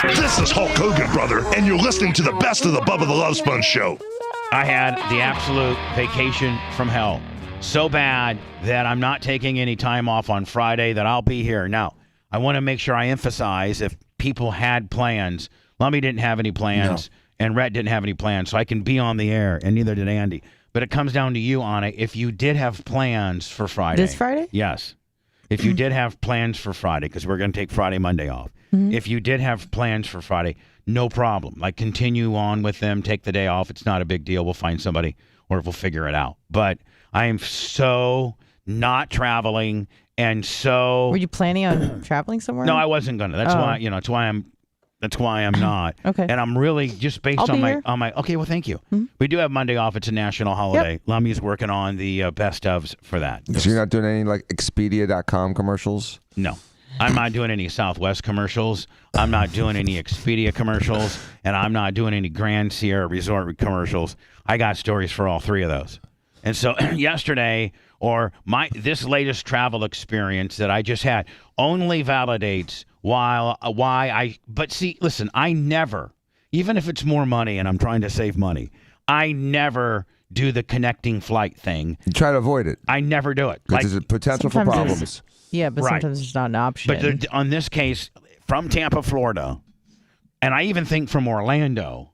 This is Hulk Hogan, brother, and you're listening to the best of the Bubba the Love Sponge show. I had the absolute vacation from hell. So bad that I'm not taking any time off on Friday, that I'll be here. Now, I want to make sure I emphasize if people had plans. Lummy didn't have any plans, and Rhett didn't have any plans, so I can be on the air, and neither did Andy. But it comes down to you, Anna. If you did have plans for Friday. This Friday? Yes. If you did have plans for Friday, because we're going to take Friday, Monday off. If you did have plans for Friday, no problem. Like, continue on with them. Take the day off. It's not a big deal. We'll find somebody, or we'll figure it out. But I am so not traveling, and so. Were you planning on traveling somewhere? No, I wasn't gonna. That's why. That's why I'm not. Okay. And I'm really just based I'll on be my here. Okay. Well, thank you. We do have Monday off. It's a national holiday. Yep. Lummy's working on the best ofs for that. So you're not doing any like Expedia.com commercials? No. I'm not doing any Southwest commercials. I'm not doing any Expedia commercials, and I'm not doing any Grand Sierra Resort commercials. I got stories for all three of those. And so yesterday, or this latest travel experience that I just had, only validates but see, listen, I never, even if it's more money and I'm trying to save money, I never do the connecting flight thing. You try to avoid it. I never do it. Because there's a potential for sometimes problems. Yeah, but Right. sometimes it's not an option. But on this case, from Tampa, Florida, and I even think from Orlando,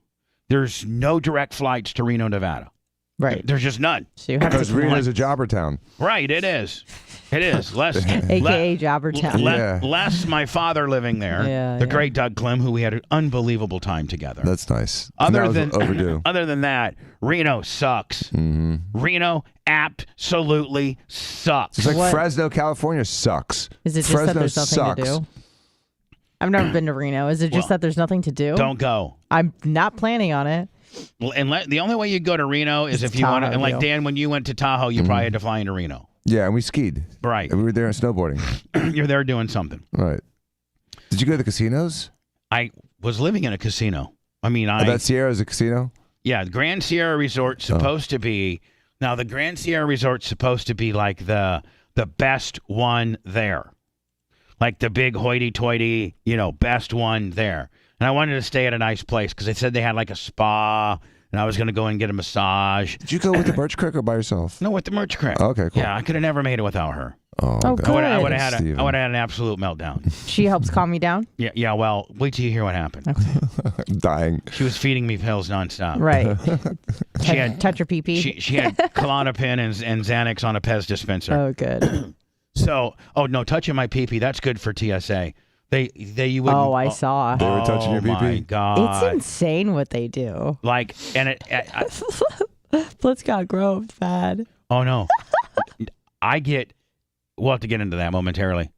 there's no direct flights to Reno, Nevada. right. There's just none. So you have Because to, Reno's a jobber town. Right, it is. It is. Less, a.k.a. Jobbertown. Yeah. less my father living there, Yeah, the yeah. great Doug Klim, who we had an unbelievable time together. That's nice. And that was overdue. Other than that, Reno sucks. Reno absolutely sucks. It's like What? Fresno, California sucks. Is it just Fresno that there's nothing sucks. to do? I've never been to Reno. Is it just that there's nothing to do? Don't go. I'm not planning on it. Well, and the only way you go to Reno is if you want to. And like Tahoe. Dan, when you went to Tahoe, you probably had to fly into Reno. Yeah, and we skied. Right. And we were there snowboarding. You're there doing something. Right. Did you go to the casinos? I was living in a casino. I mean, That Sierra is a casino? Yeah, the Grand Sierra Resort's supposed to be. Now, the Grand Sierra Resort's supposed to be like the best one there. Like the big hoity-toity, best one there. And I wanted to stay at a nice place because they said they had like a spa, and I was going to go and get a massage. Did you go with the Birch Crick or by yourself? No, with the merch crib. Okay, cool. Yeah, I could have never made it without her. Oh, Oh, God. good. I would have Steven. had an absolute meltdown. She helps calm me down. Yeah. Well, wait till you hear what happened. I'm dying. She was feeding me pills nonstop. Right. She had Touch your pee-pee. she had Klonopin and Xanax on a Pez dispenser. Oh, good. So, no, touching my pee-pee, that's good for TSA. You wouldn't. Oh, I saw. They were touching your Oh my pee-pee? God! It's insane what they do. Like, and Blitz got Grove bad. oh no, we'll have to get into that momentarily.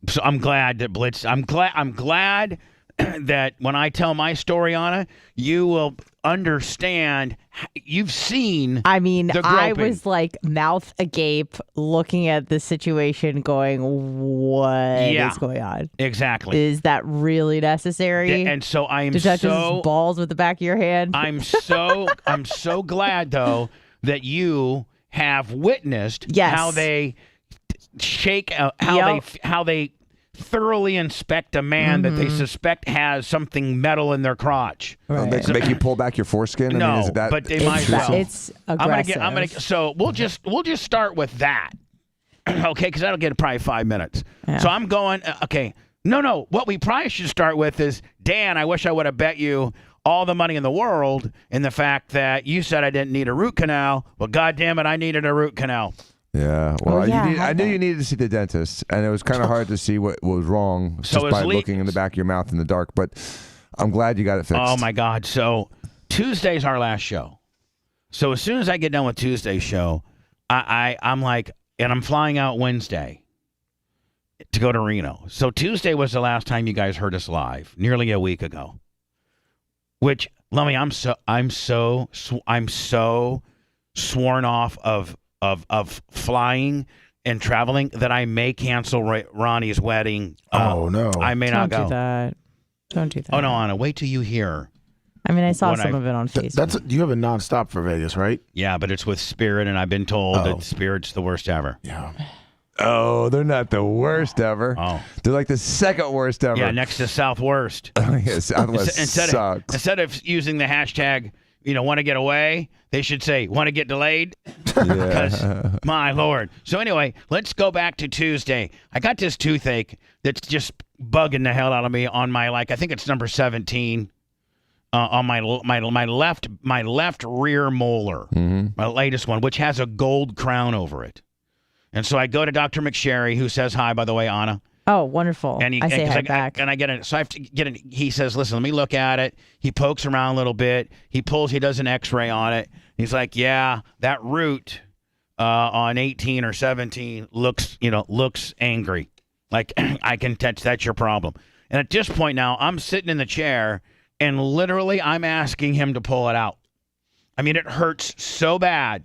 So I'm glad that Blitz. I'm glad that when I tell my story, Anna, you will understand. You've seen. I mean, the I groping. was like mouth agape looking at the situation going, what is going on? Exactly. Is that really necessary? And so I am to touch so his balls with the back of your hand? I'm so glad though that you have witnessed Yes. how they shake Yep. how they thoroughly inspect a man that they suspect has something metal in their crotch. Right. Make you pull back your foreskin? No, I mean, is that but they might well. It's aggressive. I'm gonna. So we'll just start with that, okay? Because that'll get probably 5 minutes. Yeah. So I'm going. Okay. No. What we probably should start with is Dan. I wish I would have bet you all the money in the world in the fact that you said I didn't need a root canal. Well, God damn it, I needed a root canal. Yeah. Well, Oh, yeah, I knew that. you needed to see the dentist, and it was kind of hard to see what was wrong So just it's by looking in the back of your mouth in the dark. But I'm glad you got it fixed. Oh my God! So Tuesday's our last show. So as soon as I get done with Tuesday's show, I'm like, and I'm flying out Wednesday to go to Reno. So Tuesday was the last time you guys heard us live, nearly a week ago. Which, Lummy, I'm so sworn off of flying and traveling that I may cancel Ronnie's wedding. Oh no! I may not Don't go. do that. Don't do that. Oh no, Anna, wait till you hear. I mean, I saw When some I- of it on Facebook. You have a nonstop for Vegas, right? Yeah, but it's with Spirit, and I've been told that Spirit's the worst ever. Yeah. Oh, they're not the worst ever. Oh. They're like the second worst ever. Yeah, next to Southworst. Yeah, Southwest sucks. Instead of using the hashtag, want to get away, they should say, want to get delayed? Yeah. Because, my Lord. So anyway, let's go back to Tuesday. I got this toothache that's just bugging the hell out of me on my, I think it's number 17 on my left rear molar, my latest one, which has a gold crown over it. And so I go to Dr. McSherry, who says hi, by the way, Anna. Oh, wonderful. And I say hi back. And I get it. So I have to get it. He says, listen, let me look at it. He pokes around a little bit. He does an x-ray on it. He's like, yeah, that root on 18 or 17 looks angry. Like, I can touch, that's your problem. And at this point now, I'm sitting in the chair, and literally I'm asking him to pull it out. I mean, it hurts so bad.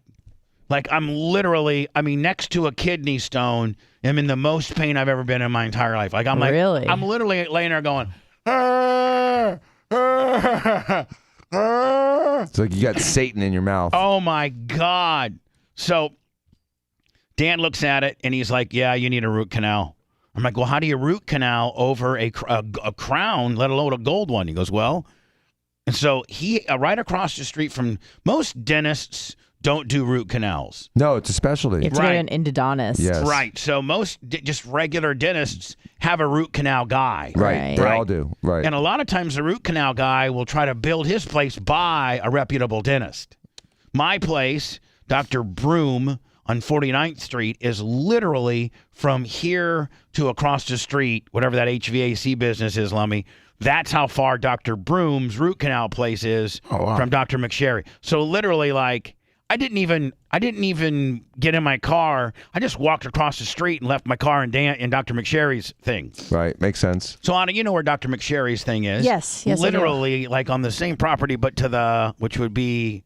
Like, I'm next to a kidney stone. I'm in the most pain I've ever been in my entire life. Like, I'm literally laying there going, It's like you got Satan in your mouth. oh my God. So Dan looks at it and he's like, yeah, you need a root canal. I'm like, well, how do you root canal over a crown, let alone a gold one? He goes, well, and so he, right across the street from most dentists, don't do root canals. No, it's a specialty. You have to go to an endodontist. Yes. Right. So most just regular dentists have a root canal guy. Right. They all do. Right. And a lot of times the root canal guy will try to build his place by a reputable dentist. My place, Dr. Broom on 49th Street, is literally from here to across the street, whatever that HVAC business is, Lummy. That's how far Dr. Broom's root canal place is from Dr. McSherry. So literally, I didn't even get in my car. I just walked across the street and left my car in Dr. McSherry's thing. Right. Makes sense. So, Anna, you know where Dr. McSherry's thing is? Yes. Literally, on the same property, but which would be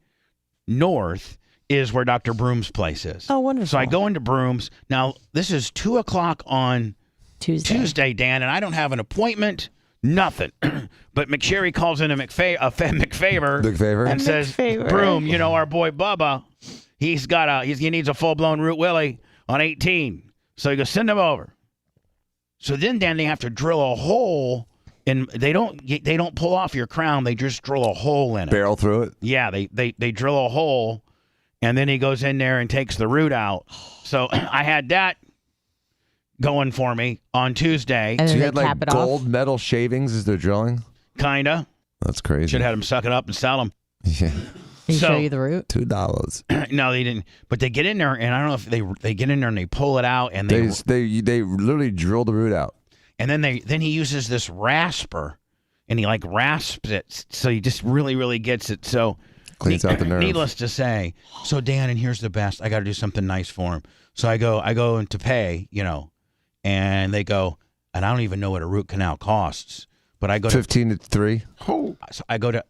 north, is where Dr. Broom's place is. Oh, wonderful. So I go into Broom's. Now, this is 2 o'clock on Tuesday, Dan, and I don't have an appointment. Nothing. But McSherry calls in a McFavor and says, Broom, our boy Bubba, he needs a full-blown root willy on 18. So he goes, send him over. So then, Dan, they have to drill a hole, and they don't pull off your crown. They just drill a hole in it. Barrel through it? Yeah, they drill a hole, and then he goes in there and takes the root out. So I had that going for me on Tuesday. And so then you had cap it gold off? metal shavings as they're drilling? Kinda. That's crazy. Should have had him suck it up and sell them. Yeah. They show you the root? $2. No, they didn't. But they get in there, and I don't know if they get in there and they pull it out, and they literally drill the root out. And then he uses this rasper, and he rasps it, so he just really, really gets it. So cleans out the nerve. Needless to say, so Dan, and here's the best. I got to do something nice for him. So I go in to pay, and they go, and I don't even know what a root canal costs. But I go 15 to 3. So I go to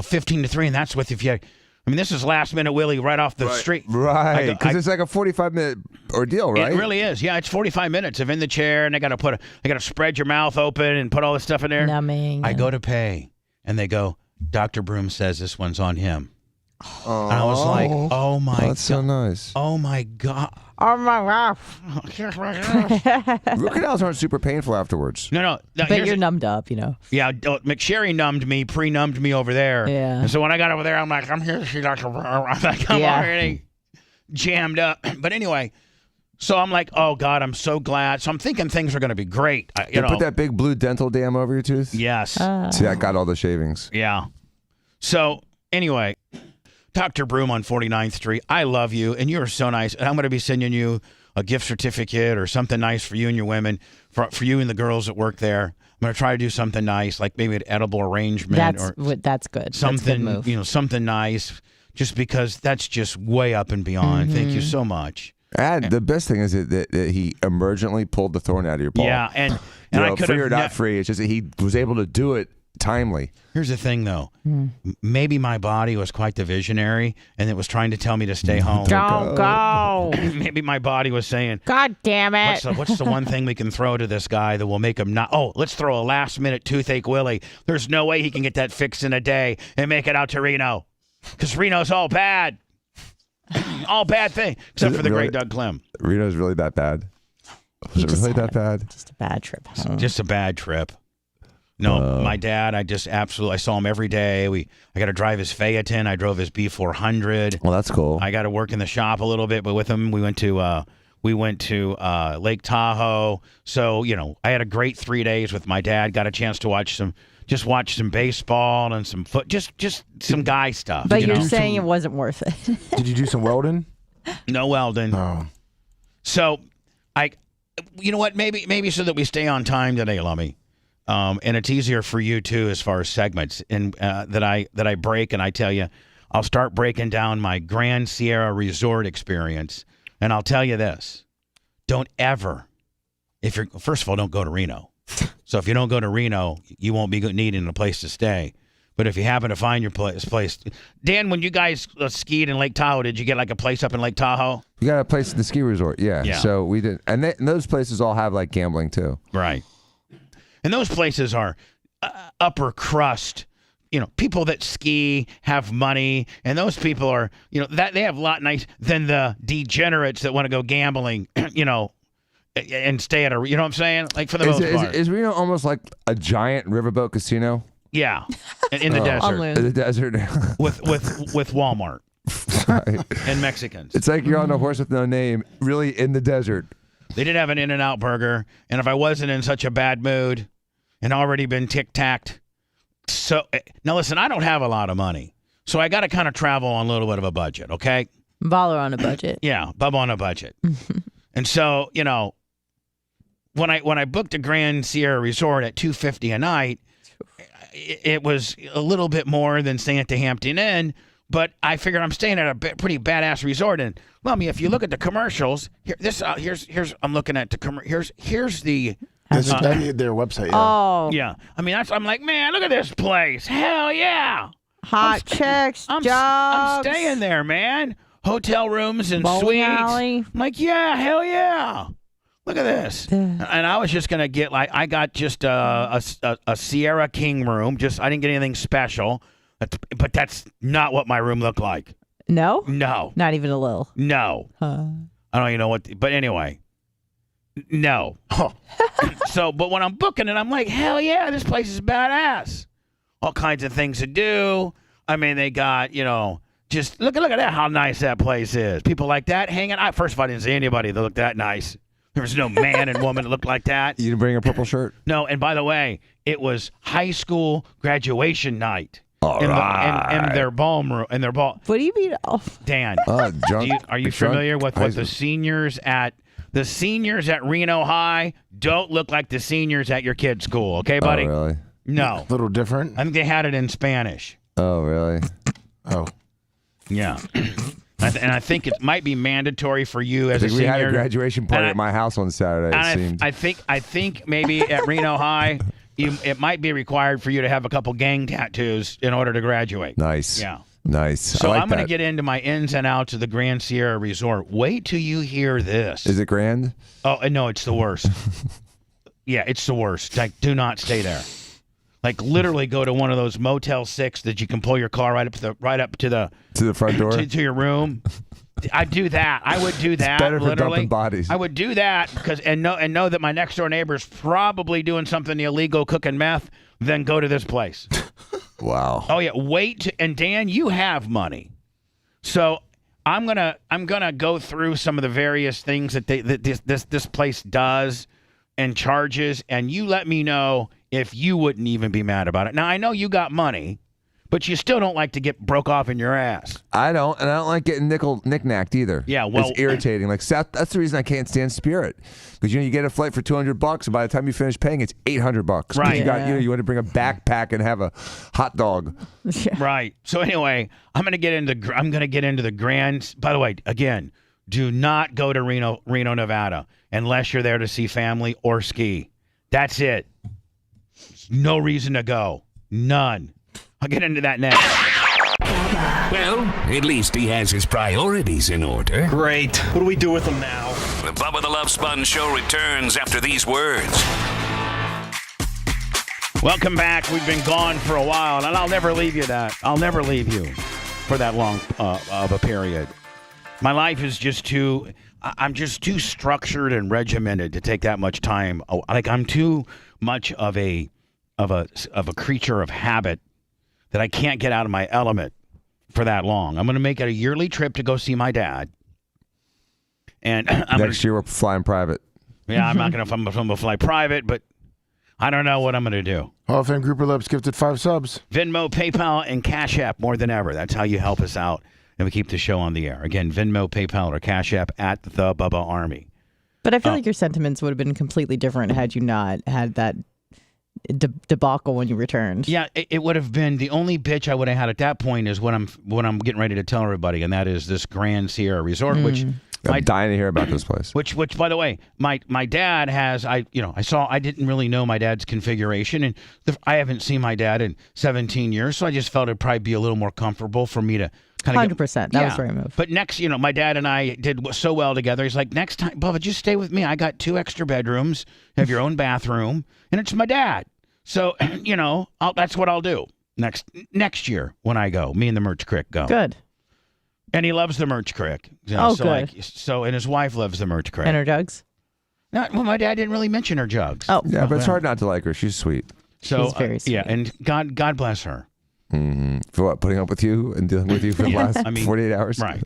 15 to 3, and that's with if you. I mean, this is last minute Willie right off the street. Right, because it's like a 45-minute ordeal, right? It really is. Yeah, it's 45 minutes of in the chair, and they got to spread your mouth open and put all this stuff in there. Numbing. I go to pay, and they go, Dr. Broom says this one's on him. Oh. And I was like, oh my God. That's so nice. Oh my God. Oh my God. Root canals aren't super painful afterwards. No. But you're numbed up, Yeah, McSherry pre-numbed me over there. Yeah. And so when I got over there, I'm like, I'm here to see Dr. Broom. I'm like, I'm already jammed up. But anyway, so I'm like, oh God, I'm so glad. So I'm thinking things are going to be great. You put that big blue dental dam over your tooth? Yes. See, I got all the shavings. Yeah. So anyway, Dr. Broom on 49th Street, I love you, and you're so nice. And I'm going to be sending you a gift certificate or something nice for you and your women, for you and the girls that work there. I'm going to try to do something nice, like maybe an edible arrangement. That's good. Something, that's a good move. Something nice, just because that's just way up and beyond. Thank you so much. And the best thing is that he emergently pulled the thorn out of your paw. Yeah, and I could free have or not free. It's just that he was able to do it timely. Here's the thing, though. Maybe my body was quite the visionary, and it was trying to tell me to stay home. Don't go. Maybe my body was saying, God damn it. What's the one thing we can throw to this guy that will make him not? Oh, let's throw a last-minute toothache Willie. There's no way he can get that fixed in a day and make it out to Reno, because Reno's all bad. All bad thing, except for the great Doug Clem. Reno's really that bad? Was it really that bad? Just a bad trip home. Just a bad trip. No, my dad, I saw him every day. I got to drive his Phaeton. I drove his B400. Well, that's cool. I got to work in the shop a little bit, but with him, we went to Lake Tahoe. So, I had a great 3 days with my dad. Got a chance to watch some baseball and some just some guy stuff. But you're saying it wasn't worth it. Did you do some welding? No welding. Oh. So, you know what? Maybe so that we stay on time today, Lummy. And it's easier for you too, as far as segments, and that I break. And I tell you, I'll start breaking down my Grand Sierra Resort experience. And I'll tell you this: don't ever, first of all, don't go to Reno. So if you don't go to Reno, you won't be needing a place to stay. But if you happen to find your place, Dan, when you guys skied in Lake Tahoe, did you get like a place up in Lake Tahoe? We got a place at the ski resort, yeah. So we did, and those places all have like gambling too. Right. And those places are upper crust, people that ski, have money, and those people are, that they have a lot nice than the degenerates that want to go gambling, and stay at you know what I'm saying? Like for the most part. Is Reno almost like a giant riverboat casino? Yeah, in the desert. In the desert. with Walmart. Right. And Mexicans. It's like you're on a horse with no name, really in the desert. They did have an In-N-Out burger, and if I wasn't in such a bad mood and already been tic-tacked, so now listen, I don't have a lot of money, so I got to kind of travel on a little bit of a budget, okay? Baller on a budget. Yeah, Bubba on a budget. And so, when I booked a Grand Sierra Resort at $250 a night, it was a little bit more than staying at the Hampton Inn. But I figured I'm staying at a pretty badass resort, and Lummy, if you look at the commercials, here's I'm looking at the here's the their website. Yeah. Oh yeah. I mean, I'm like, man, look at this place. Hell yeah. Hot chicks, jobs. I'm staying there, man. Hotel rooms and bowling suites. alley. I'm like, yeah, hell yeah. Look at this. And I was just gonna get I got just a Sierra King room. I didn't get anything special. But that's not what my room looked like. No? No. Not even a little? No. I don't even know what. But anyway. No. So, but when I'm booking it, I'm like, hell yeah, this place is badass. All kinds of things to do. I mean, they got, just look at that, how nice that place is. People like that hanging out. First of all, I didn't see anybody that looked that nice. There was no man and woman that looked like that. You didn't bring a purple shirt? No, and by the way, it was high school graduation night. All right. And their ballroom and their ball. What do you mean? Oh. Dan, drunk, are you familiar with what the seniors at Reno High don't look like the seniors at your kid's school? Okay, buddy. Oh, really? No. A little different. I think they had it in Spanish. Oh, really? Oh, yeah. And I think it might be mandatory for you as a senior. We had a graduation party at my house on Saturday. It seemed. I think maybe at Reno High. It might be required for you to have a couple gang tattoos in order to graduate. Nice. Yeah. Nice. So I'm going to get into my ins and outs of the Grand Sierra Resort. Wait till you hear this. Is it grand? Oh, no, it's the worst. Yeah, it's the worst. Like, do not stay there. Like, literally go to one of those Motel 6 that you can pull your car right up to the front door to your room. I'd do that. I would do that. It's better for literally. dumping bodies. I would do that because know that my next door neighbor's probably doing something illegal, cooking meth. Then go to this place. Wow. Oh yeah. And Dan, you have money, so I'm gonna go through some of the various things that this place does and charges, and you let me know if you wouldn't even be mad about it. Now I know you got money. But you still don't like to get broke off in your ass. I don't, and I don't like getting knick-knacked either. Yeah, well, it's irritating. Like that's the reason I can't stand Spirit, because you get a flight for $200, and by the time you finish paying, it's $800. Right. You want to bring a backpack and have a hot dog. Right. So anyway, I'm gonna get into the Grand. By the way, again, do not go to Reno, Nevada, unless you're there to see family or ski. That's it. No reason to go. None. I'll get into that next. Well, at least he has his priorities in order. Great. What do we do with them now? The Bubba the Love Sponge show returns after these words. Welcome back. We've been gone for a while, and I'll never leave you for that long of a period. My life is just too. I'm just too structured and regimented to take that much time. Like I'm too much of a creature of habit that I can't get out of my element for that long. I'm going to make it a yearly trip to go see my dad. And next year we're flying private. Yeah, I'm not going to. I'm going to fly private, but I don't know what I'm going to do. Hall of Fame Grouper Lips gifted 5 subs. Venmo, PayPal, and Cash App more than ever. That's how you help us out and we keep the show on the air. Again, Venmo, PayPal, or Cash App at the Bubba Army. But I feel like your sentiments would have been completely different had you not had that debacle when you returned. Yeah, it would have been the only bitch I would have had at that point is what I'm getting ready to tell everybody, and that is this Grand Sierra Resort, which I'm dying to hear about this place. Which, by the way, my dad has. I didn't really know my dad's configuration, and I haven't seen my dad in 17 years, so I just felt it'd probably be a little more comfortable for me to kind of 100%. That was very move. But next, my dad and I did so well together. He's like, next time, Bubba, just stay with me. I got 2 extra bedrooms, have your own bathroom, and it's my dad. So that's what I'll do next year when I go. Me and the Merch Crick go. Good. And he loves the Merch Crick. Good. And his wife loves the Merch Crick. And her jugs? Well, my dad didn't really mention her jugs. Oh. Yeah, but it's hard not to like her. She's sweet. So, she's very sweet. Yeah, and God bless her. Mm-hmm. For what? Putting up with you and dealing with you for the last 48 hours? Right.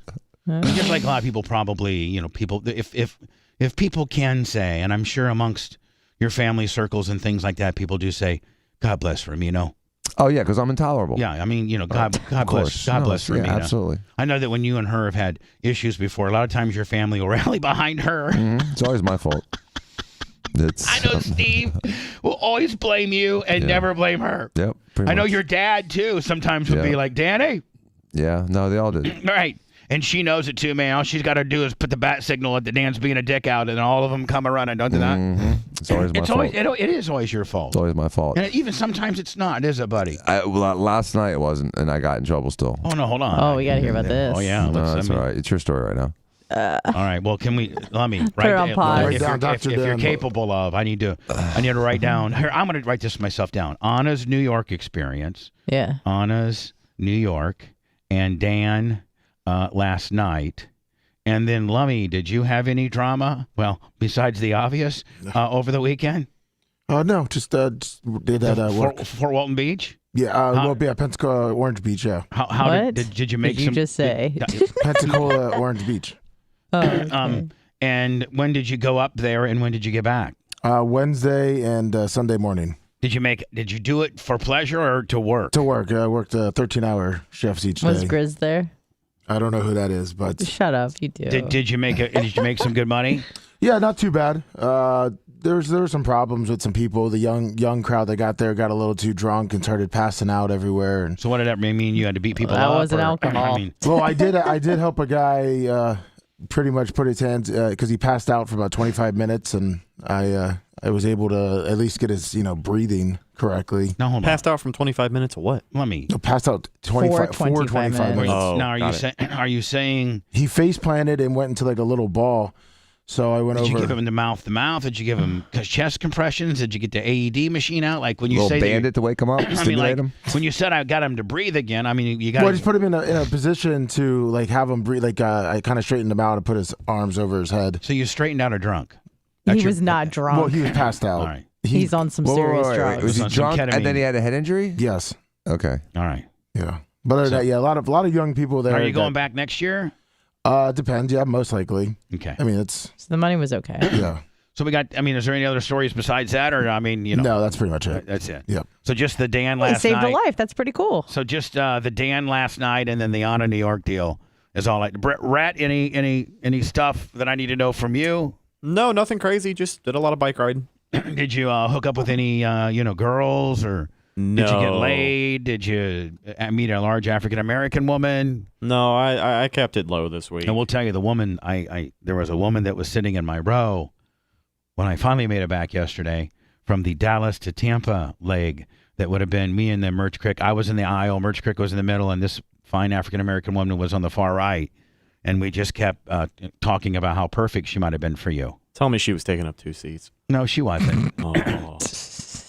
Just like a lot of people probably, people, if people can say, and I'm sure amongst your family circles and things like that, people do say, God bless for him, Oh, yeah, because I'm intolerable. Yeah, I mean, God bless for me. Absolutely. I know that when you and her have had issues before, a lot of times your family will rally behind her. Mm-hmm. It's always my fault. I know Steve will always blame you and never blame her. Yep. I know your dad, too, sometimes would be like, Danny. Yeah, no, they all did. Right. And she knows it, too, man. All she's got to do is put the bat signal at the Dan's being a dick out, and all of them come running. Don't do that? Mm-hmm. It's always my fault. It is always your fault. It's always my fault. And even sometimes it's not, is it, buddy? Last night it wasn't, and I got in trouble still. Oh, no, hold on. Oh, we got to hear about this. Oh, yeah. No, that's all right. It's your story right now. All right. Well, let me Put it on pause. If you're capable of, I need to write down. Here, I'm going to write this myself down. Anna's New York experience. Yeah. Anna's New York and Dan last night. And then, Lummy, did you have any drama? Well, besides the obvious, over the weekend? No, just did that work. Fort Walton Beach? Yeah, Pensacola, Orange Beach, yeah. How what? Did you make did you just say? Pensacola, Orange Beach. Oh, okay. And when did you go up there and when did you get back? Wednesday and Sunday morning. Did you do it for pleasure or to work? To work. I worked 13-hour shifts each day. Was Grizz there? I don't know who that is, but shut up, you do. Did you make some good money? Yeah, not too bad. There were some problems with some people. The young crowd that got there got a little too drunk and started passing out everywhere. And so what did that mean? You had to beat people that up? That wasn't alcohol. Well, I did help a guy pretty much put his hands because he passed out for about 25 minutes, and I was able to at least get his breathing correctly. No, hold on. Passed out from 25 minutes or what? Let me. No, passed out 25 minutes. Oh, now are you saying he face planted and went into like a little ball? So I went over. Did you give him the mouth to mouth? Did you give him chest compressions? Did you get the AED machine out? Like when you say bandit to wake him up, stimulate him. When you said I got him to breathe again, I mean you got. Well, I just put him in a position to like have him breathe. Like I kind of straightened him out and put his arms over his head. So you straightened out or drunk? He was not drunk. Well, he was passed out. All right. He's on some serious drugs. Was he drunk and then he had a head injury? Yes. Okay. All right. Yeah. But other than that, yeah, a lot of young people there. Are you going back next year? Depends. Yeah, most likely. Okay. I mean, it's. So the money was okay. Yeah. So we got. I mean, is there any other stories besides that, or No, that's pretty much it. That's it. Yep. So just the Dan last saved night. a life. That's pretty cool. So just the Dan last night, and then the Anna New York deal is all. Like, Rat, any stuff that I need to know from you? No, nothing crazy. Just did a lot of bike riding. Did you hook up with any girls or? No. Did you get laid? Did you meet a large African American woman? No, I kept it low this week. And we'll tell you, the woman, there was a woman that was sitting in my row when I finally made it back yesterday from the Dallas to Tampa leg. That would have been me and the Merch Crick. I was in the aisle, Merch Crick was in the middle, and this fine African American woman was on the far right. And we just kept talking about how perfect she might have been for you. Tell me she was taking up 2 seats. No, she wasn't. Oh.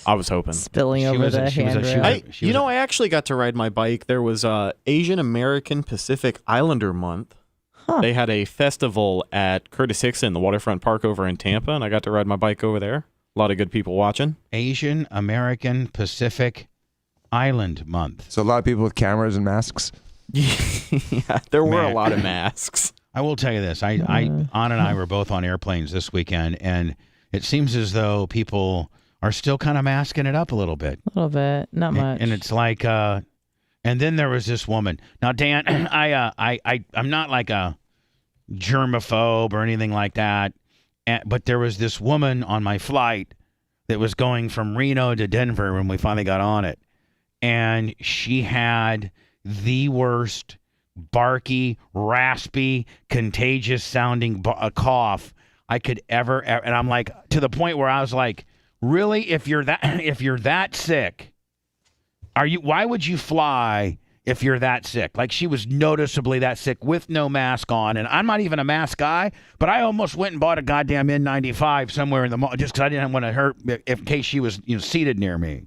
I was hoping. Spilling over the handrail. I actually got to ride my bike. There was Asian American Pacific Islander month They had a festival at Curtis Hickson, the waterfront park over in Tampa, and I got to ride my bike over there. A lot of good people watching. Asian American Pacific Island Month. So a lot of people with cameras and masks. Yeah, there were a lot of masks. I will tell you this. Ann and I were both on airplanes this weekend, and it seems as though people are still kind of masking it up a little bit. A little bit, not much. And it's like, and then there was this woman. Now, Dan, I'm not like a germaphobe or anything like that, but there was this woman on my flight that was going from Reno to Denver when we finally got on it, and she had the worst barky, raspy, contagious sounding cough I could ever, and I'm like, to the point where I was like, really, if you're that sick, why would you fly if you're that sick? Like, she was noticeably that sick with no mask on, and I'm not even a mask guy, but I almost went and bought a goddamn N95 somewhere in the mall just because I didn't want to hurt in case she was seated near me.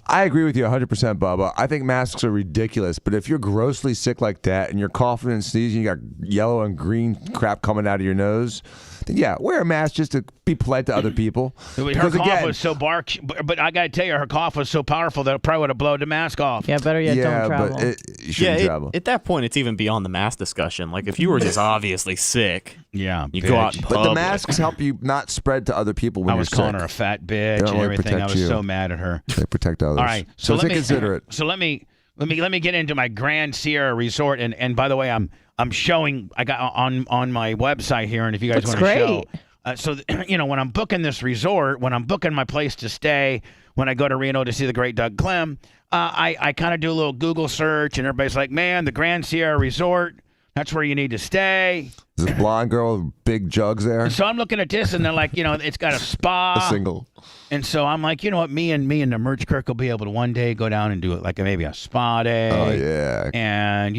I agree with you 100%, Bubba. I think masks are ridiculous, but if you're grossly sick like that and you're coughing and sneezing, you got yellow and green crap coming out of your nose, then yeah, wear a mask just to be polite to other people. Her cough was so but I got to tell you, her cough was so powerful that it probably would have blown the mask off. Yeah, better yet, don't travel. But you shouldn't travel. At that point, it's even beyond the mask discussion. Like, if you were just obviously sick, you go out in public. But the masks help you not spread to other people when you're sick. I was calling her a fat bitch and everything. I was so mad at her. They protect others. All right, so let me consider it. So let me get into my Grand Sierra Resort, and by the way, I'm showing. I got on my website here, and if you guys want to show. So when I'm booking this resort, when I'm booking my place to stay, when I go to Reno to see the great Doug Clem, I kind of do a little Google search, and everybody's like, man, the Grand Sierra Resort, that's where you need to stay. There's a blonde girl with big jugs there. So I'm looking at this, and they're like, it's got a spa. A single. And so I'm like, you know what, me and the Merch Kirk will be able to one day go down and do it, like maybe a spa day. Oh, yeah. And,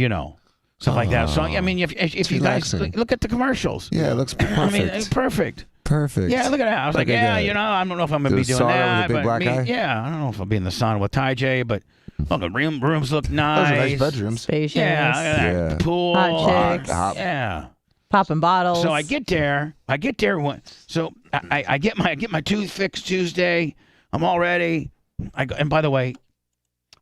stuff like that. So, I mean, if you guys look at the commercials. Yeah, it looks perfect. I mean, perfect. Perfect. Yeah, look at that. I was like, I don't know if I'm going to be doing that. With a big black eye? Yeah, I don't know if I'll be in the sauna with Ty J, but the rooms look nice. Those are nice bedrooms. Spacious. Yeah, look at that. Pool. Hot chicks. Yeah. Popping bottles. So I get there. So I get my tooth fixed Tuesday. I'm all ready. And by the way,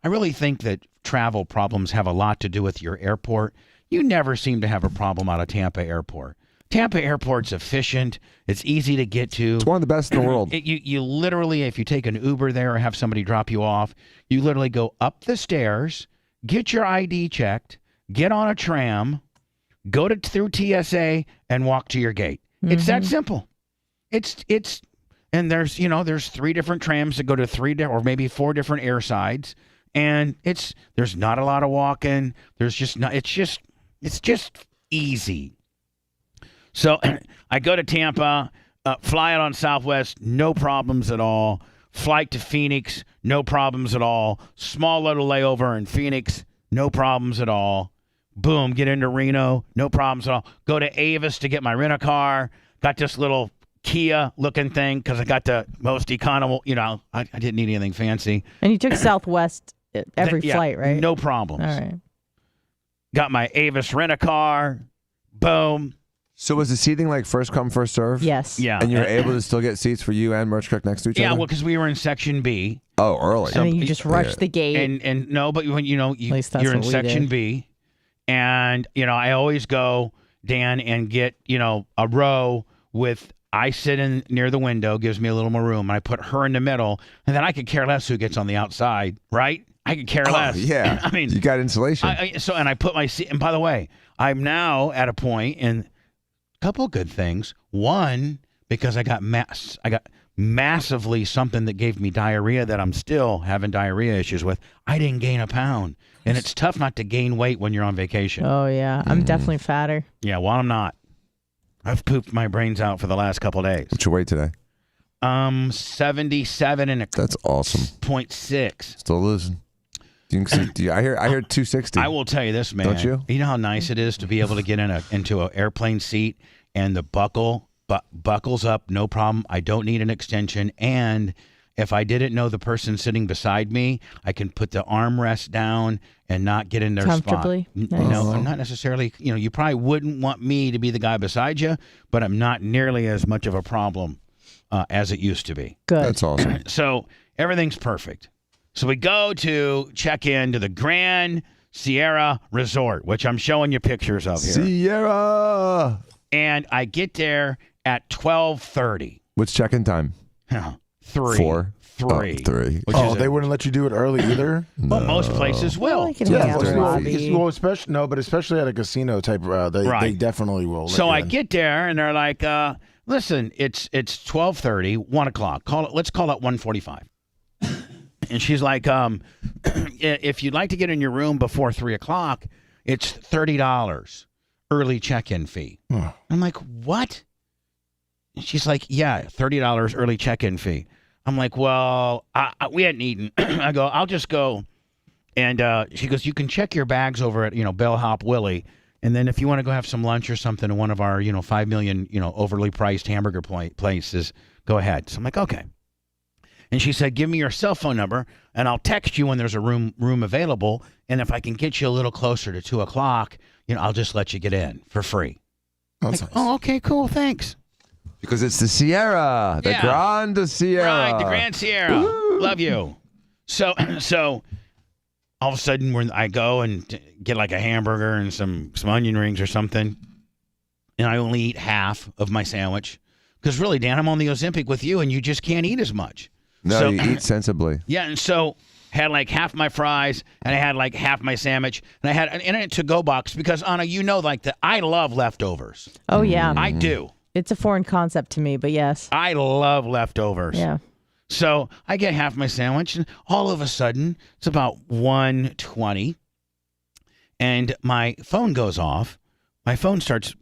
I really think that travel problems have a lot to do with your airport. You never seem to have a problem out of Tampa Airport. Tampa Airport's efficient. It's easy to get to. It's one of the best in the world. You literally, if you take an Uber there or have somebody drop you off, you literally go up the stairs, get your ID checked, get on a tram, go through TSA, and walk to your gate. Mm-hmm. It's that simple. And there's 3 different trams that go to 3 or maybe 4 different air sides. And there's not a lot of walking. It's just easy. So I go to Tampa, fly out on Southwest, no problems at all. Flight to Phoenix, no problems at all. Small little layover in Phoenix, no problems at all. Boom, get into Reno, no problems at all. Go to Avis to get my rent-a-car. Got this little Kia looking thing because I got the most economical, I didn't need anything fancy. And you took Southwest every flight, right? No problems. All right. Got my Avis rent-a-car. Boom. So was the seating like first come, first serve? Yes. Yeah. And you were able to still get seats for you and Merch Kirk next to each other? Yeah, well, because we were in Section B. Oh, early. And then you just rushed the gate. And no, but when you're in what Section B, and I always go, Dan, and get a row with. I sit in near the window, gives me a little more room, and I put her in the middle, and then I could care less who gets on the outside, right? I could care less. Yeah. I mean, you got insulation. And I put my seat. And by the way, I'm now at a point, and a couple of good things. One, because I got massively something that gave me diarrhea that I'm still having diarrhea issues with. I didn't gain a pound, and it's tough not to gain weight when you're on vacation. Oh yeah, I'm definitely fatter. Yeah, well, I'm not. I've pooped my brains out for the last couple of days. What's your weight today? 77 and a. That's awesome. 0.6. Still losing. I hear 260. I will tell you this, man. Don't you? You know how nice it is to be able to get into an airplane seat and the buckles up, no problem. I don't need an extension, and if I didn't know the person sitting beside me, I can put the armrest down and not get in their Comfortably? spot. Nice. No, I'm not necessarily, you probably wouldn't want me to be the guy beside you, but I'm not nearly as much of a problem as it used to be. Good. That's awesome. So everything's perfect. So we go to check in to the Grand Sierra Resort, which I'm showing you pictures of here. Sierra. And I get there at 12:30. What's check-in time? 3. 4? 3. Oh, 3. Which They wouldn't let you do it early either. well, most places will. I can hang out in the Yeah, lobby. Well, especially at a casino type. They Right. definitely will. So I in. get there and they're like, "Listen, it's 12:30, 1 o'clock. Let's call it 1:45." And she's like, "If you'd like to get in your room before 3 o'clock, it's $30 early check-in fee." I'm like, "What?" And she's like, "Yeah, $30 early check-in fee." I'm like, "Well, we hadn't eaten." I go, "I'll just go." And she goes, "You can check your bags over at Bellhop Willie, and then if you want to go have some lunch or something in one of our 5 million overly priced hamburger places, go ahead." So I'm like, "Okay." And she said, "Give me your cell phone number, and I'll text you when there's a room available. And if I can get you a little closer to 2 o'clock, I'll just let you get in for free." That's Like, nice. "Oh, okay, cool, thanks." Because it's the Sierra. The Yeah. Grande Sierra. Right, the Grand Sierra. Love you. So all of a sudden, I go and get like a hamburger and some onion rings or something, and I only eat half of my sandwich because really, Dan, I'm on the Ozempic with you, and you just can't eat as much. No, So- you eat sensibly. Yeah, and so had like half my fries, and I had like half my sandwich, and I had an in a to-go box because Anna, I love leftovers. Oh, yeah. I do. It's a foreign concept to me, but yes. I love leftovers. Yeah. So I get half my sandwich, and all of a sudden, it's about 1:20, and my phone goes off. My phone starts,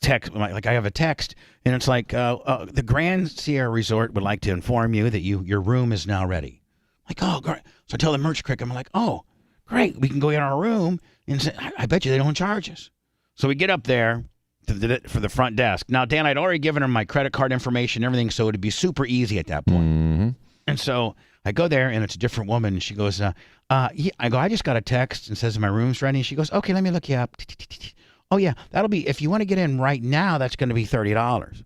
text. Like I have a text, and it's like, the Grand Sierra Resort would like to inform you that your room is now ready. I'm like, oh, great. So I tell the merch crick, I'm like, oh, great. We can go in our room, and say, I bet you they don't charge us. So we get up there for the front desk. Now, Dan, I'd already given her my credit card information and everything, so it'd be super easy at that point. Mm-hmm. And so I go there, and it's a different woman. And she goes, yeah. I go, I just got a text and says my room's ready. And she goes, okay, let me look you up. Oh, yeah, that'll be, if you want to get in right now, that's going to be $30.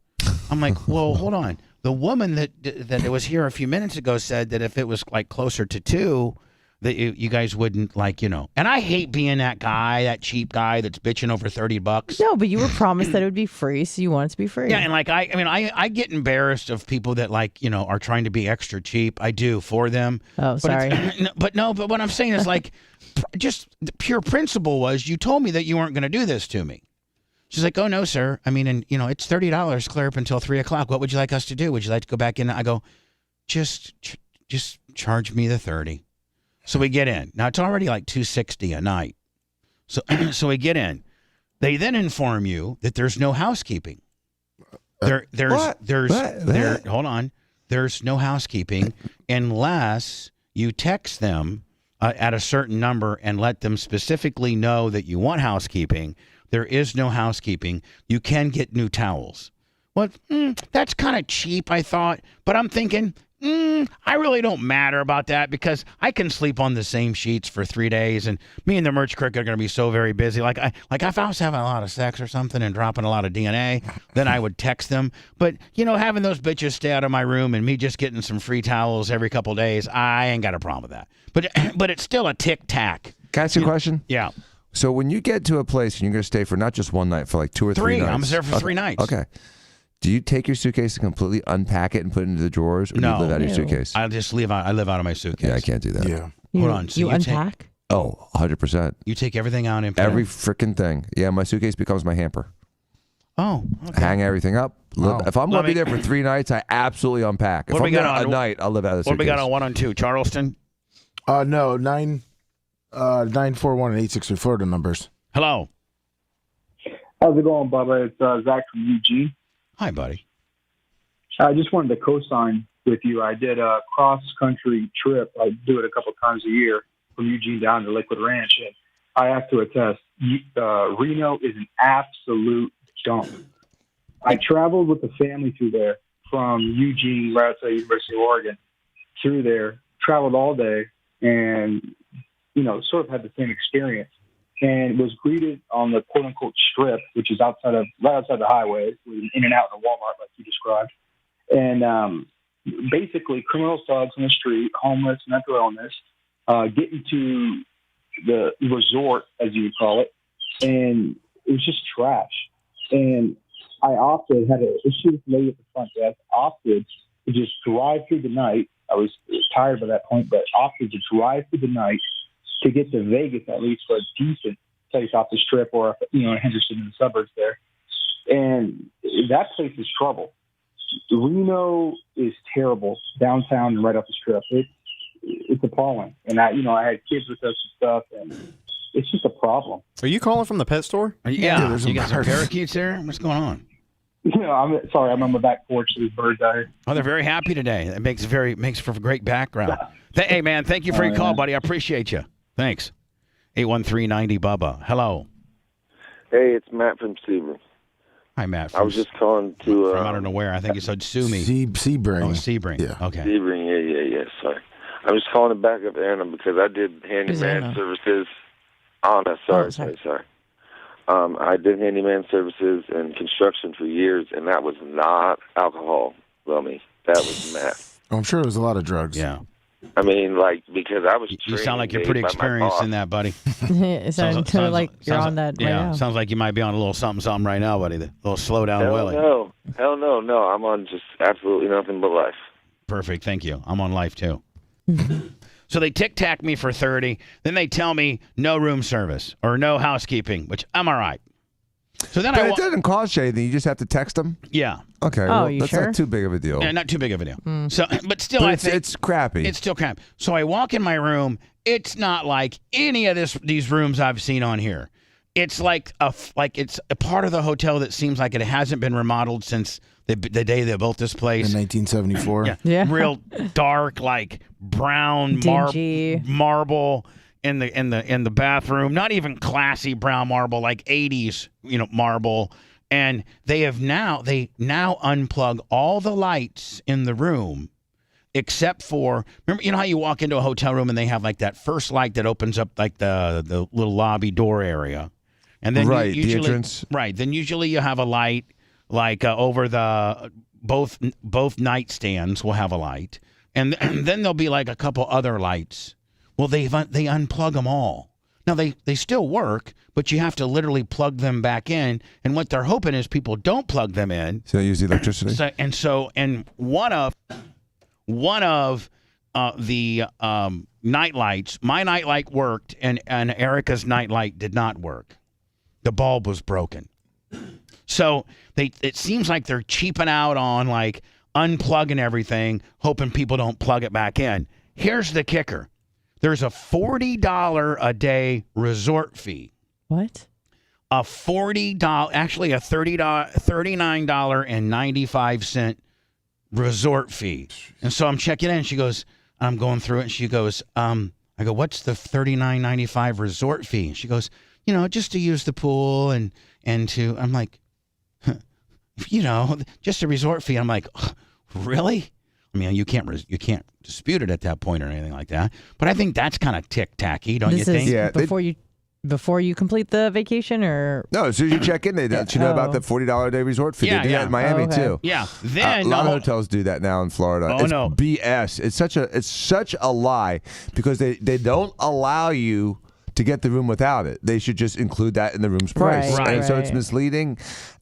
I'm like, well, hold on. The woman that was here a few minutes ago said that if it was like closer to 2, that you guys wouldn't and I hate being that guy, that cheap guy that's bitching over $30. No, but you were promised that it would be free, so you want it to be free. Yeah, and I get embarrassed of people that are trying to be extra cheap. I do for them. Oh, sorry. But what I'm saying is just the pure principle was you told me that you weren't going to do this to me. She's like, oh no, sir. I mean, and it's $30 clear up until 3 o'clock. What would you like us to do? Would you like to go back in? I go, just charge me the 30. So we get in. Now it's already like $260 a night. So we get in. They then inform you that there's no housekeeping. Hold on. There's no housekeeping unless you text them at a certain number and let them specifically know that you want housekeeping. There is no housekeeping. You can get new towels. Well, that's kind of cheap, I thought. But I'm thinking, I really don't matter about that because I can sleep on the same sheets for 3 days, and me and the merch crick are going to be so very busy. Like if I was having a lot of sex or something and dropping a lot of DNA, then I would text them. But having those bitches stay out of my room and me just getting some free towels every couple of days, I ain't got a problem with that. But it's still a tic-tac. Can I ask you a question? Yeah. So when you get to a place and you're going to stay for not just one night, for like 2 or 3 nights. I'm there for 3 nights. Okay. Do you take your suitcase and completely unpack it and put it into the drawers, or do you live out of your suitcase? I just live out of my suitcase. Yeah, I can't do that. Yeah. Hold on. So you unpack? Oh, 100%. You take everything out and Every freaking thing. Yeah, my suitcase becomes my hamper. Oh, okay. Hang everything up. Wow. If I'm going to be there for 3 nights, I absolutely unpack. If What do I'm we got there on- a night, I'll live out of the What do suitcase. we got on 1 on 2? Charleston? No, 941 and 863 Florida numbers. Hello. How's it going, Bubba? It's Zach from Eugene. Hi, buddy. I just wanted to co-sign with you. I did a cross-country trip. I do it a couple times a year from Eugene down to Lakewood Ranch, and I have to attest, Reno is an absolute dump. I traveled with the family through there from Eugene right outside University of Oregon, through there, traveled all day, and, sort of had the same experience. And was greeted on the quote-unquote strip, which is right outside the highway, with an In-N-Out and a Walmart, like you described. And basically, criminal thugs on the street, homeless, mental illness, getting to the resort, as you would call it, and it was just trash. And I had an issue with the lady at the front desk, opted to just drive through the night. I was tired by that point, but opted to drive through the night to get to Vegas, at least for a decent place off the strip, or, in Henderson in the suburbs there. And that place is trouble. Reno is terrible downtown and right off the strip. It's appalling. And I had kids with us and stuff, and it's just a problem. Are you calling from the pet store? Yeah, you got some parakeets there? What's going on? I'm sorry. I'm on the back porch with these birds out here. Oh, they're very happy today. That makes for a great background. Hey, man, thank you for your call, buddy. I appreciate you. Thanks. 813-90 Bubba. Hello. Hey, it's Matt from Sebring. Hi, Matt. I was just calling to... from I don't know where. I think you said sue me. Sebring. Oh, Sebring. Yeah. Okay. Sebring, yeah. Sorry. I'm just calling to back up Anna because I did handyman services. Anna, sorry. I did handyman services and construction for years, and that was not alcohol, Lummy. That was meth. I'm sure it was a lot of drugs. Yeah. I mean, because I was You sound like you're pretty experienced in that, buddy. It sounds like you're on that right now. Sounds like you might be on a little something right now, buddy. The little slow down Willie. Hell no. I'm on just absolutely nothing but life. Perfect. Thank you. I'm on life, too. So they tic-tac me for 30. Then they tell me no room service or no housekeeping, which I'm all right. So then but it doesn't cost you anything. You just have to text them? Yeah. Okay. That's not too big of a deal. Yeah, not too big of a deal. So, but still, I think it's crappy. It's still crap. So I walk in my room. It's not like any of these rooms I've seen on here. It's like it's a part of the hotel that seems like it hasn't been remodeled since the day they built this place in 1974. Yeah. Real dark, like brown marble in the bathroom. Not even classy brown marble, like 80s, marble. And they now unplug all the lights in the room except for, remember, how you walk into a hotel room and they have like that first light that opens up like the little lobby door area. And then usually, the entrance. Right. Then usually you have a light like over the both nightstands will have a light. And then there'll be like a couple other lights. Well, they unplug them all. Now, they still work, but you have to literally plug them back in. And what they're hoping is people don't plug them in. So they use the electricity? And one of the night lights, my night light worked, and Erica's night light did not work. The bulb was broken. So it seems like they're cheaping out on like unplugging everything, hoping people don't plug it back in. Here's the kicker. There's a $40 a day resort fee. What? A $39.95 resort fee. And so I'm checking in. She goes, I'm going through it, and she goes, I go, what's the $39.95 resort fee? And she goes, just to use the pool and to, I'm like, just a resort fee. I'm like, really? I mean, you can't dispute it at that point or anything like that. But I think that's kind of tic-tacky, don't you think? Yeah. Before you complete the vacation, or no? As soon as you check in, they let you know about the $40 a day resort fee. They do that in Miami too. Yeah, then a lot of hotels do that now in Florida. Oh, it's no, BS. It's such a lie because they don't allow you to get the room without it. They should just include that in the room's price. Right. And so it's misleading.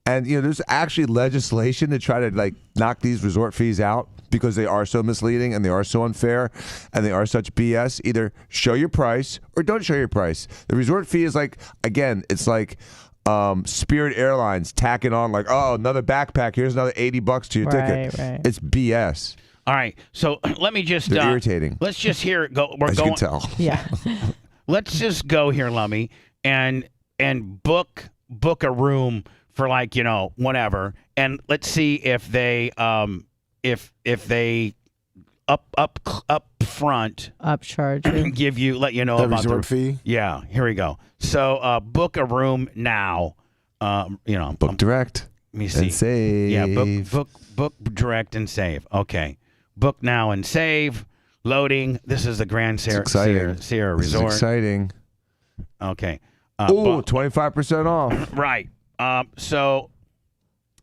And there's actually legislation to try to knock these resort fees out because they are so misleading and they are so unfair and they are such BS. Either show your price or don't show your price. The resort fee is it's like Spirit Airlines tacking on another backpack. Here's another $80 to your ticket. Right. It's BS. All right. So let me just They're irritating. Let's just hear it go. As you can tell. Yeah. Let's just go here, Lummy, and book a room for whatever, and let's see if they if they up front upcharge let you know the about resort the fee. Yeah, here we go. So book a room now. Book direct. Let me see. And save. Yeah, book direct and save. Okay, book now and save. Loading. This is the Grand Sierra Resort. This is exciting. Okay. 25% off. Right. So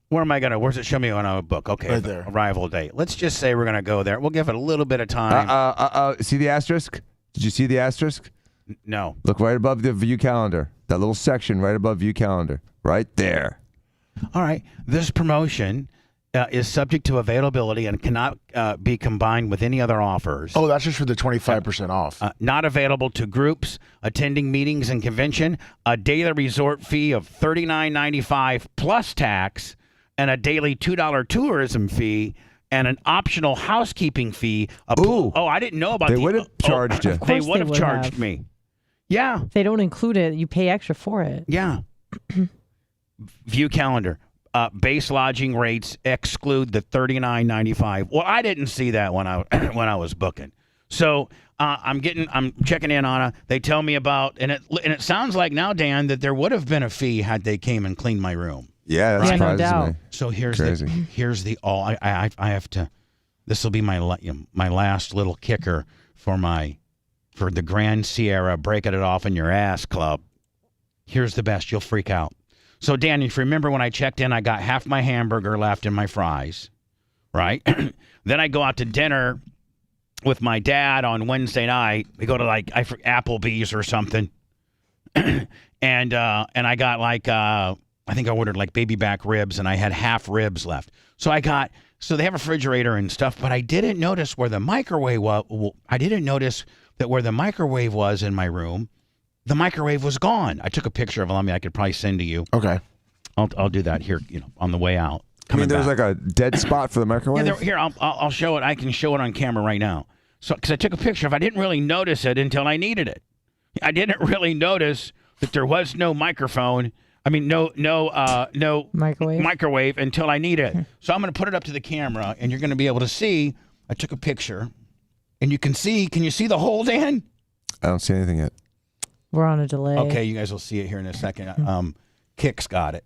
where am I going to, where's it show me on a book? Okay. Right there. Arrival date. Let's just say we're going to go there. We'll give it a little bit of time. See the asterisk? Did you see the asterisk? No. Look right above the view calendar. That little section right above view calendar. Right there. All right. This promotion is subject to availability and cannot be combined with any other offers. Oh, that's just for the 25% off. Not available to groups attending meetings and convention. A daily resort fee of $39.95 plus tax, and a daily $2 tourism fee, and an optional housekeeping fee. I didn't know about. They would have charged you. They would have charged me. Yeah. If they don't include it, you pay extra for it. Yeah. View calendar. Base lodging rates exclude the $39.95. Well, I didn't see that when I was booking. So I'm checking in on it. They tell me about, and it sounds like now, Dan, that there would have been a fee had they came and cleaned my room. Yeah, that surprises no doubt. me. So here's the all. I have to. This will be my last little kicker for the Grand Sierra Breaking It Off in Your Ass Club. Here's the best. You'll freak out. So, Dan, if you remember when I checked in, I got half my hamburger left and my fries, right? Then I go out to dinner with my dad on Wednesday night. We go to Applebee's or something, and I got I think I ordered baby back ribs, and I had half ribs left. So they have a refrigerator and stuff, but I didn't notice where the microwave was. I didn't notice that where the microwave was in my room. The microwave was gone. I took a picture of it. I could probably send to you. Okay. I'll do that here, on the way out. There's a dead spot for the microwave? Yeah, here, I'll show it. I can show it on camera right now. So, because I took a picture of it, I didn't really notice it until I needed it. I didn't really notice that there was no microphone. No microwave until I need it. So I'm going to put it up to the camera, and you're going to be able to see. I took a picture, and you can see. Can you see the hole, Dan? I don't see anything yet. We're on a delay. Okay, you guys will see it here in a second. Kick's got it.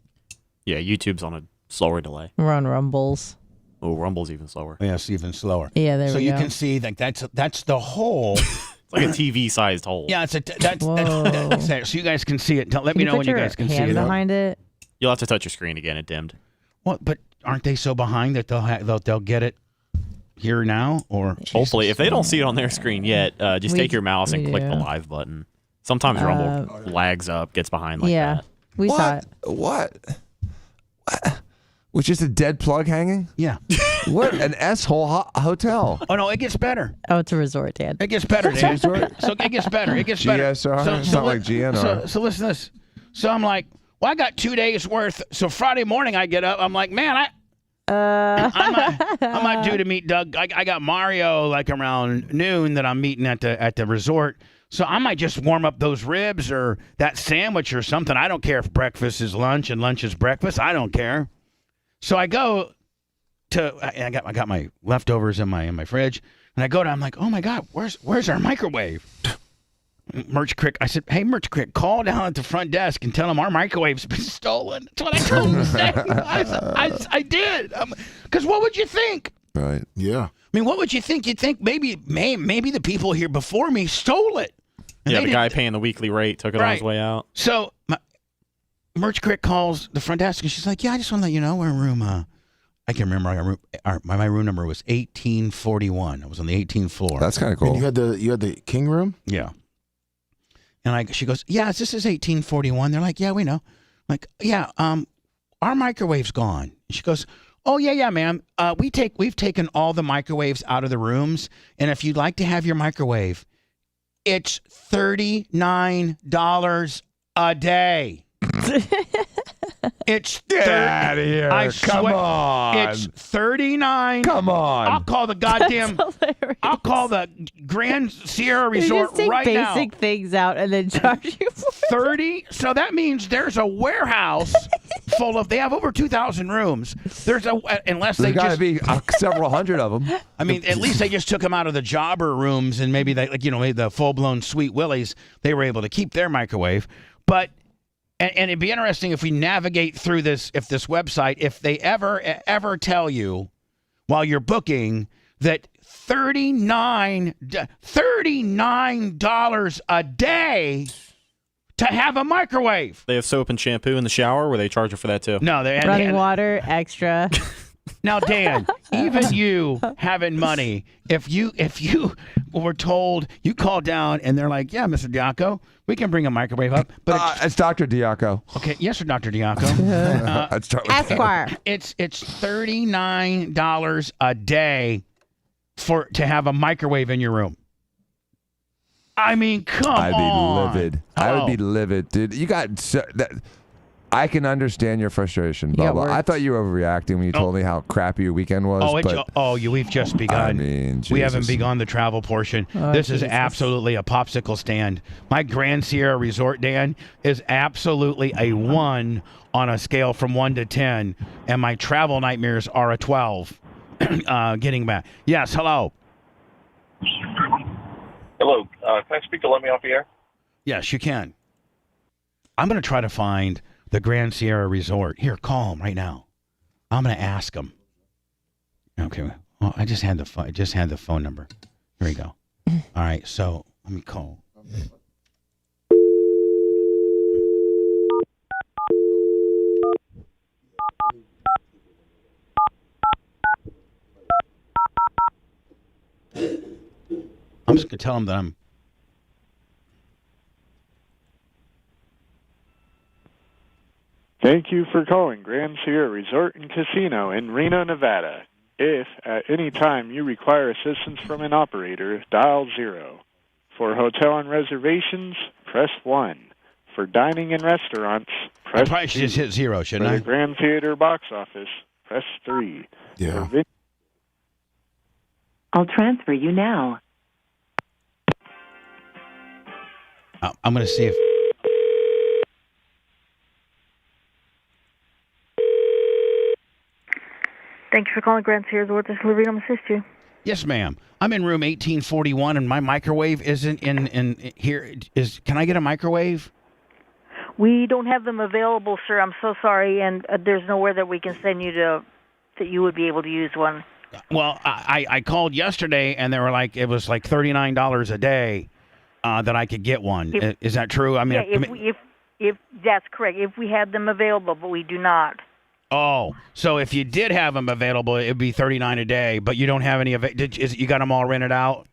Yeah, YouTube's on a slower delay. We're on Rumbles. Oh, Rumble's even slower. Yeah, it's even slower. Yeah, there we go. So you can see that's the hole. It's like a TV-sized hole. Yeah, that's so you guys can see it. Let me know when you guys can see it. Hand behind it. You'll have to touch your screen again. It dimmed. Well, but aren't they so behind that they'll get it here now? Or hopefully, if they don't see it on their screen yet, just take your mouse and click the live button. Sometimes Rumble lags up, gets behind like that. We saw it. What? Was just a dead plug hanging? Yeah. What? An S-hole hotel? Oh, no, it gets better. Oh, it's a resort, Dan. It gets better, Dan. So it gets better. It gets better. GSR? It's not like GNR. So listen to this. So I'm like, well, I got 2 days worth. So Friday morning I get up. I'm like, man, I'm not due to meet Doug. I got Mario around noon that I'm meeting at the resort. So I might just warm up those ribs or that sandwich or something. I don't care if breakfast is lunch and lunch is breakfast. I don't care. So I go I got my leftovers in my fridge, and I go to. I'm like, oh my God, where's our microwave? Merch Crick. I said, hey, Merch Crick, call down at the front desk and tell them our microwave's been stolen. That's what I told them to say. I did. Because what would you think? Right. Yeah. I mean, what would you think? You'd think maybe the people here before me stole it. And the guy paying the weekly rate took it on his way out. So Merch Crick calls the front desk, and she's like, yeah, I just want to let you know we're in room, I can remember my room number was 1841. I was on the 18th floor. That's kind of cool. And you had the king room? Yeah. And she goes, yeah, this is 1841. They're like, yeah, we know. I'm like, yeah, our microwave's gone. And she goes, oh, yeah, ma'am. We've taken all the microwaves out of the rooms, and if you'd like to have your microwave, it's $39 a day. It's Get out of here. Come on. It's $39. Come on. I'll call the goddamn. I'll call the Grand Sierra Resort just take right now. basic things out and then charge you for 30. So that means there's a warehouse full of. They have over 2,000 rooms. There's unless they got to just be several hundred of them. I mean, at least they just took them out of the jobber rooms, and maybe they the full blown Sweet Willies. They were able to keep their microwave, but. And it'd be interesting if we navigate through this website, if they ever tell you while you're booking that $39 a day to have a microwave. They have soap and shampoo in the shower where they charge you for that too. No, they had Running water, extra. Now, Dan, even you having money, if you were told, you call down and they're like, yeah, Mr. Diaco, we can bring a microwave up. But it's Dr. Diaco. Okay, yes, sir, Dr. Diaco. Let's start with Esquire. It's $39 a day to have a microwave in your room. I mean, come on. I'd be livid. I would be livid, dude. You got that. I can understand your frustration, Bubba. I thought you were overreacting when you told me how crappy your weekend was. We've just begun. I mean, we haven't begun the travel portion. This is absolutely a popsicle stand. My Grand Sierra Resort, Dan, is absolutely a 1 on a scale from 1 to 10, and my travel nightmares are a 12. Getting back. Yes, hello. Hello. Can I speak to Let Me Off the Air? Yes, you can. I'm going to try to find the Grand Sierra Resort. Here, call him right now. I'm going to ask him. Okay. Well, I just had the phone number. Here we go. All right. So let me call. I'm just going to tell him that I'm. Thank you for calling Grand Sierra Resort and Casino in Reno, Nevada. If at any time you require assistance from an operator, dial 0. For hotel and reservations, press 1. For dining and restaurants, press 2. I probably should just hit 0, shouldn't I? For the Grand Theater box office, press 3. Yeah. I'll transfer you now. I'm going to see if. Thank you for calling Grand Sierra Resort. This is Lorena. I'm assist you. Yes, ma'am. I'm in room 1841, and my microwave isn't in here. Can I get a microwave? We don't have them available, sir. I'm so sorry, and there's nowhere that we can send you to that you would be able to use one. Well, I called yesterday, and they were like, it was like $39 a day that I could get one. Is that true? I mean, if that's correct, if we had them available, but we do not. Oh, so if you did have them available, it'd be $39 a day, but you don't have any of it. You got them all rented out?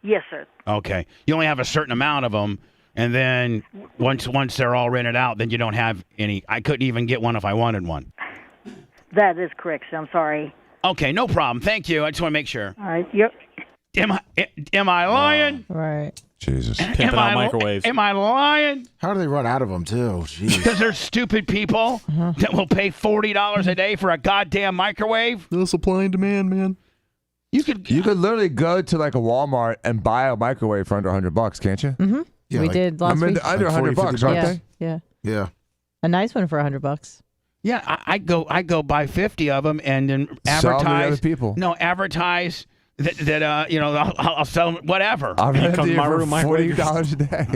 Yes, sir. Okay. You only have a certain amount of them, and then once they're all rented out, then you don't have any. I couldn't even get one if I wanted one. That is correct, sir. I'm sorry. Okay, no problem. Thank you. I just want to make sure. All right. Yep. Am I lying? Right. Jesus. Pimping out microwaves. Am I lying? How do they run out of them, too? Jeez. Because they're stupid people that will pay $40 a day for a goddamn microwave. No supply and demand, man. You could literally go to like a Walmart and buy a microwave for under $100, can't you? Mm-hmm. Yeah, we did last week. Under $100, aren't they? Yeah. Yeah. A nice one for $100. Yeah, I go buy 50 of them and then advertise. Sell them to other people. No, advertise that I'll sell them whatever. I'll rent come it to my for room, microwave $40 a day.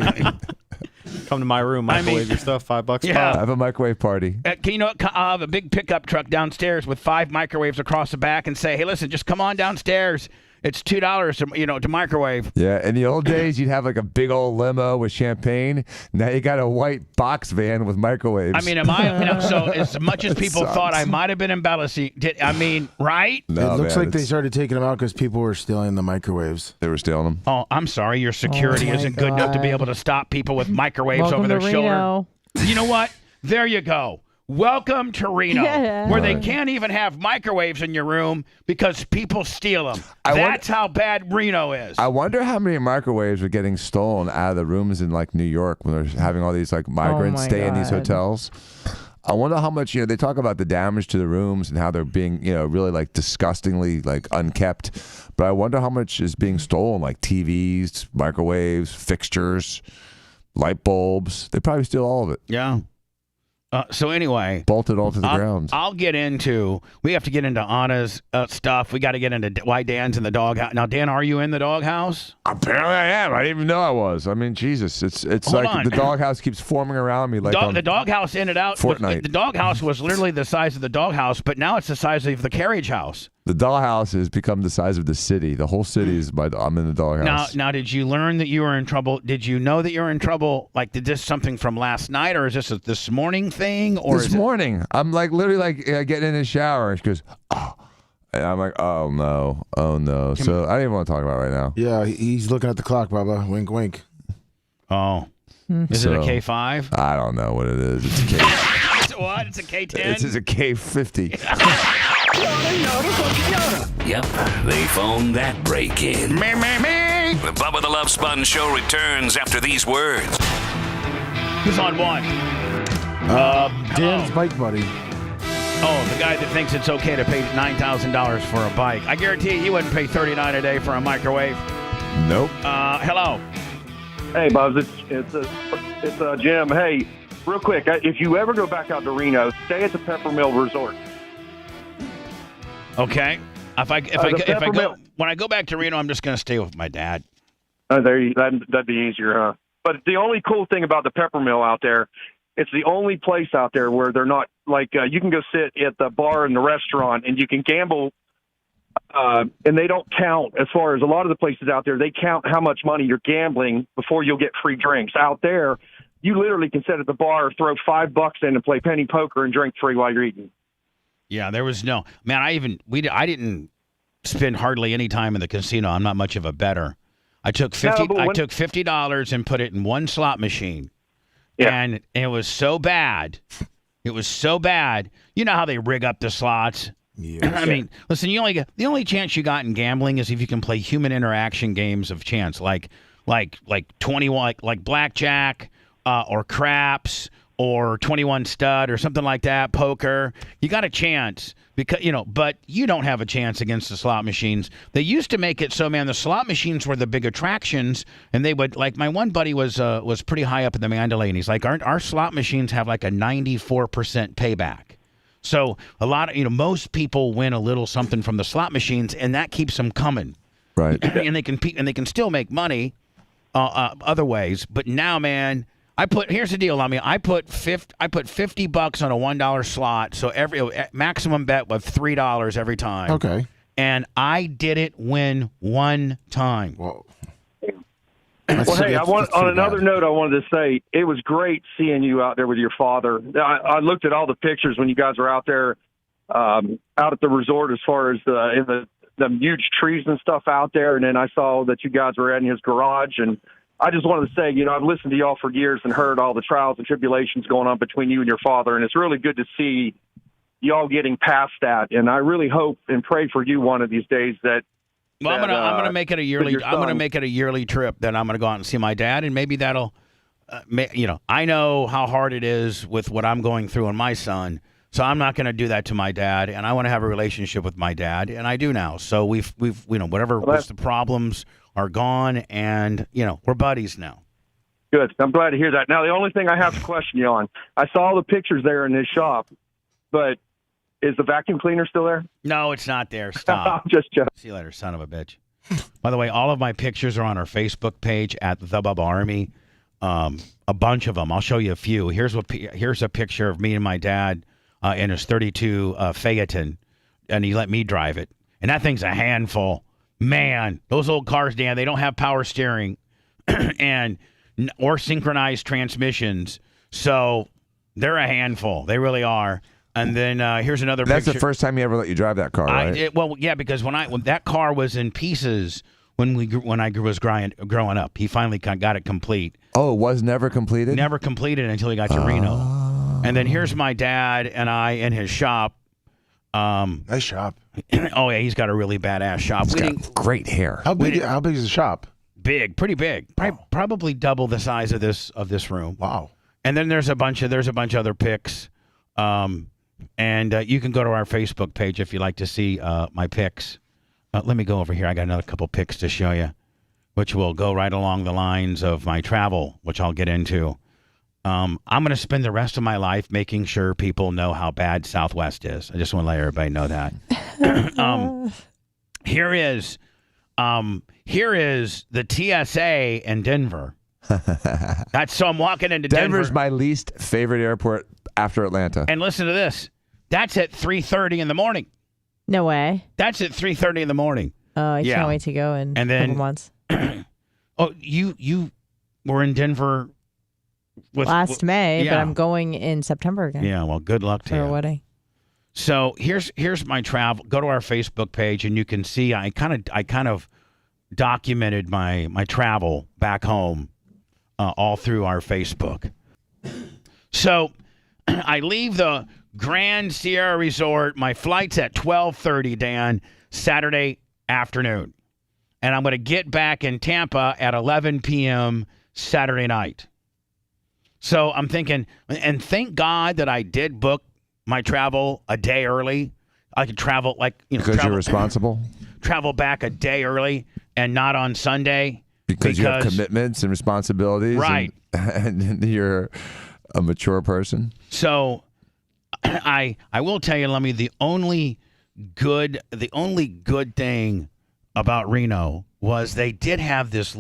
Come to my room, microwave your stuff, $5. Yeah. Have a microwave party. You know what? I'll have a big pickup truck downstairs with 5 microwaves across the back and say, hey, listen, just come on downstairs. It's $2 to microwave. Yeah, in the old days, you'd have like a big old limo with champagne. Now you got a white box van with microwaves. I mean, so as much as people thought I might have been embellishing, right? No, it looks like they started taking them out because people were stealing the microwaves. They were stealing them. Oh, I'm sorry. Your security isn't good enough to be able to stop people with microwaves Welcome over their to shoulder. Reno. You know what? There you go. Welcome to Reno, where they can't even have microwaves in your room because people steal them. That's how bad Reno is. I wonder how many microwaves are getting stolen out of the rooms in like New York when they're having all these like migrants stay in these hotels. I wonder how much, they talk about the damage to the rooms and how they're being, really like disgustingly like unkept. But I wonder how much is being stolen, like TVs, microwaves, fixtures, light bulbs. They probably steal all of it. Yeah. So anyway, bolted all to the ground. We have to get into Anna's stuff. We got to get into why Dan's in the doghouse. Now, Dan, are you in the doghouse? Apparently I am. I didn't even know I was. I mean, Jesus, it's Hold like on. the doghouse keeps forming around me. Like the doghouse ended out. Fortnite. The doghouse was literally the size of the doghouse, but now it's the size of the carriage house. The dollhouse has become the size of the city. The whole city is I'm in the dollhouse. Now, did you learn that you were in trouble? Did you know that you were in trouble? Like, did this something from last night, or is this this morning thing? Or this morning, I'm like literally getting in the shower, and she goes, "Oh," and I'm like, "Oh no." So I don't even want to talk about it right now. Yeah, he's looking at the clock, Bubba. Wink, wink. Oh, is it a K5? I don't know what it is. It's a K. It's what? It's a K10. It's a K50. Yep, they phoned that break in. Me. The Bubba the Love Sponge show returns after these words. Who's on one? Dan's bike buddy. Oh, the guy that thinks it's okay to pay $9,000 for a bike. I guarantee he wouldn't pay $39 a day for a microwave. Nope. Hello. Hey, Bubs, it's Jim. Hey, real quick, if you ever go back out to Reno, stay at the Peppermill Resort. Okay. If I go when I go back to Reno, I'm just going to stay with my dad. That'd be easier, huh? But the only cool thing about the Peppermill out there, it's the only place out there where they're not like you can go sit at the bar in the restaurant and you can gamble, and they don't count as far as a lot of the places out there. They count how much money you're gambling before you'll get free drinks. Out there, you literally can sit at the bar, throw $5 in, and play penny poker and drink free while you're eating. Yeah, there was no man. I didn't spend hardly any time in the casino. I'm not much of a bettor. I took $50 and put it in one slot machine, and it was so bad. It was so bad. You know how they rig up the slots. Yeah. I mean, listen. The only chance you got in gambling is if you can play human interaction games of chance, like 21, like blackjack or craps. Or 21 stud or something like that, poker. You got a chance because but you don't have a chance against the slot machines. They used to make it so, man, the slot machines were the big attractions, and they would my one buddy was pretty high up in the Mandalay, and he's like, our slot machines have like a 94% payback. So a lot of most people win a little something from the slot machines, and that keeps them coming. Right. And they can still make money other ways, but now, man. Here's the deal. I mean, I put $50 on a $1 slot, so every maximum bet was $3 every time. Okay. And I didn't win one time. Well, hey, on another note, I wanted to say it was great seeing you out there with your father. I looked at all the pictures when you guys were out there, out at the resort, as far as the huge trees and stuff out there, and then I saw that you guys were in his garage and. I just wanted to say, I've listened to y'all for years and heard all the trials and tribulations going on between you and your father, and it's really good to see y'all getting past that. And I really hope and pray for you one of these days that. Well, I'm gonna make it a yearly. I'm gonna make it a yearly trip. That I'm gonna go out and see my dad, and maybe that'll, I know how hard it is with what I'm going through and my son. So I'm not going to do that to my dad, and I want to have a relationship with my dad, and I do now. So we've whatever was the problems are gone, and we're buddies now. Good. I'm glad to hear that. Now the only thing I have to question you on, I saw all the pictures there in his shop, but is the vacuum cleaner still there? No, it's not there. Stop. I'm just joking. See you later, son of a bitch. By the way, all of my pictures are on our Facebook page at the Bubba Army. A bunch of them. I'll show you a few. Here's a picture of me and my dad. In his 32 Phaeton, and he let me drive it. And that thing's a handful. Man, those old cars, Dan, they don't have power steering or synchronized transmissions. So they're a handful. They really are. And then here's another picture. That's the first time he ever let you drive that car, right? Because when that car was in pieces when I was growing up. He finally got it complete. Oh, it was never completed? Never completed until he got to Reno. And then here's my dad and I in his shop. Nice shop. Oh, yeah, he's got a really badass shop. He's got great hair. How big is the shop? Big, pretty big. Probably double the size of this room. Wow. And then there's a bunch of other pics. And you can go to our Facebook page if you like to see my pics. Let me go over here. I got another couple pics to show you, which will go right along the lines of my travel, which I'll get into. I'm going to spend the rest of my life making sure people know how bad Southwest is. I just want to let everybody know that. Here is the TSA in Denver. So I'm walking into Denver. Denver's my least favorite airport after Atlanta. And listen to this. That's at 3:30 in the morning. No way. That's at 3:30 in the morning. Oh, I can't wait to go in a couple months. You were in Denver last May, but I'm going in September again. Yeah, well, good luck to you. For a wedding. So here's my travel. Go to our Facebook page, and you can see I kind of documented my travel back home all through our Facebook. So I leave the Grand Sierra Resort. My flight's at 12:30, Dan, Saturday afternoon. And I'm going to get back in Tampa at 11 p.m. Saturday night. So I'm thinking, and thank God that I did book my travel a day early. I could travel because you're responsible. Travel back a day early and not on Sunday because you have commitments and responsibilities, right? And you're a mature person. So I will tell you, Lemmy, the only good thing about Reno was they did have this.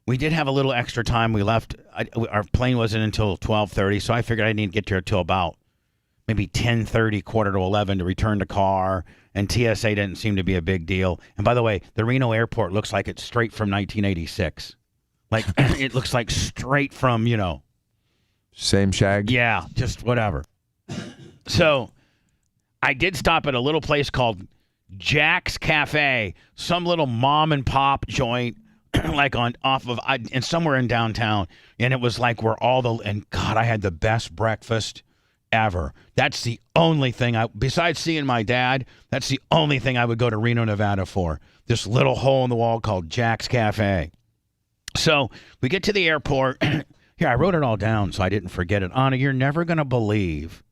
We did have a little extra time. We left. Our plane wasn't until 12:30, so I figured I didn't get there till about maybe 10:30, quarter to 11 to return the car. And TSA didn't seem to be a big deal. And by the way, the Reno airport looks like it's straight from 1986. Like it looks like straight from same shag. Yeah, just whatever. So I did stop at a little place called Jack's Cafe, some little mom and pop joint, like and somewhere in downtown. And it was like and God, I had the best breakfast ever. That's the only thing besides seeing my dad, that's the only thing I would go to Reno, Nevada for. This little hole in the wall called Jack's Cafe. So we get to the airport. Here, I wrote it all down so I didn't forget it. Anna, you're never going to believe.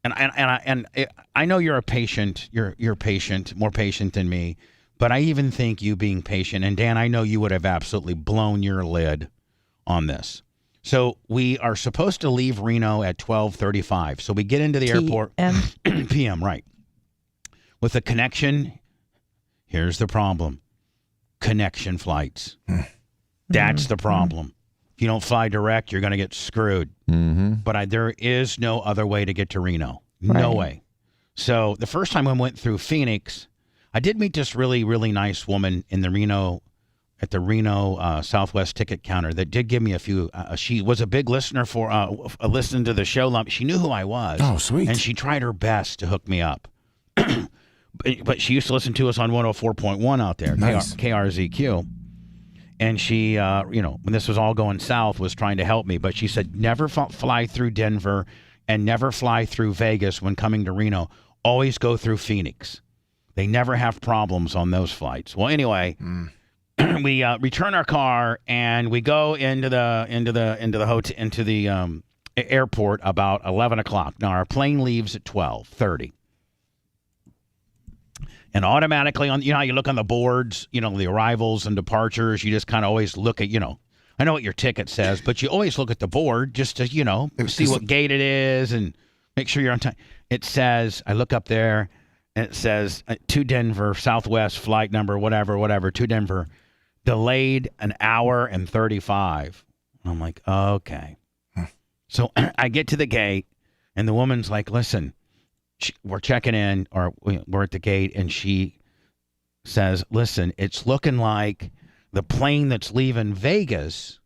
And I know you're a patient. You're patient, more patient than me. But I even think you being patient, and Dan, I know you would have absolutely blown your lid on this. So we are supposed to leave Reno at 12:35. So we get into the airport. PM, right. With a connection, here's the problem. Connection flights. That's the problem. If you don't fly direct, you're going to get screwed. Mm-hmm. But there is no other way to get to Reno. No way. So the first time I went through Phoenix, I did meet this really, really nice woman in the Reno Southwest ticket counter that did give me a few. She was a big listener listening to the show. She knew who I was. Oh, sweet. And she tried her best to hook me up. But she used to listen to us on 104.1 out there, nice. KRZQ. And she, when this was all going south, was trying to help me. But she said, never fly through Denver and never fly through Vegas when coming to Reno. Always go through Phoenix. They never have problems on those flights. Well, anyway, we return our car and we go into the hotel, into the airport about 11 o'clock. Now, our plane leaves at 12:30. And automatically, how you look on the boards, the arrivals and departures, you just kind of always look at, I know what your ticket says, but you always look at the board just to, see what gate it is and make sure you're on time. It says, I look up there, and it says, to Denver, Southwest flight number, whatever, to Denver, delayed an hour and 35. I'm like, okay. So I get to the gate, and the woman's like, listen, we're checking in, or we're at the gate, and she says, listen, it's looking like the plane that's leaving Vegas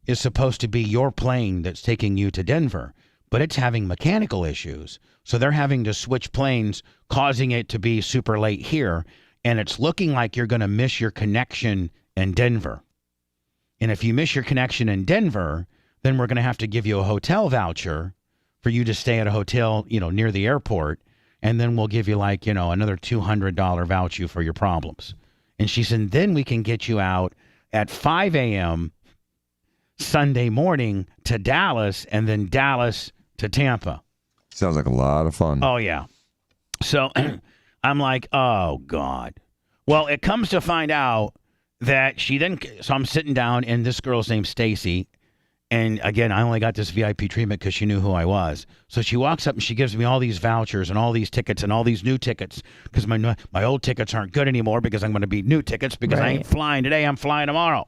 is supposed to be your plane that's taking you to Denver, but it's having mechanical issues. So they're having to switch planes, causing it to be super late here, and it's looking like you're going to miss your connection in Denver. And if you miss your connection in Denver, then we're going to have to give you a hotel voucher for you to stay at a hotel, near the airport, and then we'll give you another $200 voucher for your problems. And she said, then we can get you out at 5 a.m. Sunday morning to Dallas, and then Dallas to Tampa. Sounds like a lot of fun. Oh, yeah. So I'm like, oh, God. Well, it comes to find out that so I'm sitting down, and this girl's named Stacy. And again, I only got this VIP treatment because she knew who I was. So she walks up and she gives me all these vouchers and all these tickets and all these new tickets because my old tickets aren't good anymore because I'm going to be new tickets because I ain't flying today. I'm flying tomorrow.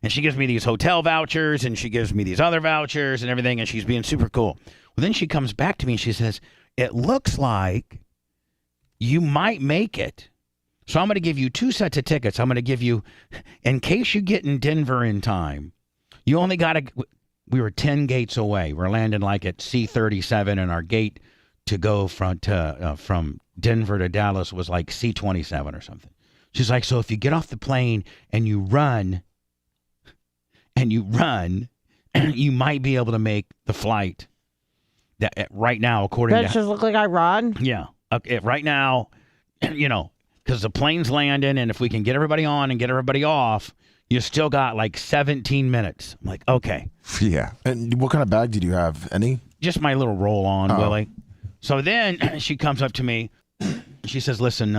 And she gives me these hotel vouchers and she gives me these other vouchers and everything. And she's being super cool. Well, then she comes back to me and she says, it looks like you might make it. So I'm going to give you 2 sets of tickets. I'm going to give you, in case you get in Denver in time, you only got to, we were 10 gates away. We're landing like at C-37, and our gate to go from Denver to Dallas was like C-27 or something. She's like, so if you get off the plane and you run, you might be able to make the flight. That right now, according That just look like I run? Yeah. Okay, right now, because the plane's landing, and if we can get everybody on and get everybody off, you still got like 17 minutes. I'm like, okay. Yeah. And what kind of bag did you have? Any? Just my little roll-on, Willie. So then she comes up to me. She says, listen,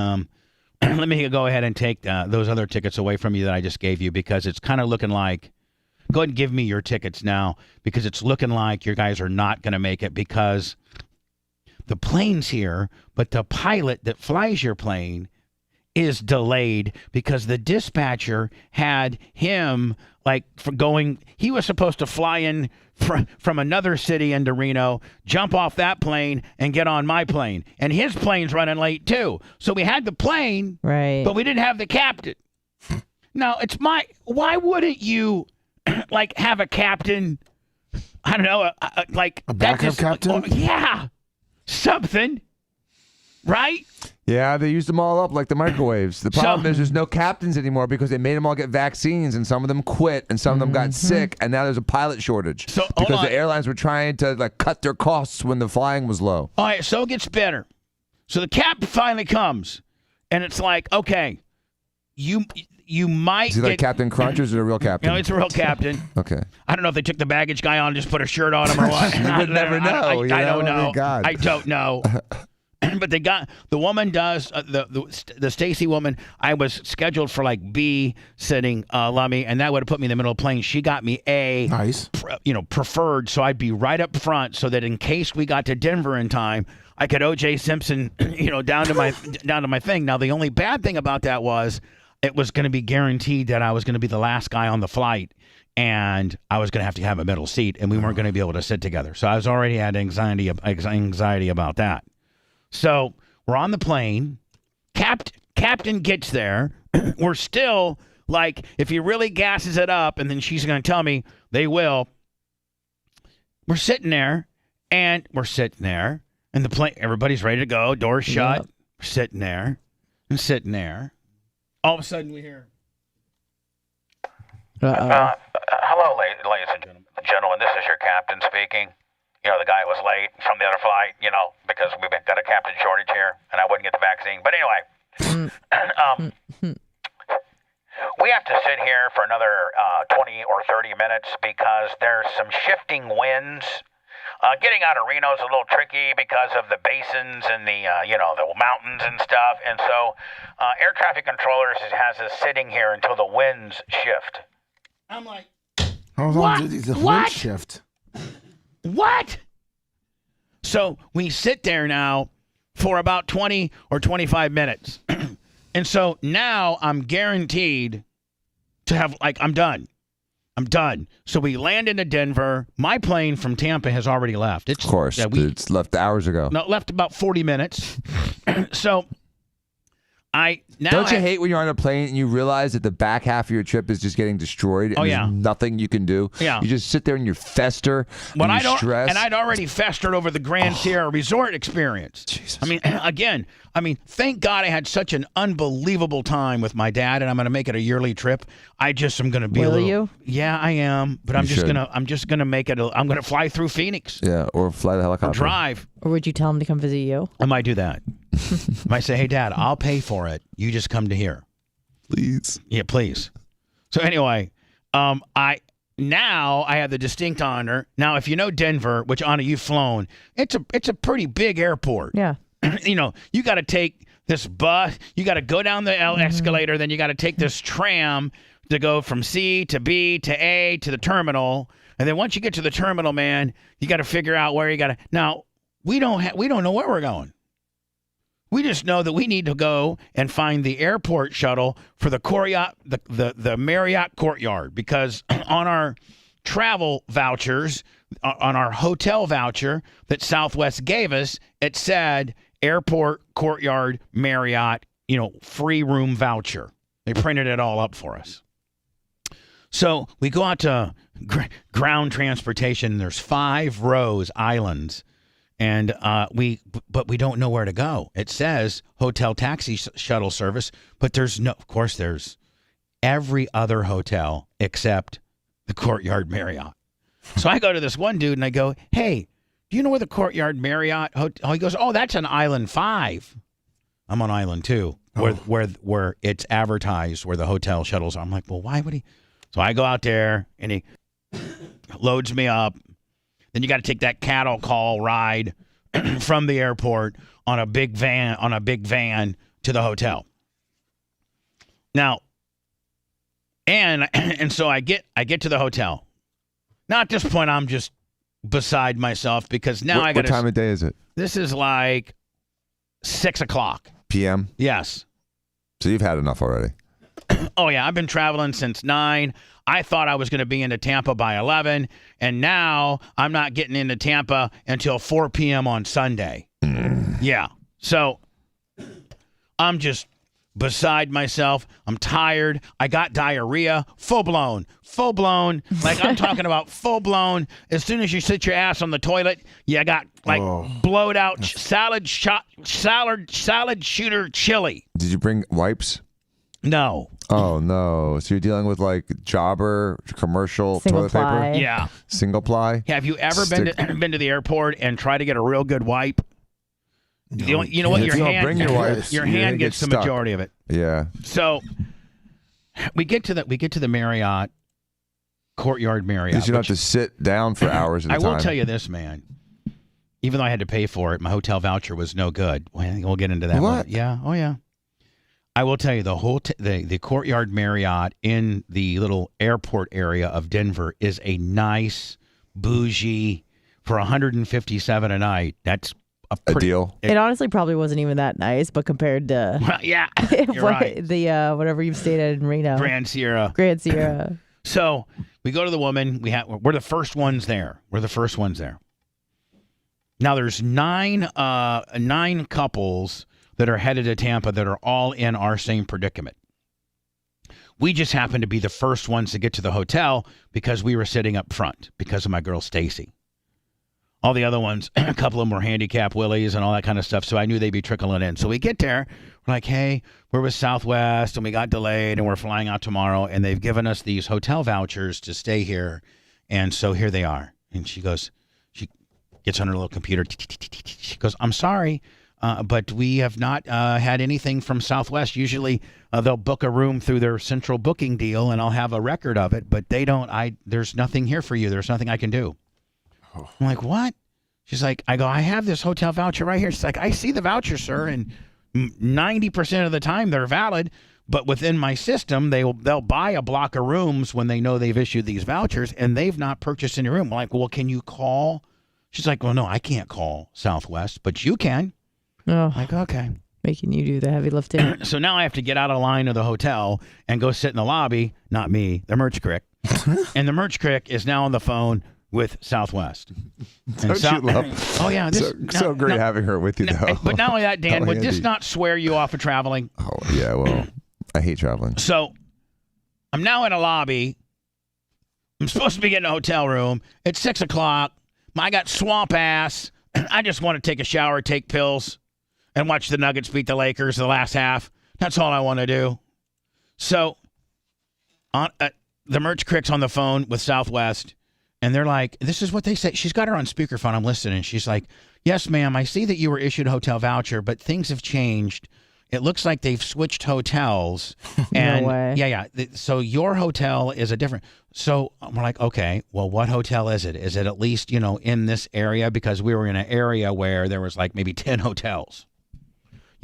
let me go ahead and take those other tickets away from you that I just gave you, because it's kind of looking like, go ahead and give me your tickets now, because it's looking like your guys are not going to make it, because the plane's here, but the pilot that flies your plane is delayed because the dispatcher had him he was supposed to fly in from another city into Reno, jump off that plane and get on my plane. And his plane's running late too. So we had the plane, right, but we didn't have the captain. Now why wouldn't you have a captain? I don't know, a backup captain? Yeah. Something. Right? Yeah, they used them all up like the microwaves. The problem is there's no captains anymore because they made them all get vaccines, and some of them quit, and some of them got sick, and now there's a pilot shortage because the airlines were trying to cut their costs when the flying was low. All right, so it gets better. So the captain finally comes, and it's like, okay, you might Is he like Captain Crunch, or is it a real captain? No, it's a real captain. Okay. I don't know if they took the baggage guy on and just put a shirt on him or what. You would never know. I don't know. God. I don't know. But they got the woman does the Stacy woman. I was scheduled for B sitting Lummy, and that would have put me in the middle of the plane. She got me A, nice, preferred, so I'd be right up front, so that in case we got to Denver in time, I could O.J. Simpson, down to my thing. Now the only bad thing about that was it was going to be guaranteed that I was going to be the last guy on the flight, and I was going to have a middle seat, and we weren't going to be able to sit together. So I was already had anxiety about that. So we're on the plane. Captain gets there. We're still if he really gasses it up, and then she's going to tell me they will. We're sitting there, and the plane. Everybody's ready to go. Doors shut. Yep. We're sitting there. All of a sudden, we hear. Hello, ladies and gentlemen. This is your captain speaking. The guy was late from the other flight, because we've got a captain shortage here, and I wouldn't get the vaccine. But anyway, we have to sit here for another 20 or 30 minutes because there's some shifting winds. Getting out of Reno is a little tricky because of the basins and the mountains and stuff. And so air traffic controllers has us sitting here until the winds shift. I'm like, how long did the wind shift? What? So we sit there now for about 20 or 25 minutes. And so now I'm guaranteed to have, I'm done. So we land into Denver. My plane from Tampa has already left. Of course. It's left hours ago. No, left about 40 minutes. So Don't you hate when you're on a plane and you realize that the back half of your trip is just getting destroyed and there's nothing you can do? Yeah. You just sit there and you fester and you stress. And I'd already festered over the Grand Sierra Resort experience. Jesus. Thank God I had such an unbelievable time with my dad, and I'm going to make it a yearly trip. I just am going to be Will you? Yeah, I am. But I'm just going to make it. I'm going to fly through Phoenix. Yeah, or fly the helicopter. Or drive. Or would you tell him to come visit you? I might do that. I might say, hey, Dad, I'll pay for it. You just come to here. Please. Yeah, please. So anyway, I have the distinct honor. Now, if you know Denver, which, Anna, you've flown, it's a pretty big airport. Yeah. You got to take this bus. You got to go down the escalator. Then you got to take this tram to go from C to B to A to the terminal. And then once you get to the terminal, man, you got to figure out where you got to. Now, we don't know where we're going. We just know that we need to go and find the airport shuttle for the Marriott Courtyard, because on our travel vouchers, on our hotel voucher that Southwest gave us, it said Airport, Courtyard, Marriott, free room voucher. They printed it all up for us. So we go out to ground transportation. There's 5 rows, islands, and we don't know where to go. It says hotel taxi shuttle service, but there's every other hotel except the Courtyard Marriott. So I go to this one dude and I go, hey, do you know where the Courtyard Marriott hotel? He goes, oh, that's on Island 5. I'm on Island 2, where it's advertised where the hotel shuttles are. I'm like, well, why would he? So I go out there and he loads me up. Then you got to take that cattle call ride from the airport on a big van to the hotel. Now, and so I get to the hotel. Now at this point I'm just beside myself because now I got What time of day is it? This is like 6:00 p.m. Yes. So you've had enough already. Oh yeah, I've been traveling since 9. I thought I was going to be into Tampa by 11, and now I'm not getting into Tampa until 4 p.m. on Sunday. Yeah. So I'm just beside myself. I'm tired. I got diarrhea. Full blown. Like I'm talking about full blown. As soon as you sit your ass on the toilet, you got like blowed out salad shooter chili. Did you bring wipes? No. Oh no. So you're dealing with like jobber commercial Single toilet ply. paper? Yeah. Single ply? Have you ever been to the airport and try to get a real good wipe? No, you know what? if you don't bring your wipes, your you're hand gonna gets get the stuck. majority of it. Yeah. So we get to the Marriott, Courtyard Marriott. Because you don't have to sit down for hours at a I time. will tell you this, man. Even though I had to pay for it, my hotel voucher was no good. We'll get into that. What? Yeah. Oh yeah. I will tell you the whole the Courtyard Marriott in the little airport area of Denver is a nice bougie for $157 a night. That's a deal. It honestly probably wasn't even that nice, but compared to Well, yeah, you're right. the whatever you've stayed at in Reno, Grand Sierra. So we go to the woman. We're the first ones there. Now there's 9 couples that are headed to Tampa that are all in our same predicament. We just happened to be the first ones to get to the hotel because we were sitting up front because of my girl Stacy. All the other ones, a couple of them were handicap willies and all that kind of stuff, so I knew they'd be trickling in. So we get there, we're like, hey, we're with Southwest, and we got delayed, and we're flying out tomorrow, and they've given us these hotel vouchers to stay here, and so here they are. And she gets on her little computer. She goes, I'm sorry, but we have not had anything from Southwest. Usually they'll book a room through their central booking deal, and I'll have a record of it, but they don't. There's nothing here for you. There's nothing I can do. I'm like, what? She's like, I have this hotel voucher right here. She's like, I see the voucher, sir, and 90% of the time they're valid, but within my system, they'll buy a block of rooms when they know they've issued these vouchers, and they've not purchased any room. I'm like, well, can you call? She's like, well, no, I can't call Southwest, but you can. Oh, I'm like, okay. Making you do the heavy lifting. So now I have to get out of line of the hotel and go sit in the lobby. Not me, the merch crick. And the merch crick is now on the phone with Southwest. Don't you love? Oh yeah, so great having her with you though. But not only that, Dan, Oh, would this Andy. not swear you off of traveling? Oh yeah, well, I hate traveling. So I'm now in a lobby. I'm supposed to be getting a hotel room. It's 6:00. I got swamp ass. I just want to take a shower, take pills, and watch the Nuggets beat the Lakers the last half. That's all I want to do. So the merch crick's on the phone with Southwest. And they're like, this is what they say. She's got her on speakerphone. I'm listening. She's like, yes, ma'am, I see that you were issued a hotel voucher, but things have changed. It looks like they've switched hotels. And No way. Yeah. So your hotel is a different. So we're like, okay, well, what hotel is it? Is it at least, in this area? Because we were in an area where there was like maybe 10 hotels.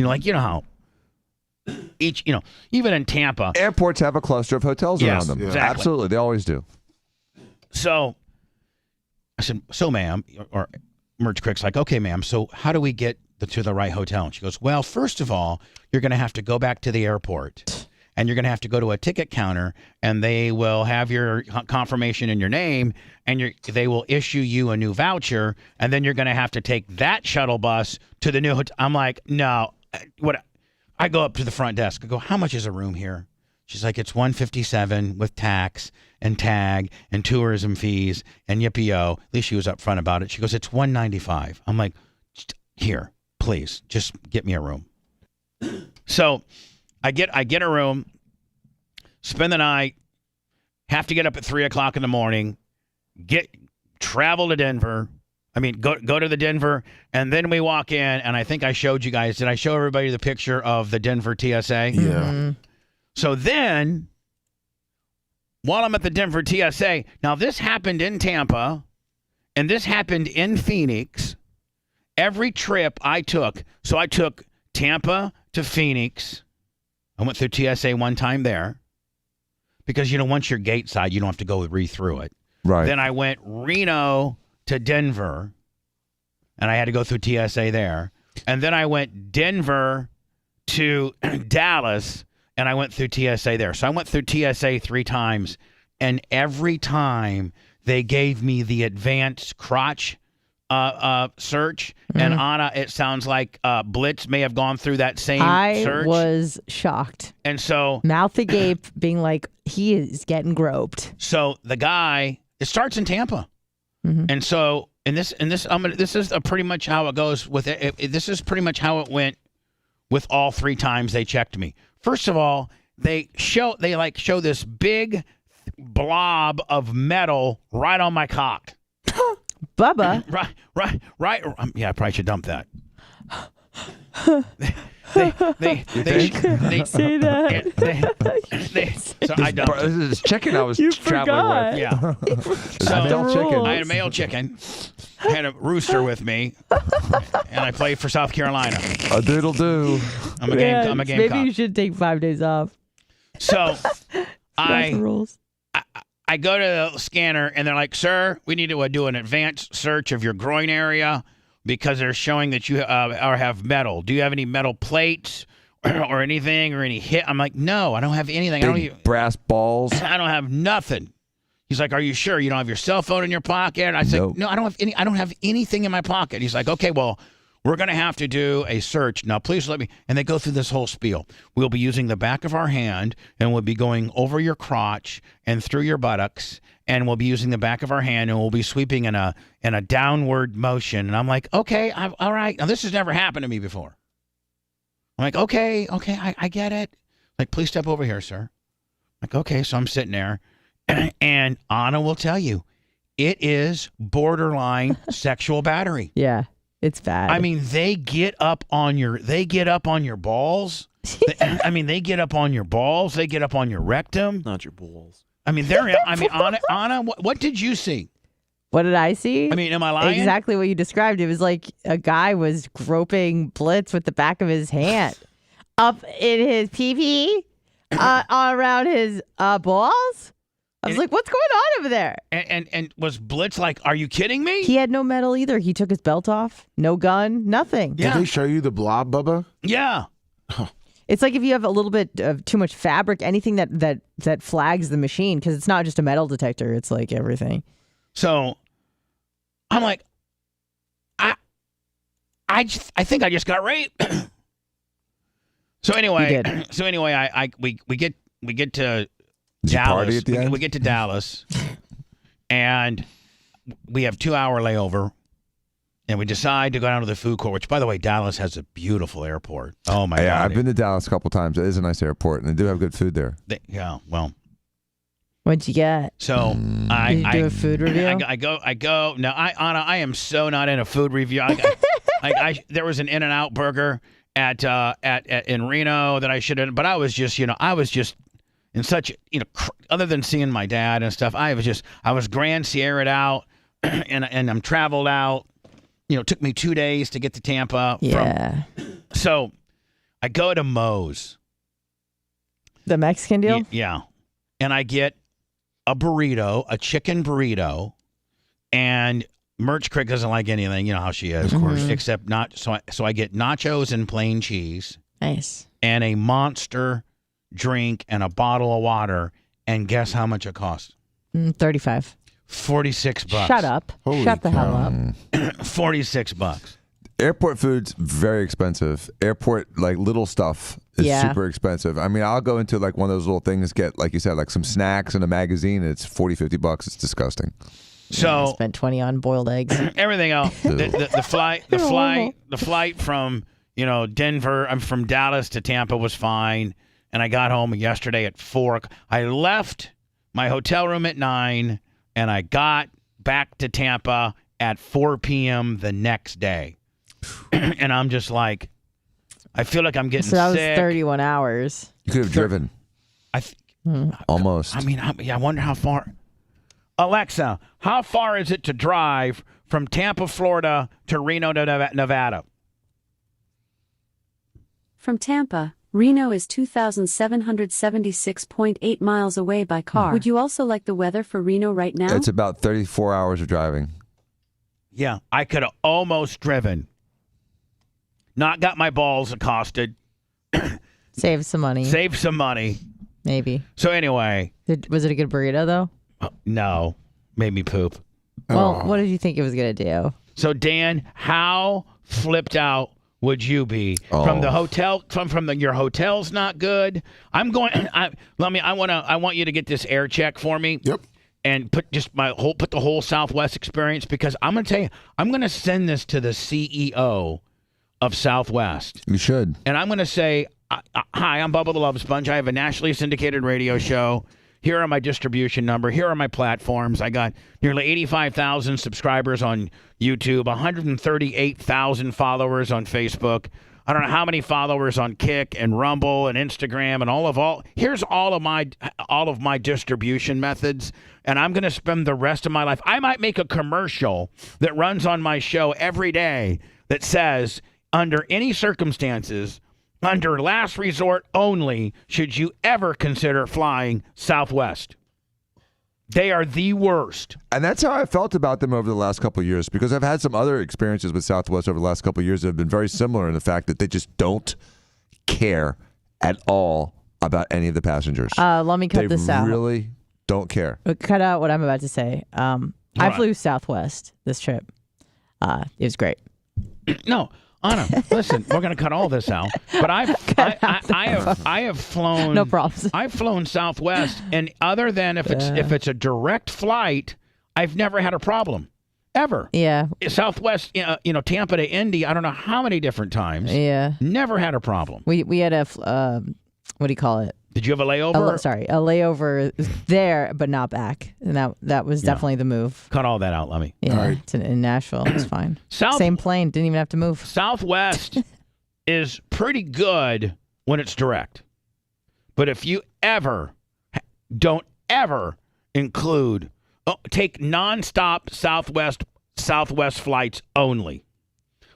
How each, even in Tampa. Airports have a cluster of hotels around them. Exactly. Absolutely. They always do. So I said, so ma'am, or Merch Crick's like, okay, ma'am, so how do we get to the right hotel? And she goes, well, first of all, you're going to have to go back to the airport and you're going to have to go to a ticket counter, and they will have your confirmation in your name, and they will issue you a new voucher, and then you're going to have to take that shuttle bus to the new hotel. I'm like, no. What? I go up to the front desk. I go, how much is a room here? She's like, it's $157 with tax and tag and tourism fees and yippee-yo. At least she was upfront about it. She goes, it's $195. I'm like, here, please, just get me a room. So I get a room, spend the night, have to get up at 3 o'clock in the morning, travel to Denver. I mean, go to the Denver, and then we walk in, and I think I showed you guys. Did I show everybody the picture of the Denver TSA? Yeah. Mm-hmm. So then, while I'm at the Denver TSA, now this happened in Tampa, and this happened in Phoenix. Every trip I took, so I took Tampa to Phoenix. I went through TSA one time there because, once you're gate side, you don't have to go through it. Right. Then I went Reno to Denver, and I had to go through TSA there. And then I went Denver to Dallas, and I went through TSA there. So I went through TSA 3 times, and every time they gave me the advanced crotch search. And Anna, it sounds like Blitz may have gone through that same search. I was shocked. And so mouth agape, being like, he is getting groped. So the guy, it starts in Tampa. And so this is pretty much how it goes with it. This is pretty much how it went with all 3 times they checked me. First of all, they show this big blob of metal right on my cock. Bubba. Right. Yeah, I probably should dump that. They say that. So I dumped it. This is chicken I was You traveling forgot. with. Yeah. So adult chicken. I had a male chicken. I had a rooster with me, and I played for South Carolina. A doodle do. I'm a gamecock. Maybe you should take 5 days off. So That's the rules. I go to the scanner, and they're like, sir, we need to do an advanced search of your groin area because they're showing that you have metal. Do you have any metal plates or anything or any hit? I'm like, no, I don't have anything. Big brass balls. I don't have nothing. He's like, are you sure you don't have your cell phone in your pocket? And I said, Nope. no, I don't have anything in my pocket. He's like, okay, well, we're going to have to do a search. Now, please let me. And they go through this whole spiel. We'll be using the back of our hand, and we'll be going over your crotch and through your buttocks, and we'll be using the back of our hand, and we'll be sweeping in a downward motion. And I'm like, okay, all right. Now, this has never happened to me before. I'm like, okay, I get it. Like, please step over here, sir. Like, okay, so I'm sitting there, and Anna will tell you, it is borderline sexual battery. Yeah. It's bad. I mean, they get up on your balls. They get up on your balls. They get up on your rectum. Not your balls. I mean, Anna, what did you see? What did I see? I mean, am I lying? Exactly what you described. It was like a guy was groping Blitz with the back of his hand up in his pee-pee, around his balls. I was like, what's going on over there? And was Blitz like, are you kidding me? He had no metal either. He took his belt off. No gun. Nothing. Did they show you the blob, Bubba? Yeah. It's like if you have a little bit of too much fabric, anything that flags the machine, because it's not just a metal detector. It's like everything. So I'm like, I think I just got raped. So anyway, we get to Did you Dallas. party at the end? We get to Dallas, and we have 2-hour layover, and we decide to go down to the food court. Which, by the way, Dallas has a beautiful airport. Oh my Yeah, God! I've been to Dallas a couple times. It is a nice airport, and they do have good food there. Well. What'd you get? So Did you do a food review? I go. No, Anna, I am so not in a food review. There was an In-N-Out burger at in Reno that I should have, but I was just in such, other than seeing my dad and stuff, I was Grand Sierra'd out and I'm traveled out. It took me 2 days to get to Tampa. Yeah. So I go to Moe's. The Mexican deal? Yeah. And I get a burrito, a chicken burrito, and Merch Crick doesn't like anything. You know how she is, of course, except not. So I get nachos and plain cheese. Nice. And a monster drink, and a bottle of water. And guess how much it costs? $35. $46. Shut up. Shut the hell up. $46. Airport food's very expensive. Airport, like, little stuff is super expensive. I mean, I'll go into like one of those little things, get, like you said, like some snacks and a magazine, and it's $40-$50. It's disgusting. So I spent 20 on boiled eggs. Everything else, the flight from Denver, I'm from Dallas to Tampa was fine, and I got home yesterday at 4. I left my hotel room at 9, and I got back to Tampa at 4 p.m. the next day, and I'm just like, I feel like I'm getting sick. So that was 31 hours. You could have driven. Almost. I mean, I wonder how far. Alexa, how far is it to drive from Tampa, Florida to Reno, Nevada? From Tampa, Reno is 2,776.8 miles away by car. Would you also like the weather for Reno right now? It's about 34 hours of driving. Yeah, I could have almost driven. Not got my balls accosted. Save some money. Save some money. Maybe. So anyway. Was it a good burrito, though? No. Made me poop. Well, what did you think it was going to do? So, Dan, how flipped out would you be from the hotel? Your hotel's not good. I'm going. I want you to get this air check for me. Yep. And put the whole Southwest experience, because I'm going to tell you, I'm going to send this to the CEO of Southwest. You should. And I'm going to say, hi, I'm Bubba the Love Sponge. I have a nationally syndicated radio show. Here are my distribution number. Here are my platforms. I got nearly 85,000 subscribers on YouTube, 138,000 followers on Facebook. I don't know how many followers on Kick and Rumble and Instagram and all. Here's all of my distribution methods, and I'm going to spend the rest of my life. I might make a commercial that runs on my show every day that says, under any circumstances, under last resort only, should you ever consider flying Southwest. They are the worst. And that's how I felt about them over the last couple of years, because I've had some other experiences with Southwest over the last couple of years that have been very similar in the fact that they just don't care at all about any of the passengers. Let me cut this out. They really don't care. Cut out what I'm about to say. I flew Southwest this trip. It was great. No. Anna, listen, we're going to cut all this out. But I have flown. No problems. I've flown Southwest, and other than if it's a direct flight, I've never had a problem, ever. Yeah. Southwest, Tampa to Indy, I don't know how many different times. Yeah. Never had a problem. We had a what do you call it? Did you have a layover? A layover there, but not back. And that was definitely the move. Cut all that out, let me. Yeah, right. In Nashville. It's fine. Same plane. Didn't even have to move. Southwest is pretty good when it's direct. But if you don't ever include, take nonstop Southwest flights only.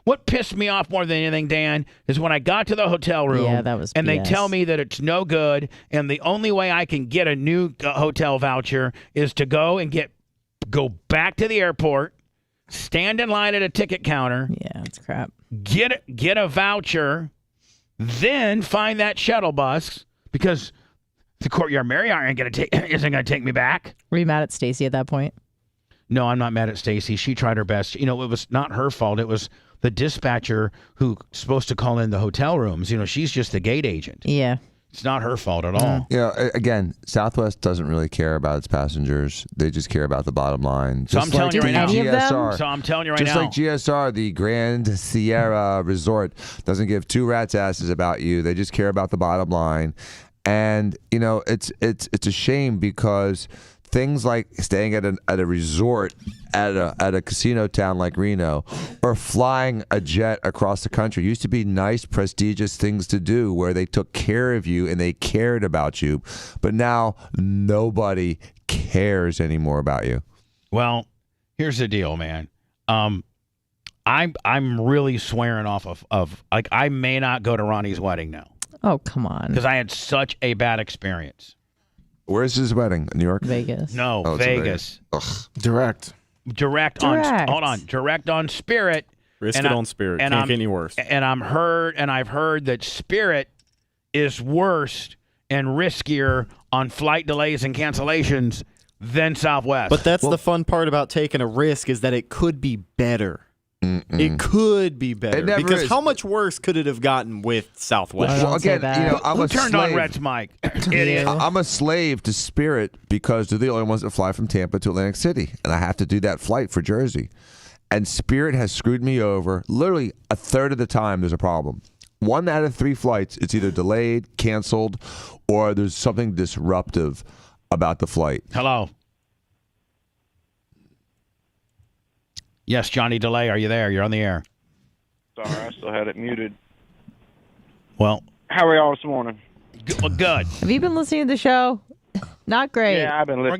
What pissed me off more than anything, Dan, is when I got to the hotel room and they tell me that it's no good, and the only way I can get a new hotel voucher is to go back to the airport, stand in line at a ticket counter. Yeah, it's crap. Get a voucher, then find that shuttle bus, because the Courtyard Marriott isn't going to take me back. Were you mad at Stacy at that point? No, I'm not mad at Stacy. She tried her best. It was not her fault. It was the dispatcher who's supposed to call in the hotel rooms. She's just the gate agent. Yeah. It's not her fault at all. Again, Southwest doesn't really care about its passengers. They just care about the bottom line. So I'm telling you right now. Just like GSR, the Grand Sierra Resort, doesn't give two rat's asses about you. They just care about the bottom line. And, it's a shame, because things like staying at a resort at a casino town like Reno, or flying a jet across the country used to be nice, prestigious things to do where they took care of you and they cared about you. But now nobody cares anymore about you. Well, here's the deal, man. I'm really swearing off of I may not go to Ronnie's wedding now. Oh, come on. Because I had such a bad experience. Where's his wedding? New York? Vegas. No, Vegas. Direct on Spirit. Risk it on Spirit. Can't get any worse. And I've heard that Spirit is worse and riskier on flight delays and cancellations than Southwest. But that's the fun part about taking a risk is that it could be better. It could be better because how much worse could it have gotten with Southwest? Well, again, I'm Who a turned slave. on Rhett's mic? Idiot. I'm a slave to Spirit because they're the only ones that fly from Tampa to Atlantic City, and I have to do that flight for Jersey. And Spirit has screwed me over. Literally a third of the time, there's a problem. 1 out of 3 flights, it's either delayed, canceled, or there's something disruptive about the flight. Hello. Yes, Johnny Delay, are you there? You're on the air. Sorry, I still had it muted. Well, how are y'all this morning? Good. Have you been listening to the show? Not great. Yeah, I've been listening.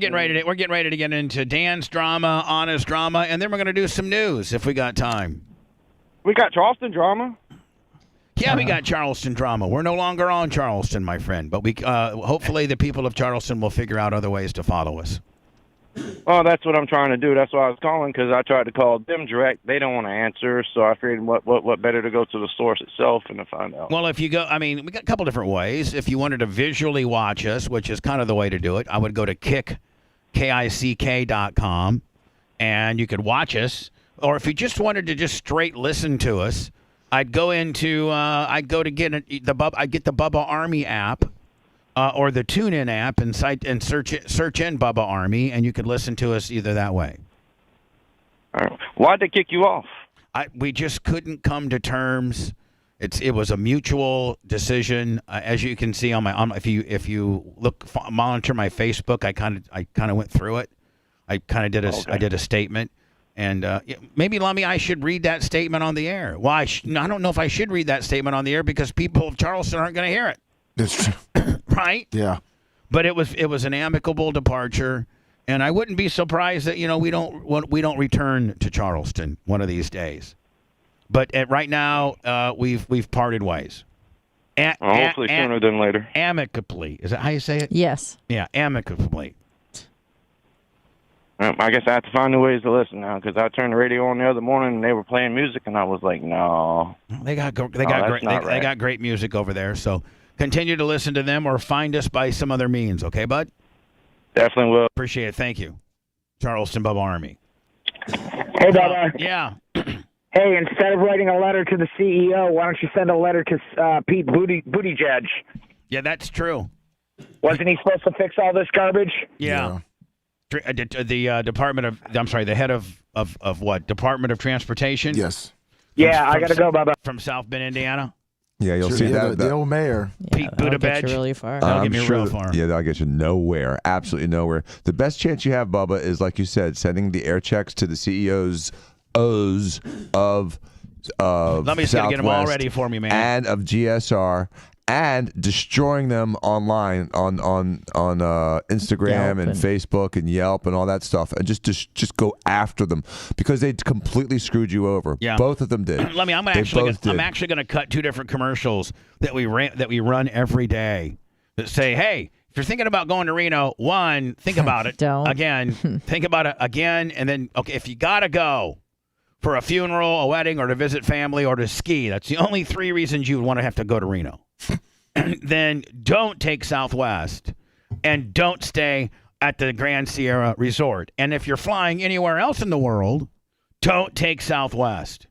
We're getting ready to get into Dan's drama, Anna's drama, and then we're going to do some news if we got time. We got Charleston drama. Yeah, we got Charleston drama. We're no longer on Charleston, my friend, but we hopefully the people of Charleston will figure out other ways to follow us. Oh, that's what I'm trying to do. That's why I was calling, because I tried to call them direct. They don't want to answer, so I figured what better to go to the source itself and to find out. Well, if you go, we got a couple different ways. If you wanted to visually watch us, which is kind of the way to do it, I would go to kick.com, and you could watch us. Or if you just wanted to just straight listen to us, I'd go to get the Bubba Army app. Or the TuneIn app and search in Bubba Army, and you could listen to us either that way. Why'd they kick you off? We just couldn't come to terms. It was a mutual decision, as you can see on if you monitor my Facebook, I kind of went through it. I kind of did a statement, and maybe Lummy, I should read that statement on the air. Well, I don't know if I should read that statement on the air because people of Charleston aren't going to hear it. That's true. Right? Yeah. But it was an amicable departure, and I wouldn't be surprised that we don't return to Charleston one of these days. But right now, we've parted ways. Hopefully sooner than later. Amicably. Is that how you say it? Yes. Yeah, amicably. I guess I have to find new ways to listen now, because I turned the radio on the other morning and they were playing music, and I was like, no. They got great music over there, so. Continue to listen to them or find us by some other means. Okay, bud? Definitely will. Appreciate it. Thank you. Charleston Bubba Army. Hey, Bubba. Yeah. Hey, instead of writing a letter to the CEO, why don't you send a letter to Pete Buttigieg? Yeah, that's true. Wasn't he supposed to fix all this garbage? Yeah. The Department of, I'm sorry, the head of what? Department of Transportation? Yes. Yeah, I got to go, Bubba. From South Bend, Indiana? Yeah, you'll see that. The old mayor. Pete Buttigieg. Get you really far. That'll get me real far. Yeah, that'll get you nowhere. Absolutely nowhere. The best chance you have, Bubba, is, like you said, sending the air checks to the CEOs of Let me just get them all Southwest ready for me, man. and of GSR, and destroying them online on Instagram Yelp and Facebook and Yelp and all that stuff, and just go after them because they completely screwed you over. Yeah. Both of them did. Let me. I'm actually going to cut 2 different commercials that we run every day that say, "Hey, if you're thinking about going to Reno, 1, think about it again. Think about it again, and then if you gotta go for a funeral, a wedding, or to visit family, or to ski, that's the only 3 reasons you would want to have to go to Reno. Then don't take Southwest, and don't stay at the Grand Sierra Resort. And if you're flying anywhere else in the world, don't take Southwest.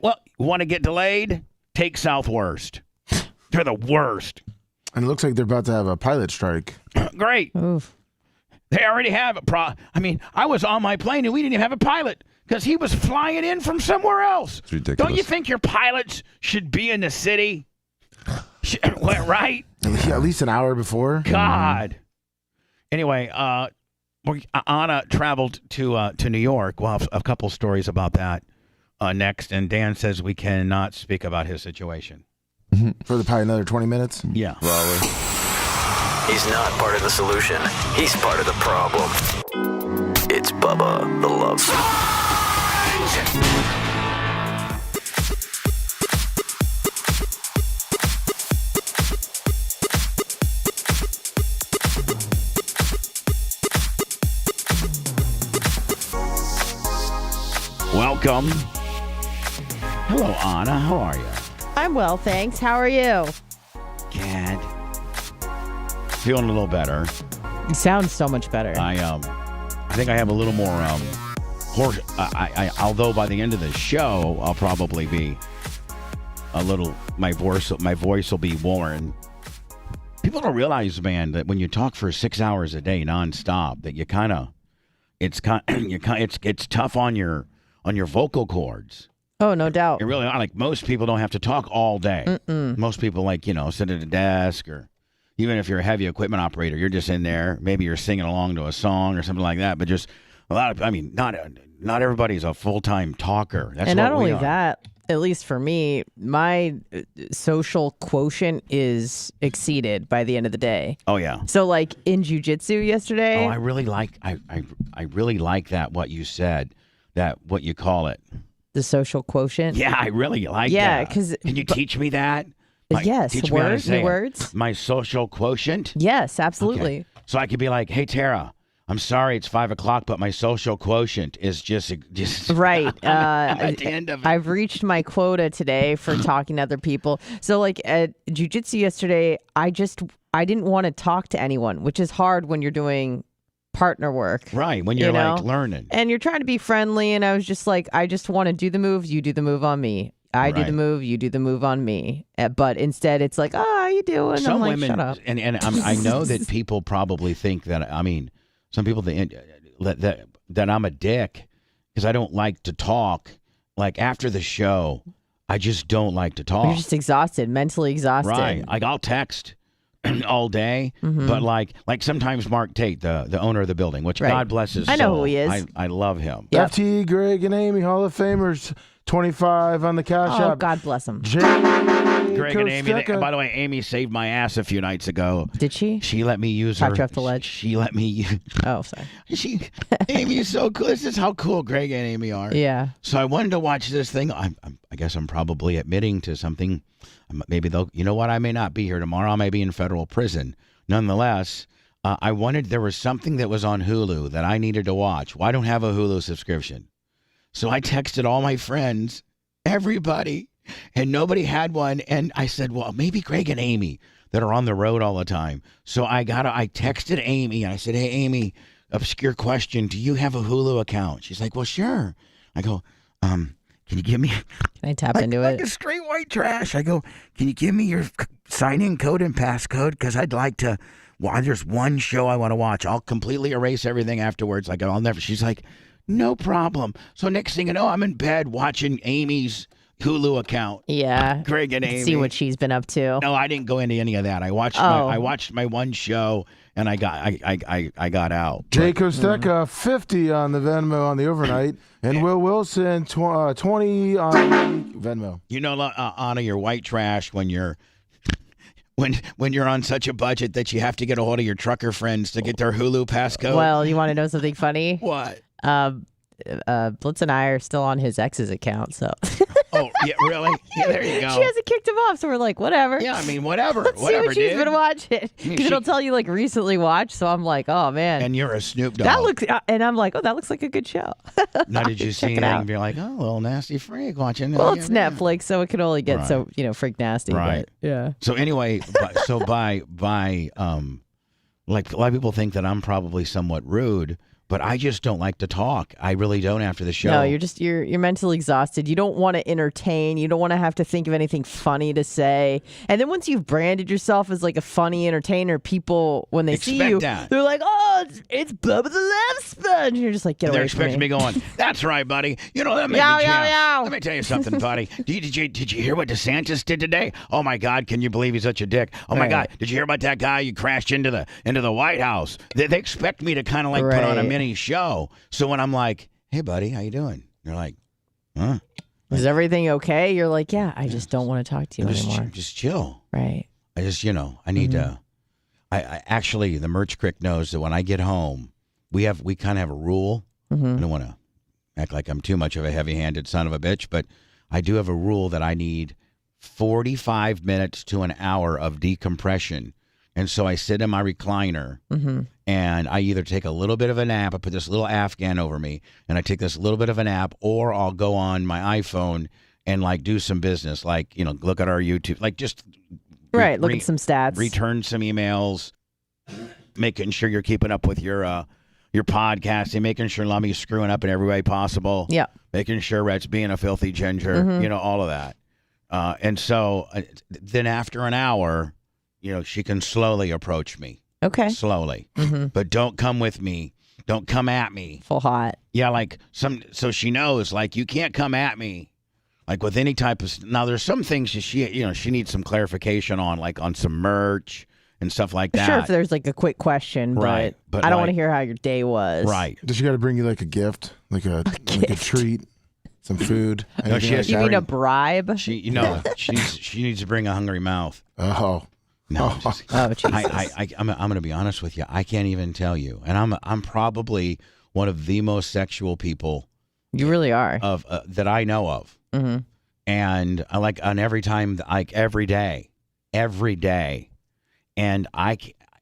Well, you want to get delayed? Take Southwest. They're the worst. And it looks like they're about to have a pilot strike. Great. Oof. They already have a I was on my plane and we didn't even have a pilot because he was flying in from somewhere else. It's ridiculous. Don't you think your pilots should be in the city? Right? At least an hour before. God. Anyway, Anna traveled to New York. We'll have a couple stories about that next. And Dan says we cannot speak about his situation. For probably another 20 minutes? Yeah. Probably. He's not part of the solution. He's part of the problem. It's Bubba the Love Sponge. Welcome. Hello, Anna. How are you? I'm well, thanks. How are you? Good. feeling a little better. You sound so much better. I think I have a little more horse. Although by the end of the show, I'll probably be a little. My voice will be worn. People don't realize, man, that when you talk for 6 hours a day nonstop, that it's tough on your vocal cords. Oh, no doubt. It really, like, most people don't have to talk all day. Mm-mm. Most people, like, sit at a desk, or even if you're a heavy equipment operator, you're just in there. Maybe you're singing along to a song or something like that. But just a lot of, not everybody's a full-time talker. That's and what not only we are. that, at least for me, my social quotient is exceeded by the end of the day. Oh yeah. So like in jiu-jitsu yesterday. Oh, I really like that. What you said, what you call it. The social quotient. Yeah, I really like that. Yeah, because can you teach me that? Yes, teach me how to words, say new it. words. My social quotient. Yes, absolutely. Okay. So I could be like, "Hey Tara, I'm sorry it's 5 o'clock, but my social quotient is just right." At the end of it. I've reached my quota today for talking to other people. So like at jiu-jitsu yesterday, I didn't want to talk to anyone, which is hard when you're doing partner work. Right, when you're like learning. And you're trying to be friendly, and I was just like, I just want to do the moves, you do the move on me. I do the move, you do the move on me. But instead it's like, how you doing? Some I'm like, women, shut up. and I know that people probably think that, some people think that I'm a dick because I don't like to talk. Like after the show, I just don't like to talk. You're just exhausted, mentally exhausted. Right. Like I'll text all day, but like sometimes Mark Tate, the owner of the building, which God bless his soul. I know who he is. I love him. Yep. FT, Greg, and Amy, Hall of Famers, 25 on the cash Oh, app. God bless him. Greg and Amy. By the way, Amy saved my ass a few nights ago. Did she? She let me use Talked her. you off the ledge. She let me. Oh, sorry. Amy's so cool. This is how cool Greg and Amy are. Yeah. So I wanted to watch this thing. I guess I'm probably admitting to something. Maybe they'll. You know what? I may not be here tomorrow. I may be in federal prison. Nonetheless, there was something that was on Hulu that I needed to watch. Well, I don't have a Hulu subscription. So I texted all my friends, everybody, and nobody had one. And I said, well, maybe Greg and Amy that are on the road all the time. So I texted Amy and I said, hey, Amy, obscure question. Do you have a Hulu account? She's like, well, sure. I go, can you give me? Can I tap into like it? a straight white trash. I go, can you give me your sign-in code and passcode? Because I'd like to. Well, there's one show I want to watch. I'll completely erase everything afterwards. I go, I'll never. She's like, no problem. So next thing you know, I'm in bed watching Amy's Hulu account. Yeah. Greg and Amy. See what she's been up to. No, I didn't go into any of that. I watched my one show and I got out. Jay Kosteka, 50 on the Venmo on the overnight, and Will Wilson, 20 on the Venmo. You know, Anna, you're white trash when you're on such a budget that you have to get a hold of your trucker friends to get their Hulu passcode. Well, you want to know something funny? What? Blitz and I are still on his ex's account, so. Oh, yeah, really? Yeah, there you go. She hasn't kicked him off, so we're like, whatever. Yeah, I mean, whatever. Let's see what she's been watching. Because it'll tell you, like, recently watched, so I'm like, oh, man. And you're a Snoop Dogg. That looks, and I'm like, oh, that looks like a good show. Now, did you see anything and be like, oh, little nasty freak watching? Well, it's Netflix, so it can only get so, freak nasty. Right. But, yeah. So anyway, by like a lot of people think that I'm probably somewhat rude, but I just don't like to talk. I really don't after the show. No, you're mentally exhausted. You don't want to entertain. You don't want to have to think of anything funny to say. And then once you've branded yourself as like a funny entertainer, people, when they see you, they're like, oh, it's Bubba the Love Sponge. And you're just like, get away from me. They're expecting me going, that's right, buddy. You know, let me tell you something, buddy. Did you hear what DeSantis did today? Oh, my God, can you believe he's such a dick? Oh, my God, did you hear about that guy who crashed into the White House? They expect me to kind of like put on a mini show. So when I'm like, hey buddy, how you doing? You're like, huh? Is everything okay? You're like, yeah, I just don't want to talk to you anymore. Just chill. Right. I just, I need to. I actually, the Merch Crick knows that when I get home, we kind of have a rule. I don't want to act like I'm too much of a heavy-handed son of a bitch, but I do have a rule that I need 45 minutes to an hour of decompression. And so I sit in my recliner and I either take a little bit of a nap. I put this little Afghan over me and I take this little bit of a nap, or I'll go on my iPhone and like do some business, like, look at our YouTube, like just look at some stats, return some emails, making sure you're keeping up with your podcasting, making sure Lummy's screwing up in every way possible. Yeah. Making sure Rhett's being a filthy ginger, all of that. And so then after an hour, she can slowly approach me. Okay. Slowly. But don't come with me. Don't come at me. Full hot. Yeah, so she knows, you can't come at me, with any type of. Now, there's some things she needs some clarification on, on some merch and stuff like that. Sure, if there's a quick question, Right, but I don't want to hear how your day was. Right. Does she got to bring you a gift, like a treat, some food? No, she has You mean a bribe? She needs to bring a hungry mouth. Oh. No, Jesus. I'm going to be honest with you. I can't even tell you, and I'm probably one of the most sexual people. You really are of that I know of, and I on every time, every day, and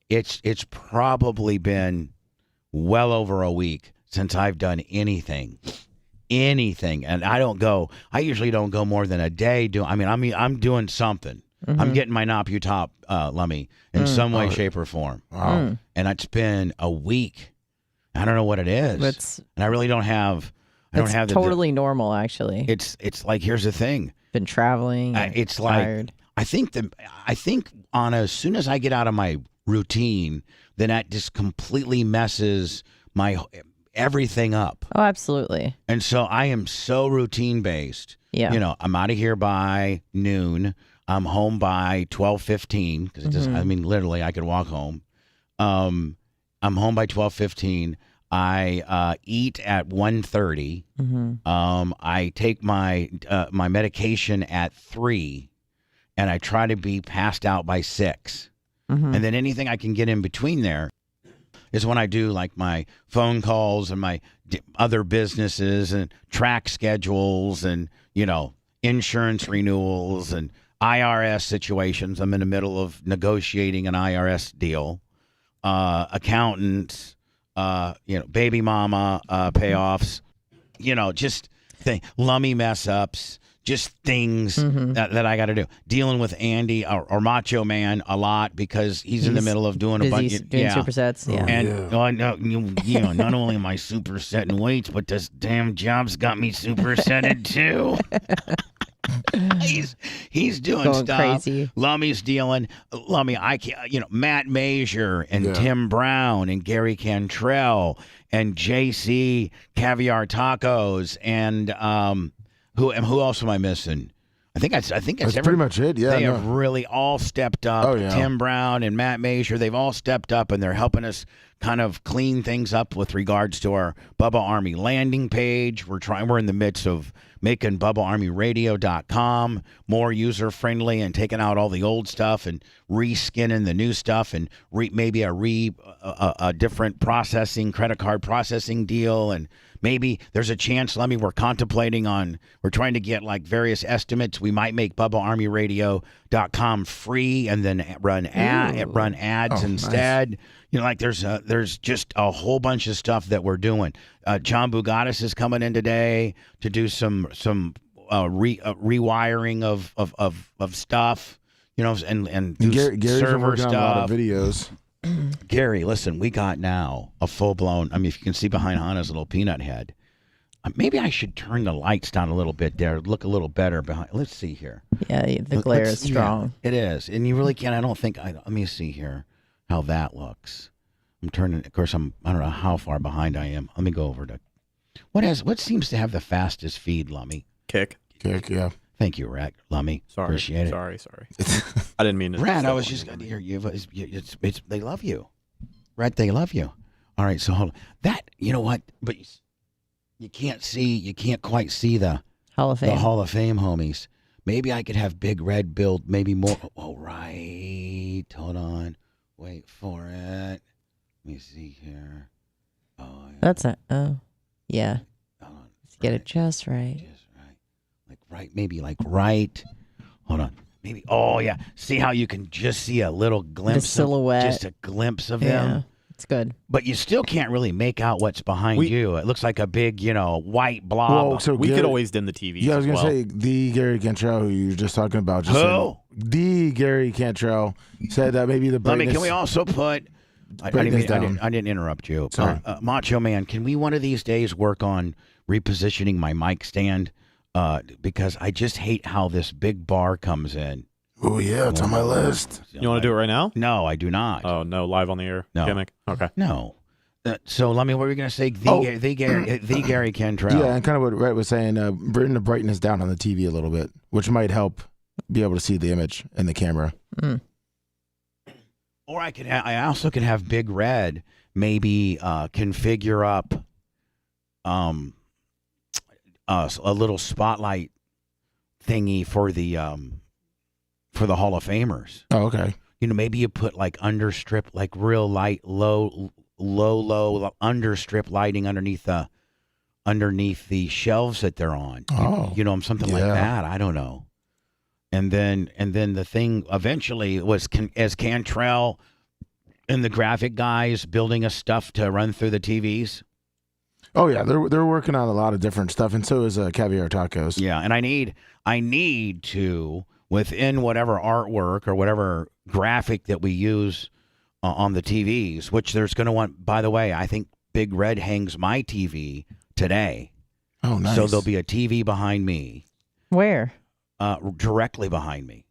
it's probably been well over a week since I've done anything, and I usually don't go more than a day. I'm doing something. I'm getting my Napu top, Lummy, in some way, shape, or form. Wow. And it's been a week. I don't know what it is. And I really don't have. I don't have totally normal, actually. It's here's the thing. Been traveling. It's tired. I think as soon as I get out of my routine, then that just completely messes my everything up. Oh, absolutely. And so I am so routine based. Yeah. I'm out of here by noon. I'm home by 12:15 because it just. Literally, I could walk home. I'm home by 12:15. I eat at 1:30. I take my medication at 3, and I try to be passed out by 6. And then anything I can get in between there is when I do my phone calls and my other businesses and track schedules and insurance renewals and IRS situations. I'm in the middle of negotiating an IRS deal. Accountants, baby mama payoffs, just Lummy mess ups, just things that I got to do. Dealing with Andy or Macho Man a lot because he's in the middle of doing a bunch of doing supersets. Yeah. And not only am I supersetting weights, but this damn job's got me supersetted too. He's doing going stuff. Crazy. Lummy's dealing. Lummy, I can't. Matt Major and Tim Brown and Gary Cantrell and JC Caviar Tacos and who else am I missing? I think that's pretty much it. Yeah, they have really all stepped up. Oh, yeah. Tim Brown and Matt Major, they've all stepped up and they're helping us kind of clean things up with regards to our Bubba Army landing page. We're in the midst of making BubbaArmyRadio.com more user friendly and taking out all the old stuff and reskinning the new stuff and maybe a different processing credit card processing deal. And maybe there's a chance, we're trying to get various estimates. We might make BubbaArmyRadio.com free and then run ads instead. Nice. There's just a whole bunch of stuff that we're doing. John Bugatis is coming in today to do some rewiring of stuff, and do Gary's server working stuff. on a lot of videos. Gary, listen, we got now a full-blown, if you can see behind Hannah's little peanut head, maybe I should turn the lights down a little bit there, look a little better behind. Let's see here. Yeah, the glare is strong. Yeah, it is. And you really can't, let me see here how that looks. I'm turning, of course, I don't know how far behind I am. Let me go over to, what seems to have the fastest feed, Lummy? Kick, yeah. Thank you, Rat. Lummy. Sorry. Appreciate it. Sorry. I didn't mean to. Rat, I was just going to hear you. They love you. Rat, they love you. All right, so hold on. That, you know what? But you can't quite see the Hall of Fame. The Hall of Fame homies. Maybe I could have Big Red build maybe more. Oh, right. Hold on. Wait for it. Let me see here. Oh, yeah. That's it. Oh, yeah. Let's get it just right. Maybe right. Hold on. Maybe. Oh, yeah. See how you can just see a little glimpse. The silhouette. Just a glimpse of them. It's good. But you still can't really make out what's behind you. It looks like a big, white blob. Well, so we could always dim the TV. Yeah, I was going to say, the Gary Cantrell who you were just talking about. Who? The Gary Cantrell said that maybe the brightness. Can we also put I didn't interrupt you. Sorry. Macho Man, can we one of these days work on repositioning my mic stand? Because I just hate how this big bar comes in. Oh, yeah, it's on my list. You want to do it right now? No, I do not. Oh, no, live on the air gimmick? Okay. No. So, let me, what were you going to say? The Gary Cantrell. Yeah, and kind of what Rhett was saying, bring the brightness down on the TV a little bit, which might help be able to see the image in the camera. Mm. Or I also can have Big Red maybe configure up a little spotlight thingy for the Hall of Famers. Oh, okay. Maybe you put like understrip, like real light, low understrip lighting underneath the shelves that they're on. Oh, something like that. I don't know. And then the thing eventually was as Cantrell and the graphic guys building us stuff to run through the TVs. Oh yeah, they're working on a lot of different stuff, and so is Caviar Tacos. Yeah, and I need to, within whatever artwork or whatever graphic that we use on the TVs, which there's going to want. By the way, I think Big Red hangs my TV today. Oh, nice. So there'll be a TV behind me. Where? Directly behind me.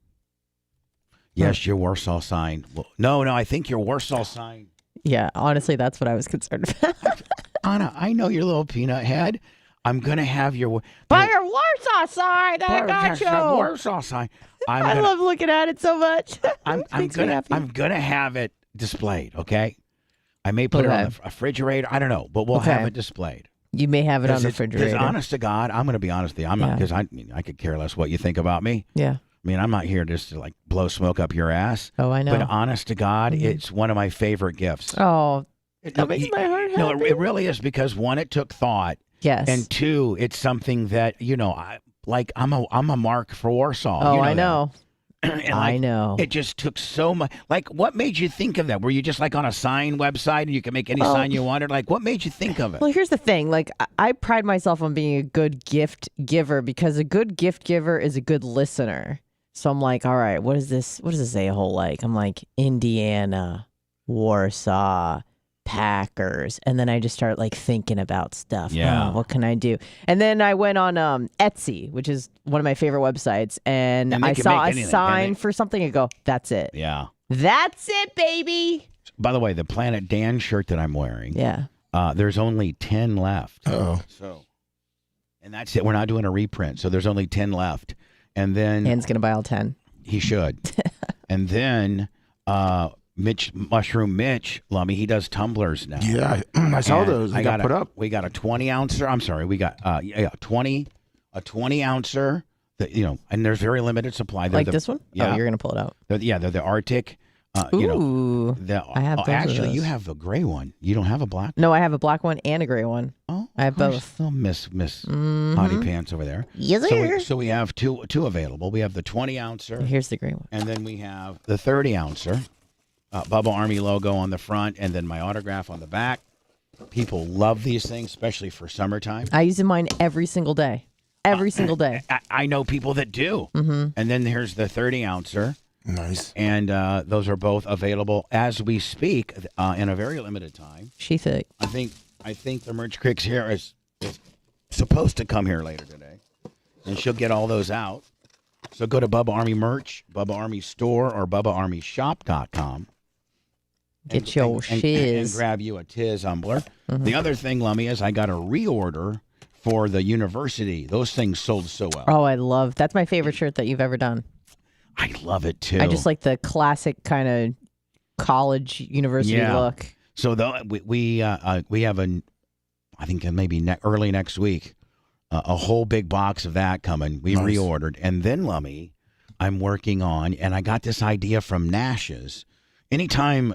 Yes, your Warsaw sign. Well, no, I think your Warsaw sign. Yeah, honestly, that's what I was concerned about. Anna, I know your little peanut head. I'm going to have your... By your Warsaw sign, I got you. Warsaw sign. I love looking at it so much. I'm going to have it displayed, okay? I may put it on the refrigerator. I don't know, but we'll have it displayed. You may have it on the refrigerator. Because honest to God, I'm going to be honest with you. I'm not, because I could care less what you think about me. Yeah. I mean, I'm not here just to like blow smoke up your ass. Oh, I know. But honest to God, it's one of my favorite gifts. Oh, that makes my heart happy. No, it really is, because one, it took thought. Yes. And two, it's something that, I'm a mark for Warsaw. Oh, I know. And I know. It just took so much. Like, what made you think of that? Were you just like on a sign website and you can make any sign you wanted? Like, what made you think of it? Well, here's the thing. Like, I pride myself on being a good gift giver, because a good gift giver is a good listener. So I'm like, all right, what is this a-hole like? I'm like, Indiana, Warsaw, Packers. And then I just start like thinking about stuff. Yeah. What can I do? And then I went on Etsy, which is one of my favorite websites. And I saw a sign for something and go, that's it. Yeah. That's it, baby. By the way, the Planet Dan shirt that I'm wearing. Yeah. There's only 10 left. Oh. And that's it. We're not doing a reprint. So there's only 10 left. And then Dan's going to buy all 10. He should. And then Mushroom Mitch, Lummy, he does tumblers now. Yeah, I saw those. They got put up. We got a 20-ouncer. I'm sorry, we got a 20-ouncer. And there's very limited supply. Like this one? Yeah. Oh, you're gonna pull it out. They're the Arctic. Ooh, I have both actually, of those. you have the gray one. You don't have a black one? No, I have a black one and a gray one. Oh, I have both. Oh, Miss Hottie Pants over there. Yes, sir. So we have two available. We have the 20-ouncer. Here's the gray one. And then we have the 30-ouncer. Bubba Army logo on the front, and then my autograph on the back. People love these things, especially for summertime. I use mine every single day. Every single day. I know people that do. Mm-hmm. And then here's the 30-ouncer. Nice. And those are both available as we speak in a very limited time. She thick. I think the merch cricks here is supposed to come here later today, and she'll get all those out. So go to Bubba Army Merch, Bubba Army Store, or BubbaArmyShop.com. Get your shiz. And grab you a Tiz Umbler. Mm-hmm. The other thing, Lummy, is I got a reorder for the university. Those things sold so well. Oh, that's my favorite shirt that you've ever done. I love it too. I just like the classic kind of college university look. So we have I think maybe early next week, a whole big box of that coming. We reordered, and then Lummy, I'm working on, and I got this idea from Nash's. Anytime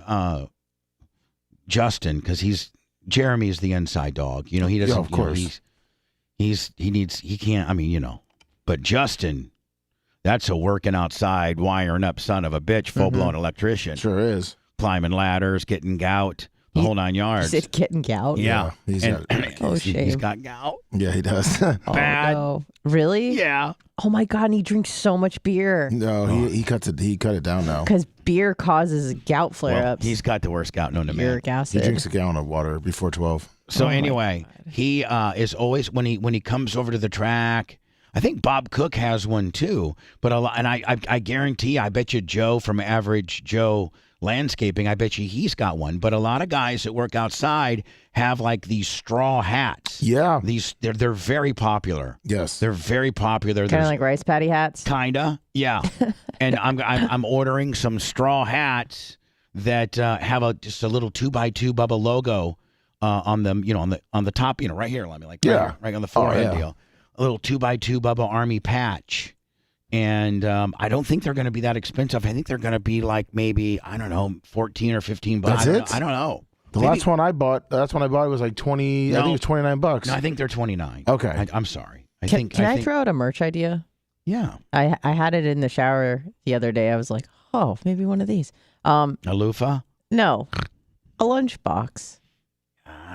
Justin, because Jeremy's the inside dog. He doesn't. Yeah, of course. He can't. I mean, but Justin. That's a working outside, wiring up son of a bitch, full-blown electrician. Sure is. Climbing ladders, getting gout, the whole 9 yards. Is it getting gout? Yeah. Shame. He's got gout. Yeah, he does. Bad. No. Really? Yeah. Oh, my God, and he drinks so much beer. No, he cut it down now. Because beer causes gout flare-ups. He's got the worst gout known to man. Uric acid. He drinks a gallon of water before 12. So anyway, he is always when he comes over to the track. I think Bob Cook has one too, but I guarantee, I bet you Joe from Average Joe Landscaping, I bet you he's got one. But a lot of guys that work outside have like these straw hats. Yeah, they're very popular. Yes, they're very popular. Kind of like rice patty hats. Kinda, yeah. And I'm ordering some straw hats that have just a little 2x2 Bubba logo on them. On the top. Right here. Let me right on the forehead deal. A little 2x2 Bubba Army patch. And I don't think they're going to be that expensive. I think they're going to be like maybe, I don't know, 14 or 15 bucks. That's it? I don't know. The last one I bought was like 20. No. I think it was $29. No, I think they're 29. Okay. I'm sorry. Can I throw out a merch idea? Yeah. I had it in the shower the other day. I was like, oh, maybe one of these. A loofah? No, a lunchbox.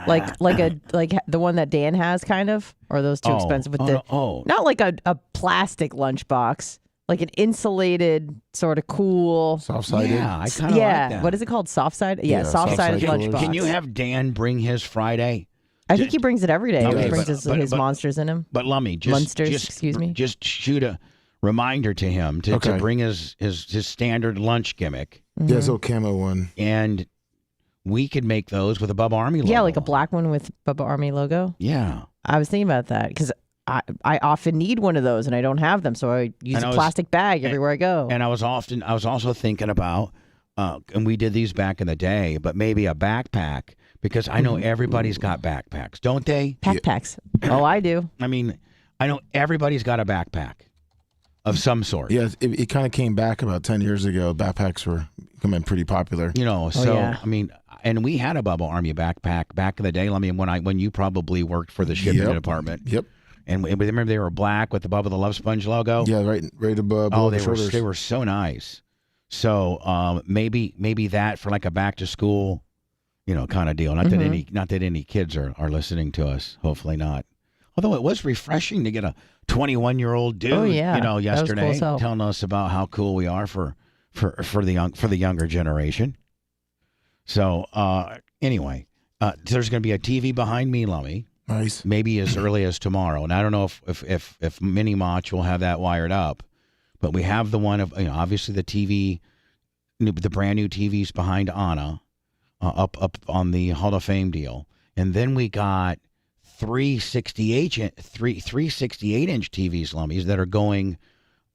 Like the one that Dan has, kind of, or are those too expensive? Not like a plastic lunchbox, like an insulated sort of cool, soft-sided. Yeah, I kind of like that. What is it called? Soft-sided? Yeah, soft-sided lunchbox. Can you have Dan bring his Friday? I think he brings it every day. Okay, he brings his monsters in him. But Lummy, just shoot a reminder to him to bring his standard lunch gimmick. Mm-hmm. Yeah, his little camo one. And we could make those with a Bubba Army logo. Yeah, like a black one with Bubba Army logo. Yeah. I was thinking about that because I often need one of those and I don't have them, so I use a plastic bag everywhere I go. And I was also thinking about, and we did these back in the day, but maybe a backpack, because I know everybody's got backpacks, don't they? Backpacks. Oh, I do. I mean, I know everybody's got a backpack of some sort. Yeah, it kind of came back about 10 years ago. Backpacks were becoming pretty popular. I mean, and we had a Bubba Army backpack back in the day. I mean, when you probably worked for the shipping department. Yep. And remember they were black with the Bubba the Love Sponge logo. Yeah, right above. Oh, they were so nice. So maybe that for like a back to school, kind of deal. Not that any kids are listening to us. Hopefully not. Although it was refreshing to get a 21-year-old dude, yesterday cool telling us about how cool we are for the younger generation. So anyway, there's going to be a TV behind me, Lummy. Nice. Maybe as early as tomorrow, and I don't know if Mini Mach will have that wired up, but we have the one of obviously the TV, the brand new TVs behind Anna, up on the Hall of Fame deal, and then we got 368 inch TVs, Lummies, that are going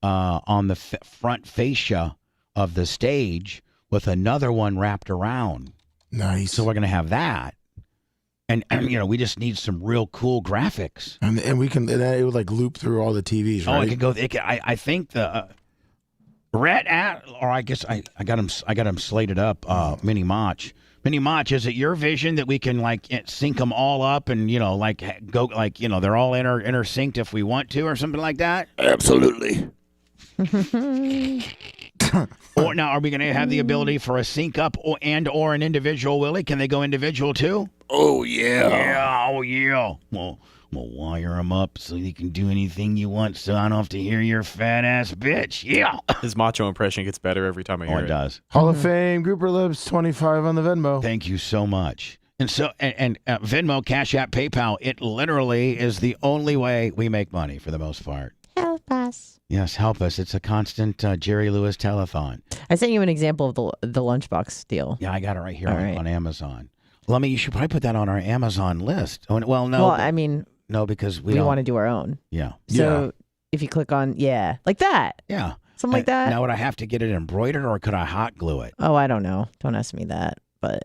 on the front fascia of the stage with another one wrapped around. Nice. So we're going to have that. And we just need some real cool graphics. And we can, and it would like loop through all the TVs, right? Oh, it could go. I think the I guess I got him slated up. Mini Mach, is it your vision that we can like sync them all up and go they're all intersynced if we want to or something like that? Absolutely. Or now, are we going to have the ability for a sync up or an individual, Willie? Can they go individual too? Oh yeah. Yeah. Oh yeah. Well, wire them up so you can do anything you want, so I don't have to hear your fat ass bitch. Yeah. His macho impression gets better every time I hear it. It does. Hall of Fame, Grouper Lips, 25 on the Venmo. Thank you so much. And so, and Venmo, Cash App, PayPal, it literally is the only way we make money for the most part. Help us. Yes, help us. It's a constant Jerry Lewis telethon. I sent you an example of the lunchbox deal. Yeah, I got it right here on Amazon. Lummy, you should probably put that on our Amazon list. Well, no. Well, I mean, no, because we want to do our own. Yeah. So if you click on, like that. Yeah. Something like that. Now, would I have to get it embroidered or could I hot glue it? Oh, I don't know. Don't ask me that. But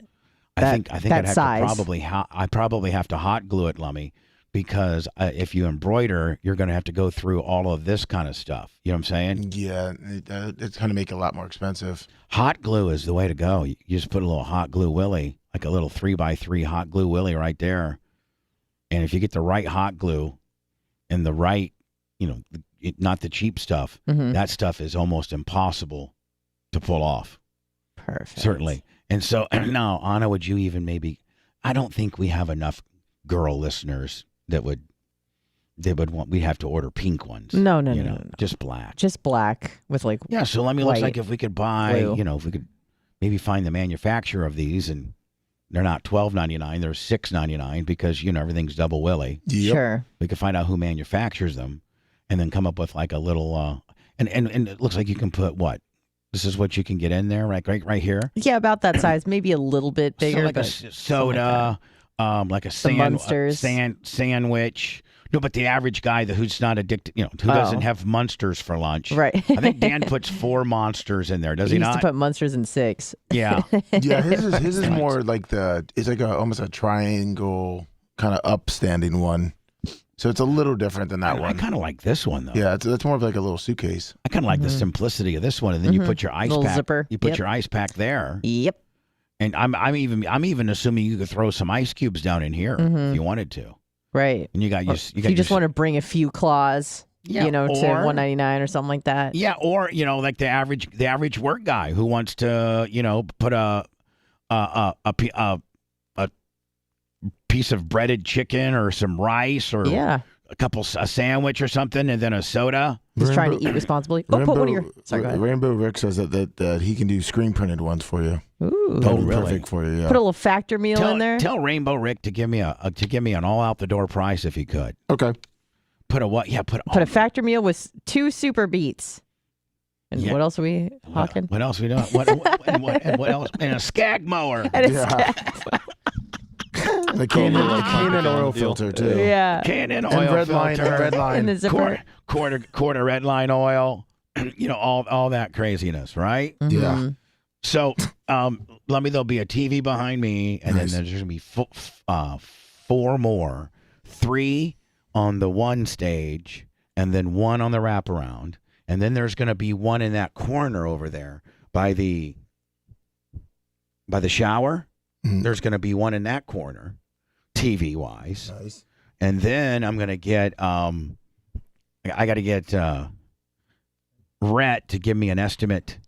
I think I'd have to I probably have to hot glue it, Lummy, because if you embroider, you're going to have to go through all of this kind of stuff. You know what I'm saying? Yeah, it's going to make it a lot more expensive. Hot glue is the way to go. You just put a little hot glue willy, like a little 3x3 hot glue willy right there. And if you get the right hot glue and the right, not the cheap stuff, that stuff is almost impossible to pull off. Perfect. Certainly. And so now, Anna, would you even maybe, I don't think we have enough girl listeners that would we'd have to order pink ones. No, just black. Just black with like So let me looks like if we could buy, blue. if we could maybe find the manufacturer of these, and they're not $12.99, they're $6.99 because everything's double willy. Yep. Sure. We could find out who manufactures them, and then come up with like a little and it looks like you can put what? This is what you can get in there, right here. Yeah, about that size, maybe a little bit bigger. So like a soda, like a sandwich. No, but the average guy who's not addicted, who doesn't have Munsters for lunch. Right. I think Dan puts 4 Monsters in there. Does he used not? to put Munsters in 6. Yeah. Yeah, his is more like it's like almost a triangle kind of upstanding one. So it's a little different than that one. I kind of like this one though. Yeah, that's more of like a little suitcase. I kind of like the simplicity of this one, and then you put your ice Little pack. zipper. You put your ice pack there. Yep. And I'm even assuming you could throw some ice cubes down in here if you wanted to. Right. And you got if you just want to bring a few claws, to $1.99 or something like that. Yeah, or like the average work guy who wants to put a piece of breaded chicken or some rice or a sandwich or something, and then a soda. He's trying to eat responsibly. Put one of your. Sorry, go ahead. Rainbow Rick says that he can do screen printed ones for you. Ooh. That'd be really? perfect for you. Yeah. Put a little factor meal in there. Tell Rainbow Rick to give me an all out the door price if he could. Okay. Put a what? Yeah, put a factor meal with 2 super beets. And what else are we hawking? What else are we doing? What else? And a skag mower. And the Canon oil filter too. Yeah. Canon and oil red filter. red line. And the zipper. Quarter red line oil. All that craziness, right? Mm-hmm. Yeah. So, there'll be a TV behind me, and then there's gonna be 4 more, 3 on the one stage, and then 1 on the wraparound, and then there's gonna be 1 in that corner over there by the shower. There's going to be 1 in that corner, TV-wise. Nice. And then I'm going to get, I got to get Rhett to give me an estimate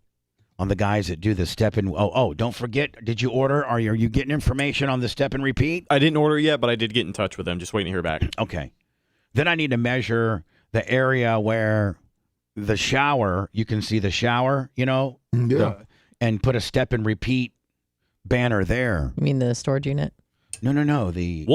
on the guys that do the step and, don't forget, did you order? Are you getting information on the step and repeat? I didn't order yet, but I did get in touch with them. Just waiting to hear back. Okay. Then I need to measure the area where the shower, you can see the shower, and put a step and repeat banner there. You mean the storage unit? No. The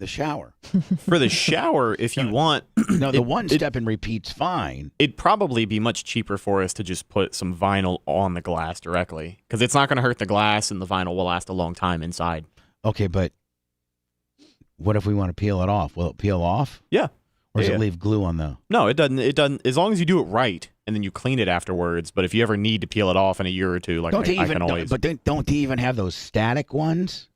shower. For the shower, if you want. No, the one step and repeat's fine. It'd probably be much cheaper for us to just put some vinyl on the glass directly, because it's not going to hurt the glass, and the vinyl will last a long time inside. Okay, but what if we want to peel it off? Will it peel off? Yeah. Or does it leave glue on the? No, it doesn't. It doesn't. As long as you do it right, and then you clean it afterwards. But if you ever need to peel it off in a year or two, I can always. But don't they even have those static ones?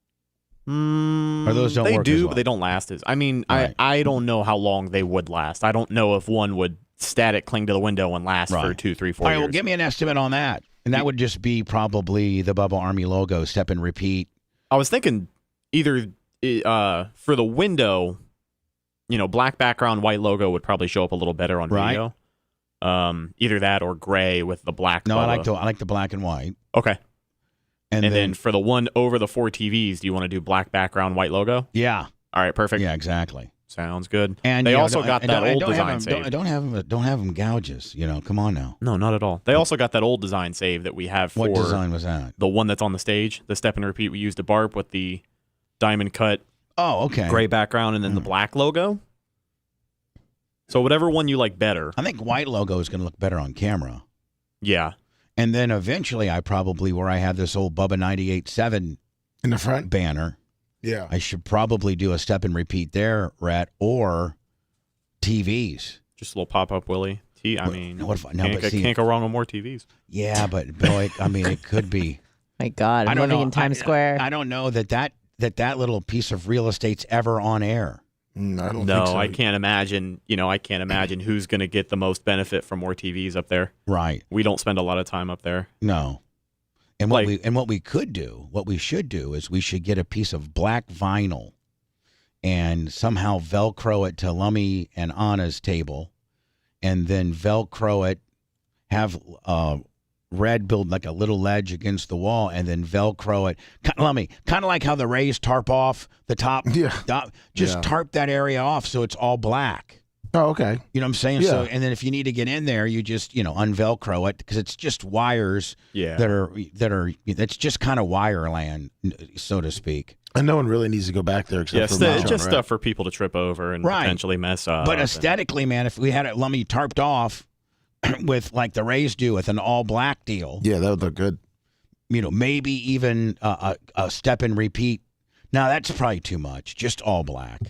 Or those don't they work do, as well? but they don't last as. I mean, Right. I don't know how long they would last. I don't know if one would static cling to the window and last for 2, 3, 4 All right, years. well, give me an estimate on that, and that would just be probably the Bubba Army logo, step and repeat. I was thinking either for the window. Black background, white logo would probably show up a little better on video. Either that or gray with the black. No, Bubba. I like the black and white. Okay. And then for the one over the 4 TVs, do you want to do black background, white logo? Yeah. All right, perfect. Yeah, exactly. Sounds good. And they also got that old design have save. Don't have them gouges. Come on now. No, not at all. They also got that old design save that we have for. What design was that? The one that's on the stage, the step and repeat we used at BARP with the diamond cut. Oh, okay. Gray background and then the black logo. So whatever one you like better. I think white logo is going to look better on camera. Yeah. And then eventually where I have this old Bubba 98.7 in the front banner. Yeah. I should probably do a step and repeat there, Rhett, or TVs. Just a little pop-up Willie. Can't go wrong with more TVs. Yeah, but boy, it could be. My God, I'm living in Times Square. I don't know that little piece of real estate's ever on air. I don't think so. I can't imagine. I can't imagine who's going to get the most benefit from more TVs up there. Right. We don't spend a lot of time up there. No. And what we should do is we should get a piece of black vinyl and somehow Velcro it to Lummy and Anna's table, and then Velcro it, have Red build like a little ledge against the wall, and then Velcro it. Lummy, kind of like how the Rays tarp off the top. Yeah. Tarp that area off so it's all black. Oh, okay. You know what I'm saying? Yeah. So, and then if you need to get in there, you just, unvelcro it because it's just wires that's just kind of wire land, so to speak. And no one really needs to go back there except for it's just stuff for people to trip over and potentially mess up. But aesthetically, man, if we had it Lummy tarped off with like the Rays do with an all black deal. Yeah, that would look good. Maybe even a step and repeat. Now that's probably too much. Just all black.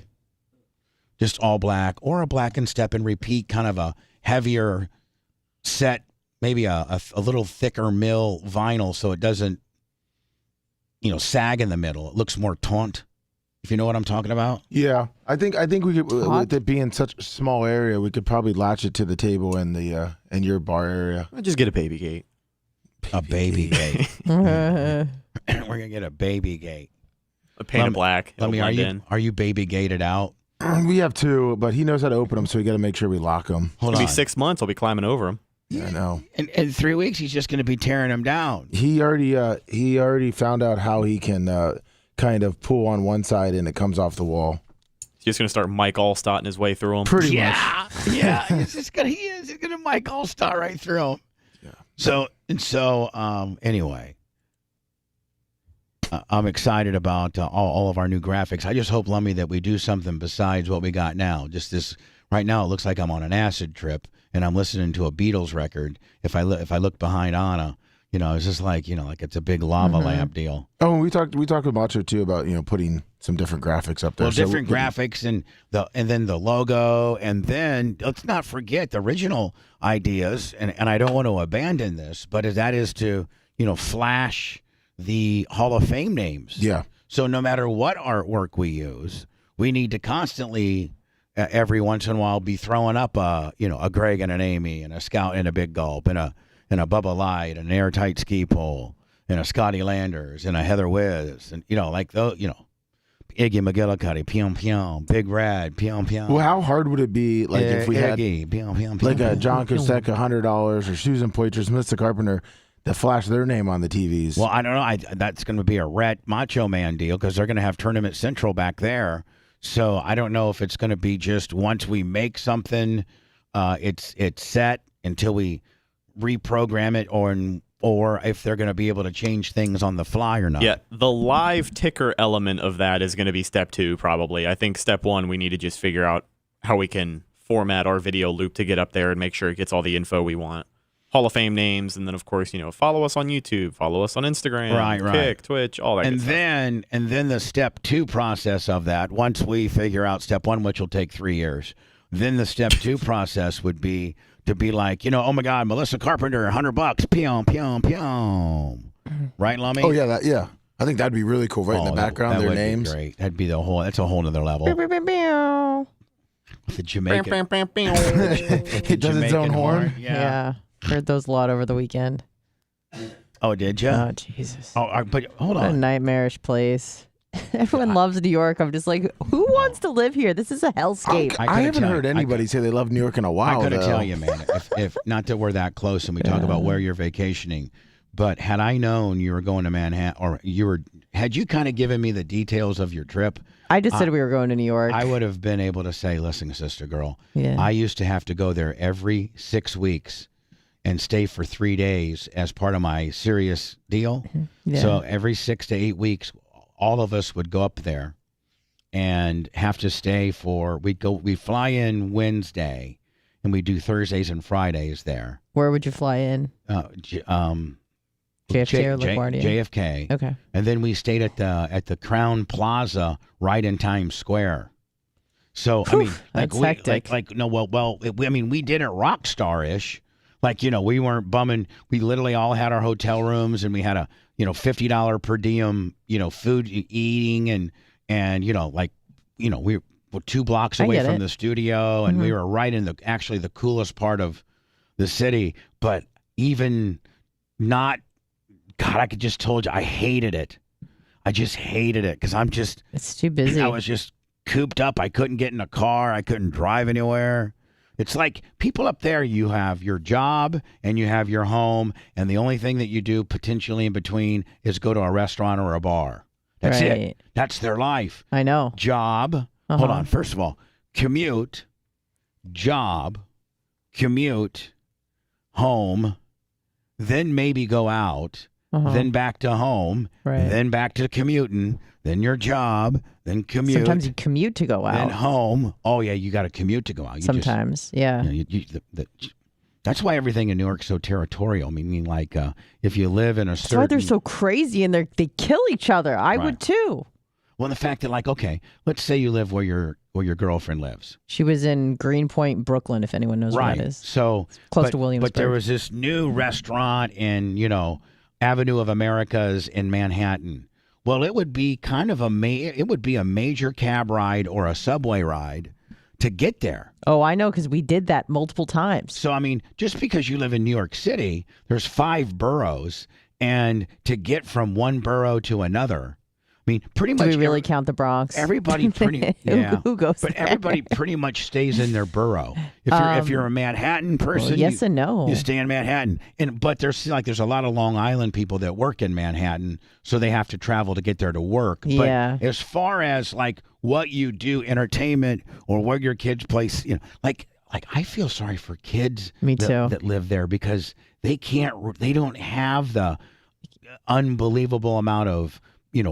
Just all black or a black and step and repeat, kind of a heavier set, maybe a little thicker mill vinyl so it doesn't, sag in the middle. It looks more taut, if you know what I'm talking about. Yeah, I think we could, with it being such a small area, we could probably latch it to the table in in your bar area. Just get a baby gate. A baby gate. We're gonna get a baby gate. A paint of black. Are you baby gated out? We have two, but he knows how to open them, so we got to make sure we lock them. It'll be 6 months. I'll be climbing over them. Yeah, I know. In 3 weeks, he's just going to be tearing them down. He already found out how he can kind of pull on one side and it comes off the wall. He's just going to start Mike Allstott his way through them. Pretty much. Yeah. He's going to Mike Allstott right through him. Yeah. So anyway. I'm excited about all of our new graphics. I just hope, Lummy, that we do something besides what we got now. Just this right now, it looks like I'm on an acid trip and I'm listening to a Beatles record. If I look behind Anna, it's just like like it's a big lava lamp deal. Oh, we talked about you too about putting some different graphics up there. Well, different graphics and then the logo, and then let's not forget the original ideas. And I don't want to abandon this, but that is to flash the Hall of Fame names. Yeah. So no matter what artwork we use, we need to constantly, every once in a while, be throwing up a Greg and an Amy and a Scout and a Big Gulp and a Bubba Light and an Airtight Ski Pole and a Scotty Landers and a Heather Wiz and like those Iggy McGillicuddy, Pium Pium, Big Rad, Pium Pium. Well, how hard would it be if we had Pium Pium, like a John Cusack $100 or Susan Poitras, Mr. Carpenter, to flash their name on the TVs? Well, I don't know. That's going to be a Rhett Macho Man deal because they're going to have Tournament Central back there. So I don't know if it's going to be just once we make something, it's set until we reprogram it, or if they're going to be able to change things on the fly or not. Yeah, the live ticker element of that is going to be step 2 probably. I think step 1, we need to just figure out how we can format our video loop to get up there and make sure it gets all the info we want. Hall of Fame names, and then of course, follow us on YouTube, follow us on Instagram, Kick, Twitch, all that. And then the step 2 process of that, once we figure out step 1, which will take 3 years, then the step 2 process would be to be like, oh my God, Melissa Carpenter, $100, pium pium pium, right, Lummy? Oh yeah, I think that'd be really cool. Right in the background, that their would names. Be great. That'd be that's a whole nother level. The Jamaican. It does its own horn. Yeah. Heard those a lot over the weekend. Oh, did you? Oh, Jesus. Oh, but hold What a on. nightmarish place. Everyone loves New York. I'm just like, who wants to live here? This is a hellscape. I haven't heard anybody say they love New York in a while. I couldn't tell you, man. If not that we're that close and we talk about where you're vacationing, but had I known you were going to Manhattan, or had you kind of given me the details of your trip, I just said we were going to New York. I would have been able to say, listen, sister girl, Yeah. I used to have to go there every 6 weeks and stay for 3 days as part of my serious deal. Yeah. So every 6 to 8 weeks, all of us would go up there and have to stay we fly in Wednesday and we do Thursdays and Fridays there. Where would you fly in? JFK or LaGuardia? JFK. Okay. And then we stayed at the Crown Plaza right in Times Square. So I mean, that's hectic. We did it rock star-ish. We weren't bumming. We literally all had our hotel rooms, and we had a $50 per diem food eating, and we were 2 blocks away from the studio, and we were right in the coolest part of the city. But even not, God, I could just told you I hated it. I just hated it because it's too busy. I was just cooped up. I couldn't get in a car. I couldn't drive anywhere. It's like people up there, you have your job and you have your home, and the only thing that you do potentially in between is go to a restaurant or a bar. That's it. That's their life. I know. Job. Hold on. First of all, commute, job, commute, home, then maybe go out, then back to home, then back to commuting, then your job, then commute. Sometimes you commute to go out. Then home. Oh, yeah, you got to commute to go out. Sometimes, yeah. That's why everything in Newark's so territorial. Meaning, like, if you live in a certain... That's why they're so crazy and they kill each other. I would too. Well, the fact that, like, okay, let's say you live where your girlfriend lives. She was in Greenpoint, Brooklyn, if anyone knows where that is. So it's close to Williamsburg. But there was this new restaurant in, Avenue of Americas in Manhattan. Well, it would be kind of a major cab ride or a subway ride to get there. Oh, I know, because we did that multiple times. So, I mean, just because you live in New York City, there's 5 boroughs, and to get from one borough to another, I mean, pretty much. Do we really count the Bronx? Everybody pretty Who goes but there? everybody pretty much stays in their borough. If you're a Manhattan person, yes and no. You stay in Manhattan. But there's a lot of Long Island people that work in Manhattan, so they have to travel to get there to work. Yeah. But as far as like what you do, entertainment, or where your kids play, like I feel sorry for kids that live there, because they don't have the unbelievable amount of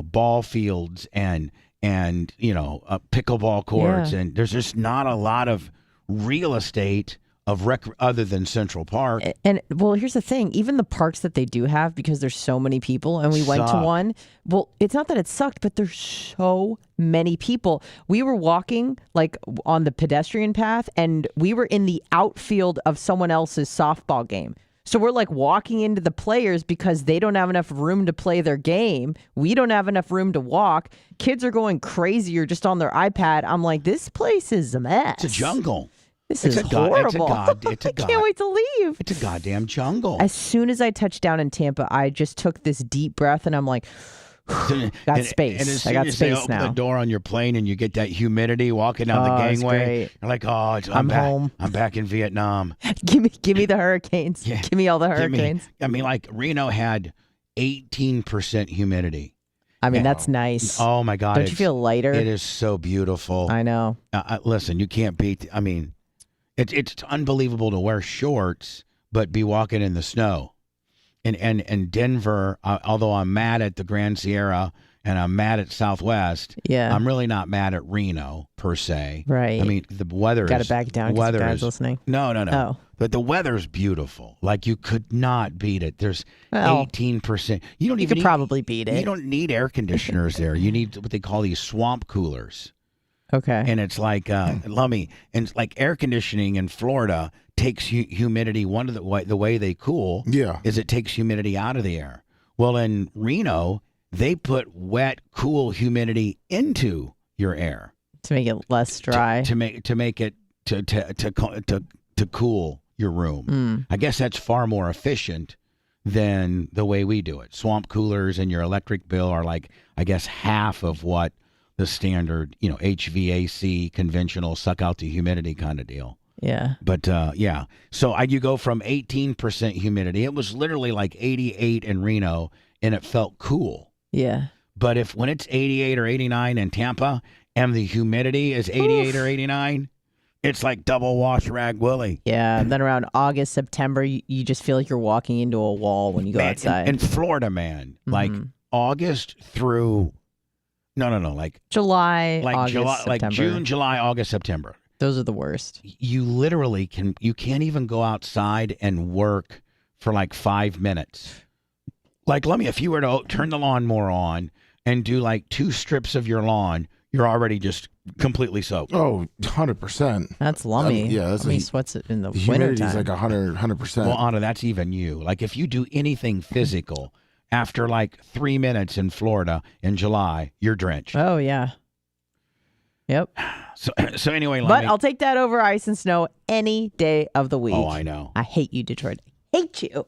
ball fields and pickleball courts, and there's just not a lot of real estate of other than Central Park. And well, here's the thing: even the parks that they do have, because there's so many people, and we went to one. Well, it's not that it sucked, but there's so many people. We were walking like on the pedestrian path, and we were in the outfield of someone else's softball game. So we're like walking into the players because they don't have enough room to play their game. We don't have enough room to walk. Kids are going crazy or just on their iPad. I'm like, this place is a mess. It's a jungle. It's horrible. I can't wait to leave. It's a goddamn jungle. As soon as I touched down in Tampa, I just took this deep breath and I'm like, got space. I got space now. Open the door on your plane and you get that humidity walking down the gangway. You're like, I'm back. Home. I'm back in Vietnam. Give me the hurricanes. Yeah. Give me all the hurricanes. Like Reno had 18% humidity. I mean, that's nice. Oh my God. Don't you feel lighter? It is so beautiful. I know. Listen, you can't beat, it's unbelievable to wear shorts, but be walking in the snow. And Denver, although I'm mad at the Grand Sierra and I'm mad at Southwest, I'm really not mad at Reno per se. Right. I mean, the weather got to back down. Weather guys listening. No. Oh. But the weather's beautiful. Like, you could not beat it. There's 18%. You could probably beat it. You don't need air conditioners there. You need what they call these swamp coolers. Okay. And it's like, and like air conditioning in Florida takes humidity. One of the way they cool is it takes humidity out of the air. Well, in Reno, they put wet, cool humidity into your air to make it less dry. To make it to cool your room. I guess that's far more efficient than the way we do it. Swamp coolers and your electric bill are like, I guess, half of what the standard, HVAC conventional suck out the humidity kind of deal. Yeah. But so you go from 18% humidity. It was literally like 88 in Reno, and it felt cool. Yeah. But when it's 88 or 89 in Tampa, and the humidity is 88 or 89, it's like double wash rag Willie. Yeah. And then around August, September, you just feel like you're walking into a wall when you go outside. In Florida, man, like August through. No. Like July, August, July, September. like June, July, August, September. Those are the worst. You literally can't even go outside and work for like 5 minutes. Like, if you were to turn the lawnmower on and do like 2 strips of your lawn, you're already just completely soaked. Oh, 100%. That's lummy. That's lummy sweats it in the winter humidity's like 100%. Well, Anna, that's even you. Like, if you do anything physical, after like 3 minutes in Florida in July, you're drenched. Oh, yeah. Yep. So anyway, but I'll take that over ice and snow any day of the week. Oh, I know. I hate you, Detroit. I hate you.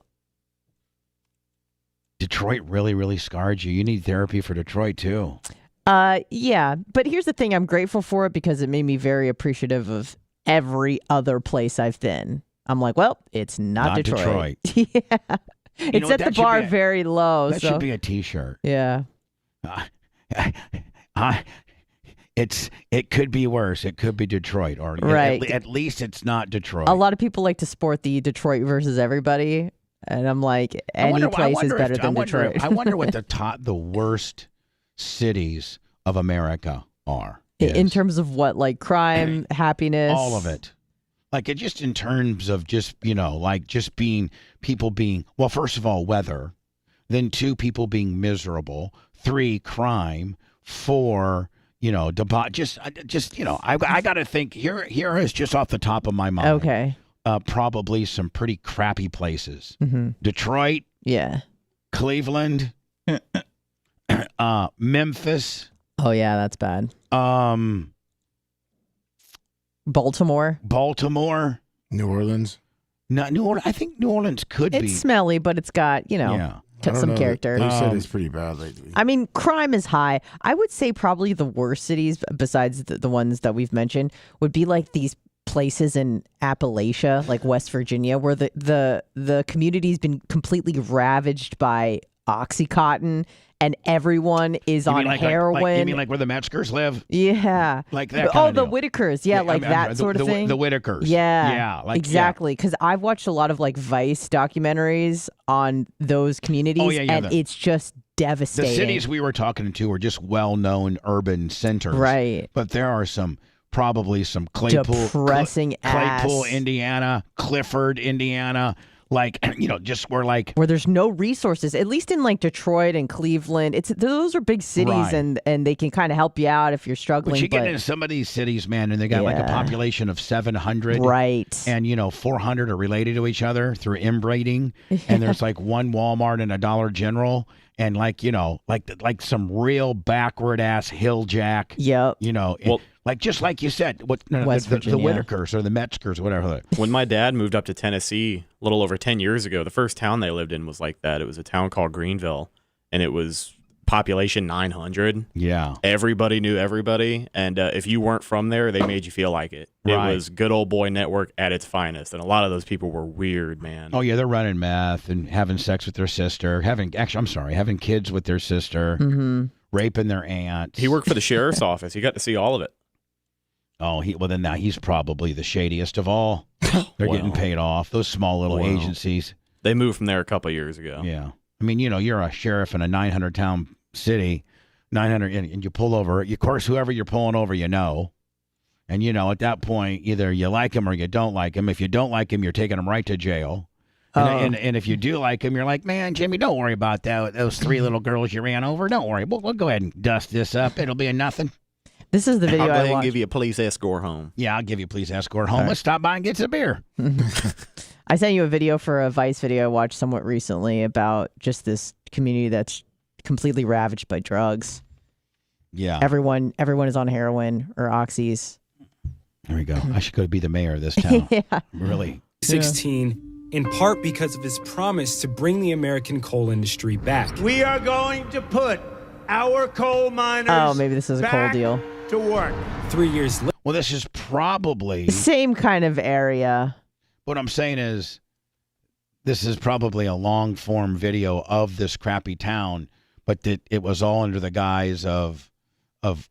Detroit really, really scarred you. You need therapy for Detroit, too. Yeah. But here's the thing. I'm grateful for it because it made me very appreciative of every other place I've been. I'm like, well, it's not Detroit. Yeah. It set the bar very low. That should be a T-shirt. Yeah. it could be worse. It could be Detroit, or Right. at least it's not Detroit. A lot of people like to sport the Detroit versus everybody, and I'm like, any place is better than Detroit. I wonder what the worst cities of America are. In terms of what, like crime, happiness, All of it. Like it just in terms of just, like just people being, well, first of all, weather, then 2, people being miserable, 3, crime, 4, I got to think here is just off the top of my mind. Okay. Probably some pretty crappy places. Mm-hmm. Detroit. Yeah. Cleveland. Memphis. Oh yeah, that's bad. Baltimore. New Orleans. Not New Orleans. I think New Orleans could be. It's smelly, but it's got, some character. They said it's pretty bad lately. I mean, crime is high. I would say probably the worst cities, besides the ones that we've mentioned, would be like these places in Appalachia, like West Virginia, where the community's been completely ravaged by Oxycontin, and everyone is on heroin. You mean like where the Metzgers live? Yeah. Like that Oh, kind the of deal. Whitakers. Yeah, that sort of thing. The Whitakers. Yeah. Yeah. Like, exactly. Because I've watched a lot of like Vice documentaries on those communities, and it's just devastating. The cities we were talking to were just well-known urban centers. Right. But there are probably some depressing Claypool, Indiana, Clifford, Indiana. Like, just where there's no resources, at least in like Detroit and Cleveland. Those are big cities, right. and they can kind of help you out if you're struggling. But you get into some of these cities, man, and they got like a population of 700. Right. And, 400 are related to each other through inbreeding. And there's like one Walmart and a Dollar General. And like some real backward ass hill jack. Yep. Just like you said, the Whitakers or the Metzgers or whatever. When my dad moved up to Tennessee a little over 10 years ago, the first town they lived in was like that. It was a town called Greenville, and it was population 900. Yeah. Everybody knew everybody, and if you weren't from there, they made you feel like it. Right. It was good old boy network at its finest, and a lot of those people were weird, man. Oh, yeah, they're running meth and having sex with their sister, having kids with their sister, raping their aunt. He worked for the sheriff's office. He got to see all of it. Oh, now he's probably the shadiest of all. They're getting paid off. Those small little agencies. They moved from there a couple of years ago. Yeah. I mean, you're a sheriff in a 900-town city, 900, and you pull over. Of course, whoever you're pulling over, And, at that point, either you like him or you don't like him. If you don't like him, you're taking him right to jail. And if you do like him, you're like, man, Jimmy, don't worry about that. Those 3 little girls you ran over. Don't worry. We'll go ahead and dust this up. It'll be a nothing. This is the video I'll go I ahead watched. and give you a police escort home. Yeah, I'll give you a police escort home. Let's stop by and get some beer. I sent you a video for a Vice video I watched somewhat recently about just this community that's completely ravaged by drugs. Yeah. Everyone is on heroin or oxys. There we go. I should go be the mayor of this town. Yeah. Really. 16, in part because of his promise to bring the American coal industry back. We are going to put our coal miners Oh, maybe this is a coal deal. to work. 3 years later. Well, this is probably... Same kind of area. What I'm saying is, this is probably a long-form video of this crappy town, but that it was all under the guise of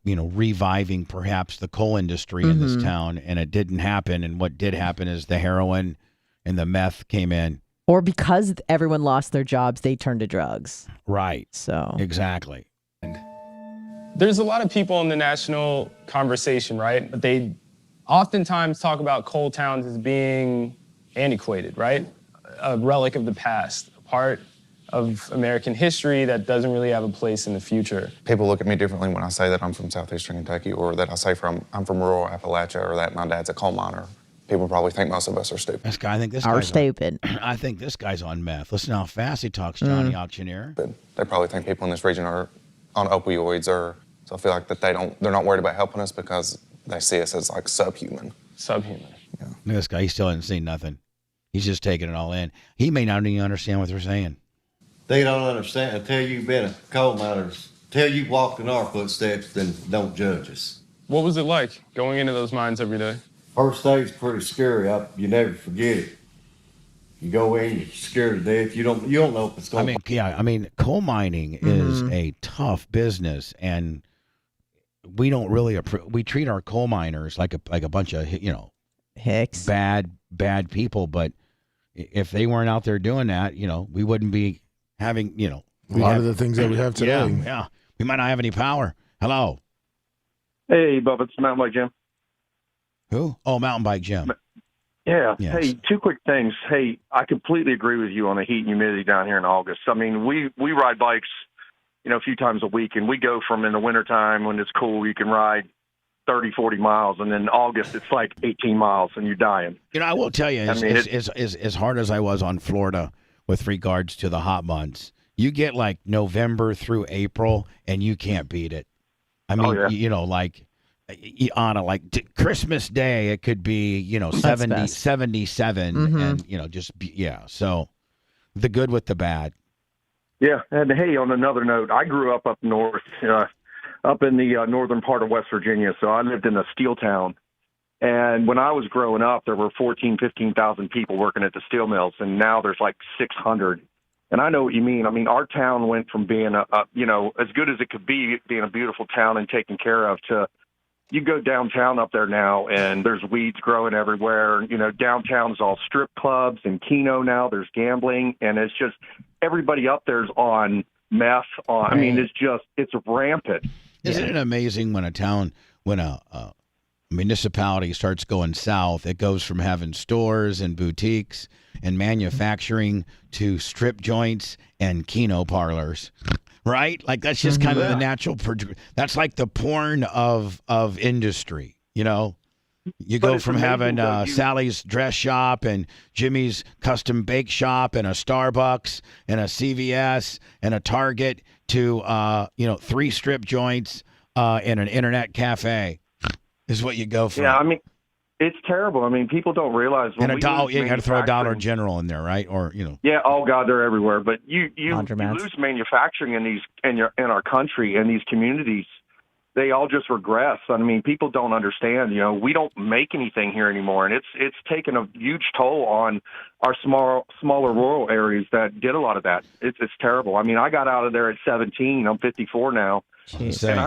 reviving perhaps the coal industry in this town, and it didn't happen. And what did happen is the heroin and the meth came in. Or because everyone lost their jobs, they turned to drugs. Right. So exactly. There's a lot of people in the national conversation, right? But they oftentimes talk about coal towns as being antiquated, right? A relic of the past, a part of American history that doesn't really have a place in the future. People look at me differently when I say that I'm from southeastern Kentucky, or that I say I'm from rural Appalachia, or that my dad's a coal miner. People probably think most of us are stupid. I think this guy's stupid. I think this guy's on meth. Listen how fast he talks, Johnny Auctioneer. They probably think people in this region are on opioids, or so I feel like that they're not worried about helping us because they see us as like subhuman. Subhuman. Yeah. Look at this guy. He still hasn't seen nothing. He's just taking it all in. He may not even understand what they're saying. They don't understand until you've been a coal miner, till you've walked in our footsteps, then don't judge us. What was it like going into those mines every day? First day's pretty scary. You never forget it. You go in, you're scared to death. You don't know if it's going. Coal mining is a tough business, and we don't really we treat our coal miners like a bunch of hicks, bad people. But if they weren't out there doing that, we wouldn't be having a lot of the things that we have today. Yeah, we might not have any power. Hello. Hey, Bubba, it's Mountain Bike Jim. Who? Oh, Mountain Bike Jim. Yeah. Yes. Hey, two quick things. Hey, I completely agree with you on the heat and humidity down here in August. I mean, we ride bikes, a few times a week, and we go from in the wintertime when it's cool, you can ride 30, 40 miles, and then August it's like 18 miles, and you're dying. I will tell you, as hard as I was on Florida with regards to the hot months, you get like November through April, and you can't beat it. I mean, like Christmas Day, it could be, 70, 77, and, so the good with the bad. Yeah, and hey, on another note, I grew up north, up in the northern part of West Virginia, so I lived in a steel town. And when I was growing up, there were 15,000 people working at the steel mills, and now there's like 600. And I know what you mean. I mean, our town went from being as good as it could be, being a beautiful town and taken care of, to you go downtown up there now and there's weeds growing everywhere. Downtown's all strip clubs and Keno now. There's gambling, and it's just everybody up there's on meth. I mean, it's rampant. Isn't it amazing when a municipality starts going south, it goes from having stores and boutiques and manufacturing to strip joints and Keno parlors, right? Like that's just kind of the natural. That's like the porn of industry, You go from having Sally's dress shop and Jimmy's custom bake shop and a Starbucks and a CVS and a Target to 3 strip joints and an internet cafe is what you go for. Yeah, I mean, it's terrible. I mean, people don't realize. And you got to throw a Dollar General in there, right? Or Yeah, oh God, they're everywhere. But you lose manufacturing in our country and these communities. They all just regress. I mean, people don't understand. We don't make anything here anymore, and it's taken a huge toll on our smaller rural areas that did a lot of that. It's terrible. I mean, I got out of there at 17. I'm 54 now, and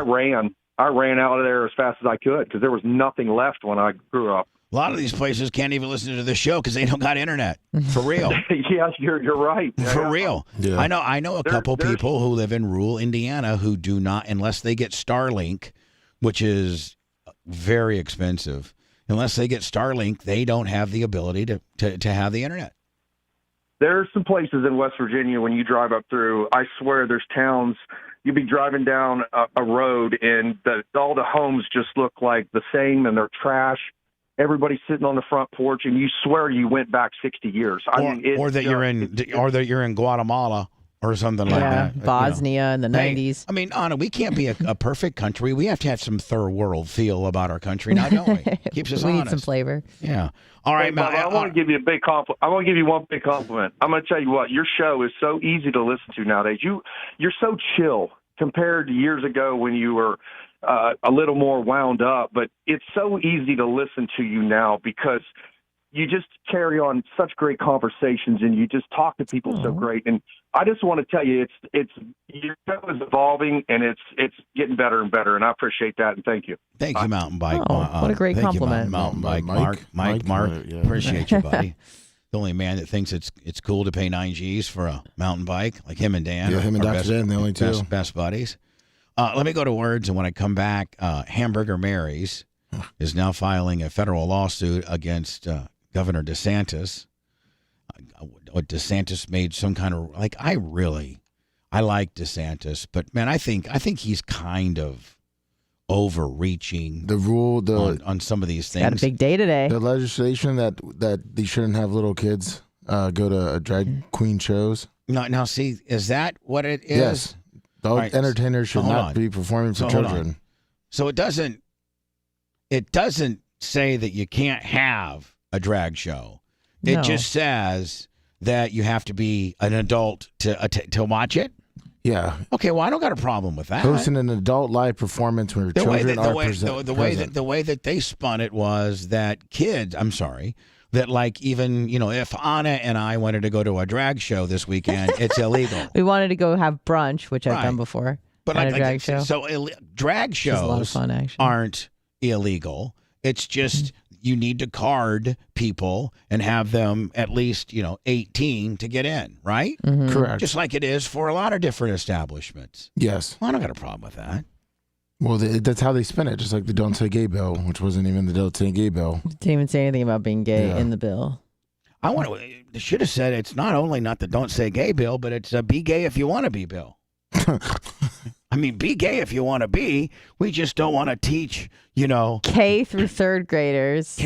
I ran out of there as fast as I could because there was nothing left when I grew up. A lot of these places can't even listen to the show because they don't got internet. For real. Yes, you're right. For real. Yeah. I know a couple people who live in rural Indiana who do not, unless they get Starlink, which is very expensive. Unless they get Starlink, they don't have the ability to have the internet. There's some places in West Virginia when you drive up through, I swear there's towns, you'd be driving down a road and all the homes just look like the same and they're trash. Everybody's sitting on the front porch, and you swear you went back 60 years. Or that you're in Guatemala or something like that. Bosnia in the 90s. I mean, Anna, we can't be a perfect country. We have to have some third world feel about our country now, don't we? Keeps us honest. We need some flavor. Yeah. All right, Bob, I want to give you a big compliment. I want to give you one big compliment. I'm going to tell you what, your show is so easy to listen to nowadays. You're so chill compared to years ago when you were a little more wound up, but it's so easy to listen to you now because you just carry on such great conversations and you just talk to people so great. And I just want to tell you, it's your show is evolving and it's getting better and better. And I appreciate that. And thank you. Thank you, Mountain Bike. What a great compliment. You, Mountain Bike. Mark. Yeah. Appreciate you, buddy. The only man that thinks it's cool to pay 9 G's for a mountain bike, like him and Dan. Yeah, him and Dr. Dan, the only two. Best buddies. Let me go to words, and when I come back, Hamburger Mary's is now filing a federal lawsuit against Governor DeSantis. DeSantis made some kind of I like DeSantis, but man, I think he's kind of overreaching on some of these things. Got a big day today. The legislation that they shouldn't have little kids go to drag queen shows. Now, see, is that what it is? Yes. Adult entertainers should not be performing for children. So it doesn't say that you can't have a drag show. It just says that you have to be an adult to watch it. Yeah. Okay. Well, I don't got a problem with that. Hosting an adult live performance where children are present. The way that they spun it was that kids. I'm sorry. That even, if Anna and I wanted to go to a drag show this weekend, it's illegal. We wanted to go have brunch, which I've done before. But at a drag show. So drag Which is a lot of shows fun, actually. aren't illegal. It's just you need to card people and have them at least 18 to get in, right? Correct. Just like it is for a lot of different establishments. Yes. Well, I don't got a problem with that. Well, that's how they spin it, just like the Don't Say Gay bill, which wasn't even the Don't Say Gay bill. Didn't even say anything about being gay in the bill. They should have said it's not only not the Don't Say Gay bill, but it's a be gay if you want to be bill. I mean, be gay if you want to be. We just don't want to teach, K through third graders.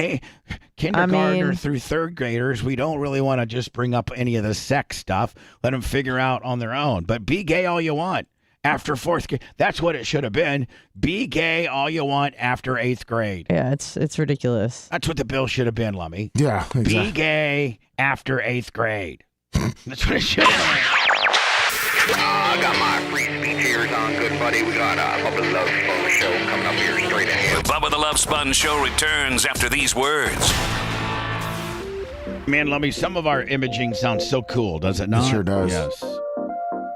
Kindergartner through third graders. We don't really want to just bring up any of the sex stuff. Let them figure out on their own. But be gay all you want after fourth grade. That's what it should have been. Be gay all you want after eighth grade. Yeah, it's ridiculous. That's what the bill should have been, Lummy. Yeah, exactly. Be gay after eighth grade. That's what it should have been. I got my free speech ears on, good buddy. We got Bubba the Love Sponge show coming up here straight ahead. The Bubba the Love Sponge show returns after these words. Man, Lummy, some of our imaging sounds so cool, does it not? It sure does. Yes.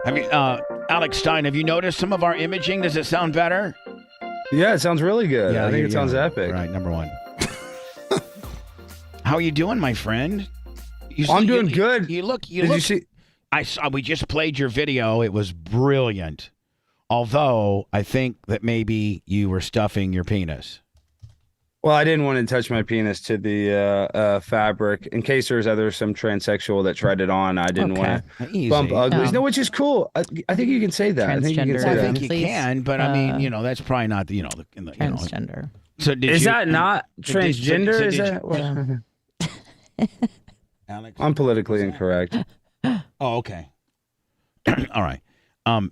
Have you, Alex Stein, have you noticed some of our imaging? Does it sound better? Yeah, it sounds really good. Yeah, I think it sounds epic. Right, number one. How are you doing, my friend? I'm doing good. You look. Did you see? I saw. We just played your video. It was brilliant. Although I think that maybe you were stuffing your penis. Well, I didn't want to touch my penis to the fabric in case there's some transsexual that tried it on. I didn't want to bump uglies. No, which is cool. I think you can say that. I think you can say that. I think you can, but I mean, that's probably not the transgender. So is that not transgender? Is that? Alex, I'm politically incorrect. Oh, okay. All right.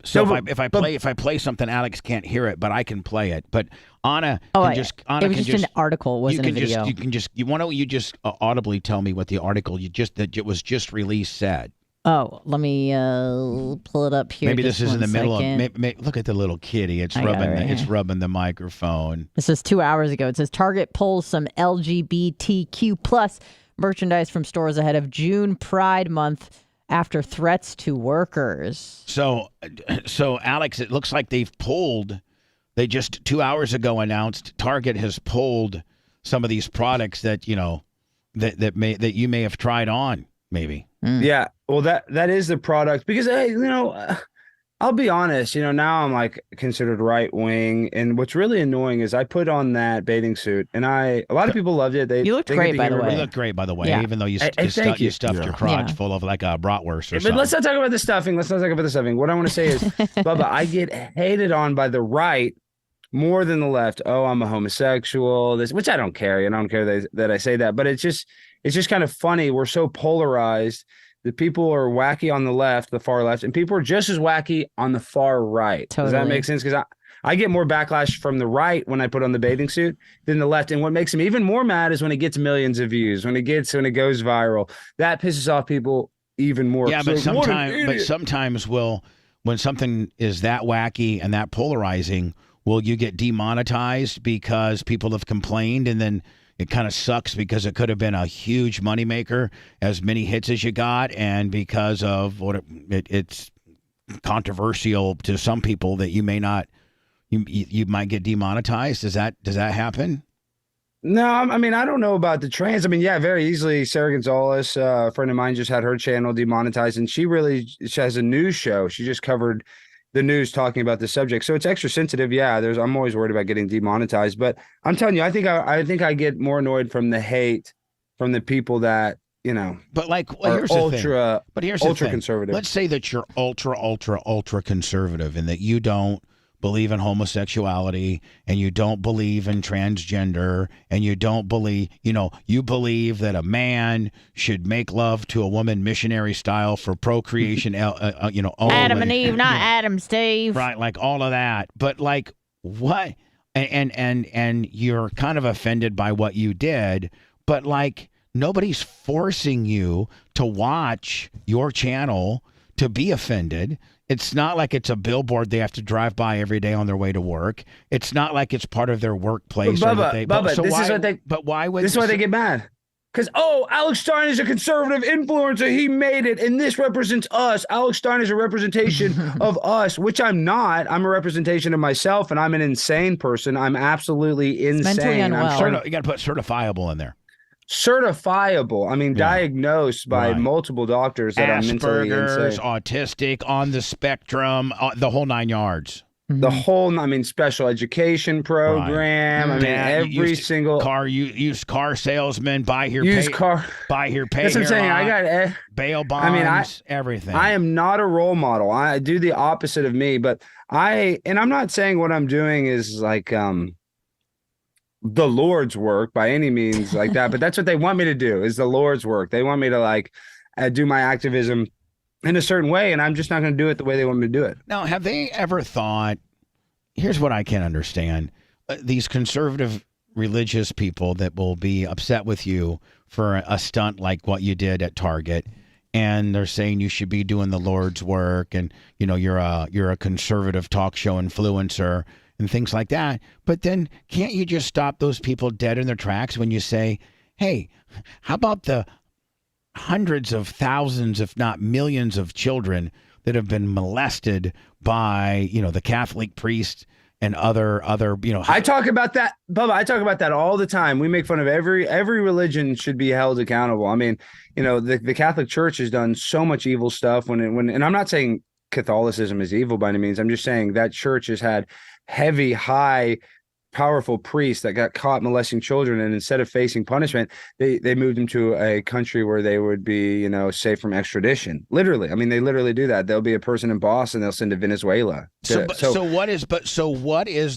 So if I play something, Alex can't hear it, but I can play it. But Anna can just. Anna it was just an article. It wasn't a video. Why don't you just audibly tell me what the article that it was just released said? Oh, let me pull it up here. Maybe this is in the middle of. Look at the little kitty. It's rubbing the microphone. This is 2 hours ago. It says Target pulls some LGBTQ plus merchandise from stores ahead of June Pride Month after threats to workers. So Alex, it looks like they just 2 hours ago announced Target has pulled some of these products that that you may have tried on, maybe. Yeah, well that is the product because I'll be honest, now I'm like considered right wing, and what's really annoying is I put on that bathing suit, and a lot of people loved it. You looked great, by the way. You looked great, by the way, yeah. Even though you stuffed your crotch full of like a bratwurst or something. But let's not talk about the stuffing. What I want to say is, Bubba, I get hated on by the right more than the left. Oh, I'm a homosexual. Which I don't care. I don't care that I say that, but it's just kind of funny. We're so polarized. The people are wacky on the left, the far left, and people are just as wacky on the far right. Totally. Does that make sense? Because I get more backlash from the right when I put on the bathing suit than the left. And what makes them even more mad is when it gets millions of views, when it goes viral. That pisses off people even more. Yeah, but sometimes when something is that wacky and that polarizing, will you get demonetized because people have complained, and then it kind of sucks because it could have been a huge moneymaker, as many hits as you got, and because of what it's controversial to some people that you may not, you might get demonetized. Does that happen? No, I mean, I don't know about the trans. I mean, yeah, very easily. Sarah Gonzalez, a friend of mine, just had her channel demonetized, and she has a news show. She just covered the news talking about the subject, so it's extra sensitive. Yeah, I'm always worried about getting demonetized, but I'm telling you, I think I get more annoyed from the hate from the people that But here's the thing. Conservative. Let's say that you're ultra conservative, and that you don't believe in homosexuality, and you don't believe in transgender, and you don't believe, you believe that a man should make love to a woman missionary style for procreation, only. Adam and Eve, not Adam, Steve. Right, like all of that. But like what? And you're kind of offended by what you did, but like nobody's forcing you to watch your channel to be offended. It's not like it's a billboard they have to drive by every day on their way to work. It's not like it's part of their workplace. But Bubba, this is why they get mad. because Alex Stein is a conservative influencer. He made it, and this represents us. Alex Stein is a representation of us, which I'm not. I'm a representation of myself, and I'm an insane person. I'm absolutely insane. Mentally unwell. You got to put certifiable in there. Certifiable. I mean, diagnosed by multiple doctors that I'm mentally insane. Autistic, on the spectrum, the whole 9 yards. The whole, special education program. Right. Every single used car salesman, buy here, used pay, car. buy here, pay That's what I'm here. saying. I got bail bonds, everything. I am not a role model. I do the opposite of me, but I'm not saying what I'm doing is like the Lord's work by any means like that, but that's what they want me to do is the Lord's work. They want me to do my activism in a certain way, and I'm just not going to do it the way they want me to do it. Now, have they ever thought, here's what I can't understand, these conservative religious people that will be upset with you for a stunt like what you did at Target, and they're saying you should be doing the Lord's work, and you're a conservative talk show influencer and things like that. But then can't you just stop those people dead in their tracks when you say, hey, how about the hundreds of thousands, if not millions of children that have been molested by, the Catholic priests and other. I talk about that, Bubba. I talk about that all the time. We make fun of every religion should be held accountable. I mean, the Catholic Church has done so much evil stuff and I'm not saying Catholicism is evil by any means. I'm just saying that church has had heavy, high, powerful priests that got caught molesting children, and instead of facing punishment, they moved them to a country where they would be, safe from extradition. Literally, they literally do that. There'll be a person in Boston they'll send to Venezuela. So what is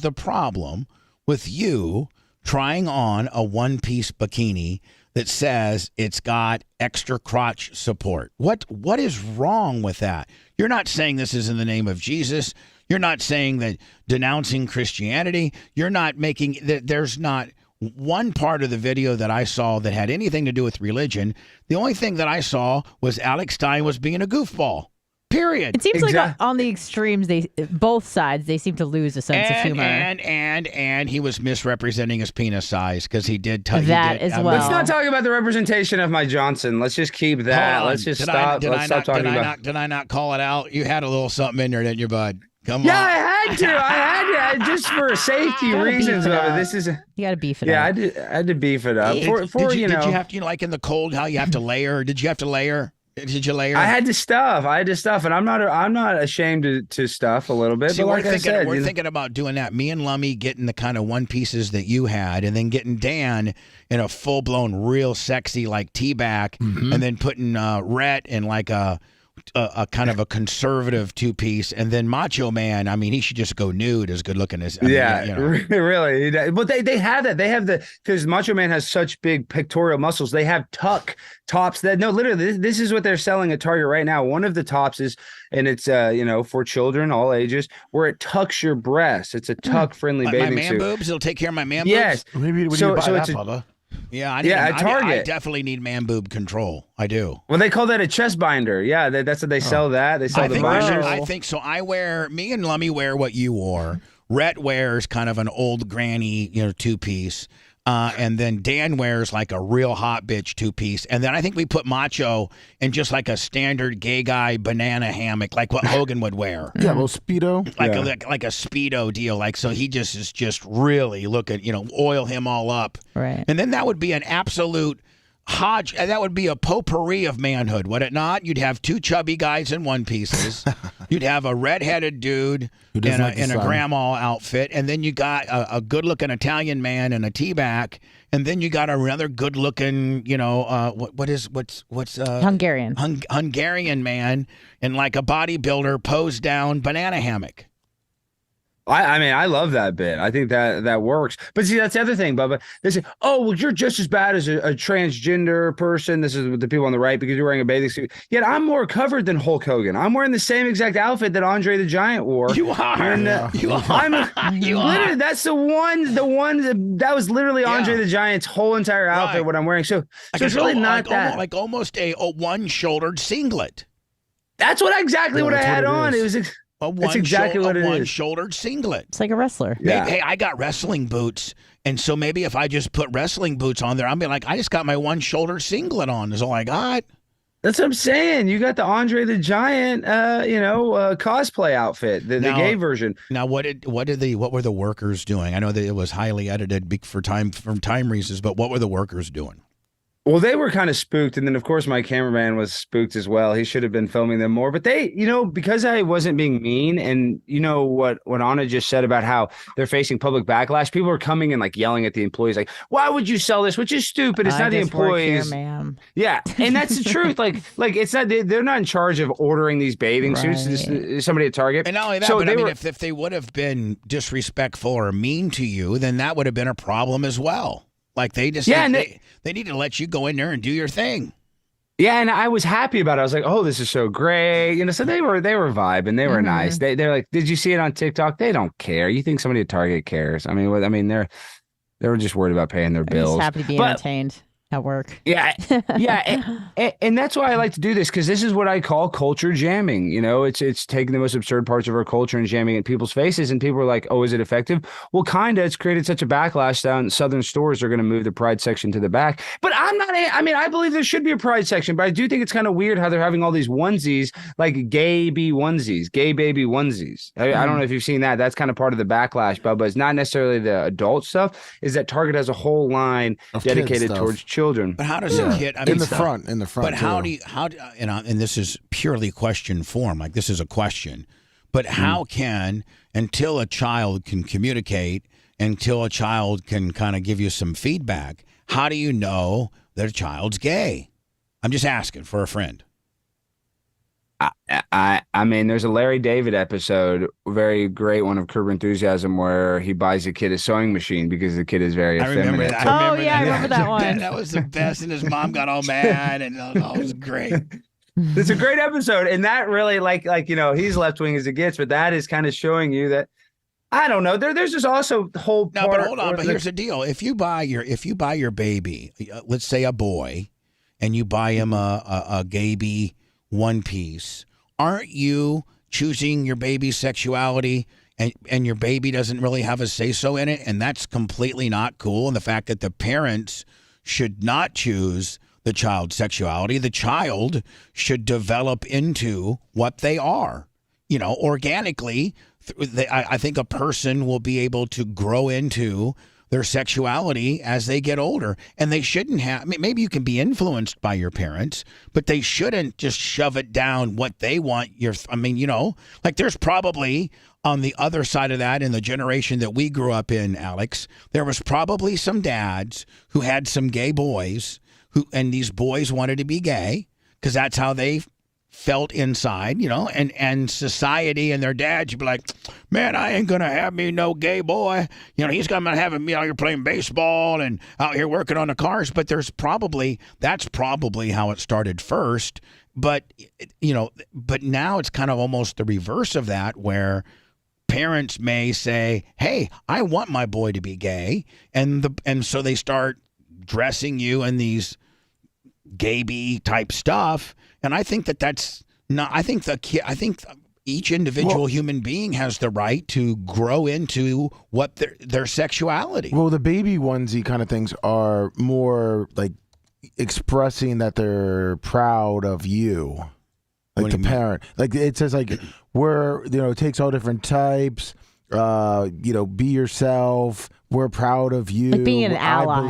the problem with you trying on a one-piece bikini that says it's got extra crotch support? What is wrong with that? You're not saying this is in the name of Jesus. You're not saying that denouncing Christianity. You're not making that. There's not one part of the video that I saw that had anything to do with religion. The only thing that I saw was Alex Stein was being a goofball. Period. It seems like on the extremes, both sides, they seem to lose a sense of humor. And he was misrepresenting his penis size because he did that as well. Let's not talk about the representation of my Johnson. Let's just keep that. Let's just stop. Let's stop talking about. Did I not call it out? You had a little something in there, didn't you, bud? Come on. Yeah, I had to, just for safety reasons. This is you got to beef it up. Yeah, I had to beef it up. Did you have to, like in the cold, how you have to layer? Did you have to layer? Did you layer? I had to stuff, and I'm not ashamed to stuff a little bit. See, but like we're thinking about doing that. Me and Lummy getting the kind of one pieces that you had, and then getting Dan in a full blown, real sexy like T-back, and then putting Rhett in like a kind of a conservative two-piece, and then Macho Man, he should just go nude as good looking as really. But they have that. They have because Macho Man has such big pectoral muscles. They have tuck tops literally this is what they're selling at Target right now. One of the tops is, and it's for children all ages, where it tucks your breast. It's a tuck friendly bathing my man suit. Boobs. It'll take care of my man boobs. Yes. Maybe when you buy that, Bubba. Yeah, at Target. I definitely need man boob control. I do. Well, they call that a chest binder. Yeah, that's what they sell. That they sell the binders. I think so. Me and Lummy wear what you wore. Rhett wears kind of an old granny, two-piece. And then Dan wears like a real hot bitch two-piece. And then I think we put Macho in just like a standard gay guy banana hammock, like what Hogan would wear. Yeah, a little Speedo. Like a Speedo deal. Like, so he just is just really looking, oil him all up. Right. And then that would be an absolute hodge. That would be a potpourri of manhood, would it not? You'd have two chubby guys in one pieces. You'd have a redheaded dude in a grandma outfit, and then you got a good-looking Italian man in a T-back, and then you got another good-looking, what's Hungarian Hungarian man in like a bodybuilder posed down banana hammock. I love that bit. I think that works. But see, that's the other thing, Bubba. They say, oh, well, you're just as bad as a transgender person. This is the people on the right because you're wearing a bathing suit. Yet I'm more covered than Hulk Hogan. I'm wearing the same exact outfit that Andre the Giant wore. You are. And, you are. Literally, that's the one that was literally Andre the Giant's whole entire outfit, what I'm wearing. So it's really not that. Like almost a one-shouldered singlet. That's what I had on. It was That's exactly what it is. One-shouldered singlet. It's like a wrestler. Yeah. Hey, I got wrestling boots, and so maybe if I just put wrestling boots on there, I'll be like, I just got my one-shouldered singlet on. Is all I got. That's what I'm saying. You got the Andre the Giant, cosplay outfit, the gay version. Now, what were the workers doing? I know that it was highly edited for time reasons, but what were the workers doing? Well, they were kind of spooked, and then of course my cameraman was spooked as well. He should have been filming them more, but they, because I wasn't being mean, and what Anna just said about how they're facing public backlash. People are coming and like yelling at the employees, like, "Why would you sell this?" Which is stupid. It's not the employees, ma'am. Yeah, and that's the truth. Like it's not. They're not in charge of ordering these bathing suits. It's somebody at Target. And not only that, but I mean, if they would have been disrespectful or mean to you, then that would have been a problem as well. Like they just they need to let you go in there and do your thing. Yeah, and I was happy about it. I was like, "Oh, this is so great." So they were vibing. They were nice. They're like, "Did you see it on TikTok?" They don't care. You think somebody at Target cares? I mean, they were just worried about paying their bills. Just happy to be entertained at work. Yeah, and that's why I like to do this, because this is what I call culture jamming. It's taking the most absurd parts of our culture and jamming it in people's faces, and people are like, "Oh, is it effective?" Well, kinda. It's created such a backlash down southern stores are going to move the Pride section to the back. But I'm not. I believe there should be a Pride section, but I do think it's kind of weird how they're having all these onesies, like gay baby onesies. I don't know if you've seen that. That's kind of part of the backlash, Bubba. It's not necessarily the adult stuff. Is that Target has a whole line dedicated towards children. But how does a kid? I mean, in the front. But and this is purely question form. Like this is a question. But how can, until a child can communicate, until a child can kind of give you some feedback, how do you know that a child's gay? I'm just asking for a friend. I mean, there's a Larry David episode, very great one of Curb Enthusiasm, where he buys a kid a sewing machine because the kid is very effeminate. I remember that one. That was the best, and his mom got all mad, and it was great. It's a great episode, and that really, he's left wing as it gets, but that is kind of showing you that. I don't know. There's just also the whole part. No, but hold on. But here's the deal: if you buy your baby, let's say a boy, and you buy him a Gaby one piece, aren't you choosing your baby's sexuality, and your baby doesn't really have a say-so in it? And that's completely not cool. And the fact that the parents should not choose the child's sexuality, the child should develop into what they are, organically. I think a person will be able to grow into their sexuality as they get older, and they shouldn't have. I mean, maybe you can be influenced by your parents, but they shouldn't just shove it down what they want. There's probably on the other side of that, in the generation that we grew up in, Alex, there was probably some dads who had some gay boys and these boys wanted to be gay because that's how they felt inside, and society and their dads would be like, "Man, I ain't gonna have me no gay boy. He's gonna have me out here playing baseball and out here working on the cars." But that's probably how it started first. But but now it's kind of almost the reverse of that, where parents may say, "Hey, I want my boy to be gay," and so they start dressing you in these Gaby type stuff. And I think that's not. I think each individual human being has the right to grow into what their sexuality. Well, the baby onesie kind of things are more like expressing that they're proud of you, like the parent. Like it says, like it takes all different types. Be yourself. We're proud of you. Like being an ally. I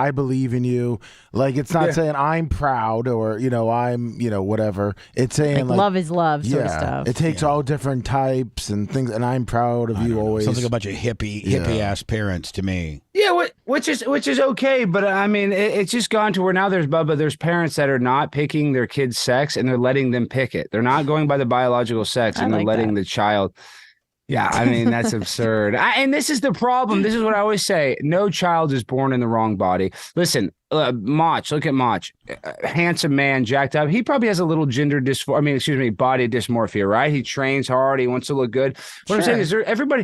believe in you. Like, it's not saying I'm proud or, I'm, whatever. It's saying like love is love sort of stuff. It takes all different types and things, and I'm proud of you always. Sounds like a bunch of hippie ass parents to me. Yeah, which is okay, but I mean, it's just gone to where now there's parents that are not picking their kid's sex and they're letting them pick it. They're not going by the biological sex and they're letting the child. Yeah, I mean, that's absurd. And this is the problem. This is what I always say. No child is born in the wrong body. Listen, Mach, look at Mach. Handsome man, jacked up. He probably has a little body dysmorphia, right? He trains hard. He wants to look good. What I'm saying is everybody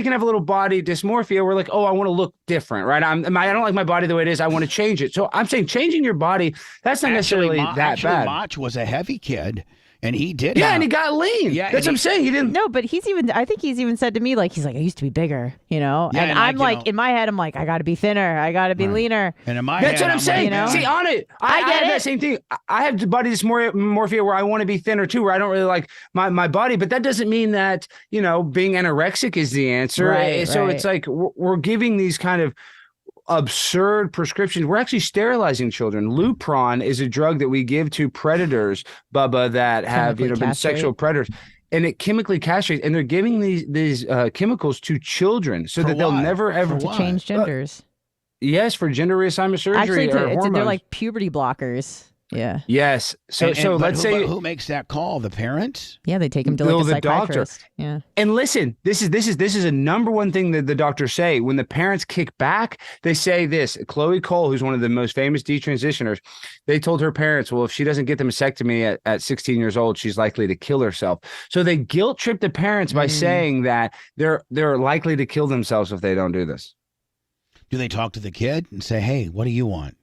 can have a little body dysmorphia. We're like, oh, I want to look different, right? I don't like my body the way it is. I want to change it. So I'm saying changing your body, that's not necessarily that bad. Mach was a heavy kid. And he did. Yeah, and he got lean. Yeah, that's what I'm saying. He didn't. No, but I think he's even said to me, like, I used to be bigger, Yeah, and I'm like, in my head, I'm like, I got to be thinner. I got to be leaner. And in my That's head, what I'm saying. See, on it, I get have it. that same thing. I have body dysmorphia where I want to be thinner too, where I don't really like my body, but that doesn't mean that, being anorexic is the answer. Right, so right. it's like we're giving these kind of absurd prescriptions. We're actually sterilizing children. Lupron is a drug that we give to predators, Bubba, that have been sexual predators, and it chemically castrates. And they're giving these chemicals to children so that they'll never ever to change genders. Yes, for gender reassignment surgery. Actually, they're like puberty blockers. Yeah. Yes. So let's say who makes that call? The parents? Yeah, they take him to like a the psychiatrist. doctor. Yeah. And listen, this is a number one thing that the doctors say when the parents kick back. They say this. Chloe Cole, who's one of the most famous detransitioners, they told her parents, well, if she doesn't get the mastectomy at 16 years old, she's likely to kill herself. So they guilt trip the parents by saying that they're likely to kill themselves if they don't do this. Do they talk to the kid and say, hey, what do you want?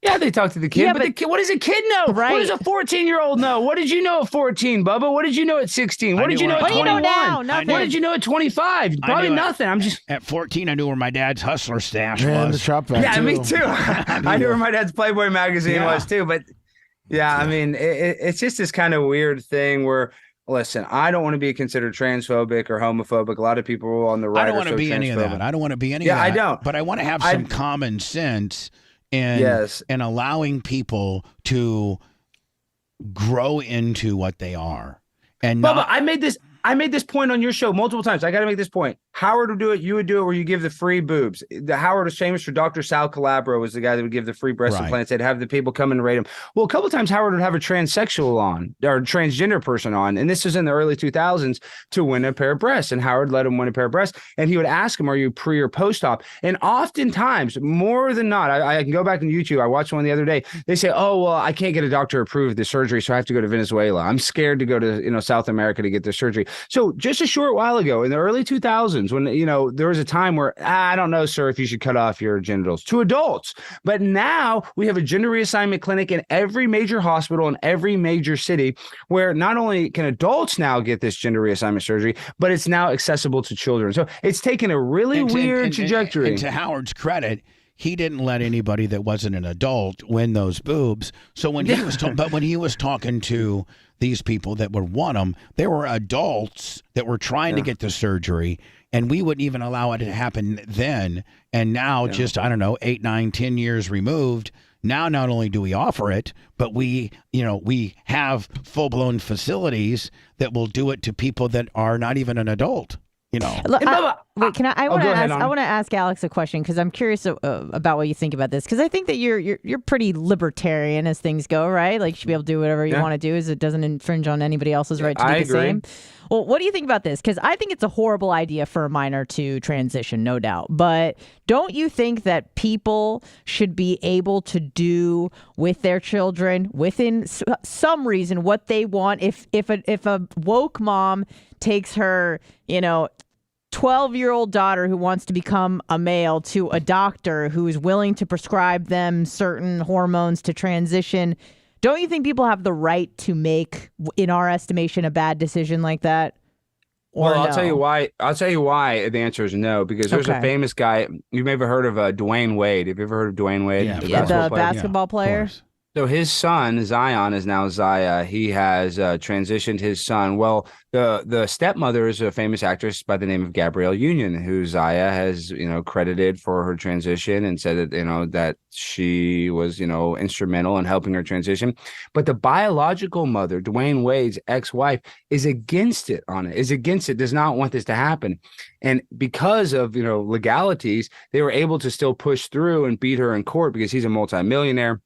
Yeah, they talk to the kid, Yeah, but the kid, what does a kid know? Right. What does a 14-year-old know? What did you know at 14, Bubba? What did you know at 16? What did you know at What do you 21? know now? Nothing. What did you know at 25? Probably nothing. I'm just At 14, I knew where my dad's hustler stash And the was. shop vac, yeah, too. me too. I knew where my dad's Playboy magazine was too. But yeah, I mean, it's just this kind of weird thing where. Listen, I don't want to be considered transphobic or homophobic. A lot of people on the right I don't are want to so be any of transphobic. that. I don't want to be any of Yeah, that. I don't. But I want to have some common sense and allowing people to grow into what they are. And Bubba, I made this point on your show multiple times. I got to make this point. Howard would do it. You would do it where you give the free boobs. The Howard was famous for Dr. Sal Calabro was the guy that would give the free breast implants. They'd have the people come and rate them. Well, a couple of times Howard would have a transsexual on or transgender person on. And this was in the early 2000s to win a pair of breasts. And Howard let him win a pair of breasts. And he would ask him, are you pre or post-op? And oftentimes, more than not, I can go back on YouTube. I watched one the other day. They say, oh, well, I can't get a doctor approved the surgery, so I have to go to Venezuela. I'm scared to go to South America to get the surgery. So just a short while ago in the early 2000s, when there was a time where I don't know, sir, if you should cut off your genitals to adults, but now we have a gender reassignment clinic in every major hospital in every major city, where not only can adults now get this gender reassignment surgery, but it's now accessible to children. So it's taken a really weird trajectory. And to Howard's credit, he didn't let anybody that wasn't an adult win those boobs. So when he was when he was talking to these people that would want them, there were adults that were trying to get the surgery, and we wouldn't even allow it to happen then. And now, just, I don't know, 8, 9, 10 years removed, now not only do we offer it, but we have full-blown facilities that will do it to people that are not even an adult. Look, wait, can I want to ask Alex a question, because I'm curious about what you think about this, because I think that you're pretty libertarian as things go, right? Like you should be able to do whatever you want to do, as it doesn't infringe on anybody else's right to do the same. Well, what do you think about this? Because I think it's a horrible idea for a minor to transition, no doubt. But don't you think that people should be able to do with their children, within some reason, what they want? If a woke mom takes her, 12-year-old daughter who wants to become a male to a doctor who is willing to prescribe them certain hormones to transition, don't you think people have the right to make, in our estimation, a bad decision like that? Or Well, no? I'll tell you why. The answer is no, because there's a famous guy. You may have heard of Dwayne Wade. Have you ever heard of Dwayne Wade? The basketball player? So his son, Zion, is now Zaya. He has transitioned his son. Well, the stepmother is a famous actress by the name of Gabrielle Union, who Zaya has, credited for her transition and said that, that she was, instrumental in helping her transition. But the biological mother, Dwayne Wade's ex-wife, is against it, does not want this to happen. And because of, legalities, they were able to still push through and beat her in court because he's a multimillionaire.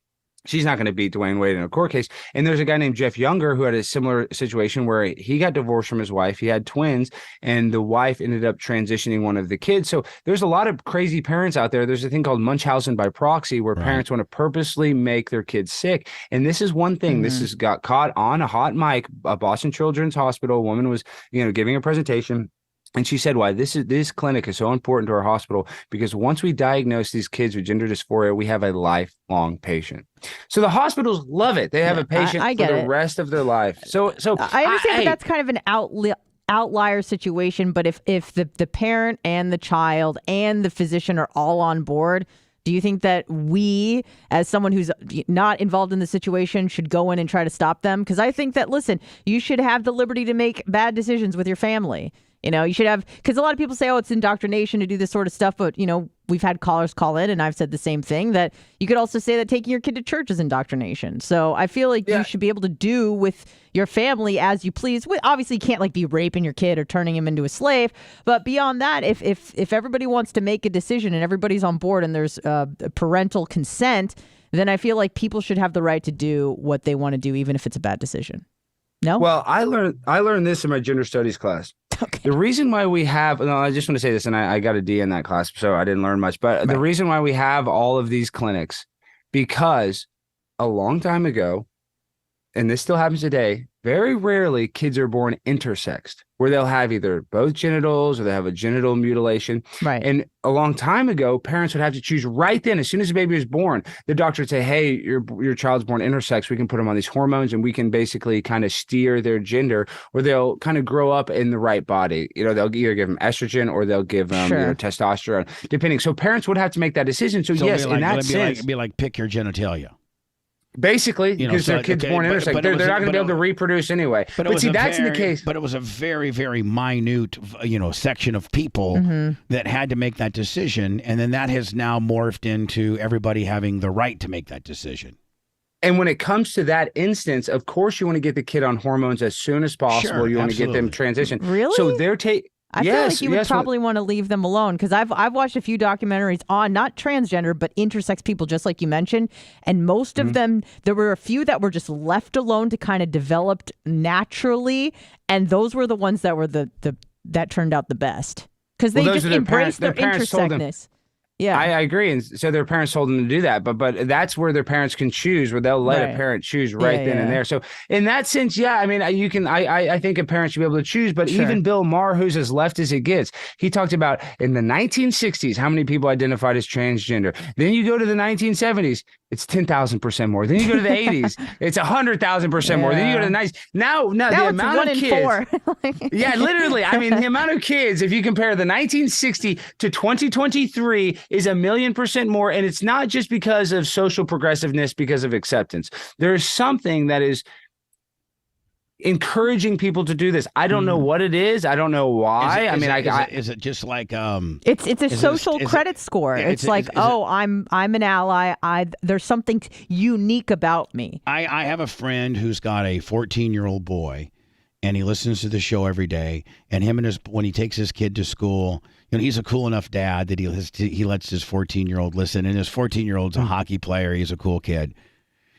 She's not going to beat Dwayne Wade in a court case. And there's a guy named Jeff Younger who had a similar situation where he got divorced from his wife. He had twins, and the wife ended up transitioning one of the kids. So there's a lot of crazy parents out there. There's a thing called Munchausen by proxy, where parents want to purposely make their kids sick. And this is one thing. This has got caught on a hot mic. Boston Children's Hospital, a woman was, giving a presentation. And she said why this clinic is so important to our hospital, because once we diagnose these kids with gender dysphoria, we have a lifelong patient. So the hospitals love it. They have a patient for the rest of their life. So I understand that that's kind of an outlier situation, but if the parent and the child and the physician are all on board, do you think that we, as someone who's not involved in the situation, should go in and try to stop them? Because I think that, listen, you should have the liberty to make bad decisions with your family. You know, you should have, because a lot of people say, oh, it's indoctrination to do this sort of stuff. But, you know, we've had callers call in and I've said the same thing, that you could also say that taking your kid to church is indoctrination. So I feel like you should be able to do with your family as you please. Obviously, you can't like be raping your kid or turning him into a slave. But beyond that, if everybody wants to make a decision and everybody's on board and there's parental consent, then I feel like people should have the right to do what they want to do, even if it's a bad decision. No? Well, I learned this in my gender studies class. Okay. The reason why we have, I just want to say this, and I got a D in that class, so I didn't learn much, but the reason why we have all of these clinics, because a long time ago, and this still happens today, very rarely kids are born intersexed, where they'll have either both genitals or they have a genital mutilation. Right. And a long time ago, parents would have to choose right then. As soon as the baby was born, the doctor would say, hey, your child's born intersex. We can put them on these hormones and we can basically kind of steer their gender, or they'll kind of grow up in the right body. You know, they'll either give them estrogen or they'll give them testosterone, depending. So parents would have to make that decision. So yes, in that sense. It'd be like pick your genitalia. Basically, because their kid's born intersex, they're not going to be able to reproduce anyway. But see, that's in the case. But it was a very, very minute, section of people that had to make that decision, and then that has now morphed into everybody having the right to make that decision. And when it comes to that instance, of course, you want to get the kid on hormones as soon as possible. Sure, you want absolutely. to get them transition. Really? So they're I feel like you would probably want to leave them alone, because I've watched a few documentaries on not transgender but intersex people, just like you mentioned, and most of them, there were a few that were just left alone to kind of developed naturally, and those were the ones that were that turned out the best, because they just embraced their intersexness. Yeah, I agree, and so their parents told them to do that, but that's where their parents can choose, where they'll let a parent choose then and there. So in that sense, I mean, you can. I think a parent should be able to choose, but even Bill Maher, who's as left as it gets, he talked about in the 1960s how many people identified as transgender. Then you go to the 1970s, it's 10,000% more. Then you go to the 80s, it's 100,000% more. Then you go to the 90s. Now the amount of kids. Yeah, literally. I mean, the amount of kids, if you compare the 1960 to 2023, is 1,000,000% more. And it's not just because of social progressiveness, because of acceptance. There's something that is encouraging people to do this. I don't know what it is. I don't know why. Is it just like it's a social credit score. It's like, I'm an ally. There's something unique about me. I have a friend who's got a 14-year-old boy, and he listens to the show every day. And when he takes his kid to school, he's a cool enough dad that he lets his 14-year-old listen. And his 14-year-old's a hockey player. He's a cool kid.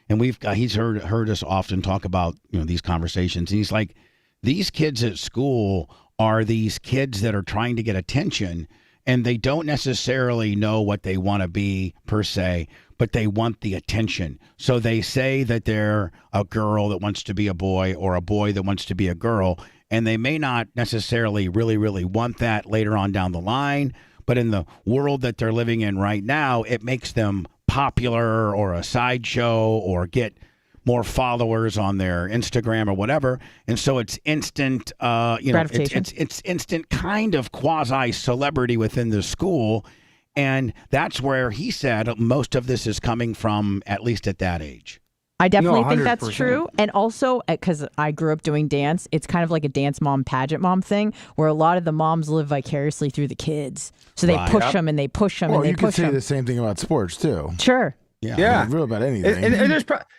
And he's heard us often talk about these conversations. And he's like, these kids at school are these kids that are trying to get attention, and they don't necessarily know what they want to be per se, but they want the attention. So they say that they're a girl that wants to be a boy, or a boy that wants to be a girl, and they may not necessarily really, really want that later on down the line. But in the world that they're living in right now, it makes them popular or a sideshow or get more followers on their Instagram or whatever. And so it's instant, it's instant kind of quasi celebrity within the school. And that's where he said most of this is coming from, at least at that age. I definitely think that's true. And also, because I grew up doing dance, it's kind of like a dance mom, pageant mom thing, where a lot of the moms live vicariously through the kids. So they push them and they push them and they push them. Well, you could say the same thing about sports, too. Sure. Yeah. Real about anything. And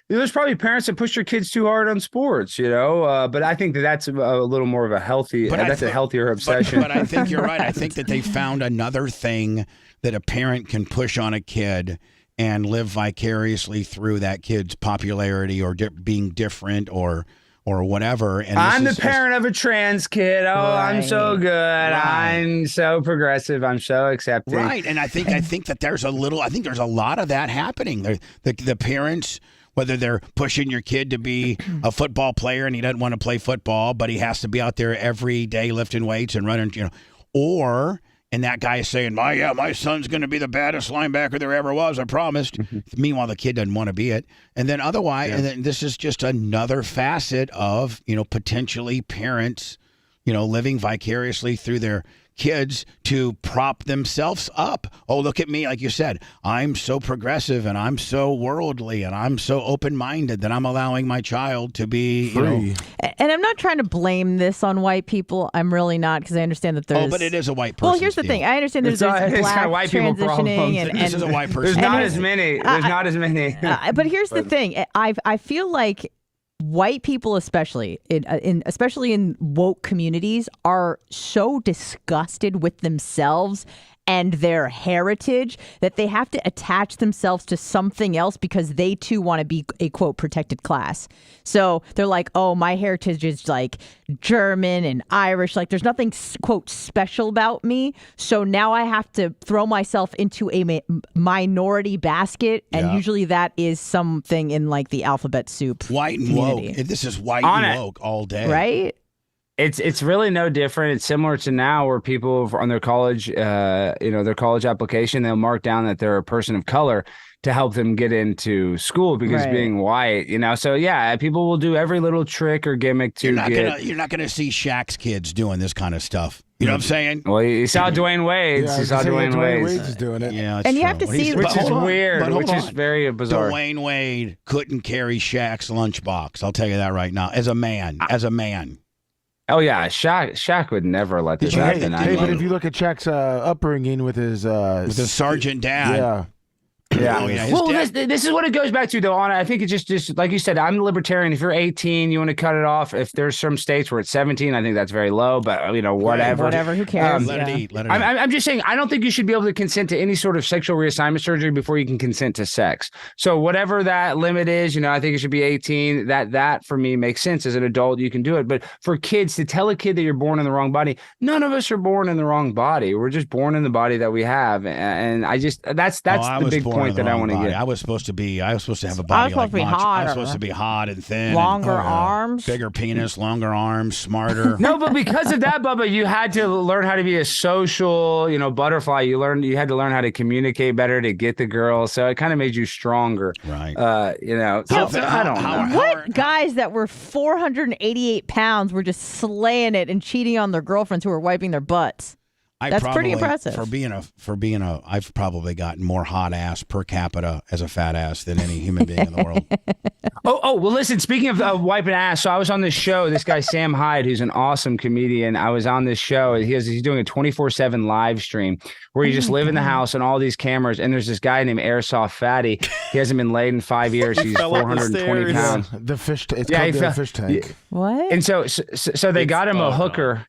there's probably parents that push their kids too hard on sports, but I think that's a little more of a healthier obsession. But I think you're right. I think that they found another thing that a parent can push on a kid and live vicariously through that kid's popularity or being different or whatever. And I'm the parent of a trans kid. Oh, right. I'm so good. Right. I'm so progressive. I'm so accepting. Right. And I think that there's a lot of that happening. The parents Whether they're pushing your kid to be a football player and he doesn't want to play football, but he has to be out there every day lifting weights and running, and that guy is saying, my son's going to be the baddest linebacker there ever was, I promised. Meanwhile, the kid doesn't want to be it. And then otherwise, and then this is just another facet of, potentially parents, living vicariously through their kids to prop themselves up. Oh, look at me. Like you said, I'm so progressive and I'm so worldly and I'm so open-minded that I'm allowing my child to be free. And I'm not trying to blame this on white people. I'm really not, because I understand that there's... Oh, but it is a white person. Well, here's the thing. I understand there's black white people transitioning. And this is a white person. There's not as many. There's not as many. But here's the thing. I feel like white people, especially in woke communities, are so disgusted with themselves and their heritage that they have to attach themselves to something else because they too want to be a quote protected class. So they're like, oh, my heritage is like German and Irish. Like there's nothing quote special about me. So now I have to throw myself into a minority basket. And usually that is something in like the alphabet soup. White and community. woke. This is white and woke all day. Right? It's really no different. It's similar to now where people on their college, their college application, they'll mark down that they're a person of color to help them get into school because being white, So yeah, people will do every little trick or gimmick to You're not gonna see Shaq's kids doing this kind of stuff. You know what I'm saying? Well, you saw Dwayne Wade. Yeah, you saw Dwayne Wade is doing it. Yeah, and you have to see, which is weird, which is very bizarre. Dwayne Wade couldn't carry Shaq's lunchbox. I'll tell you that right now. As a man. Oh yeah, Shaq would never let this happen. But if you look at Shaq's upbringing with his sergeant dad, yeah. Well, this is what it goes back to, though. Anna, I think it's just like you said. I'm a libertarian. If you're 18, you want to cut it off. If there's some states where it's 17, I think that's very low. But whatever. Whatever. Who cares? Let it eat. I'm just saying. I don't think you should be able to consent to any sort of sexual reassignment surgery before you can consent to sex. So whatever that limit is, I think it should be 18. That for me makes sense. As an adult, you can do it. But for kids, to tell a kid that you're born in the wrong body, none of us are born in the wrong body. We're just born in the body that we have. And I just that's the big point that I want to get. I was supposed to have a body like Macho. I was supposed to be hot and thin. Longer arms. Bigger penis, longer arms, smarter. No, but because of that, Bubba, you had to learn how to be a social, butterfly. You had to learn how to communicate better to get the girl. So it kind of made you stronger. Right. So I don't know. What guys that were 488 pounds were just slaying it and cheating on their girlfriends who were wiping their butts? That's pretty impressive. For being a, I've probably gotten more hot ass per capita as a fat ass than any human being in the world. Well, listen, speaking of wiping ass, so I was on this show, this guy, Sam Hyde, who's an awesome comedian. I was on this show. He's doing a 24/7 live stream where you just live in the house and all these cameras. And there's this guy named Airsoft Fatty. He hasn't been laid in 5 years. He's 420 pounds. The fish, it's called the fish tank. What? And so they got him a hooker. No.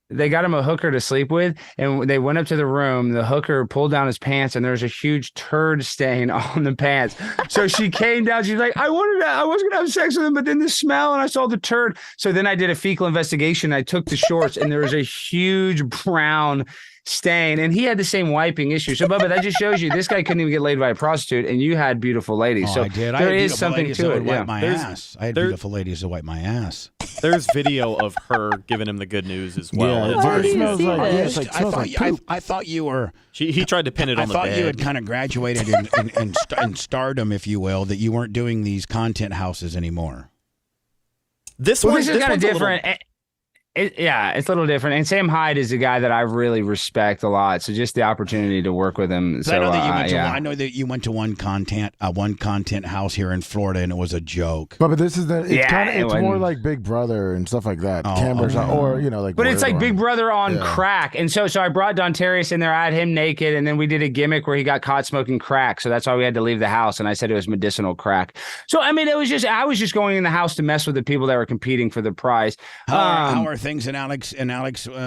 They got him a hooker to sleep with, and they went up to the room. The hooker pulled down his pants, and there was a huge turd stain on the pants. So she came down. She's like, I was gonna have sex with him, but then the smell, and I saw the turd. So then I did a fecal investigation. I took the shorts, and there was a huge brown stain, and he had the same wiping issue. So, Bubba, that just shows you this guy couldn't even get laid by a prostitute, and you had beautiful ladies. Oh, so I did. There is something to it. Wipe my ass. I had beautiful ladies that wipe my ass. There's video of her giving him the good news as well. Yeah, it smells like I thought you were. He tried to pin it on the bed. I thought you had kind of graduated in stardom, if you will, that you weren't doing these content houses anymore. This is kind of different. It's a little different. And Sam Hyde is a guy that I really respect a lot. So just the opportunity to work with him. So I know that you went to one content house here in Florida, and it was a joke. But this is it's more like Big Brother and stuff like that. Cameras or like. But it's like Big Brother on crack. And so I brought Don Terrius in there. I had him naked, and then we did a gimmick where he got caught smoking crack. So that's why we had to leave the house. And I said it was medicinal crack. So I mean, I was just going in the house to mess with the people that were competing for the prize. How are things in Alex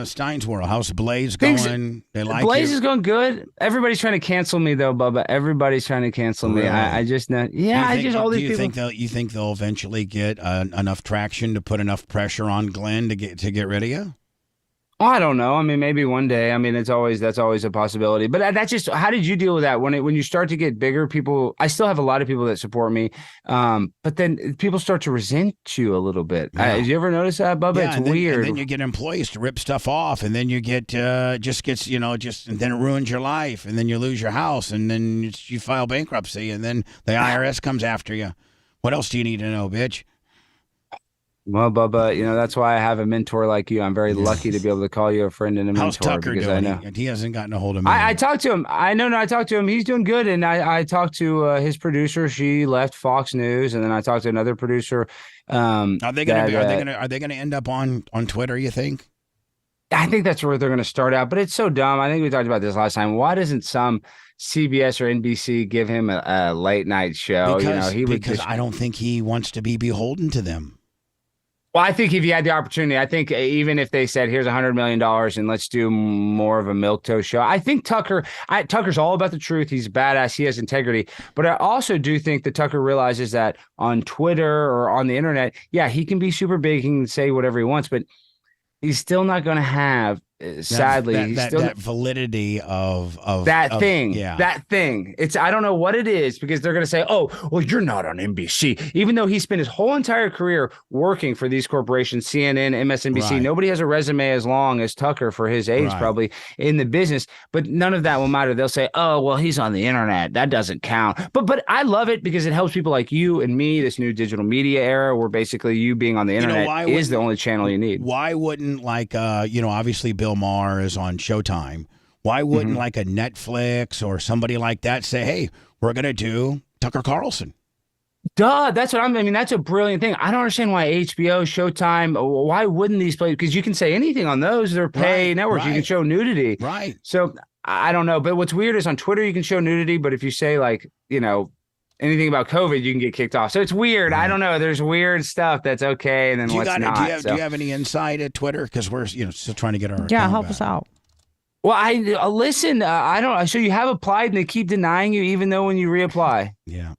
Stein's world? How's Blaze going? They like Blaze you? is going good. Everybody's trying to cancel me though, Bubba. Everybody's trying to cancel me. I just know. Yeah, Do you think they'll eventually get enough traction to put enough pressure on Glenn to get rid of you? I don't know. I mean, maybe one day. I mean, that's always a possibility. But that's just, how did you deal with that when you start to get bigger? People, I still have a lot of people that support me, but then people start to resent you a little bit. Yeah. Did you ever notice that, Bubba? Yeah, it's weird. And then you get employees to rip stuff off, and then you get and then it ruins your life, and then you lose your house, and then you file bankruptcy, and then the IRS comes after you. What else do you need to know, bitch? Well, Bubba, that's why I have a mentor like you. I'm very lucky to be able to call you a friend and a How's mentor. Tucker because doing? I know He hasn't gotten a hold of me. I talked to him. I talked to him. He's doing good. And I talked to his producer. She left Fox News, and then I talked to another producer. Are they gonna end up on Twitter, you think? I think that's where they're going to start out. But it's so dumb. I think we talked about this last time. Why doesn't some CBS or NBC give him a late night show? Because I don't think he wants to be beholden to them. Well, I think if you had the opportunity, I think even if they said, here's $100 million and let's do more of a milquetoast show, I think Tucker's all about the truth. He's badass. He has integrity. But I also do think that Tucker realizes that on Twitter or on the internet, yeah, he can be super big. He can say whatever he wants, but he's still not going to have, sadly, that validity of that thing. Yeah. That thing. I don't know what it is, because they're going to say, oh, well, you're not on NBC, even though he spent his whole entire career working for these corporations, CNN, MSNBC. Right. Nobody has a resume as long as Tucker for his age, probably in the business, but none of that will matter. They'll say, oh, well, he's on the internet. That doesn't count. But I love it because it helps people like you and me, this new digital media era, where basically you being on the internet is the only channel you need. Why wouldn't, obviously Bill Maher is on Showtime. Why wouldn't like a Netflix or somebody like that say, hey, we're going to do Tucker Carlson? Duh, that's what I mean, that's a brilliant thing. I don't understand why HBO, Showtime, why wouldn't these places? Because you can say anything on those. They're pay networks. You can show nudity. Right. So I don't know. But what's weird is on Twitter, you can show nudity. But if you say anything about COVID, you can get kicked off. So it's weird. I don't know. There's weird stuff that's okay, and then what's not. Do you have any insight at Twitter? Because we're still trying to get our help us out. Well, I listen. I don't. So you have applied, and they keep denying you, even though when you reapply. Yeah.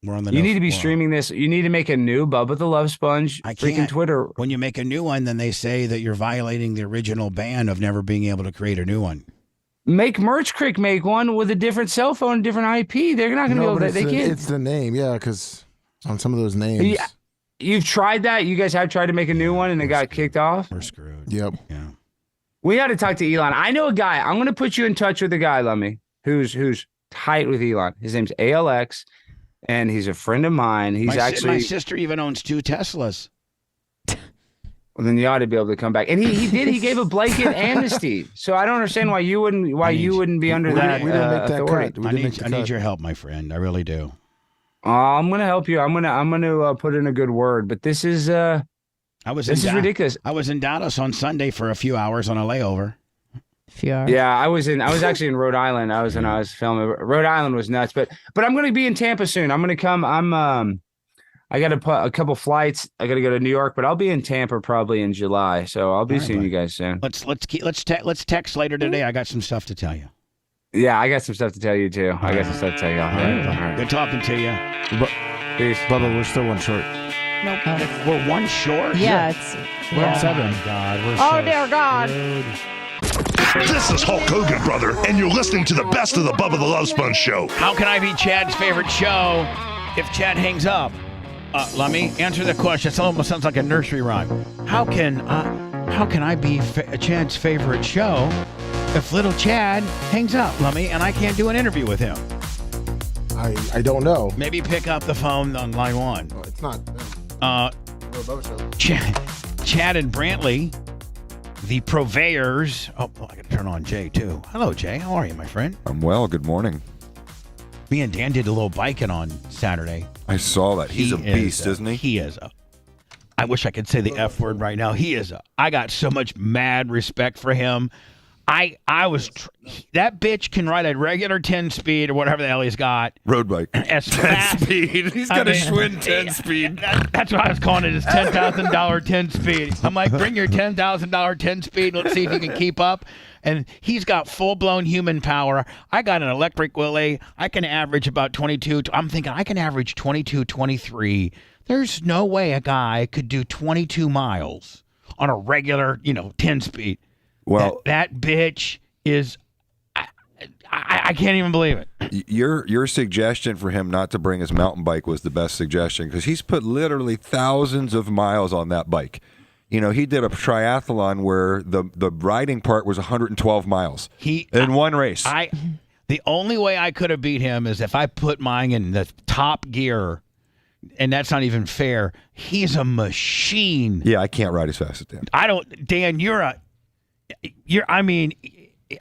We're on the. You need to be streaming this. You need to make a new Bubba the Love Sponge. Freaking Twitter. When you make a new one, then they say that you're violating the original ban of never being able to create a new one. Make Merch Crick make one with a different cell phone, different IP. They're not going to be able to. They can't. It's the name, yeah, because on some of those names. Yeah, you've tried that. You guys have tried to make a new one, and it got kicked off. We're screwed. Yep. Yeah. We got to talk to Elon. I know a guy. I'm going to put you in touch with a guy, Lummy, who's tight with Elon. His name's ALX, and he's a friend of mine. He's my sister even owns 2 Teslas. Well, then you ought to be able to come back. And he did. He gave a blanket amnesty. So I don't understand why you wouldn't be under that. We didn't make that authority. cut. I need your help, my friend. I really do. I'm gonna help you. I'm gonna put in a good word. But this is ridiculous. I was in Dallas on Sunday for a few hours on a layover. Yeah, I was actually in Rhode Island. I was filming. Rhode Island was nuts. But I'm gonna be in Tampa soon. I'm gonna come. I got to put a couple flights. I got to go to New York, but I'll be in Tampa probably in July. So I'll be seeing you guys soon. Let's text later today. I got some stuff to tell you. Yeah, I got some stuff to tell you too. I got some stuff to tell you. All right. Good talking to you. Peace. Bubba, we're still one short. No, we're one short. Yeah, we're on 7. Oh my God, we're so dear God. This is Hulk Hogan, brother, and you're listening to the best of the Bubba the Love Sponge show. How can I be Chad's favorite show if Chad hangs up? Let me answer the question. It almost sounds like a nursery rhyme. How can I be Chad's favorite show if little Chad hangs up, Lummy, and I can't do an interview with him? I don't know. Maybe pick up the phone on line 1. Oh, it's not. Chad and Brantley, the purveyors. Oh, I got to turn on Jay too. Hello, Jay. How are you, my friend? I'm well. Good morning. Me and Dan did a little biking on Saturday. I saw that. He's a beast, isn't he? He is. I wish I could say the F word right now. I got so much mad respect for him. That bitch can ride a regular 10 speed or whatever the hell he's got. Road bike. As 10 fast. speed. He's got a Schwinn 10 speed. That's what I was calling it, is $10,000 10 speed. I'm like, bring your $10,000 10 speed. Let's see if you can keep up. And he's got full-blown human power. I got an electric Willie. I can average about 22. I'm thinking I can average 22, 23. There's no way a guy could do 22 miles on a regular, 10 speed. Well, that bitch is. I can't even believe it. Your suggestion for him not to bring his mountain bike was the best suggestion because he's put literally thousands of miles on that bike. He did a triathlon where the riding part was 112 miles in one race. The only way I could have beat him is if I put mine in the top gear, and that's not even fair. He's a machine. Yeah, I can't ride as fast as Dan. Dan, you're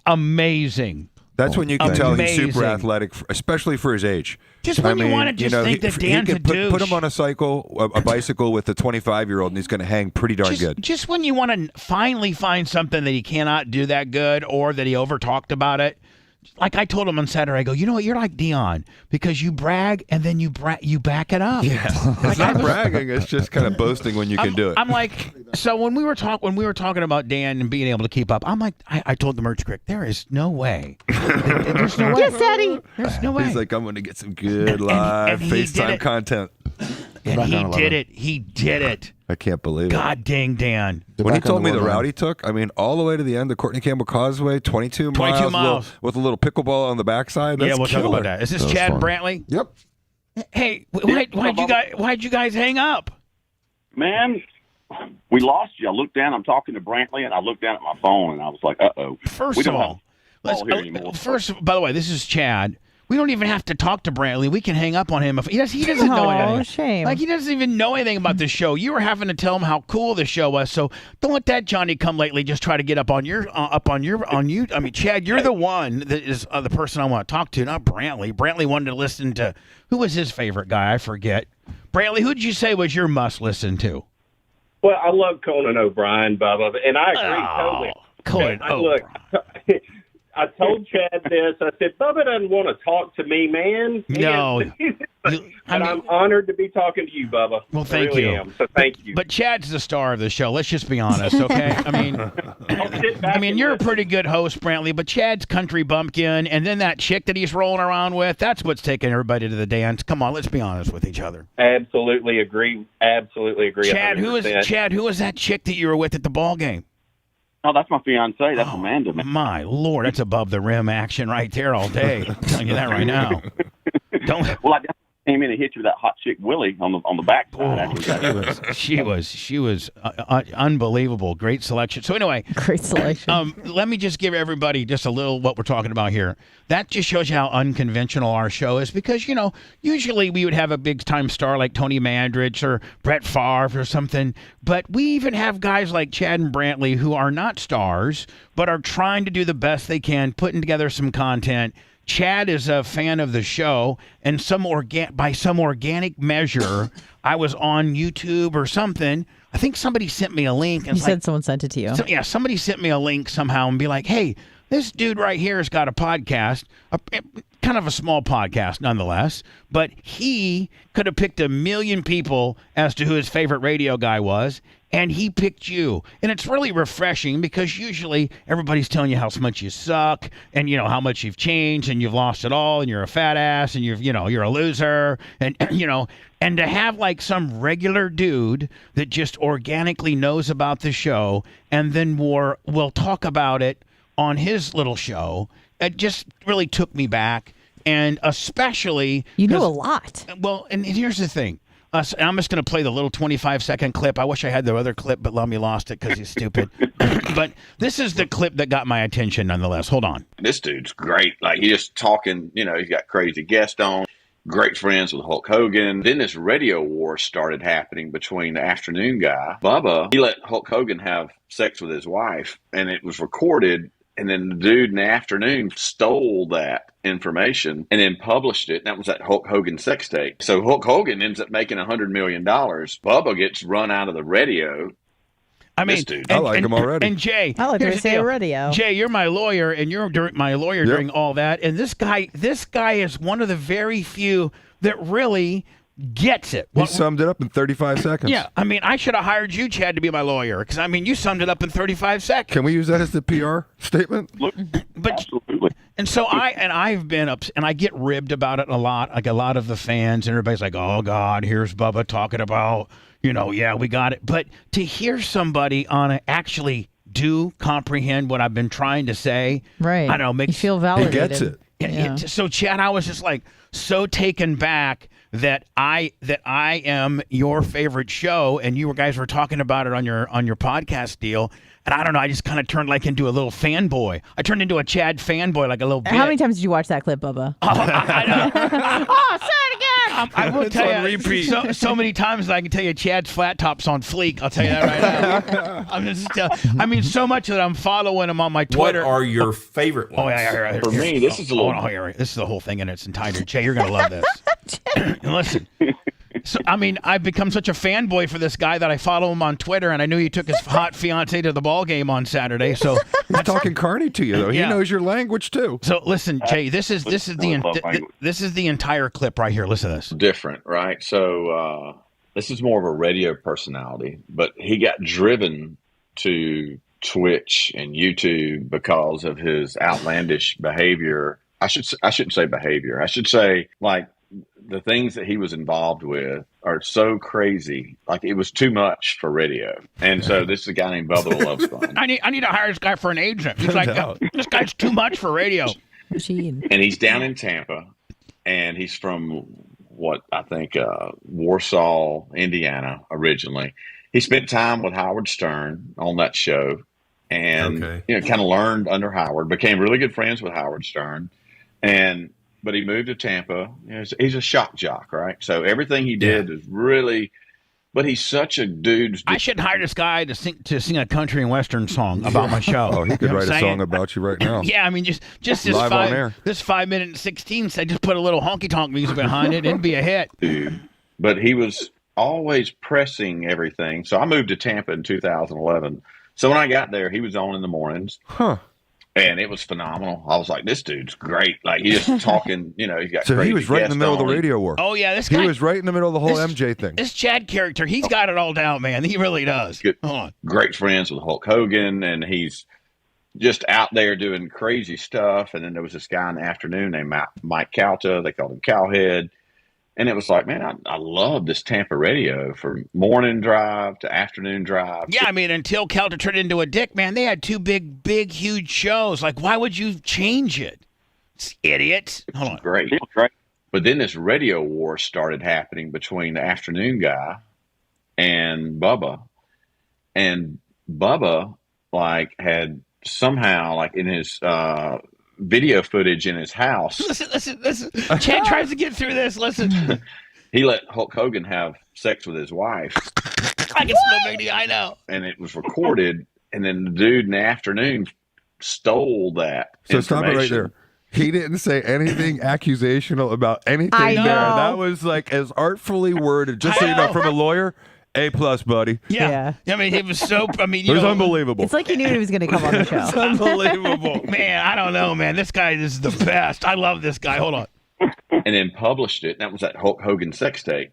amazing. That's when you can tell he's super athletic, especially for his age. Just when you want to just think that Dan's a douche. Put him on a bicycle with a 25-year-old, and he's going to hang pretty darn good. Just when you want to finally find something that he cannot do that good or that he over-talked about it. Like I told him on Saturday, I go, you know what? You're like Dion because you brag and then you back it up. Yeah, it's not bragging. It's just kind of boasting when you can do it. I'm like, so when we were talking about Dan and being able to keep up, I'm like, I told the merch crick, there is no way. There's no way. Yes, Daddy. There's no way. He's like, I'm going to get some good live FaceTime content. And he did it. He did it. I can't believe it. God dang, Dan. When he told me the route he took, all the way to the end of Courtney Campbell Causeway, 22 miles. With a little pickleball on the backside. That's we'll killer. talk about that. Is this Chad Brantley? Yep. Hey, why'd you guys hang up? Man, we lost you. I looked down. I'm talking to Brantley, and I looked down at my phone, and I was like, uh-oh. First of all, by the way, this is Chad. We don't even have to talk to Brantley. We can hang up on him if he doesn't know anything. Shame. Like he doesn't even know anything about the show. You were having to tell him how cool the show was. So don't let that Johnny come lately just try to get up on you. I mean, Chad, you're the one that is the person I want to talk to, not Brantley. Brantley wanted to listen to who was his favorite guy? I forget. Brantley, who did you say was your must listen to? Well, I love Conan O'Brien, Bubba, and I agree totally. Conan O'Brien. Look, I told Chad this. I said, Bubba doesn't want to talk to me, man. No. I'm honored to be talking to you, Bubba. Well, thank you. am, so thank you. But Chad's the star of the show. Let's just be honest, okay? I mean, you're a pretty good host, Brantley, but Chad's country bumpkin, and then that chick that he's rolling around with, that's what's taking everybody to the dance. Come on, let's be honest with each other. Absolutely agree. Absolutely agree. Chad, 100%. who was that chick that you were with at the ball game? Oh, that's my fiance. That's Amanda. Man. My Lord, that's above the rim action right there all day. I'm telling you that right now. Well, I came in and hit you with that hot chick Willie on the backside. She was unbelievable. Great selection. So anyway, great selection. Let me just give everybody just a little what we're talking about here. That just shows you how unconventional our show is because, usually we would have a big-time star like Tony Mandrich or Brett Favre or something, but we even have guys like Chad and Brantley who are not stars but are trying to do the best they can, putting together some content. Chad is a fan of the show, and by some organic measure, I was on YouTube or something. I think somebody sent me a link. And you said someone sent it to you. Somebody sent me a link somehow and be like, hey, this dude right here has got a podcast, kind of a small podcast nonetheless, but he could have picked 1 million people as to who his favorite radio guy was, and he picked you. And it's really refreshing because usually everybody's telling you how much you suck and, how much you've changed and you've lost it all and you're a fat ass and you're a loser and, and to have like some regular dude that just organically knows about the show and then will talk about it on his little show, it just really took me back. And especially... You know a lot. Well, and here's the thing. I'm just going to play the little 25-second clip. I wish I had the other clip, but Lummy lost it because he's stupid. But this is the clip that got my attention nonetheless. Hold on. This dude's great. Like, he's just talking, he's got crazy guests on. Great friends with Hulk Hogan. Then this radio war started happening between the afternoon guy, Bubba. He let Hulk Hogan have sex with his wife, and it was recorded. And then the dude in the afternoon stole that information and then published it. And that was that Hulk Hogan sex tape. So Hulk Hogan ends up making $100 million. Bubba gets run out of the radio. I mean, I like him already. And Jay, I like to say radio. Jay, you're my lawyer, and you're my lawyer during all that. And this guy is one of the very few that really gets it. He summed it up in 35 seconds. Yeah, I mean, I should have hired you, Chad, to be my lawyer because you summed it up in 35 seconds. Can we use that as the PR statement? Look, absolutely. And so I've been up, and I get ribbed about it a lot. Like a lot of the fans and everybody's like, "Oh God, here's Bubba talking about yeah, we got it. But to hear somebody actually do comprehend what I've been trying to say, right? I don't know, you feel validated. He gets it. Yeah. So Chad, I was just like so taken back that I am your favorite show, and you guys were talking about it on your podcast deal. And I don't know, I just kind of turned like into a little fanboy. I turned into a Chad fanboy, like a little bit. How many times did you watch that clip, Bubba? Oh, say it again! I will It's tell on you repeat. so many times that I can tell you Chad's flat top's on fleek. I'll tell you that right now. I'm just, so much that I'm following him on my Twitter. What are your favorite ones? Oh, yeah. For me, this is a little. This is the whole thing in its entirety. Jay, you're going to love this. And listen. So, I've become such a fanboy for this guy that I follow him on Twitter, and I knew he took his hot fiance to the ball game on Saturday. So he's talking carny to you, though. He knows your language too. So listen, Jay, this is the entire clip right here. Listen to this. Different, right? So this is more of a radio personality, but he got driven to Twitch and YouTube because of his outlandish behavior. I shouldn't say behavior. I should say like. The things that he was involved with are so crazy. Like it was too much for radio. And so this is a guy named Bubba the Love Sponge. I need to hire this guy for an agent. He's like, this guy's too much for radio. Machine. And he's down in Tampa, and he's from what I think Warsaw, Indiana, originally. He spent time with Howard Stern on that show, and kind of learned under Howard. Became really good friends with Howard Stern, But he moved to Tampa. He's a shock jock, right? So everything he did is really. But he's such a dude. I should hire this guy to sing a country and western song about my show. Oh, he could write a song about you right now. Yeah, I mean, just this live on air. 5 minute and 16 said just put a little honky tonk music behind it, it'd be a hit. Dude. But he was always pressing everything. So I moved to Tampa in 2011. So when I got there, he was on in the mornings. Huh. And it was phenomenal. I was like, this dude's great. Like, he's just talking, he's got So crazy he was right in the middle of the guests on. radio war. Oh, yeah. This He guy was right in the middle of the whole MJ thing. This Chad character, he's got it all down, man. He really does. Good. Hold on. Great friends with Hulk Hogan, and he's just out there doing crazy stuff. And then there was this guy in the afternoon named Mike Calta. They called him Cowhead. And it was like, man, I love this Tampa radio from morning drive to afternoon drive. Yeah, I mean, until Calta turned into a dick, man, they had two big, huge shows. Like, why would you change it? It's idiots. Hold on. Great. But then this radio war started happening between the afternoon guy and Bubba. And Bubba, had somehow, in his video footage in his house. Listen. Chad tries to get through this. Listen. He let Hulk Hogan have sex with his wife. I can smell baby. I know. And it was recorded. And then the dude in the afternoon stole that. So stop it right there. He didn't say anything accusational about anything there. That was as artfully worded. Just so you know, from a lawyer, A+, buddy. Yeah. I mean, it was so. I mean, it was unbelievable. It's like you knew he was going to come on the show. It's unbelievable, man. I don't know, man. This guy is the best. I love this guy. Hold on. And then published it. That was that Hulk Hogan sex tape.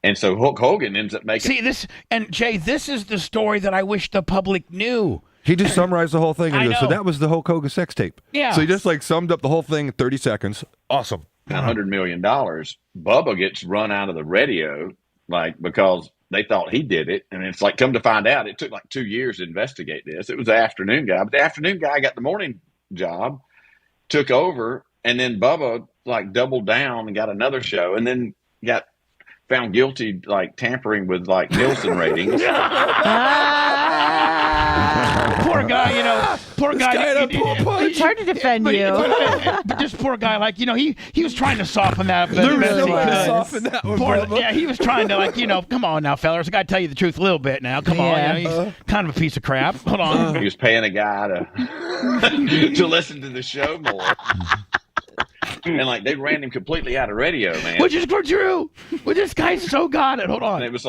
And so Hulk Hogan ends up making. See this, and Jay, this is the story that I wish the public knew. He just summarized the whole thing. And I he goes, know. so that was the Hulk Hogan sex tape. Yeah. So he just summed up the whole thing in 30 seconds. Awesome. $100 million. Bubba gets run out of the radio, because they thought he did it. And it's come to find out, it took 2 years to investigate this. It was the afternoon guy. But the afternoon guy got the morning job, took over, and then Bubba doubled down and got another show, and then got found guilty tampering with Nielsen ratings. Poor guy, Poor guy. It's hard to defend you. But this poor guy, he was trying to soften that. Soften that one, yeah, he was trying to, come on now, fellas. I got to tell you the truth a little bit now. Come on, he's kind of a piece of crap. Hold on. He was paying a guy to listen to the show more. And they ran him completely out of radio, man. Which is true. Well, this guy's so got it. Hold on. And it was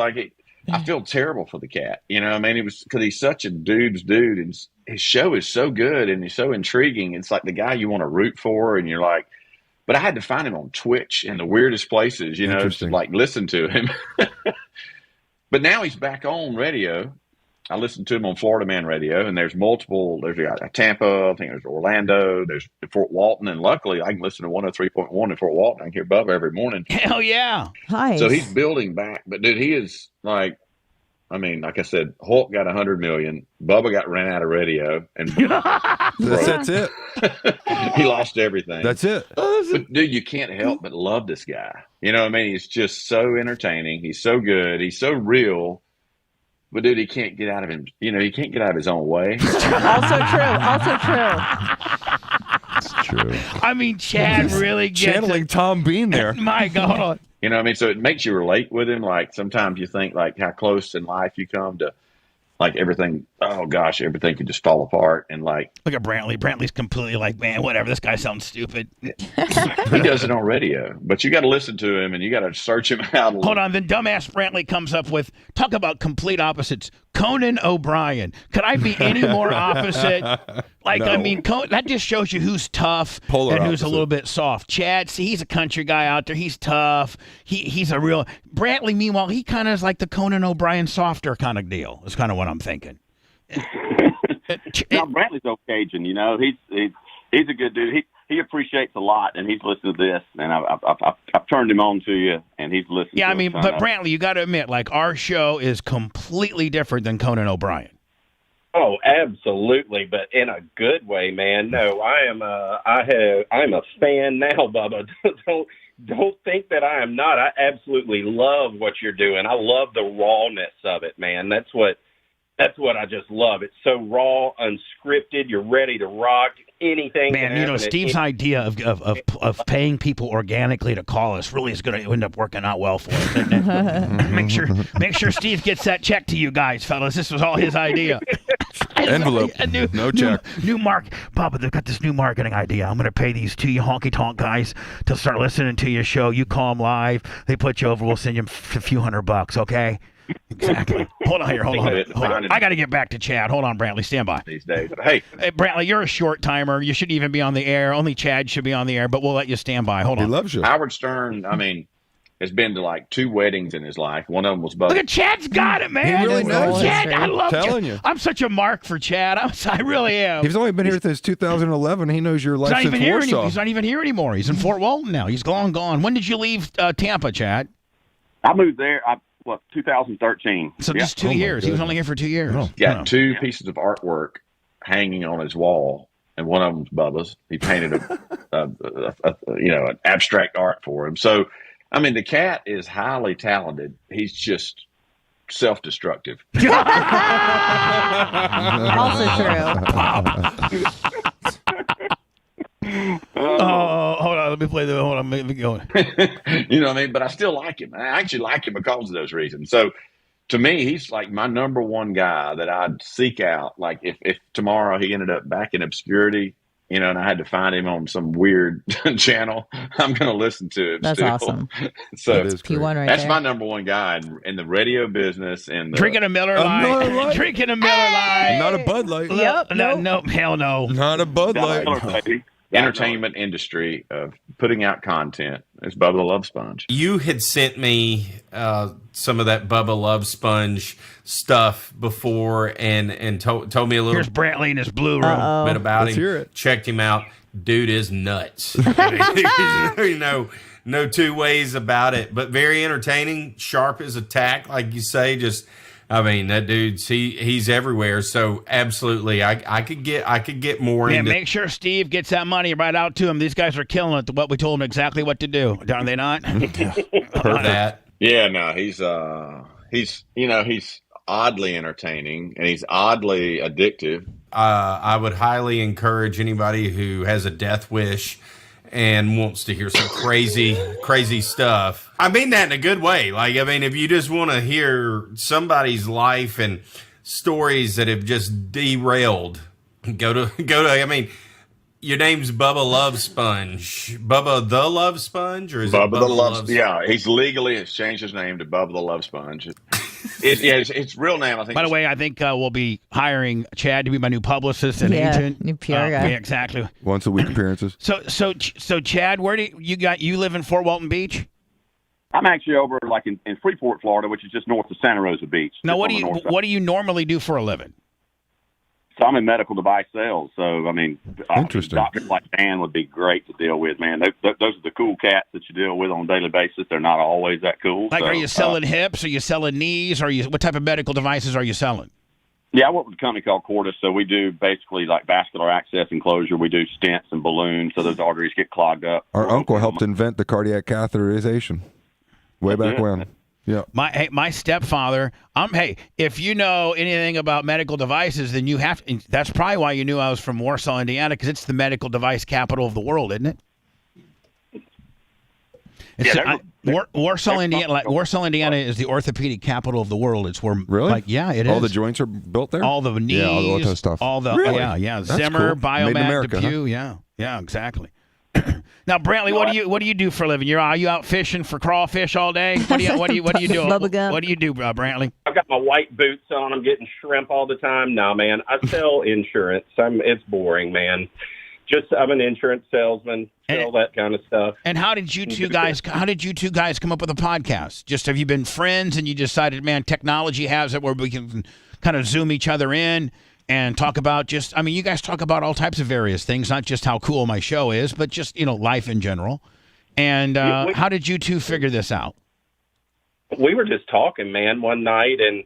I feel terrible for the cat. It was because he's such a dude's dude, and his show is so good and he's so intriguing. It's the guy you want to root for, and you're but I had to find him on Twitch in the weirdest places, to listen to him. But now he's back on radio, I listen to him on Florida Man Radio, and there's multiple. There's a Tampa, I think there's Orlando, there's Fort Walton, and luckily I can listen to 103.1 in Fort Walton. I can hear Bubba every morning. Hell yeah! Nice. So he's building back, but dude, he is like. I mean, like I said, Hulk got 100 million. Bubba got ran out of radio, and That's it. he lost everything. That's it. But dude, you can't help but love this guy. You know what I mean? He's just so entertaining. He's so good. He's so real. But dude, he can't get out of him. You know, he can't get out of his own way. Also true. It's true. I mean, Chad really gets Channeling Tom Bean there. My God. You know what I mean? So it makes you relate with him. Like sometimes you think like how close in life you come to like everything. Oh gosh, everything could just fall apart. And like, look at Brantley. Brantley's completely like, man, whatever. This guy sounds stupid. he does it on radio, but you got to listen to him and you got to search him out. Hold on. Then dumbass Brantley comes up with, talk about complete opposites. Conan O'Brien. Could I be any more opposite? Like, No. I mean, that just shows you who's tough Polar and who's opposite. a little bit soft. Chad, see, he's a country guy out there. He's tough. He's a real Brantley. Meanwhile, he kind of is like the Conan O'Brien softer kind of deal. Is kind of what I'm thinking. Now, Bradley's no Cajun, you know. He's a good dude. He appreciates a lot, and he's listened to this, and I've turned him on to you, and he's listened. Yeah, to I mean, it, but Brantley, you got to admit, like, our show is completely different than Conan O'Brien. Oh, absolutely, but in a good way, man. No, I'm a fan now, Bubba. Don't think that I am not. I absolutely love what you're doing. I love the rawness of it, man. That's what I just love. It's so raw, unscripted. You're ready to rock. Anything. Man, you know, Steve's idea of paying people organically to call us really is going to end up working out well for us, isn't it? make sure Steve gets that check to you guys, fellas. This was all his idea. Envelope. No check. New Bubba, they've got this new marketing idea. I'm going to pay these two honky-tonk guys to start listening to your show. You call them live. They put you over. We'll send you a few $100, okay? Exactly. Hold on here. Hold on. I got to get back to Chad. Hold on, Brantley. Stand by. These days. Hey, Brantley, you're a short timer. You shouldn't even be on the air. Only Chad should be on the air, but we'll let you stand by. Hold on. He loves you. Howard Stern, I mean, has been to like 2 weddings in his life. One of them was Bubba. Look at Chad's got it, man. He really knows. Chad, I love Telling Chad. you. I'm such a mark for Chad. I really am. He's only been here since 2011. He knows your life since Warsaw. He's not even here anymore. He's in Fort Walton now. He's gone. When did you leave Tampa, Chad? I moved there. 2013. So just 2 years. He was only here for 2 years. He's got 2 pieces of artwork hanging on his wall, and one of them's Bubba's. He painted an abstract art for him. So, I mean, the cat is highly talented. He's just self-destructive. Also true. Oh, hold on. Let me play the. Hold on. Let me go. You know what I mean? But I still like him. I actually like him because of those reasons. So, to me, he's like my number one guy that I'd seek out. Like if tomorrow he ended up back in obscurity, you know, and I had to find him on some weird channel, I'm going to listen to him. That's still. awesome. So P1 right that's there. my number one guy in the radio business. And Drinking a Miller Lite. Drinking a Miller Lite. Not a Bud Light. Yep. No, hell no. Not a Bud Light. Entertainment industry of putting out content. It's Bubba the Love Sponge. You had sent me some of that Bubba Love Sponge stuff before and told me a little Here's Brantley in his blue room. bit about Let's him. hear it. Checked him out. Dude is nuts. No 2 ways about it. But very entertaining, sharp as a tack, like you say. Just, I mean, that dude's he's everywhere. So absolutely, I could get more. Yeah, into make sure Steve gets that money right out to him. These guys are killing it. What we told them exactly what to do. Are they not? that. Yeah, no, he's oddly entertaining and he's oddly addictive. I would highly encourage anybody who has a death wish and wants to hear some crazy stuff. I mean that in a good way. Like, I mean, if you just want to hear somebody's life and stories that have just derailed, go to, I mean, your name's Bubba Love Sponge. Bubba the Love Sponge? Or is Bubba it the Bubba Love Love Yeah, he's legally changed his name to Bubba the Love Sponge. It's real name, I think. By the way, I think we'll be hiring Chad to be my new publicist and agent. New PR guy. Yeah, exactly. Once a week appearances. So Chad, where do you live in Fort Walton Beach? I'm actually over like in Freeport, Florida, which is just north of Santa Rosa Beach. Now, what do you normally do for a living? So I'm in medical device sales. So, I mean, Interesting. Doctors like Dan would be great to deal with, man. Those are the cool cats that you deal with on a daily basis. They're not always that cool. Like, so, are you selling hips? Are you selling knees? What type of medical devices are you selling? Yeah, I work with a company called Cordis. So we do basically like vascular access and closure. We do stents and balloons so those arteries get clogged up. Our uncle helped invent the cardiac catheterization way back when. Yeah. My stepfather. If you know anything about medical devices, then you have. That's probably why you knew I was from Warsaw, Indiana, because it's the medical device capital of the world, isn't it? Warsaw, Indiana is the orthopedic capital of the world. It's where, really? It is. All the joints are built there. All the knees, all the ortho stuff. Really? That's Zimmer, cool. Biomat, DePuy. Huh? Yeah, exactly. Now, Brantley, what do you do for a living? Are you out fishing for crawfish all day? What do you do? What do you do, Brantley? I've got my white boots on. I'm getting shrimp all the time. No, man, I sell insurance. It's boring, man. I'm an insurance salesman. Sell that kind of stuff. And how did you two guys come up with a podcast? Just have you been friends and you decided, man, technology has it where we can kind of zoom each other in and talk about you guys talk about all types of various things, not just how cool my show is, but just, life in general. And how did you two figure this out? We were just talking, man, one night, and,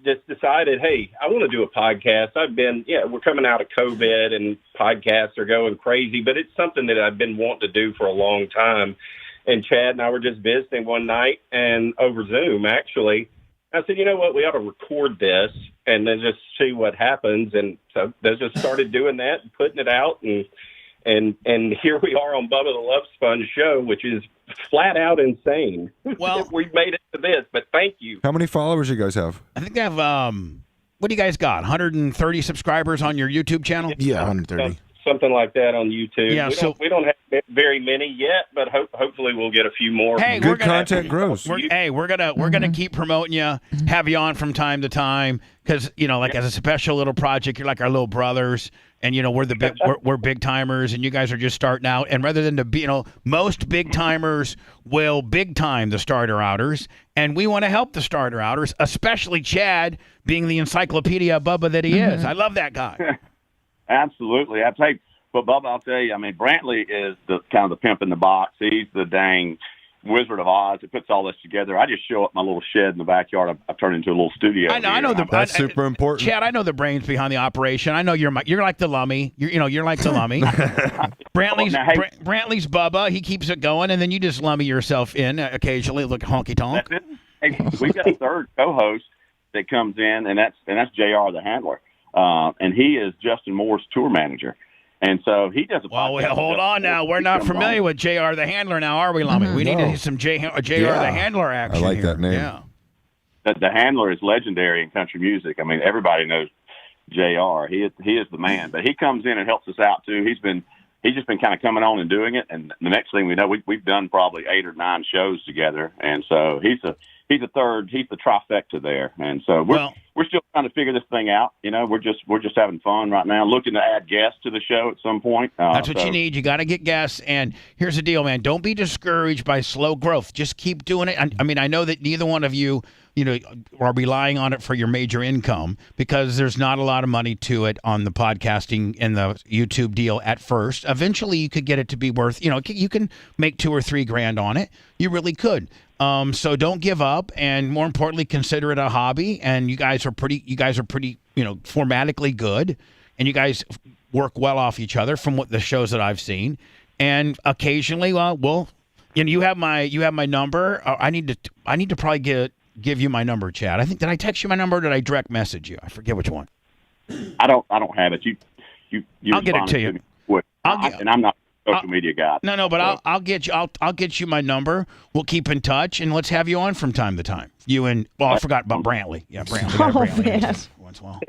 just decided, hey, I want to do a podcast. We're coming out of COVID, and podcasts are going crazy, but it's something that I've been wanting to do for a long time. And Chad and I were just visiting one night, and over Zoom, actually. I said, you know what, we ought to record this and then just see what happens. And so they just started doing that and putting it out. And here we are on Bubba the Love Sponge show, which is flat out insane. Well, we've made it to this, but thank you. How many followers you guys have? I think they have, what do you guys got? 130 subscribers on your YouTube channel? Yeah, 130. Something like that on YouTube. Yeah, we don't have very many yet, but hopefully we'll get a few more. Hey, good content grows. We're gonna keep promoting you, have you on from time to time, because as a special little project, you're like our little brothers, and we're big timers, and you guys are just starting out. And rather than to be, most big timers will big time the starter outers, and we want to help the starter outers, especially Chad being the encyclopedia Bubba that he is. I love that guy. Absolutely. But Bubba, I'll tell you, I mean, Brantley is the kind of the pimp in the box. He's the dang Wizard of Oz that puts all this together. I just show up my little shed in the backyard. I've turned into a little studio. I know that's super important. Chad, I know the brains behind the operation. I know you're like the lummy. You're like the lummy. Brantley's Bubba. He keeps it going, and then you just lummy yourself in occasionally, look honky tonk. Hey, we've got a third co-host that comes in, and that's JR the Handler. And he is Justin Moore's tour manager. And so he does a podcast. Well, hold on now. We're not familiar with JR the Handler now, are we, Lummy? We need to see some JR the Handler action. I like here. that name. Yeah. The Handler is legendary in country music. I mean, everybody knows JR. He is the man. But he comes in and helps us out, too. He's just been kind of coming on and doing it. And the next thing we know, we've done probably 8 or 9 shows together. And so he's the trifecta there. And so we're still trying to figure this thing out. We're just having fun right now, looking to add guests to the show at some point. That's what you need. You got to get guests. And here's the deal, man. Don't be discouraged by slow growth. Just keep doing it. I mean, I know that neither one of you, are relying on it for your major income, because there's not a lot of money to it on the podcasting and the YouTube deal at first. Eventually you could get it to be worth, you can make $2 or $3 grand on it. You really could. So don't give up, and more importantly, consider it a hobby. And you guys are pretty, formatically good, and you guys work well off each other from what the shows that I've seen. And occasionally, you have my number. I need to probably give you my number, Chad. I think, did I text you my number, or did I direct message you? I forget which one. I don't have it. You I'll get it to you. And I'm not a social media guy. No, but I'll get you my number. We'll keep in touch, and let's have you on from time to time. You and I forgot about Brantley. Yeah, Brantley. Man. Once in a while.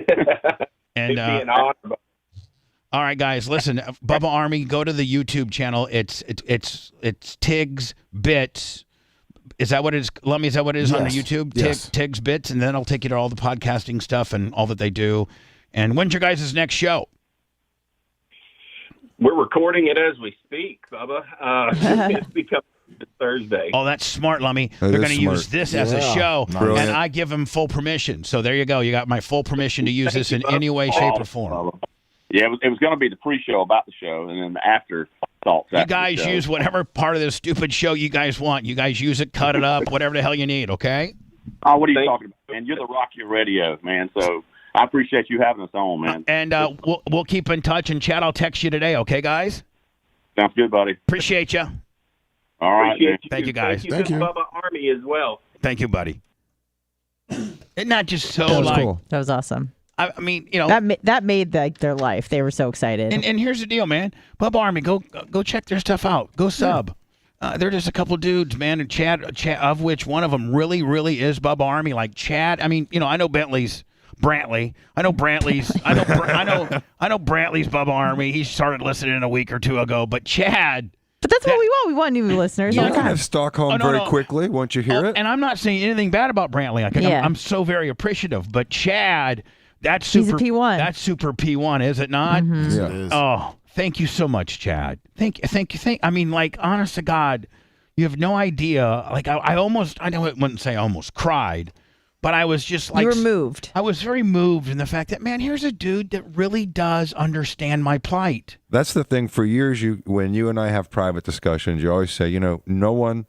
And all right, guys, listen. Bubba Army, go to the YouTube channel. It's Tiggs Bits. Is that what it is, Lummy? Is that what it is on the YouTube? Yes. Tiggs Bits, and then I'll take you to all the podcasting stuff and all that they do. And when's your guys' next show? We're recording it as we speak, Bubba. It's become It's Thursday. Oh, that's smart, Lummy. That They're is going to use smart. this as a Yeah. show, Brilliant. and I give them full permission. So there you go. You got my full permission to use this in any way, shape, or form. Yeah, it was going to be the pre-show about the show, and then the after thoughts. You after the guys show. use whatever part of this stupid show you guys want. You guys use it, cut it up, whatever the hell you need, okay? Oh, what are you talking about, man? You're the rock your radio, man. So I appreciate you having us on, man. And we'll keep in touch, and Chad, I'll text you today, okay, guys? Sounds good, buddy. Appreciate you. All right, Appreciate man. you. Thank you, guys. Thank you to Bubba Army as well. Thank you, buddy. Isn't that just so That was like? cool. That was awesome. I mean, you know, That made like their life. They were so excited. and here's the deal, man. Bubba Army, go check their stuff out. Go sub. They're just a couple dudes, man. And Chad, of which one of them really, really is Bubba Army. Like Chad. I mean, you know, I know Brantley's. I know Brantley's. I know Brantley's Bubba Army. He started listening a week or two ago. But Chad. But that's what we want. We want new listeners. You all the can time. have Stockholm very quickly once you hear it. And I'm not saying anything bad about Brantley. Like, Yeah. I'm so very appreciative. But Chad, that's super. He's a P1. That's super P1, is it not? Mhm. Yes, it is. Oh, thank you so much, Chad. Thank you. I mean, like, honest to God, you have no idea. Like, I wouldn't say I almost cried, but I was just like. You were moved. I was very moved in the fact that, man, here's a dude that really does understand my plight. That's the thing. For years, when you and I have private discussions, you always say, you know, no one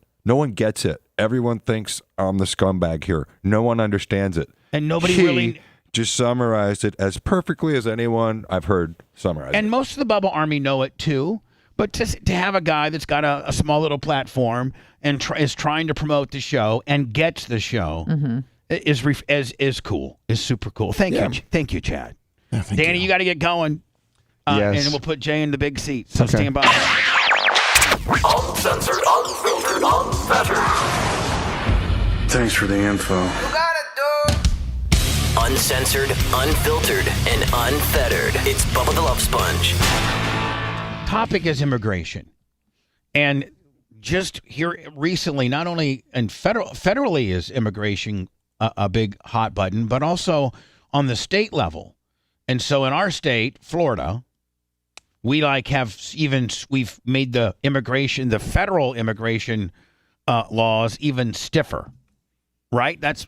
gets it. Everyone thinks I'm the scumbag here. No one understands it. And nobody He really. just summarized it as perfectly as anyone I've heard summarize it. And most of the Bubba Army know it too. But to have a guy that's got a small little platform and is trying to promote the show and gets the show is cool. Is super cool. Thank you, Chad. Yeah, thank Danny, you got to get going. Yes. And we'll put Jay in the big seat. So Okay. stand by. Uncensored, unfiltered, unfettered. Thanks for the info. Uncensored, unfiltered, and unfettered. It's Bubba the Love Sponge. Topic is immigration. And just here recently, not only in federally is immigration a big hot button, but also on the state level. And so in our state, Florida, we've made the federal immigration laws even stiffer. Right? That's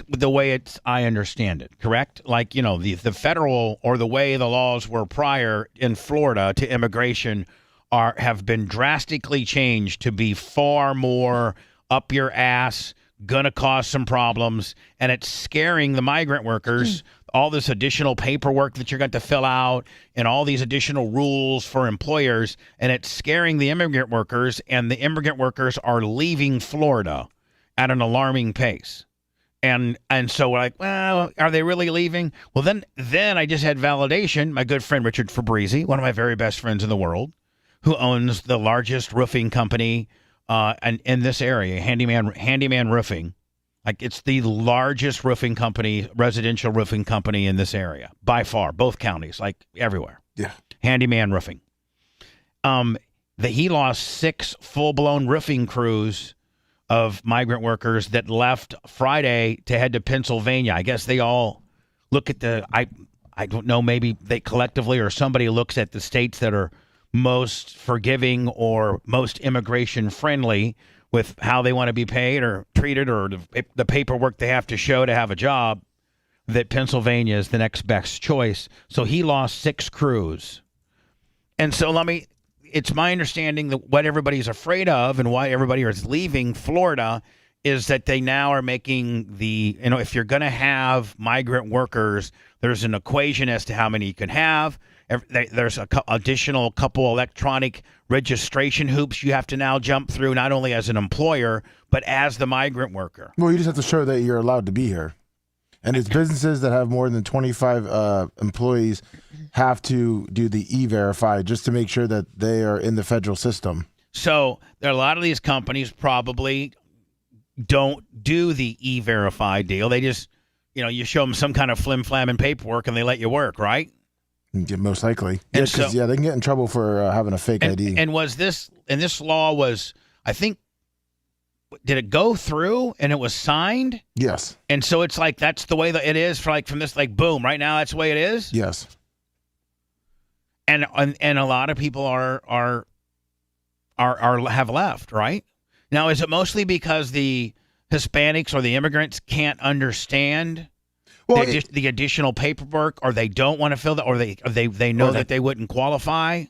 the way I understand it, correct? Like, you know, the federal or the way the laws were prior in Florida to immigration have been drastically changed to be far more up your ass, gonna cause some problems, and it's scaring the migrant workers. All this additional paperwork that you're going to fill out and all these additional rules for employers, and it's scaring the immigrant workers, and the immigrant workers are leaving Florida at an alarming pace. And so we're like, well, are they really leaving? Well, then I just had validation. My good friend Richard Fabrizi, one of my very best friends in the world, who owns the largest roofing company in this area, Handyman Roofing. Like, it's the largest roofing company, residential roofing company in this area by far, both counties, like everywhere. Yeah. Handyman Roofing. He lost 6 full-blown roofing crews of migrant workers that left Friday to head to Pennsylvania. I guess they all look at I don't know, maybe they collectively or somebody looks at the states that are most forgiving or most immigration friendly with how they want to be paid or treated or the paperwork they have to show to have a job, that Pennsylvania is the next best choice. So he lost 6 crews. And so it's my understanding that what everybody's afraid of and why everybody is leaving Florida is that they now are making if you're going to have migrant workers, there's an equation as to how many you can have. There's a additional couple electronic registration hoops you have to now jump through, not only as an employer, but as the migrant worker. Well, you just have to show that you're allowed to be here. And it's businesses that have more than 25 employees have to do the E-Verify just to make sure that they are in the federal system. So there are a lot of these companies probably don't do the E-Verify deal. They just, you show them some kind of flim-flam and paperwork and they let you work, right? Most likely. And Yeah, because they can get in trouble for having a fake ID. And this law was, I think, did it go through and it was signed? Yes. And so it's like that's the way that it is from this boom right now. That's the way it is. Yes. And a lot of people are have left, right? Now, is it mostly because the Hispanics or the immigrants can't understand the additional paperwork, or they don't want to fill that, or they know that they wouldn't qualify?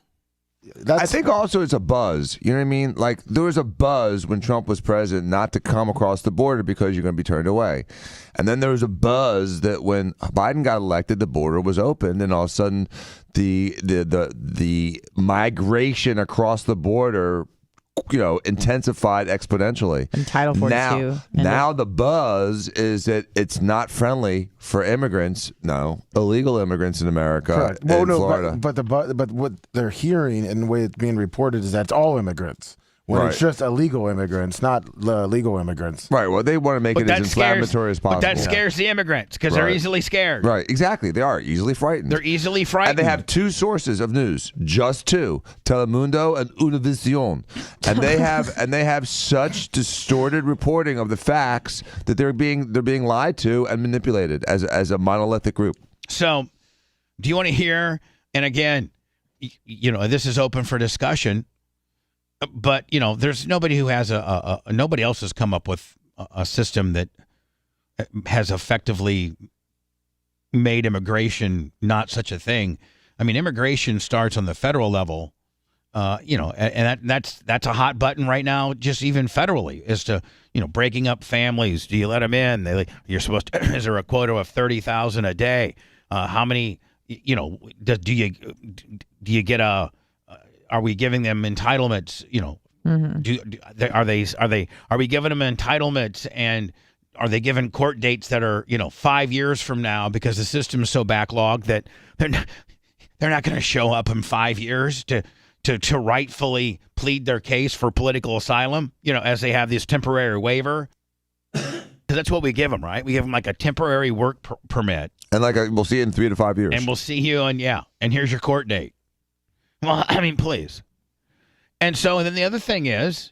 I think also it's a buzz. You know what I mean? Like, there was a buzz when Trump was president not to come across the border because you're going to be turned away. And then there was a buzz that when Biden got elected, the border was open, and all of a sudden the migration across the border, intensified exponentially. And Title 42. Now the buzz is that it's not friendly for immigrants. No, illegal immigrants in America. Correct. Well, in Florida. But what they're hearing and the way it's being reported is that it's all immigrants. When Right. it's just illegal immigrants, not legal immigrants. Right. Well, they want to make it as inflammatory as possible. But that scares the immigrants because they're Right. easily scared. Right. Exactly. They are easily frightened. They're easily frightened. And they have two sources of news, just two: Telemundo and Univision. And they have such distorted reporting of the facts that they're being lied to and manipulated as a monolithic group. So, do you want to hear? And again, this is open for discussion. But there's nobody who has nobody else has come up with a system that has effectively made immigration not such a thing. I mean, immigration starts on the federal level, and that's a hot button right now. Just even federally, as to breaking up families. Do you let them in? You're supposed to. Is there a quota of 30,000 a day? How many? Do you get a? Are we giving them entitlements? Are we giving them entitlements, and are they given court dates that are 5 years from now because the system is so backlogged that they're not going to show up in 5 years to rightfully plead their case for political asylum? As they have this temporary waiver, because that's what we give them, right? We give them like a temporary work permit, and we'll see you in 3 to 5 years, and we'll see you, and here's your court date. Well, I mean, please. And then the other thing is,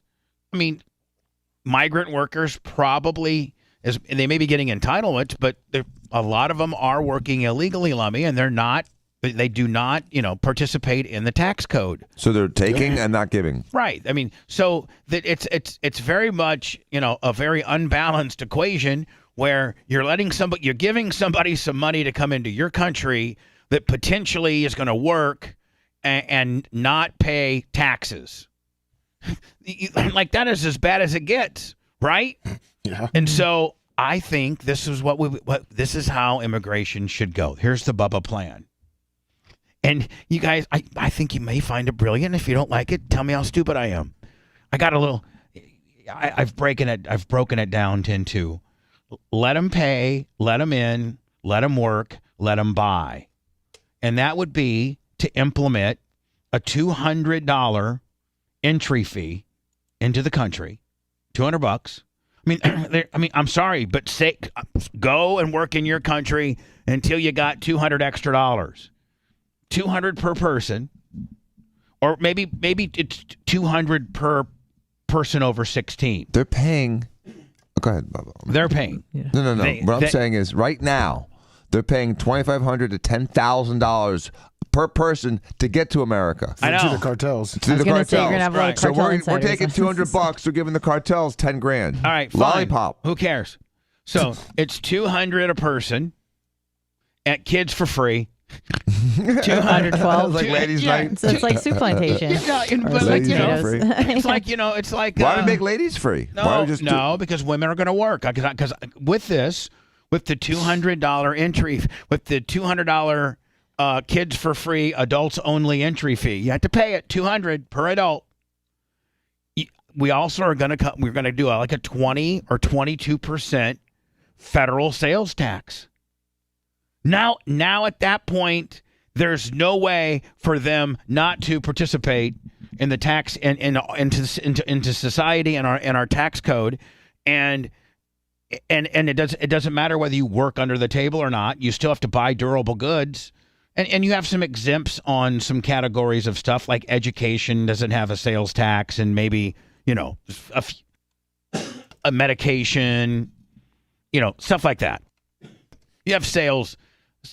migrant workers probably, they may be getting entitlements, but a lot of them are working illegally, Lummy, and they do not, participate in the tax code. So they're taking and not giving. Right. So that it's very much, a very unbalanced equation where you're giving somebody some money to come into your country that potentially is going to work and not pay taxes. Like, that is as bad as it gets, right? Yeah. And so I think this is this is how immigration should go. Here's the Bubba plan. And you guys, I think you may find it brilliant. If you don't like it, tell me how stupid I am. I got a little. I've broken it down into let them pay, let them in, let them work, let them buy, and that would be to implement a $200 entry fee into the country, $200. I'm sorry, but go and work in your country until you got $200 extra dollars, $200 per person, or maybe it's $200 per person over 16. They're paying. Go ahead, Bubba. They're paying. Yeah. No. What I'm saying is, right now, they're paying $2,500 to $10,000 per person to get to America. I know. To the cartels. To the cartels. Say, you're gonna have a lot of So cartel we're taking insiders. $200. We're giving the cartels $10,000. All right, fine. Lollipop. Who cares? So it's $200 a person at kids for free. 212. Like ladies' night. So it's like soup plantation. But it's like Why do we make ladies free? Why do we just because women are going to work. Because with the $200 entry, with the $200 kids for free, adults only entry fee, you have to pay it $200 per adult. We also are going to we're going to do like a 20 or 22% federal sales tax. Now at that point, there's no way for them not to participate in the tax and into society and our tax code, and it doesn't matter whether you work under the table or not. You still have to buy durable goods, and you have some exempts on some categories of stuff like education doesn't have a sales tax, and maybe a medication, stuff like that. You have sales.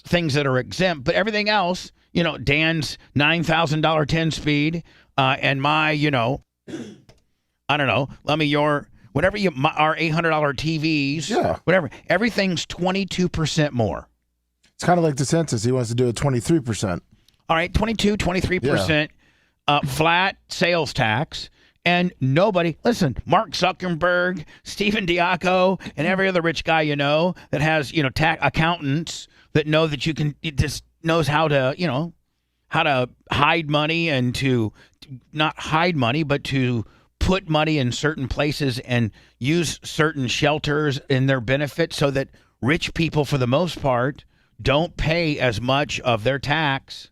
Things that are exempt, but everything else, Dan's $9,000 10-speed, and my, I don't know. Let me our $800 TVs, whatever. Everything's 22% more. It's kind of like the census. He wants to do a 23%. All right, 23% flat sales tax. And nobody, listen, Mark Zuckerberg, Stephen Diaco, and every other rich guy you know that has, accountants that know that it just knows how to hide money and to not hide money, but to put money in certain places and use certain shelters in their benefit so that rich people, for the most part, don't pay as much of their tax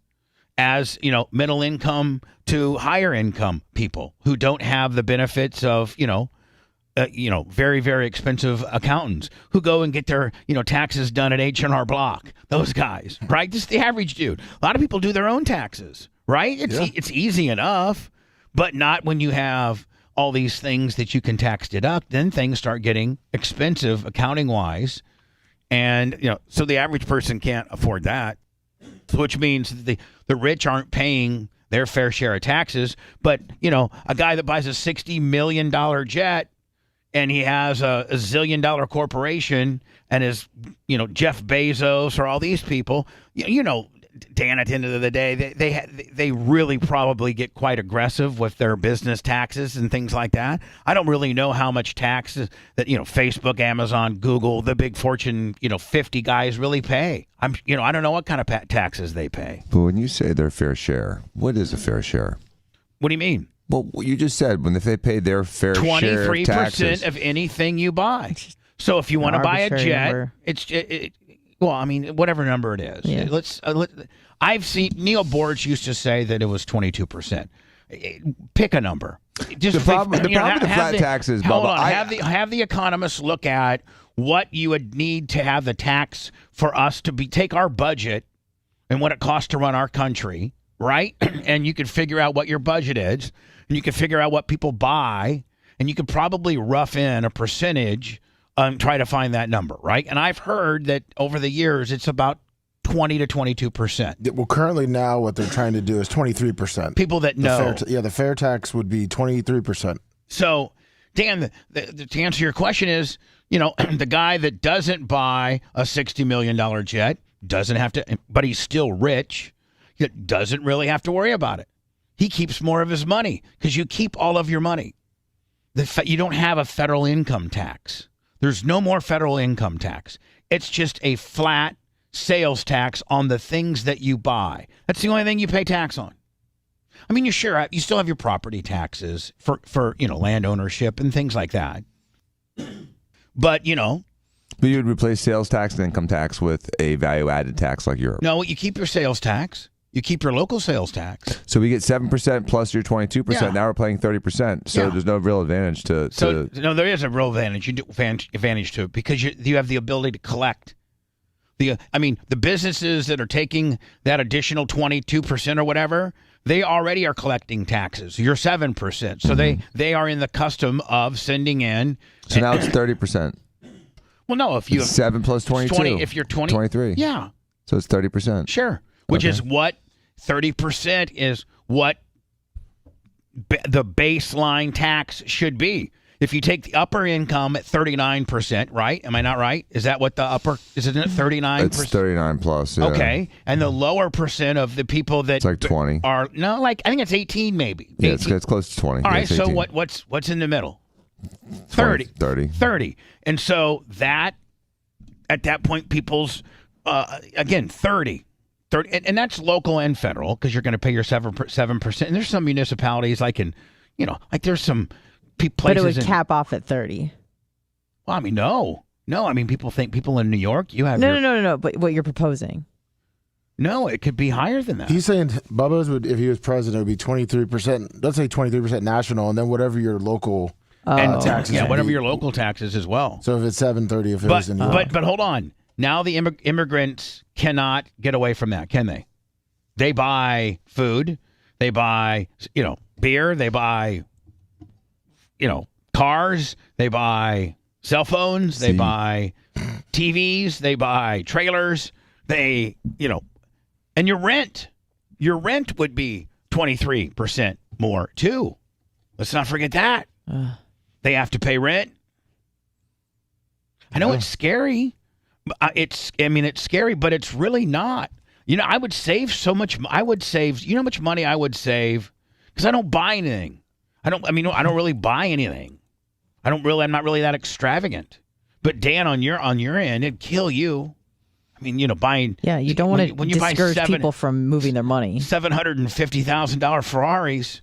as, middle income to higher income people who don't have the benefits of, very, very expensive accountants who go and get their, taxes done at H&R Block. Those guys, right? Just the average dude. A lot of people do their own taxes, right? It's easy enough, but not when you have all these things that you can tax deduct. Then things start getting expensive accounting wise. And, so the average person can't afford that, which means the rich aren't paying their fair share of taxes. But, a guy that buys a $60 million jet and he has a $1 zillion corporation and is, Jeff Bezos or all these people, Dan, at the end of the day, they really probably get quite aggressive with their business taxes and things like that. I don't really know how much taxes that, Facebook, Amazon, Google, the big Fortune, 50 guys really pay. I don't know what kind of taxes they pay. But when you say their fair share, what is a fair share? What do you mean? Well, you just said if they pay their fair share of 23% of anything you buy. So if you want to buy a jet, well, I mean, whatever number it is. Yeah. I've seen Neil Borch used to say that it was 22%. Pick a number. Just the problem with the flat taxes, Bubba. Have the economists look at what you would need to have the tax for us to take our budget and what it costs to run our country, right? And you could figure out what your budget is, and you could figure out what people buy, and you could probably rough in a percentage. Try to find that number, right? And I've heard that over the years, it's about 20 to 22%. Well, currently now what they're trying to do is 23%. People that know. The fair tax would be 23%. So, Dan, to answer your question is, the guy that doesn't buy a $60 million jet doesn't have to, but he's still rich, doesn't really have to worry about it. He keeps more of his money because you keep all of your money. You don't have a federal income tax. There's no more federal income tax. It's just a flat sales tax on the things that you buy. That's the only thing you pay tax on. I mean, you still have your property taxes for land ownership and things like that. But, But you would replace sales tax and income tax with a value-added tax like Europe. No, you keep your sales tax. You keep your local sales tax. So we get 7% plus your 22%. Yeah. Now we're paying 30%. So there's no real advantage to. No, there is a real advantage. You do advantage to it because you have the ability to collect. The businesses that are taking that additional 22% or whatever, they already are collecting taxes. You're 7%. So they are in the custom of sending in. So now it's 30%. Well, no, if you have 7 plus 22. 20, if you're 20, 23. Yeah. So it's 30%. Sure. Which is what 30% is what the baseline tax should be. If you take the upper income at 39%, right? Am I not right? Is that what the upper, isn't it 39%? It's 39 plus, yeah. Okay. And the lower percent of the people that it's like 20. I think it's 18 maybe. Yeah, it's close to 20. All right, so what's in the middle? 30. 30. And so that, at that point, people's, again, 30, and that's local and federal because you're going to pay your 7%. And there's some municipalities there's some places. But it would cap off at 30. Well, I mean, no. I mean, people in New York, you have No. But what you're proposing. No, it could be higher than that. He's saying Bubba's if he was president, it would be 23%. Let's say 23% national, and then whatever your local taxes. Yeah, whatever your local taxes as well. So if it's 730, if it was in New York. But hold on. Now the immigrants cannot get away from that, can they? They buy food, they buy, beer, they buy, cars, they buy cell phones, they buy TVs, they buy trailers, and your rent would be 23% more too. Let's not forget that. They have to pay rent. I know it's scary. It's scary, but it's really not. I would save so much. I would save. You know how much money I would save? Because I don't buy anything. I don't really buy anything. I'm not really that extravagant. But Dan, on your end, it'd kill you. Buying. Yeah, you don't want to discourage people from moving their money. $750,000 Ferraris.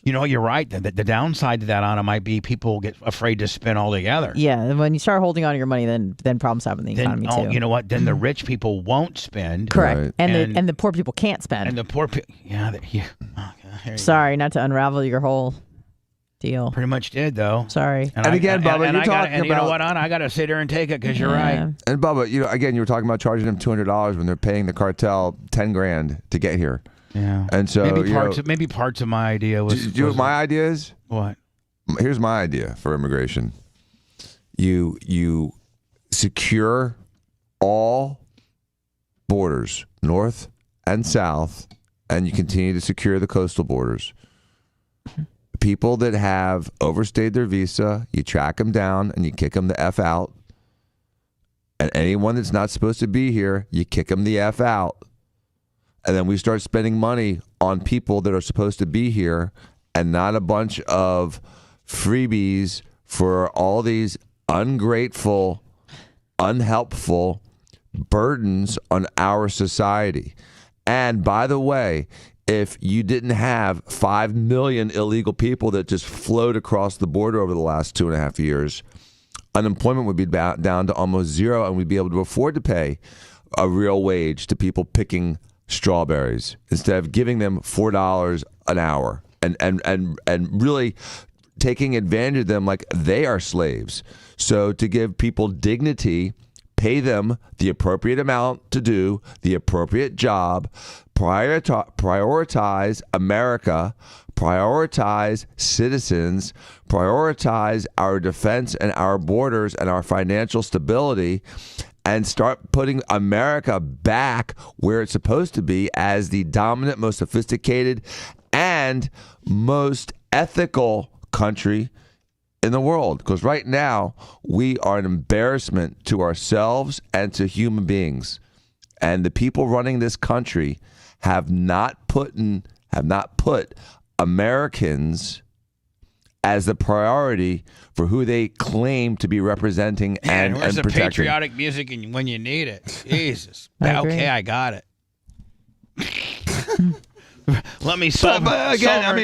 You're right. The downside to that, Anna, might be people get afraid to spend altogether. Yeah, when you start holding on to your money, then problems happen in the economy too. You know what? Then the rich people won't spend. Correct, right. and the poor people can't spend. And the poor people, Sorry, not to unravel your whole deal. Pretty much did, though. Sorry. And again, Bubba, you're talking about. You know what, Anna? I got to sit here and take it because you're right. And Bubba, again, you were talking about charging them $200 when they're paying the cartel $10,000 to get here. Yeah, and so maybe parts of my idea was. Do you know what my idea is? What? Here's my idea for immigration. You secure all borders, north and south, and you continue to secure the coastal borders. People that have overstayed their visa, you track them down and you kick them the F out. And anyone that's not supposed to be here, you kick them the F out. And then we start spending money on people that are supposed to be here and not a bunch of freebies for all these ungrateful, unhelpful burdens on our society. And by the way, if you didn't have 5 million illegal people that just flowed across the border over the last 2.5 years, unemployment would be down to almost zero, and we'd be able to afford to pay a real wage to people picking strawberries instead of giving them $4 an hour and really taking advantage of them like they are slaves. So to give people dignity, pay them the appropriate amount to do the appropriate job, prioritize America, prioritize citizens, prioritize our defense and our borders and our financial stability, and start putting America back where it's supposed to be as the dominant, most sophisticated, and most ethical country in the world. Because right now, we are an embarrassment to ourselves and to human beings. And the people running this country have not put Americans as the priority for who they claim to be representing and protecting. Where's the patriotic music when you need it? Jesus. Okay, I got it. Let me solve. But again,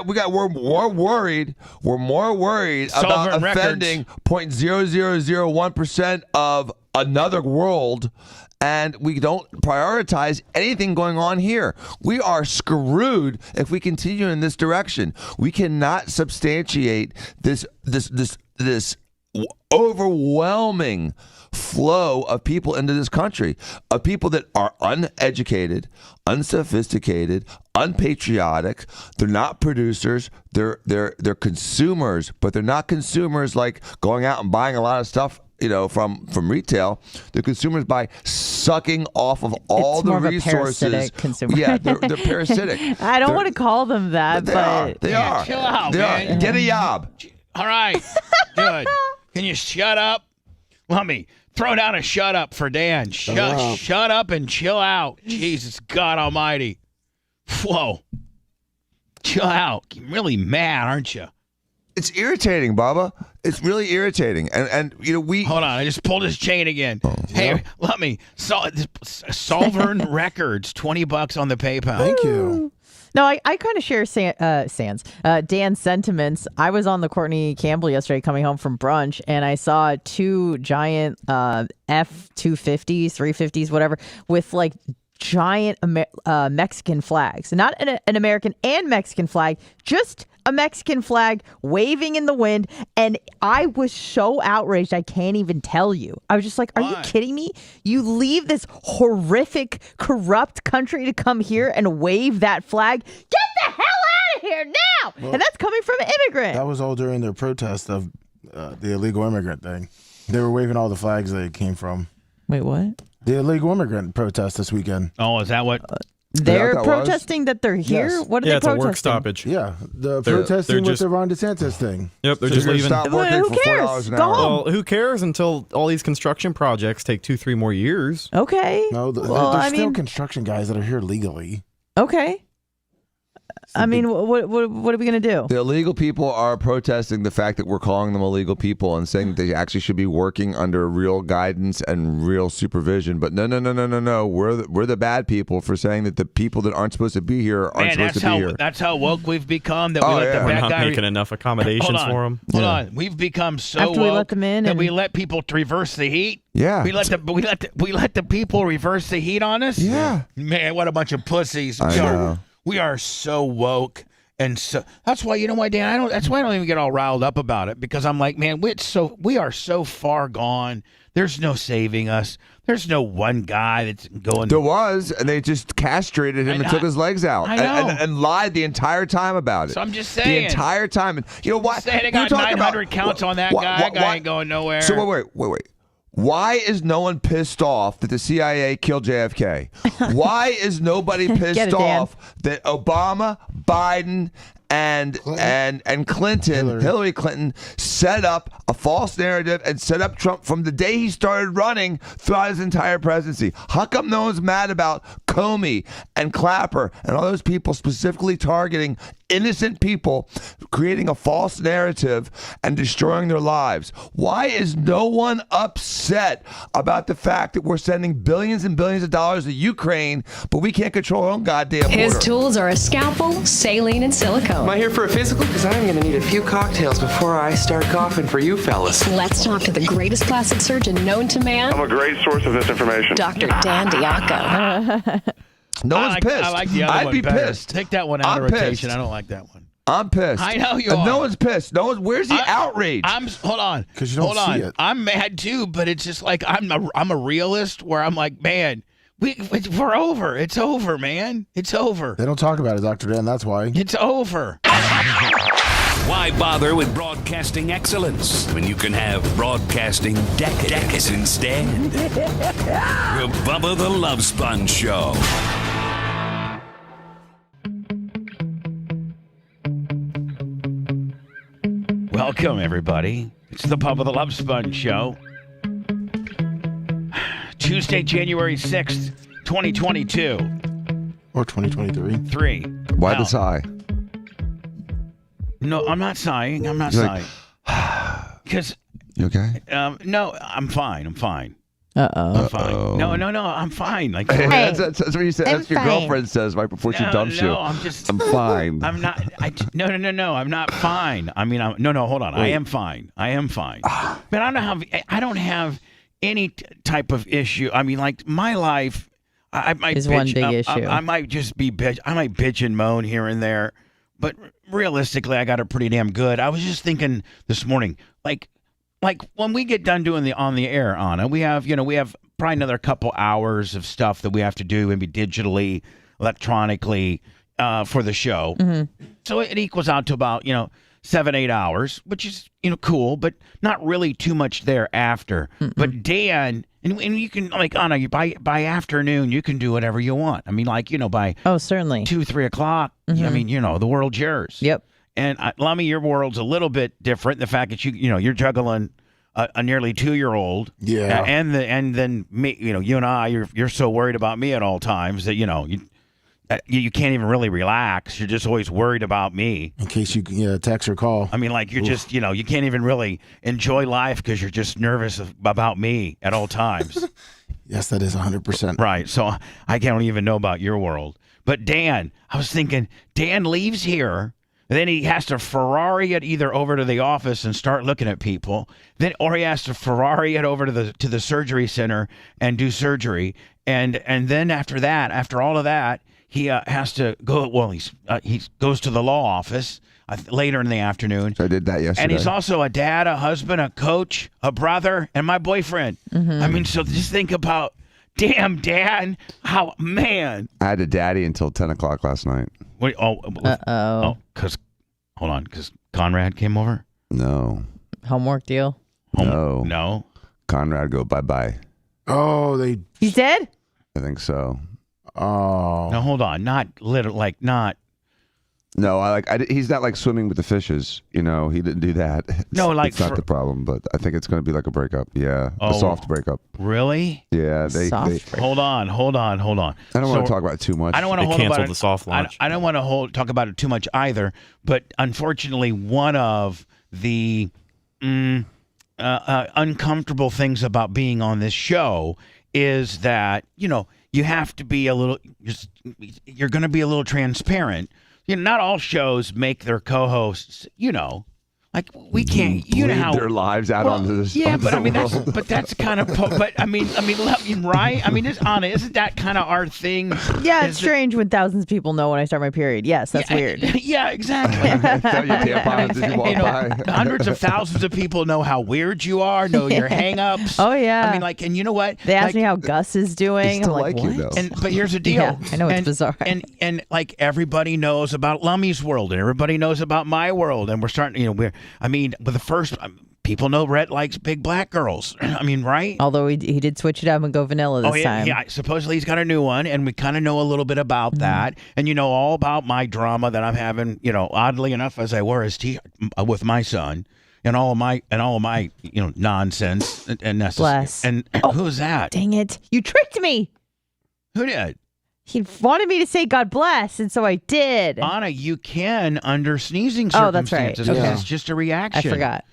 we're more worried. We're more worried about offending 0.0001% of another world, and we don't prioritize anything going on here. We are screwed if we continue in this direction. We cannot substantiate this overwhelming flow of people into this country, of people that are uneducated, unsophisticated, unpatriotic. They're not producers. They're consumers, but they're not consumers like going out and buying a lot of stuff, from retail. They're consumers by sucking off of all the resources. Parasitic consumer. Yeah, they're parasitic. I don't want to call them that, but they are. Chill out, they man. are. Get a job. All right, good. Can you shut up? Let me throw down a shut up for Dan. Shut up and chill out. Jesus, God Almighty. Whoa. Chill out. You're really mad, aren't you? It's irritating, Bubba. It's really irritating. And we... Hold on. I just pulled his chain again. Hey, let me... Solvern Records, $20 on the PayPal. Thank you. No, I kind of share Dan's sentiments. I was on the Courtney Campbell yesterday coming home from brunch, and I saw 2 giant F-250s, 350s, whatever, with like giant Mexican flags. Not an American and Mexican flag, just a Mexican flag waving in the wind. And I was so outraged, I can't even tell you. I was just like, are you kidding me? You leave this horrific, corrupt country to come here and wave that flag? Get the hell out of here now! Well, and that's coming from an immigrant. That was all during their protest of the illegal immigrant thing. They were waving all the flags they came from. Wait, what? The illegal immigrant protest this weekend. Oh, is that what? They're protesting that they're here? Yes. What are they protesting? It's a work stoppage. Yeah, protesting with the Ron DeSantis thing. Yep, they're just leaving. Stop working Who for cares? $4 an Go hour. home. Well, who cares until all these construction projects take 2-3 more years? Okay. No, there's still construction guys that are here legally. Okay. I mean, what are we going to do? The illegal people are protesting the fact that we're calling them illegal people and saying that they actually should be working under real guidance and real supervision. But no. We're the bad people for saying that the people that aren't supposed to be here aren't supposed to be here. That's how woke we've become. That we let the We're bad not guy making enough accommodations for them. Hold on. We've become so After we woke let them in that and- we let people reverse the heat. Yeah. We let the people reverse the heat on us. Yeah. Man, what a bunch of pussies. I know. We are so woke. And so that's why, you know why, Dan, that's why I don't even get all riled up about it, because I'm like, man, we are so far gone. There's no saving us. There's no one guy that's going. There was, and they just castrated him and took his legs out. I know. And lied the entire time about it. So I'm just saying. The entire time. And you know what? Say they got 900 counts on that guy. That guy ain't going nowhere. So wait. Why is no one pissed off that the CIA killed JFK? Why is nobody pissed off that Obama, Biden, and Clinton, Hillary Clinton, set up a false narrative and set up Trump from the day he started running throughout his entire presidency? How come no one's mad about Comey and Clapper and all those people specifically targeting innocent people, creating a false narrative and destroying their lives? Why is no one upset about the fact that we're sending billions and billions of dollars to Ukraine, but we can't control our own goddamn border? His tools are a scalpel, saline, and silicone. Am I here for a physical? Because I'm going to need a few cocktails before I start coughing for you fellas. Let's talk to the greatest plastic surgeon known to man, I'm a great source of this information. Dr. Dan Diaco. No one's pissed. I like the other I'd one be better. pissed. Take that one out I'm of rotation. pissed. I don't like that one. I'm pissed. I know you are. No one's pissed. Where's the outrage? Hold on. 'Cause you don't see it. I'm mad too, but it's just like I'm a realist where I'm like, man, we're over. It's over, man. It's over. They don't talk about it, Dr. Dan. That's why. It's over. Why bother with broadcasting excellence when you can have broadcasting decadence instead? The Bubba the Love Sponge Show. Welcome, everybody. It's the Bubba the Love Sponge Show. Tuesday, January 6th, 2022. Or 2023. Why the sigh? No, I'm not sighing. I'm not You're sighing. Because, you okay? no, I'm fine. I'm fine. Uh-oh. I'm fine. No, I'm fine. Like, That's what you said. I'm That's your fine. girlfriend says right before she dumps you. No, I'm just. I'm fine. I'm not. No. I'm not fine. I mean, no. Hold on. I am fine. But I don't have any type of issue. I mean, like my life, I might is bitch, one big issue. I might just be bitch. I might bitch and moan here and there, but realistically, I got it pretty damn good. I was just thinking this morning, like when we get done doing the on the air, Anna, we have probably another couple hours of stuff that we have to do, maybe digitally, electronically, for the show. Mm-hmm. So it equals out to about 7-8 hours, which is cool, but not really too much thereafter. But Dan, and you can, like, Anna, you by afternoon you can do whatever you want. I mean, like, by certainly 2-3 o'clock. I mean, the world's yours. Yep. And Lummy, your world's a little bit different. The fact that you're juggling a nearly 2-year-old. Yeah. And then me, you and I, you're so worried about me at all times that you can't even really relax. You're just always worried about me. In case you text or call. I mean, like you're just, you can't even really enjoy life because you're just nervous about me at all times. Yes, that is 100%. Right. So I don't even know about your world. But Dan, I was thinking, Dan leaves here. Then he has to Ferrari it either over to the office and start looking at people, or he has to Ferrari it over to the surgery center and do surgery, and then after all of that, he has to go. Well, he goes to the law office later in the afternoon. So I did that yesterday. And he's also a dad, a husband, a coach, a brother, and my boyfriend. Mm-hmm. I mean, so just think about, damn, Dan, man. I had a daddy until 10 o'clock last night. Wait, because Conrad came over? No. Homework deal? No. Conrad go bye-bye. Oh, He's dead? I think so. Oh. No, hold on. Not literal, like not. No, he's not like swimming with the fishes. You know, he didn't do that. No, like it's not the problem, but I think it's going to be like a breakup. Yeah, a soft breakup. Really? Yeah, they Hold on. I don't want to talk about it too much. I don't want to hold about it. the soft launch. I don't want to talk about it too much either. But unfortunately, one of the uncomfortable things about being on this show is that you have to be a little. You're going to be a little transparent. Not all shows make their co-hosts, like we can't, how their lives out onto this. Yeah, but I mean that's kind of, right? I mean, Anna, isn't that kind of our thing? Yeah, it's strange when thousands of people know when I start my period. Yes, that's weird. Yeah, exactly. Hundreds of thousands of people know how weird you are, know your hang-ups. Oh yeah. I mean, and you know what? They ask me how Gus is doing. I'm like, what? You, though. But here's the deal. Yeah, I know it's bizarre. And like everybody knows about Lummy's world, and everybody knows about my world, and we're starting. With the first, people know Rhett likes big black girls. I mean, right? Although he did switch it up and go vanilla this time. Yeah, supposedly he's got a new one, and we kind of know a little bit about that. And all about my drama that I'm having, oddly enough, as I wear his with my son. And all of my nonsense and necessary. Bless. And who's that? Dang it. You tricked me. Who did? He wanted me to say God bless, and so I did. Anna, you can under sneezing circumstances. Oh, that's right. Okay. It's just a reaction. I forgot.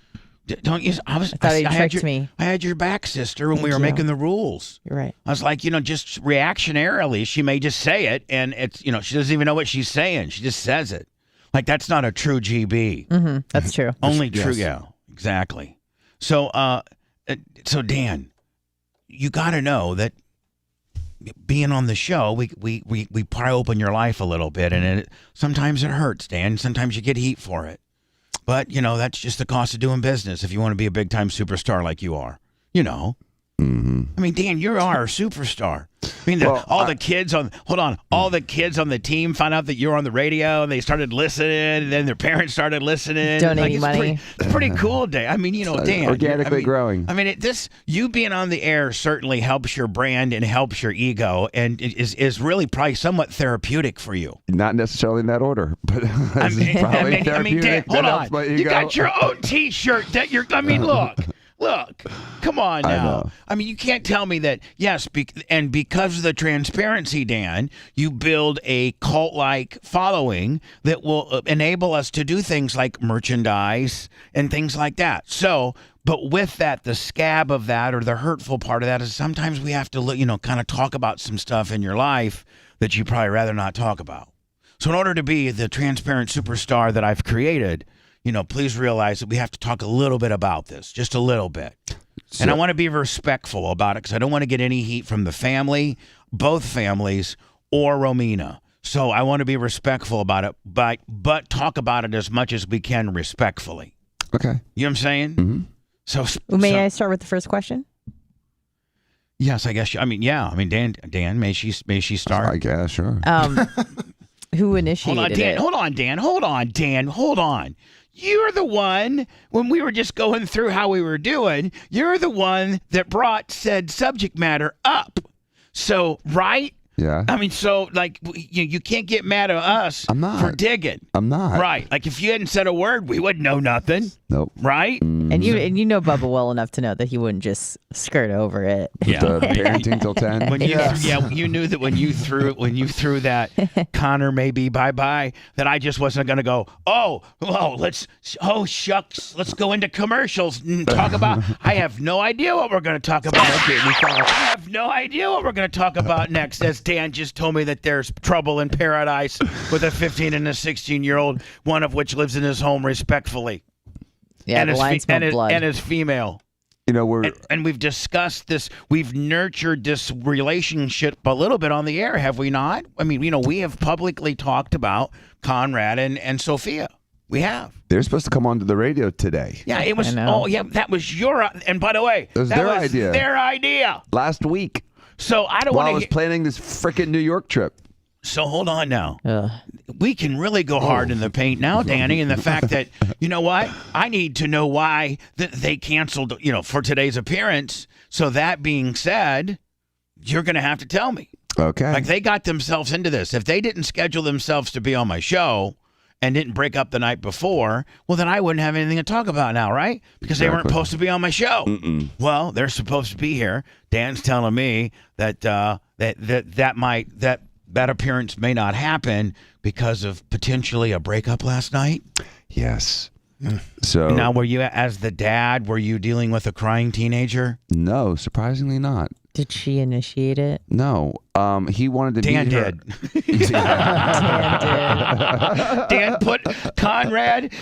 Don't you? I thought he tricked me. I had your back, sister, when we were making the rules. You're right. I was like, just reactionarily, she may just say it, and it's, she doesn't even know what she's saying. She just says it. Like, that's not a true GB. Mm-hmm. That's true. Only true, yeah, exactly. So, Dan, you got to know that being on the show, we pry open your life a little bit, and sometimes it hurts, Dan. Sometimes you get heat for it. But, that's just the cost of doing business if you want to be a big-time superstar like you are. Mm-hmm. I mean, Dan, you are a superstar. I mean, all the kids on the team found out that you're on the radio, and they started listening, and then their parents started listening. Donating money. It's pretty cool, Dan. I mean, Dan. Organically growing. I mean, you being on the air certainly helps your brand and helps your ego, and is really probably somewhat therapeutic for you. Not necessarily in that order, but probably therapeutic. Dan, hold on. You got your own T-shirt that you're. I mean, Look, come on now. I mean, you can't tell me that, yes, and because of the transparency, Dan, you build a cult-like following that will enable us to do things like merchandise and things like that. So, but with that, the scab of that or the hurtful part of that is sometimes we have to, kind of talk about some stuff in your life that you probably rather not talk about. So in order to be the transparent superstar that I've created, please realize that we have to talk a little bit about this, just a little bit. And I want to be respectful about it because I don't want to get any heat from the family, both families, or Romina. So I want to be respectful about it, but talk about it as much as we can respectfully. Okay. You know what I'm saying? Mm-hmm. So I start with the first question? Yes, I guess. Dan, may she start? I guess, sure. Who initiated it? Hold on, Dan. You're the one, when we were just going through how we were doing, you're the one that brought said subject matter up. So, right? Yeah. I mean, so, like, you can't get mad at us for digging. I'm not. Right. Like, if you hadn't said a word, we wouldn't know nothing. Nope. Right? And you know Bubba well enough to know that he wouldn't just skirt over it. Yeah. Parenting till 10. You knew that when you threw that Connor may be bye-bye, that I just wasn't going to go, shucks, let's go into commercials and talk about, I have no idea what we're going to talk about. I have no idea what we're going to talk about next, as Dan just told me that there's trouble in paradise with a 15 and a 16-year-old, one of which lives in his home respectfully. Yeah, the line smelled blood. And is female. And we've discussed this. We've nurtured this relationship a little bit on the air, have we not? I mean, we have publicly talked about Conrad and Sophia. We have. They're supposed to come onto the radio today. Yeah, it was. Oh, yeah, that was your. And by the way, that was their idea. Last week. So I don't want to. While I was planning this frickin' New York trip. So hold on now. We can really go hard in the paint now, Danny, and the fact that, you know what? I need to know why they canceled, for today's appearance. So that being said, you're going to have to tell me. Okay. Like, they got themselves into this. If they didn't schedule themselves to be on my show and didn't break up the night before, well, then I wouldn't have anything to talk about now, right? Because they weren't supposed to be on my show. Well, they're supposed to be here. Dan's telling me that that appearance may not happen because of potentially a breakup last night. Yes. So now, were you, as the dad, were you dealing with a crying teenager? No, surprisingly not. Did she initiate it? No. He wanted to Dan meet her. did. Dan put Conrad,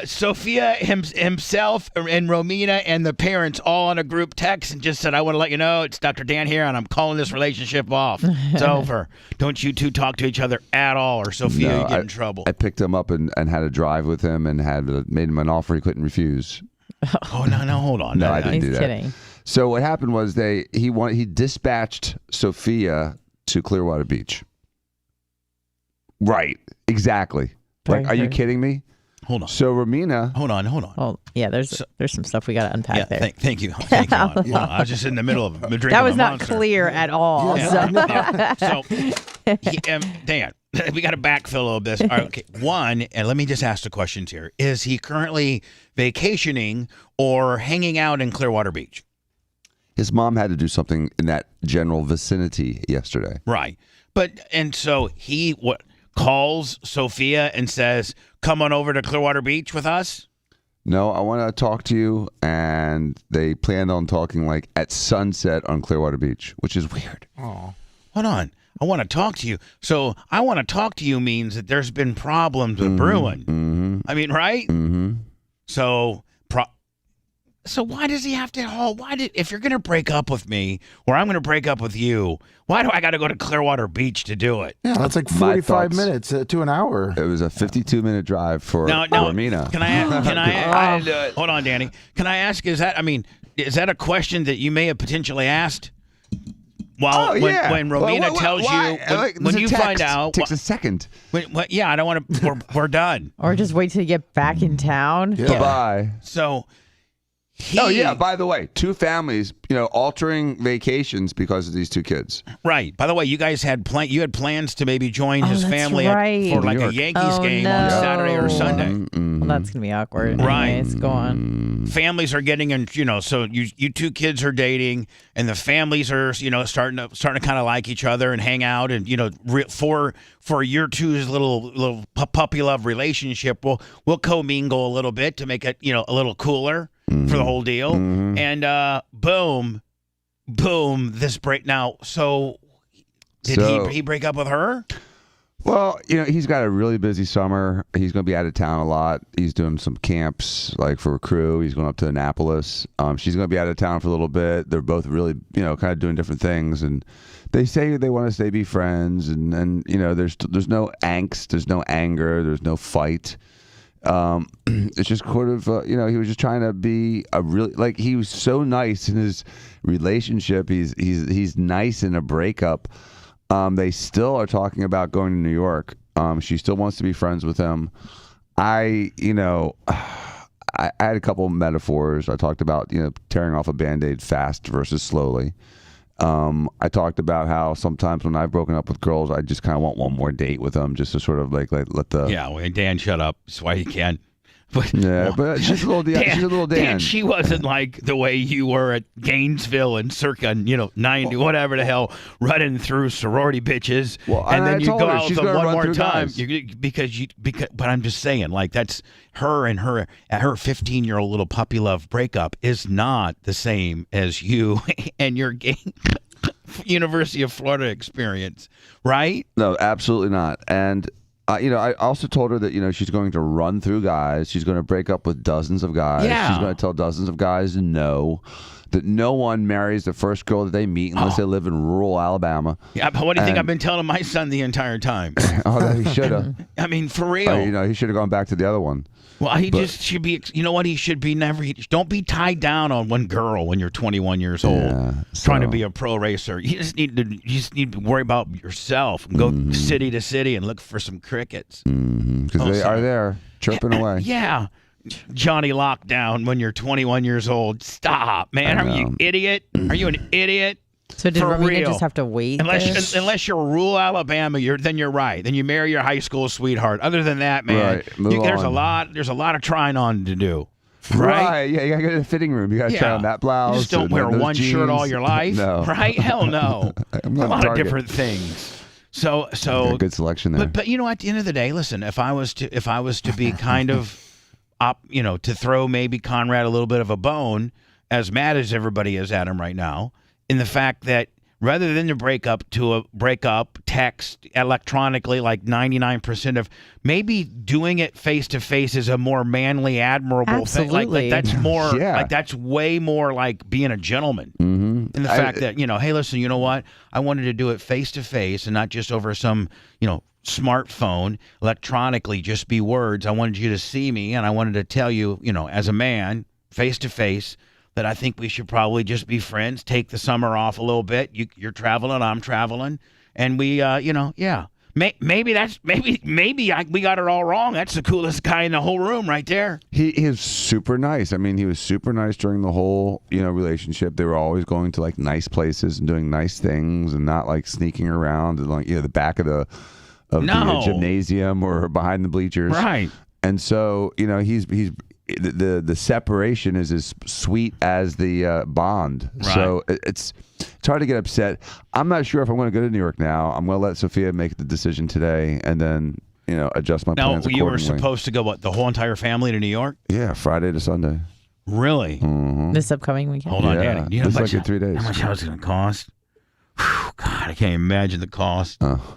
Sophia himself, and Romina and the parents all on a group text and just said, I want to let you know it's Dr. Dan here, and I'm calling this relationship off. It's over. Don't you two talk to each other at all, or Sophia, you get in trouble. I picked him up and had a drive with him and made him an offer he couldn't refuse. Oh, no, hold on. No, I didn't do that. Kidding. So what happened was he dispatched Sophia to Clearwater Beach. Right. Exactly. Like, are you kidding me? Hold on. So Romina. Hold on. Oh, yeah, there's some stuff we got to unpack there. Thank you. Hold on. I was just in the middle of drinking. That was a not Monster. clear at all. So Dan, we got to backfill a little bit. All right, okay. One, and let me just ask the questions here. Is he currently vacationing or hanging out in Clearwater Beach? His mom had to do something in that general vicinity yesterday. Right. And so he calls Sophia and says, come on over to Clearwater Beach with us? No, I want to talk to you. And they planned on talking like at sunset on Clearwater Beach, which is weird. Oh, hold on. I want to talk to you. So I want to talk to you means that there's been problems with brewing. Mm-hmm. I mean, right? Mm-hmm. So why does he have to? If you're going to break up with me, or I'm going to break up with you, why do I got to go to Clearwater Beach to do it? Yeah, that's like 45 minutes to an hour. It was a 52-minute drive for Romina. Can I hold on, Danny. Can I ask? Is that a question that you may have potentially asked? Well, when Romina tells you, when you find out, takes a second. I don't want to. We're done. Or just wait till you get back in town. Yeah. Bye. So. By the way, two families, altering vacations because of these two kids. Right. By the way, you guys had plans to maybe join his family for like a Yankees game on Saturday or Sunday. Well, that's gonna be awkward. Right. Anyways, go on. Families are getting in, so you two kids are dating, and the families are, starting to kind of like each other and hang out, and for your two's little puppy love relationship, we'll commingle a little bit to make it, a little cooler. For the whole deal. And boom, this break. Now, so did he break up with her? Well, he's got a really busy summer. He's going to be out of town a lot. He's doing some camps, like for a crew. He's going up to Annapolis. She's going to be out of town for a little bit. They're both really, kind of doing different things. And they say they want to be friends. And there's no angst. There's no anger. There's no fight. It's just sort of, he was just trying to be he was so nice in his relationship. He's nice in a breakup. They still are talking about going to New York. She still wants to be friends with him. I had a couple of metaphors. I talked about, tearing off a Band-Aid fast versus slowly. I talked about how sometimes when I've broken up with girls, I just kind of want one more date with them, just to sort of let the. Yeah, well, Dan, shut up. That's why you can. But she's a little Dan. She's a little Dan. Dan, she wasn't like the way you were at Gainesville and circa 90, whatever the hell, running through sorority bitches, and then you go out with them one more time because. But I'm just saying, like, that's her and her 15-year-old little puppy love breakup is not the same as you and your University of Florida experience, right? No, absolutely not. And. I also told her that, she's going to run through guys. She's going to break up with dozens of guys. Yeah. She's going to tell dozens of guys no, that no one marries the first girl that they meet unless they live in rural Alabama. Yeah, but what do you think I've been telling my son the entire time? He should have. I mean, for real. He should have gone back to the other one. Well, just should be, he should be don't be tied down on one girl when you're 21 years old, trying to be a pro racer. You just need to worry about yourself and go city to city and look for some crickets. Because they are there chirping away. Yeah. Johnny Lockdown when you're 21 years old. Stop, man. Are you an idiot? Are you an idiot? So did For Romina real. just have to wait? there? Unless you're rural Alabama, then you're right. Then you marry your high school sweetheart. Other than that, man, Right. Move there's on. a lot of trying on to do. Right? Yeah, you gotta go to the fitting room. You gotta try on that blouse. You just don't and wear those one shirt all jeans. your life, No. right? Hell no. I'm A not lot of Target. different things. So Good selection there. But you know, at the end of the day, listen, if I was to be kind of to throw maybe Conrad a little bit of a bone, as mad as everybody is at him right now, in the fact that rather than to break up text electronically like 99% of, maybe doing it face to face is a more manly, admirable thing. Like that's more like that's way more like being a gentleman. Mm-hmm. And the fact that, hey, listen, you know what? I wanted to do it face to face and not just over some, smartphone, electronically, just be words. I wanted you to see me, and I wanted to tell you, as a man, face to face, that I think we should probably just be friends, take the summer off a little bit. You're traveling, I'm traveling, and we, maybe we got it all wrong. That's the coolest guy in the whole room right there. He is super nice. I mean, he was super nice during the whole, relationship. They were always going to like nice places and doing nice things and not like sneaking around and like, the back of the gymnasium or behind the bleachers. Right. And so, he's the separation is as sweet as the bond. Right. So it's hard to get upset. I'm not sure if I'm going to go to New York now. I'm going to let Sophia make the decision today and then, adjust my plans accordingly. Now, you were supposed to go, the whole entire family to New York? Yeah, Friday to Sunday. Really? Mm-hmm. This upcoming weekend? Hold on, Danny. You know it's how like much, in 3 days. How much it's going to cost? Whew, God, I can't imagine the cost. Oh.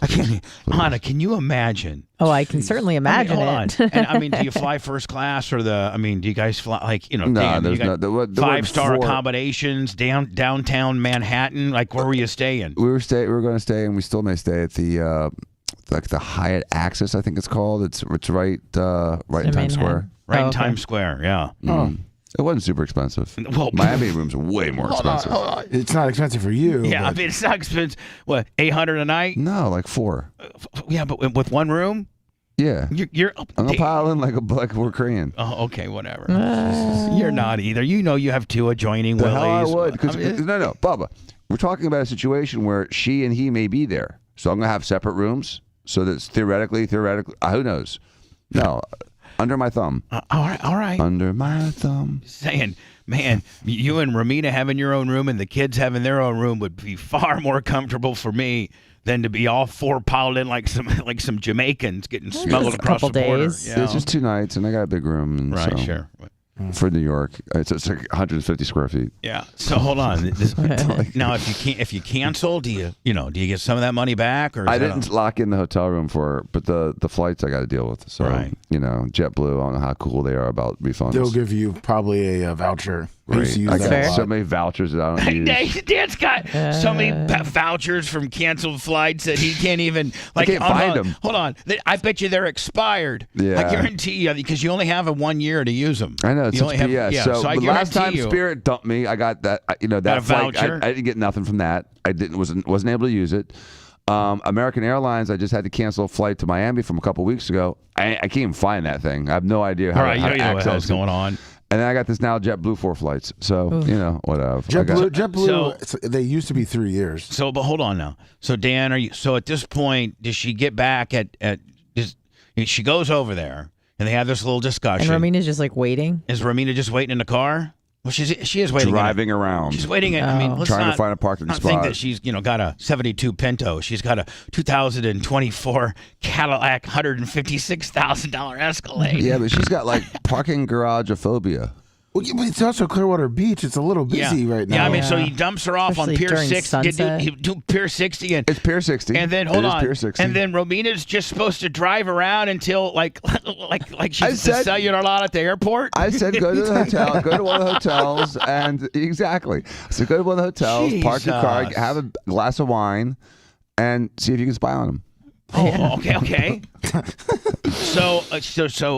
I can't. Anna, can you imagine? Oh, I can certainly imagine hold it. on. And do you fly first class or do you guys fly No, you there's got no. There 5-star four. accommodations downtown Manhattan? Like, where were you staying? We were going to stay, and we still may stay at the the Hyatt Axis, I think it's called. It's right in Times Square. Right in Times Square. Yeah. Mm. It wasn't super expensive. Well, Miami rooms are way more expensive. Hold on. It's not expensive for you. Yeah, but- it's not expensive. What, $800 a night? No, like 4. Yeah, but with one room? Yeah. You're I'm gonna pile in like we're Korean. Oh, okay, whatever. You're not either. You have 2 adjoining The willies. hell I would. No, Bubba. We're talking about a situation where she and he may be there. So I'm gonna have separate rooms. So that's theoretically, who knows? No, under my thumb. All right. Under my thumb. Saying, man, you and Romina having your own room and the kids having their own room would be far more comfortable for me than to be all 4 piled in like some Jamaicans getting smuggled across the border. Yeah. It's just 2 nights, and I got a big room. And right, so, sure. For New York, it's like 150 square feet. Yeah. So hold on. Now, if you cancel, do you get some of that money back? Or I didn't lock in the hotel room for her, but the flights I got to deal with. So JetBlue, I don't know how cool they are about refunds. They'll give you probably a voucher. Great. Use I that got a lot. so many vouchers that I don't use. Dan's got so many vouchers from canceled flights that he can't even I can't find them. Hold on, I bet you they're expired. Yeah. I guarantee you because you only have 1 year to use them. I know. It's You such only BS. have, So I the last time guarantee you. Spirit dumped me, I got that. That Got a flight. voucher? I didn't get nothing from that. I wasn't able to use it. American Airlines, I just had to cancel a flight to Miami from a couple weeks ago. I can't even find that thing. I have no idea how, All right, how you to know what access hell's it. going on. And then I got this now JetBlue 4 flights. So, whatever. JetBlue, they used to be 3 years. So, but hold on now. So, Dan, so at this point, does she get back she goes over there and they have this little discussion. And Romina's just like waiting. Is Romina just waiting in the car? Well, she is waiting. Driving around. She's waiting. I mean, let's trying not, to find a parking not spot. think that she's got a 72 Pinto. She's got a 2024 Cadillac $156,000 Escalade. Yeah, but she's got like parking garage-ophobia. Well, yeah, but it's also Clearwater Beach. It's a little busy right now. Yeah, I mean, so he dumps her off Especially on Pier during 6. sunset. He do Pier 60. It's Pier 60. And then, It hold is on. Pier 60. And then Romina's just supposed to drive around until, like she's at the cellular lot at the airport? I said go to the hotel, go to one of the hotels, and exactly. So go to one of the hotels, park your car, Jesus. have a glass of wine, and see if you can spy on them. Oh, okay. So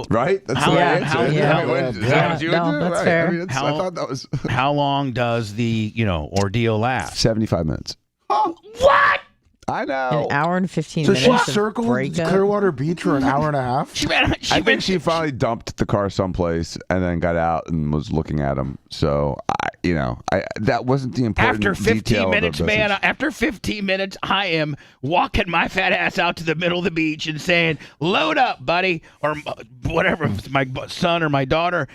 right? That's how, the way I how, answered it. how- I mean, is that what you would do? that's Right. fair. I mean, I thought that was how long does the ordeal last? 75 minutes. What? I know. An hour and 15 So minutes. she circled breakup? Clearwater Beach for an hour and a half? I think she finally dumped the car someplace and then got out and was looking at him. So, that wasn't the important After 15 detail minutes, of the man, message. after 15 minutes, I am walking my fat ass out to the middle of the beach and saying, load up, buddy, or whatever, if it's my son or my daughter.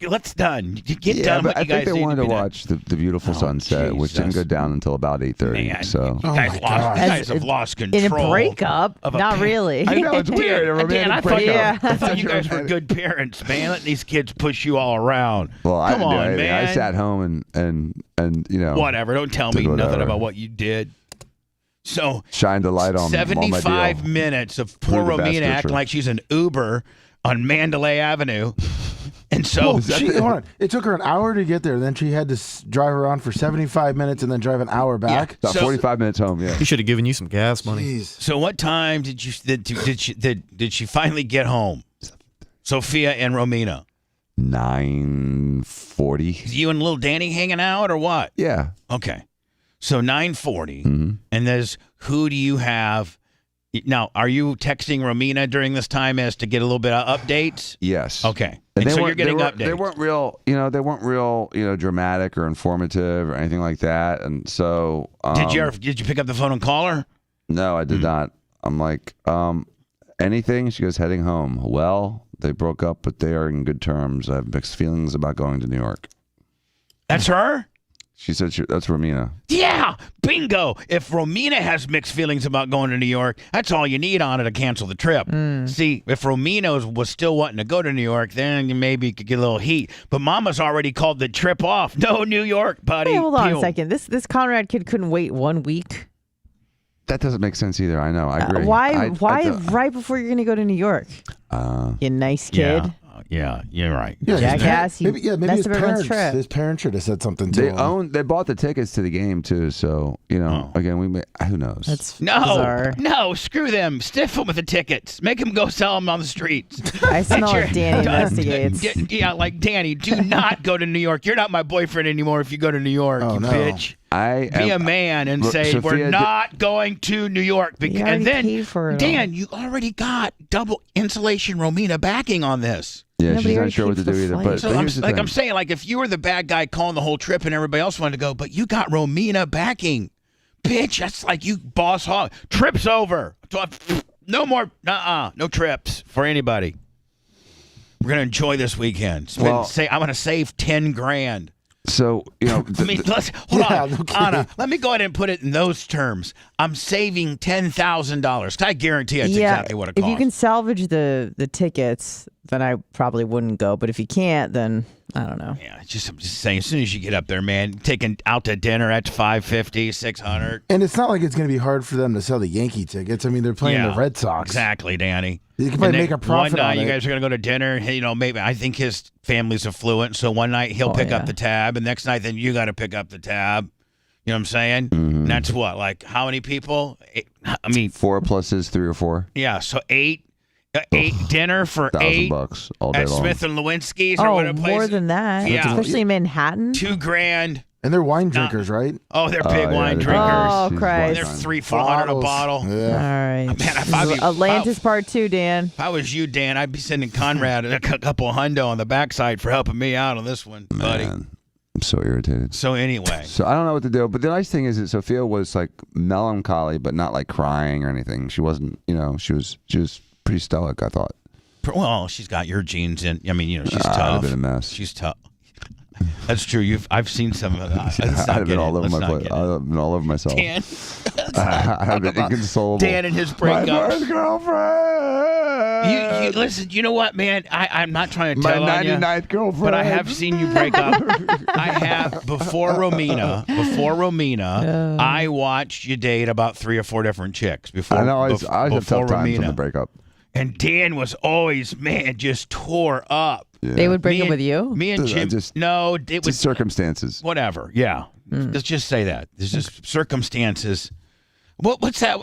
Let's done. Get done but what I you guys think they need wanted to be done. watch the beautiful sunset, which didn't go down until about 8:30. Man, So you guys have lost control. In a breakup? of a Not parent. really. I know, it's weird. A Dan, I romantic thought, breakup. I thought you guys were good parents, man. Letting these kids push you all around. Well, I Come didn't do on, anything. man. I sat home and Whatever. Don't tell me did nothing whatever. about what you did. So shined the light on 75 my deal. minutes of poor Through the Romina bastard acting trip. like she's an Uber on Mandalay Avenue. And so Well, hold on. It took her an hour to get there. Then she had to drive around for 75 minutes and then drive an hour back. About 45 minutes home. Yeah. He should have given you some gas money. So what time did she finally get home? Sophia and Romina. 9:40. You and little Danny hanging out or what? Yeah. Okay. So 9:40. Mm-hmm. And there's who do you have? Now, are you texting Romina during this time as to get a little bit of updates? Yes. Okay. And And so you're weren't- getting they updates. They weren't real, dramatic or informative or anything like that. And so, Did you pick up the phone and call her? No, I did not. I'm like, anything? She goes, heading home. Well, they broke up, but they are in good terms. I have mixed feelings about going to New York. That's her? She said that's Romina. Yeah, bingo. If Romina has mixed feelings about going to New York, that's all you need on her to cancel the trip. See, if Romina was still wanting to go to New York, then you maybe could get a little heat. But Mama's already called the trip off. No New York, buddy. Hey, hold on Pew. a second. This Conrad kid couldn't wait 1 week. That doesn't make sense either. I know. I agree. Why right before you're going to go to New York? You nice kid. Yeah, you're right. Yeah, Jackass. Maybe his messed up everyone's parents. trip. His parents should have said something to him. They bought the tickets to the game too. So again, who knows? That's No, bizarre. no, screw them. Stiff them with the tickets. Make them go sell them on the streets. I smell what Danny investigates. Yeah, like Danny, do not go to New York. You're not my boyfriend anymore if you go to New York, you bitch. Be a man and Look, say Sophia we're not going to New York. You And already then, paid for it Dan, you already got double insulation Romina backing on this. Yeah, Nobody she's already not sure what paid to for do the either. flight. But, So but I'm, here's the like thing. I'm saying, like if you were the bad guy calling the whole trip and everybody else wanted to go, but you got Romina backing, bitch. That's like you boss hog. Trip's over. No more. No trips for anybody. We're gonna enjoy this weekend. I'm gonna save $10,000. So let's hold on, Anna. Let me go ahead and put it in those terms. I'm saving $10,000. I guarantee that's exactly what it if costs. you can salvage the tickets, then I probably wouldn't go. But if you can't, then I don't know. Yeah, I'm just saying. As soon as you get up there, man, taking out to dinner at $550, $600. And it's not like it's going to be hard for them to sell the Yankee tickets. I mean, they're playing the Red Sox. Exactly, Danny. You can probably make a profit One night on you it. guys are going to go to dinner. Maybe I think his family's affluent, so one night he'll pick up the tab, and next night then you got to pick up the tab. You know what I'm saying? And that's what, like how many people? I mean, 4 plus is 3 or 4. yeah. So eight dinner for $1,000 all day at long. Smith and Lewinsky's or Oh, whatever place. more than that. Yeah. Especially in Manhattan. $2,000. And they're wine drinkers, right? Oh, they're big wine drinkers. Oh, Christ. They're $300-$400 a bottle. All right. Man, This is Atlantis Part 2, Dan. If I was you, Dan, I'd be sending Conrad a couple of hundo on the backside for helping me out on this one, buddy. I'm so irritated. So anyway. So I don't know what to do. But the nice thing is that Sophia was like melancholy, but not like crying or anything. She wasn't, she was pretty stoic, I thought. Well, she's got your genes in. I mean, she's I'd have tough. been a mess. She's tough. That's true. I've seen some of that. I'd have been all over my plate. I'd have been all over myself. Dan. I'd have been inconsolable. Dan and his breakup. My first girlfriend. You listen. You know what, man? I'm not trying to My tell on you, 99th girlfriend. but I have seen you break up. I have before Romina. I watched you date about 3 or 4 different chicks before. I know. I always have before tough times on Romina. the breakup. And Dan was always, man, just tore up. Yeah. They would break up with you? Me and Jim. No, it was circumstances. Whatever. Yeah. Let's just say that. There's just circumstances. What's that?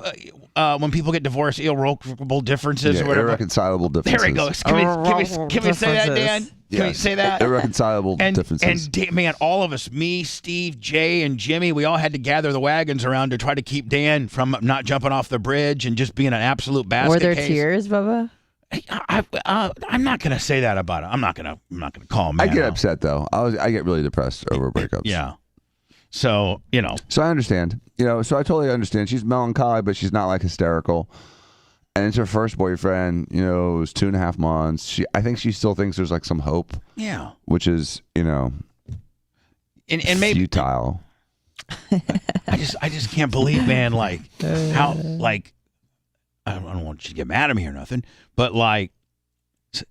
When people get divorced, irrevocable differences or whatever. Irreconcilable differences. There it goes. Can we say that, Dan? Can we say that? Irreconcilable differences. And man, all of us, me, Steve, Jay, and Jimmy, we all had to gather the wagons around to try to keep Dan from not jumping off the bridge and just being an absolute basket Were there case. tears, Bubba? I'm not gonna say that about it. I'm not gonna call him. I get upset though. I get really depressed over breakups. Yeah. So So I understand. So I totally understand. She's melancholy, but she's not like hysterical. And it's her first boyfriend. It was 2.5 months. I think she still thinks there's like some hope. Yeah. Which is and maybe futile. I just can't believe, man. Like how I don't want you to get mad at me or nothing, but like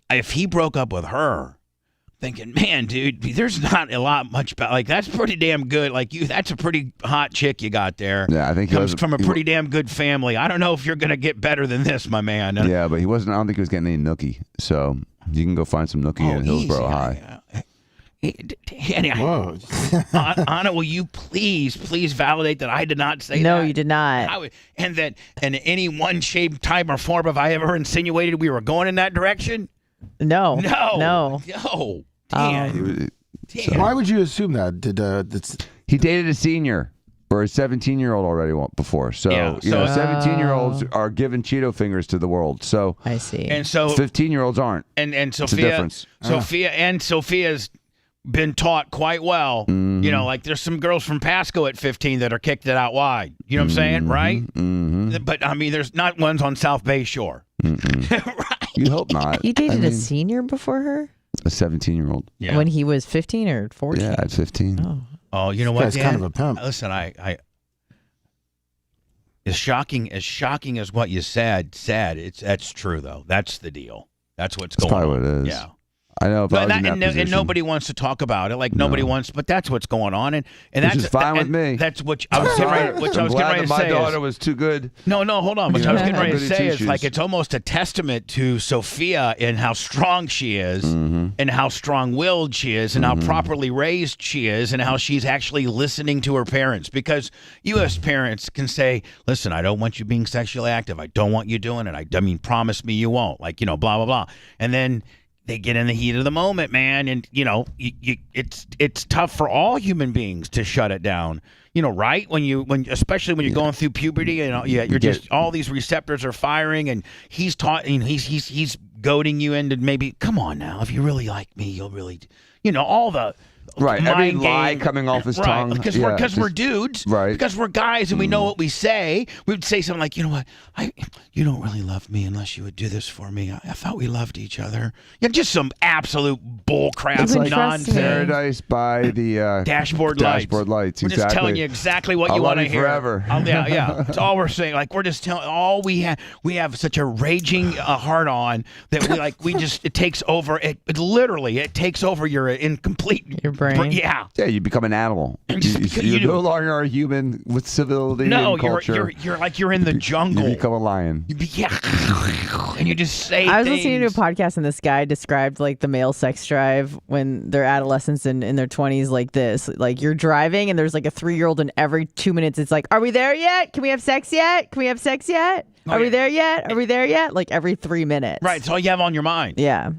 if he broke up with her, thinking, man, dude, there's not a lot much about like that's pretty damn good. Like that's a pretty hot chick you got there. Yeah, I think he comes from a pretty damn good family. I don't know if you're gonna get better than this, my man. Yeah, but he wasn't. I don't think he was getting any nookie. So you can go find some nookie in Hillsborough High. Whoa. Anna, will you please validate that I did not say that? No, you did not. And that in any one shape, type, or form have I ever insinuated we were going in that direction? No. No. Damn. Why would you assume that? He dated a senior or a 17-year-old already before. So, 17-year-olds are giving Cheeto fingers to the world. So I see. And so 15-year-olds aren't. And It's a Sophia, difference. Sophia's been taught quite well. Like there's some girls from Pasco at 15 that are kicked it out wide. You know what I'm saying, right? Mm-hmm. But I mean, there's not ones on South Bay Shore. Right. You hope not. You dated a senior before her? A 17-year-old. Yeah. When he was 15 or 14? Yeah, at 15. Oh, you know what? That's Dan? kind of a pimp. Listen, I as shocking as what you said, that's true though. That's the deal. That's what's going on. Probably what it is. Yeah. I know. If I was in that and position, nobody wants to talk about it. Like nobody wants, but that's what's going on, and that's which is fine with me. That's what I was getting ready. Which I was getting ready to say. My daughter was too good. No, hold on. What I was getting ready to say is tissues. like it's almost a testament to Sophia in how strong she is, and how strong-willed she is, and how properly raised she is, and how she's actually listening to her parents. Because you as parents can say, "Listen, I don't want you being sexually active. I don't want you doing it. I mean, promise me you won't." Like blah blah blah, and then they get in the heat of the moment, man, and it's tough for all human beings to shut it down. Right? Especially when you're going through puberty, you're just all these receptors are firing, and he's taught, he's goading you into maybe, come on now, if you really like me, you'll really, all the right, every mind lie game. coming off his Right, tongue. because we're dudes, right? Because we're guys and we know what we say. We would say something like, you know what, you don't really love me unless you would do this for me. I thought we loved each other. Yeah, just some absolute bull crap It's like nonsense. Paradise by the dashboard lights. We're Exactly. just telling you exactly what you want to hear. Forever. Yeah. That's all we're saying. Like we're just telling. All we have such a raging heart on that it takes over. It literally takes over your incomplete brain. Yeah. Yeah, you become an animal. You no longer are a human with civility and culture. You're like you're in the jungle. You become a lion. And you just say I was things. listening to a podcast and this guy described like the male sex drive when they're adolescents and in their 20s like this. Like you're driving and there's like a 3-year-old and every 2 minutes it's like, are we there yet? Can we have sex yet? Can we have sex yet? Are we there yet? Are we there yet? Like every 3 minutes. Right. It's all you have on your mind. Yeah.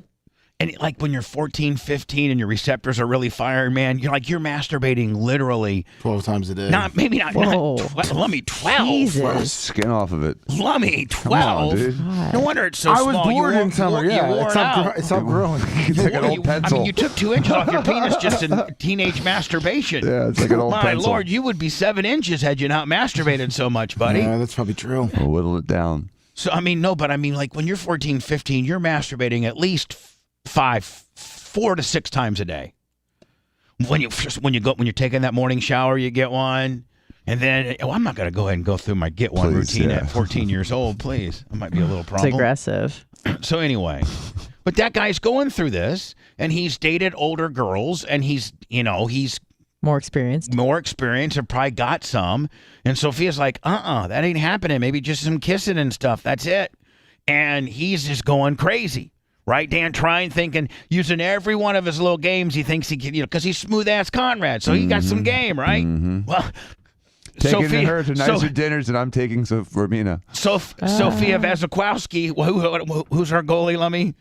And like when you're 14, 15 and your receptors are really firing, man, you're masturbating literally 12 times a day. Maybe not. Let me 12. Jesus. Skin off of it. Let me 12. Come on, dude. No wonder it's so I was small. bored in summer. Yeah, It stopped growing. It's like an old pencil. I mean, you took 2 inches off your penis just in teenage masturbation. Yeah, it's like an old My pencil. Lord, you would be 7 inches had you not masturbated so much, buddy. Yeah, that's probably true. We'll whittle it down. So, like when you're 14, 15, you're masturbating at least 4 to 6 times a day. When you're taking that morning shower, you get one, and then I'm not going to go ahead and go through my get one routine at 14 years old. Please, it might be a little problem. It's aggressive. So anyway, but that guy's going through this, and he's dated older girls, and he's more experienced, or probably got some. And Sophia's like, that ain't happening. Maybe just some kissing and stuff. That's it. And he's just going crazy. Right, Dan? Thinking, using every one of his little games he thinks he can, because he's smooth ass Conrad, so he got some game, right? Mm-hmm. Well, Taking her to nicer dinners than I'm taking Romina. Sophia Vazikowski, who's her goalie, Lummy?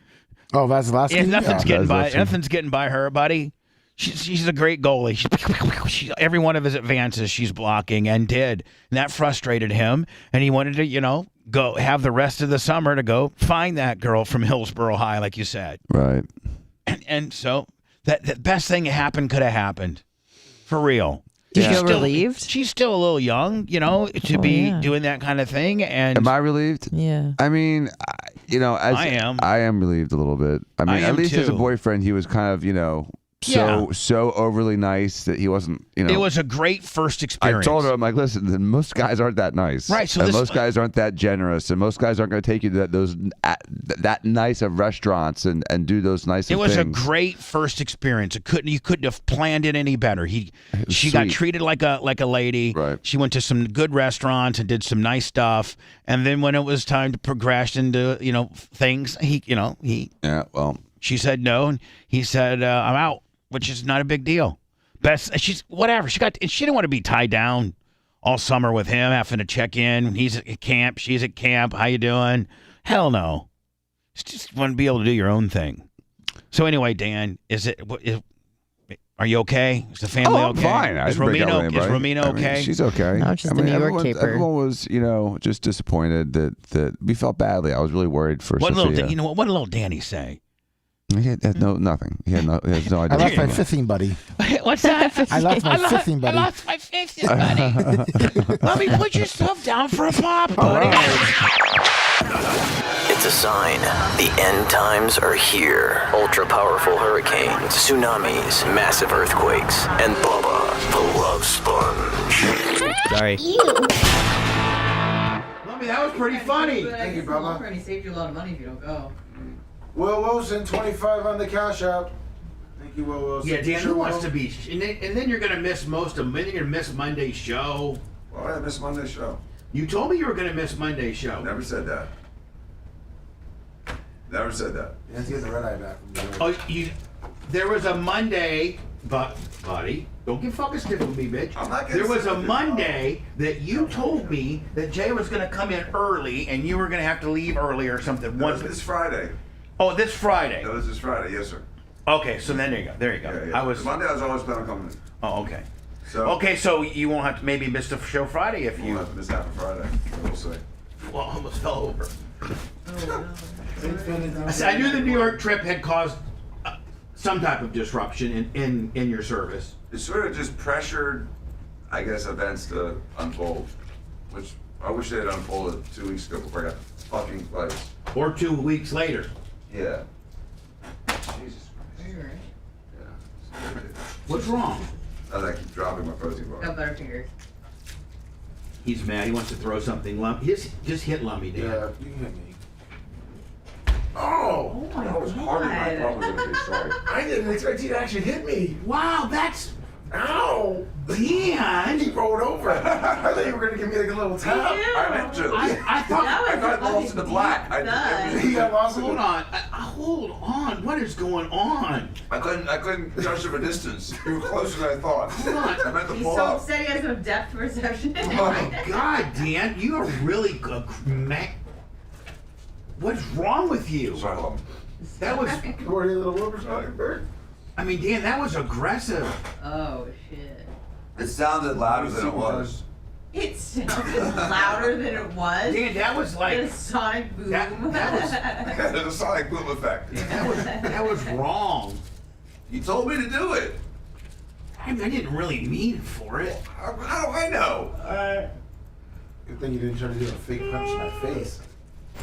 Oh, Vasilevsky? Yeah, nothing's getting by her, buddy. She's a great goalie. Every one of his advances she's blocking and did. And that frustrated him. And he wanted to, go have the rest of the summer to go find that girl from Hillsborough High, like you said. Right. And so the best thing that could have happened. For real. Do you feel relieved? She's still a little young, to be doing that kind of thing. And am I relieved? Yeah. I mean, I am. I am relieved a little bit. I mean, at least as a boyfriend, he was kind of, so overly nice that he wasn't, It was a great first experience. I told her, I'm like, listen, most guys aren't that nice. Right. So most guys aren't that generous, and most guys aren't going to take you to that nice of restaurants and do those nice things. It was a great first experience. You couldn't have planned it any better. She got treated like a lady. Right. She went to some good restaurants and did some nice stuff. And then when it was time to progress into, things, she said no, and he said, I'm out. Which is not a big deal. She's whatever. She didn't want to be tied down all summer with him, having to check in. He's at camp. She's at camp. How you doing? Hell no. Just want to be able to do your own thing. So anyway, Dan, are you okay? Is the family I'm okay? fine. Is Romina okay? She's okay. No, she's the New York caper. Everyone was, just disappointed that we felt badly. I was really worried for Sophia. What did little Danny say? He had nothing. He has no idea. I left my fifthing buddy. What's that? I left my fifthing buddy. I lost my fifthing buddy. Let me put yourself down for a pop, buddy. It's a sign. The end times are here. Ultra-powerful hurricanes, tsunamis, massive earthquakes, and Bubba the Love Sponge. Sorry. Lummy, that was pretty funny. Thank you, Bubba. And he saved you a lot of money if you don't go. Will Wilson, 25 on the cash out. Thank you, Will Wilson. Yeah, Dan, who wants to be? And then you're going to miss most of them. Then you're going to miss Monday's show. Why did I miss Monday's show? You told me you were going to miss Monday's show. Never said that. Never said that. You have to get the red eye back. There was a Monday, buddy. Don't get fucking stiff with me, bitch. I'm not getting There was a stiff. Monday that you told me that Jay was going to come in early and you were going to have to leave early or something. That was this Friday. Oh, this Friday. That was this Friday, yes, sir. Okay, so then there you go. There you go. Yeah. Monday I was always planning on coming in. Oh, okay. So so you won't have to maybe miss the show Friday if you. Won't have to miss half of Friday. We'll see. Well, I almost fell over. I knew the New York trip had caused some type of disruption in your service. It sort of just pressured, I guess, events to unfold, which I wish they had unfolded 2 weeks ago before I got the fucking place. Or 2 weeks later. Yeah. Jesus Christ. Yeah. What's wrong? I keep dropping my protein bar. Got butterfingers. He's mad. He wants to throw something. Just hit Lummy, Dan. Yeah, you can hit me. Oh! That was harder than I thought was going to be. Sorry. I didn't expect you to actually hit me. Wow, that's... Ow! Dan! He rolled over. I thought you were going to give me like a little tap. I meant to. I thought I lost in the black. He got lost in the black. Hold on. What is going on? I couldn't judge from a distance. You were closer than I thought. Hold on. I meant to He's pull so up. upset he has no depth perception. Oh my God, Dan, you are really good. What's wrong with you? Sorry, Lummy. That was. Gordy, little whippersnapper bird. I mean, Dan, that was aggressive. Oh shit. It sounded louder than it was. It sounded louder than it was. Dan, that was like a sonic boom. Yeah, there's a sonic boom effect. That was wrong. You told me to do it. I didn't really mean for it. How do I know? Good thing you didn't try to do a fake punch in my face.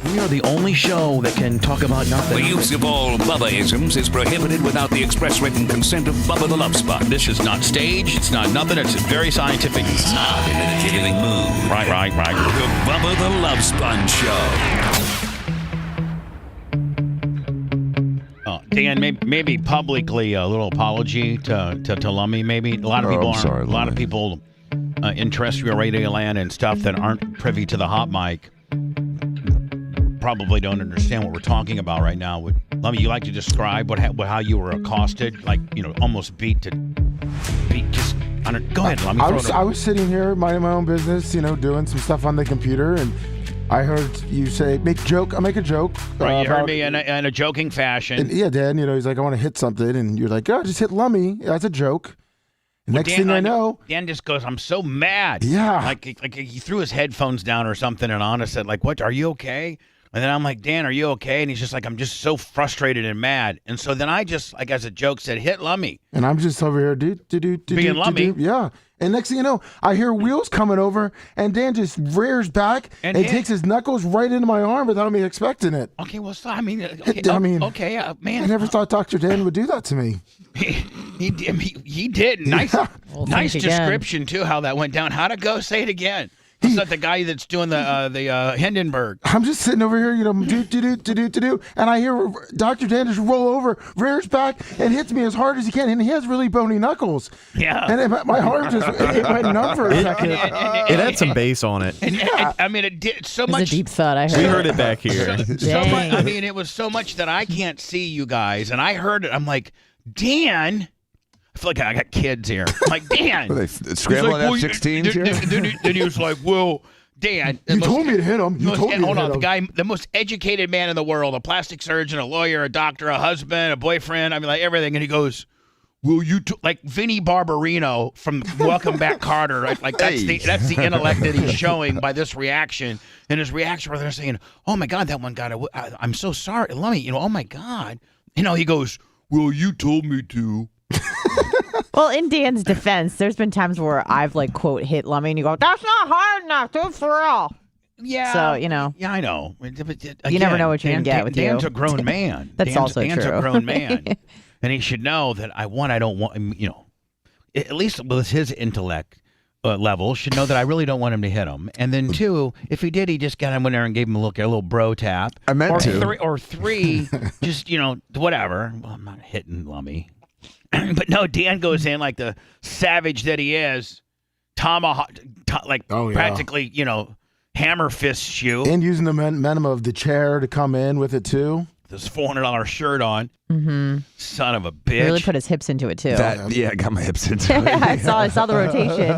We are the only show that can talk about nothing. The use of all Bubba-isms is prohibited without the express written consent of Bubba the Love Sponge. This is not staged. It's not nothing. It's very scientific. Not in a killing mood. Right. The Bubba the Love Sponge Show. Dan, maybe publicly a little apology to Lummy. Maybe a lot of people aren't. Sorry, a lot of people in terrestrial radio land and stuff that aren't privy to the hot mic probably don't understand what we're talking about right now. Lummy, you like to describe how you were accosted, like almost beat. Just Go ahead, Lummy. I was sitting here minding my own business, doing some stuff on the computer, and I heard you say, make a joke. Right, you heard me in a joking fashion. And, yeah, Dan, he's like, I want to hit something. And you're like, oh, just hit Lummy. That's a joke. Next thing I know, Dan just goes, I'm so mad. Yeah. Like he threw his headphones down or something, and Anna said, like, what, are you okay? And then I'm like, Dan, are you okay? And he's just like, I'm just so frustrated and mad. And so then I just, like, as a joke, said, hit Lummy. And I'm just over here, being Lummy. Yeah. And next thing you know, I hear wheels coming over, and Dan just rears back and takes his knuckles right into my arm without me expecting it. Okay, well, so, man. I never thought Dr. Dan would do that to me. He did. Nice, nice description too. How that went down. How'd it go? Say it again. Is that the guy that's doing the Hindenburg? I'm just sitting over here, do, and I hear Dr. Dan just roll over, rears back, and hits me as hard as he can, and he has really bony knuckles. Yeah. And my arm just it went numb for a second. It had some bass on it. And I mean, it did so It was much. a deep thought. I heard. We heard it back here. So much, I mean, it was so much that I can't see you guys, and I heard it. I'm like, Dan. I feel like I got kids here. I'm like, Dan. Are they scrambling F-16s here? Then he was like, well, Dan. You told me to hit him. The most educated man in the world, a plastic surgeon, a lawyer, a doctor, a husband, a boyfriend. I mean, like everything. And he goes, well, like Vinnie Barbarino from Welcome Back, Carter. Right? Like that's the intellect that he's showing by this reaction. And his reaction where they're saying, oh my God, that one got it. I'm so sorry. Let me, oh my God. He goes, well, you told me to. Well, in Dan's defense, there's been times where I've like quote hit Lummy, and you go, "That's not hard enough, do it for real." Yeah. So Yeah, I know. You never know what you're gonna get with Dan's you. a grown man. That's also Dan's true. a grown man, and he should know that I don't want him. At least with his intellect level, should know that I really don't want him to hit him. And then two, if he did, he just got him in there and gave him a little bro tap. I meant to. Three, just whatever. Well, I'm not hitting Lummy. But no, Dan goes in like the savage that he is, tomahawk, practically, hammer fist you. And using the momentum of the chair to come in with it too. This $400 shirt on. Mm-hmm. Son of a bitch. He really put his hips into it too. I got my hips into it. I saw the rotation.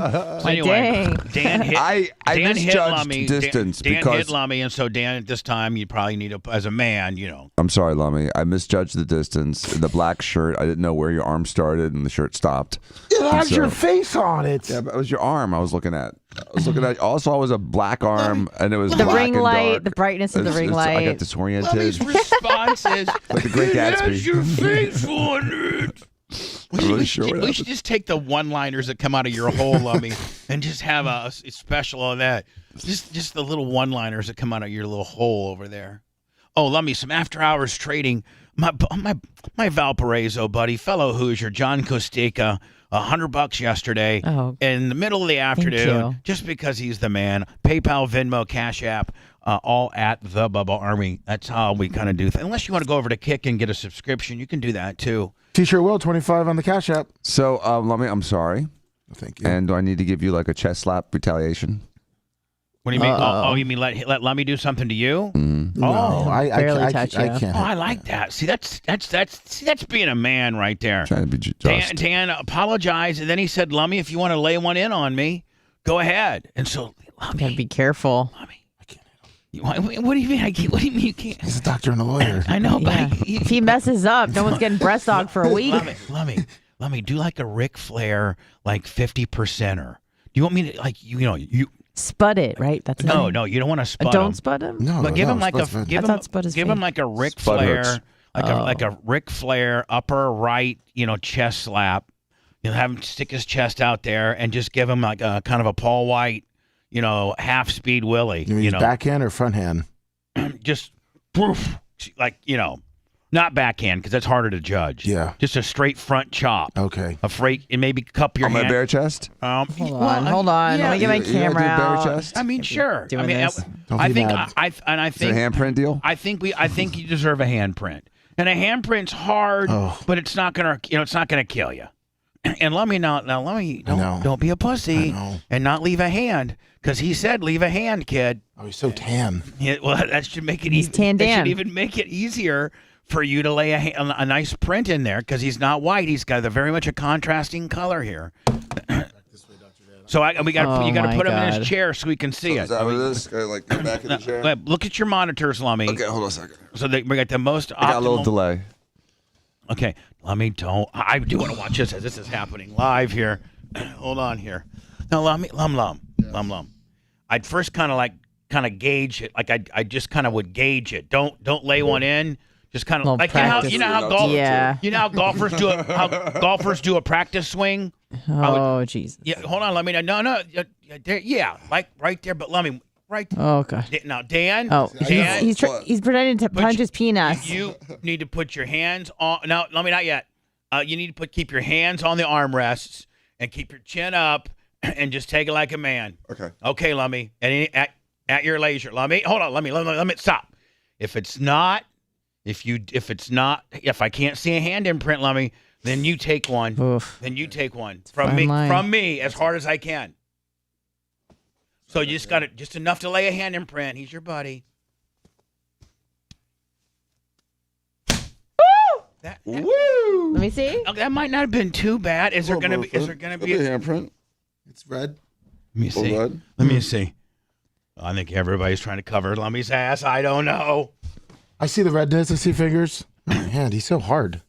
Anyway, Dan hit. I Dan misjudged hit Lummy. distance Dan because hit Lummy, and so Dan at this time you probably need as a man, I'm sorry, Lummy. I misjudged the distance. The black shirt. I didn't know where your arm started and the shirt stopped. It has your face on it. Yeah, but it was your arm I was looking at. All I saw was a black arm, and it was the black ring and light, dark. the brightness of the ring light. I got disoriented. Lummy's response is, like the Great Gatsby. your face on it. I'm really sure what We happened. should just take the one-liners that come out of your hole, Lummy, and just have a special on that. Just the little one-liners that come out of your little hole over there. Oh, Lummy, some after-hours trading. My Valparaiso buddy, fellow Hoosier, John Kostika, $100 yesterday in the middle of the afternoon, just because he's the man. PayPal, Venmo, Cash App, all at the Bubba Army. That's how we kind of do things. Unless you want to go over to Kick and get a subscription, you can do that too. T-shirt will 25 on the Cash App. So, Lummy, I'm sorry. Thank you. And do I need to give you like a chest slap retaliation? What do you mean? You mean let Lummy do something to you? No, I can't. Oh, I like that. See, that's being a man right there. Trying to be just. Dan apologized, and then he said, "Lummy, if you want to lay one in on me, go ahead." And so, Lummy, gotta be careful. Lummy, what do you mean? What do you mean you can't? He's a doctor and a lawyer. I know, but if he messes up, no one's getting breast dog for a week. Lummy, do like a Ric Flair, like 50%er. Do you want me to you? Spud it, right? That's no. You don't want to spud him. Don't spud him. No, but give him like give him like a Ric Flair, like a Ric Flair upper right, chest slap. Have him stick his chest out there and just give him like a kind of a Paul White, half speed Willie. You mean backhand or front hand? Just poof, like not backhand because that's harder to judge. Yeah, just a straight front chop. Okay, a freight and maybe cup your hand. My bare chest. Hold on. Yeah, let me get my camera out. Bare chest? I mean, sure. Doing this. I think Is it a handprint deal? I think you deserve a handprint, and a handprint's hard, but it's not gonna kill you. And let me don't be a pussy and not leave a hand because he said leave a hand, kid. Oh, he's so tan. Yeah, well, that should make it. He's tan Dan. That should even make it easier for you to lay a nice print in there because he's not white. He's got very much a contrasting color here. So we got you got to my put him in God. his chair so we can see it. Is that what it is? Gotta, like, get back in the chair? Look at your monitors, Lummy. Okay, hold on a second. So we got the most. I got a little delay. Okay, Lummy, don't. I do want to watch this as this is happening live here. Hold on here. Now, Lummy, Lum. I'd first kind of gauge it. Like I just kind of would gauge it. Don't lay one in. Just kind of like you know how golfers do a practice swing. Oh, Jesus. Yeah, hold on. Let me no. Yeah, like right there. But let me right. Oh, God. Now, Dan. Oh, Dan, he's pretending to punch his penis. You need to put your hands on. No, let me not yet. You need to keep your hands on the armrests and keep your chin up and just take it like a man. Okay. Okay, Lummy. And at your leisure, Lummy. Hold on, let me stop. If I can't see a hand imprint, Lummy, then you take one. Oof. Then you take one fine line. from me as hard as I can. So you just got it, just enough to lay a hand imprint. He's your buddy. Woo! Let me see. Oh, that might not have been too bad. Is there gonna be a handprint? It's red. Let me see. Let me see. I think everybody's trying to cover Lummy's ass. I don't know. I see the redness. I see fingers. Man, he's so hard.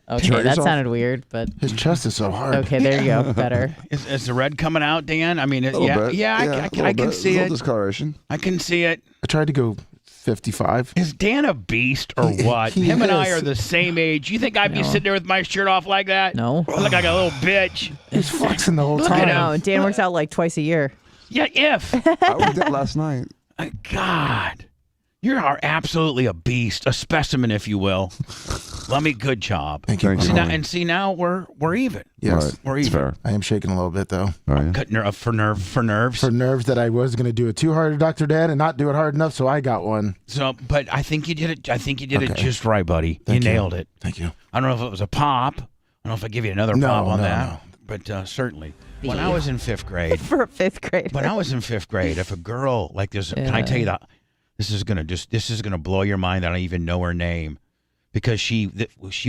Okay, that sounded weird, but his chest is so hard. Okay, there you go. Better. Is the red coming out, Dan? I mean, bit. I can see it. Discoloration. I can see it. I tried to go 55. Is Dan a beast or what? Him and I are the same age. You think I'd be sitting there with my shirt off like that? No. I look like a little bitch. He's flexing the whole Look time. at him. No, Dan works out like twice a year. Yeah, if. I worked out last night. God. You are absolutely a beast, a specimen, if you will. Lummy, good job. Thank you. See now we're even. Yes, Right. We're It's even. fair. I am shaking a little bit though. Cut for nerves. For nerves that I was going to do it too hard to Dr. Dan and not do it hard enough, so I got one. So, but I think you did it. I think you did it Okay. just right, buddy. Thank you. Nailed it. Thank you. I don't know if it was a pop. I don't know if I give you another No, pop on no, that, no. but certainly. When I was in fifth grade, For a fifth grader. when I was in fifth grade, if a girl like this, can I tell you that this is gonna blow your mind that I even know her name, because she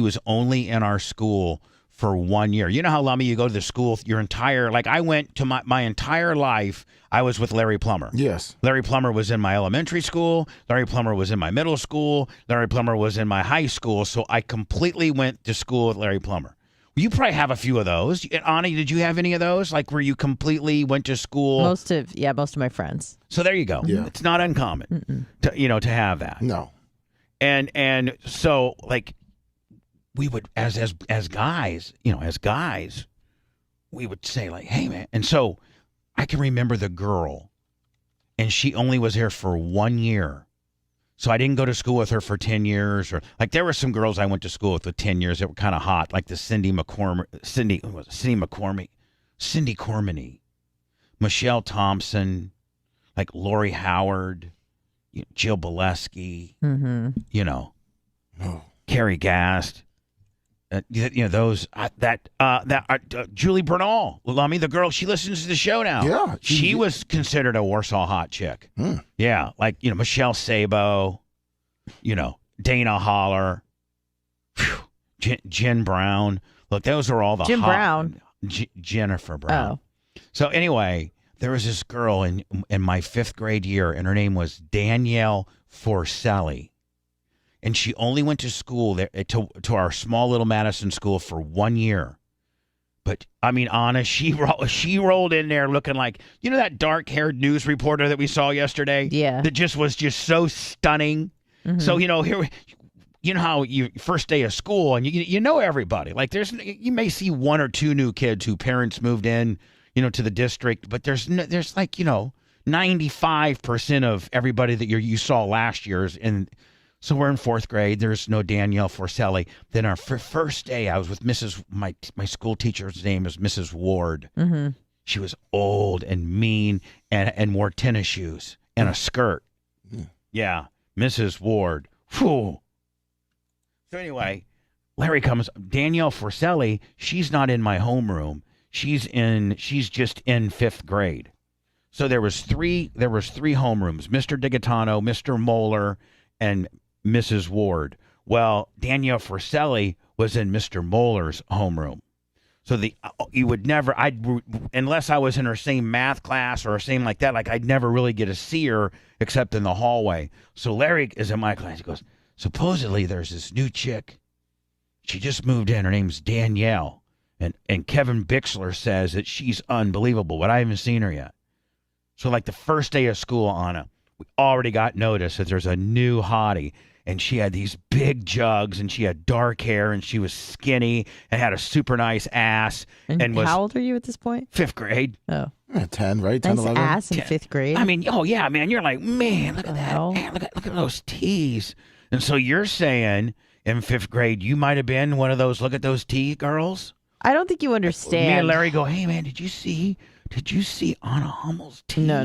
was only in our school for 1 year. You know how, Lummy, you go to the school your entire, like I went to my entire life, I was with Larry Plummer. Yes. Larry Plummer was in my elementary school. Larry Plummer was in my middle school. Larry Plummer was in my high school. So I completely went to school with Larry Plummer. You probably have a few of those. Ani, did you have any of those? Like where you completely went to school? Most of my friends. So there you go. Yeah. It's not uncommon to have that. No. And so like we would as guys, we would say like, hey man. And so I can remember the girl, and she only was here for 1 year. So I didn't go to school with her for 10 years, or like there were some girls I went to school with 10 years that were kind of hot, like the Cindy Cormany, Michelle Thompson, like Lori Howard, Jill Bolesky, Carrie Gast, those Julie Bernal, Lummy, the girl, she listens to the show now. Yeah, she was considered a Warsaw hot chick. Yeah, like Michelle Sabo, Dana Holler, Jen Brown. Look, those are all the Jim hot, Brown. Jennifer Brown. Oh. So anyway, there was this girl in my fifth grade year, and her name was Danielle Forselli. And she only went to school there to our small little Madison school for 1 year. But I mean, Anna, she rolled in there looking like, that dark-haired news reporter that we saw yesterday? Yeah. That just was so stunning. Mm-hmm. So, here, how you first day of school and you know everybody. Like you may see one or two new kids who parents moved in, to the district, but there's like, 95% of everybody that you saw last year's in. So we're in fourth grade. There's no Danielle Forselli. Then our first day, I was with my school teacher's name is Mrs. Ward. Mm-hmm. She was old and mean and wore tennis shoes and a skirt. Yeah, Mrs. Ward. Whew. So anyway, Larry comes. Danielle Forselli, she's not in my homeroom. She's just in fifth grade. So there was three homerooms: Mr. Digitano, Mr. Moeller, and Mrs. Ward. Well, Danielle Forselli was in Mr. Moeller's homeroom. So you would never, unless I was in her same math class or same like that, like I'd never really get to see her except in the hallway. So Larry is in my class. He goes, supposedly there's this new chick. She just moved in. Her name's Danielle. And Kevin Bixler says that she's unbelievable, but I haven't seen her yet. So like the first day of school, Anna, we already got notice that there's a new hottie. And she had these big jugs, and she had dark hair, and she was skinny, and had a super nice ass. And was how old are you at this point? 5th grade. Oh. 10, right? 10, nice 11? ass in 5th grade. I mean, oh, yeah, man. You're like, man, look at that. Man, look at those tees. And so you're saying in 5th grade, you might have been one of those, look at those tee girls? I don't think you understand. Me and Larry go, hey, man, did you see Anna Hummel's tees? No.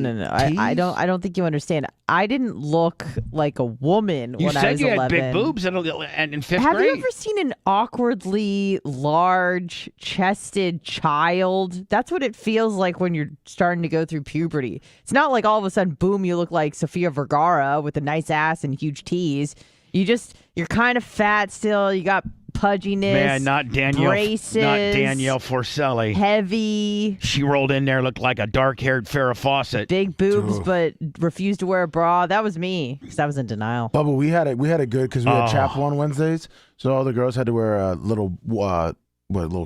I don't think you understand. I didn't look like a woman when I was 11. You said you had big boobs and in 5th grade. Have you ever seen an awkwardly large-chested child? That's what it feels like when you're starting to go through puberty. It's not like all of a sudden, boom, you look like Sofia Vergara with a nice ass and huge tees. You're kind of fat still. You got pudginess. Man, not Danielle. Braces. Not Danielle Forcelli. Heavy. She rolled in there, looked like a dark-haired Farrah Fawcett. Big boobs, but refused to wear a bra. That was me because I was in denial. Bubba, we had it good because we had chapel on Wednesdays, so all the girls had to wear a little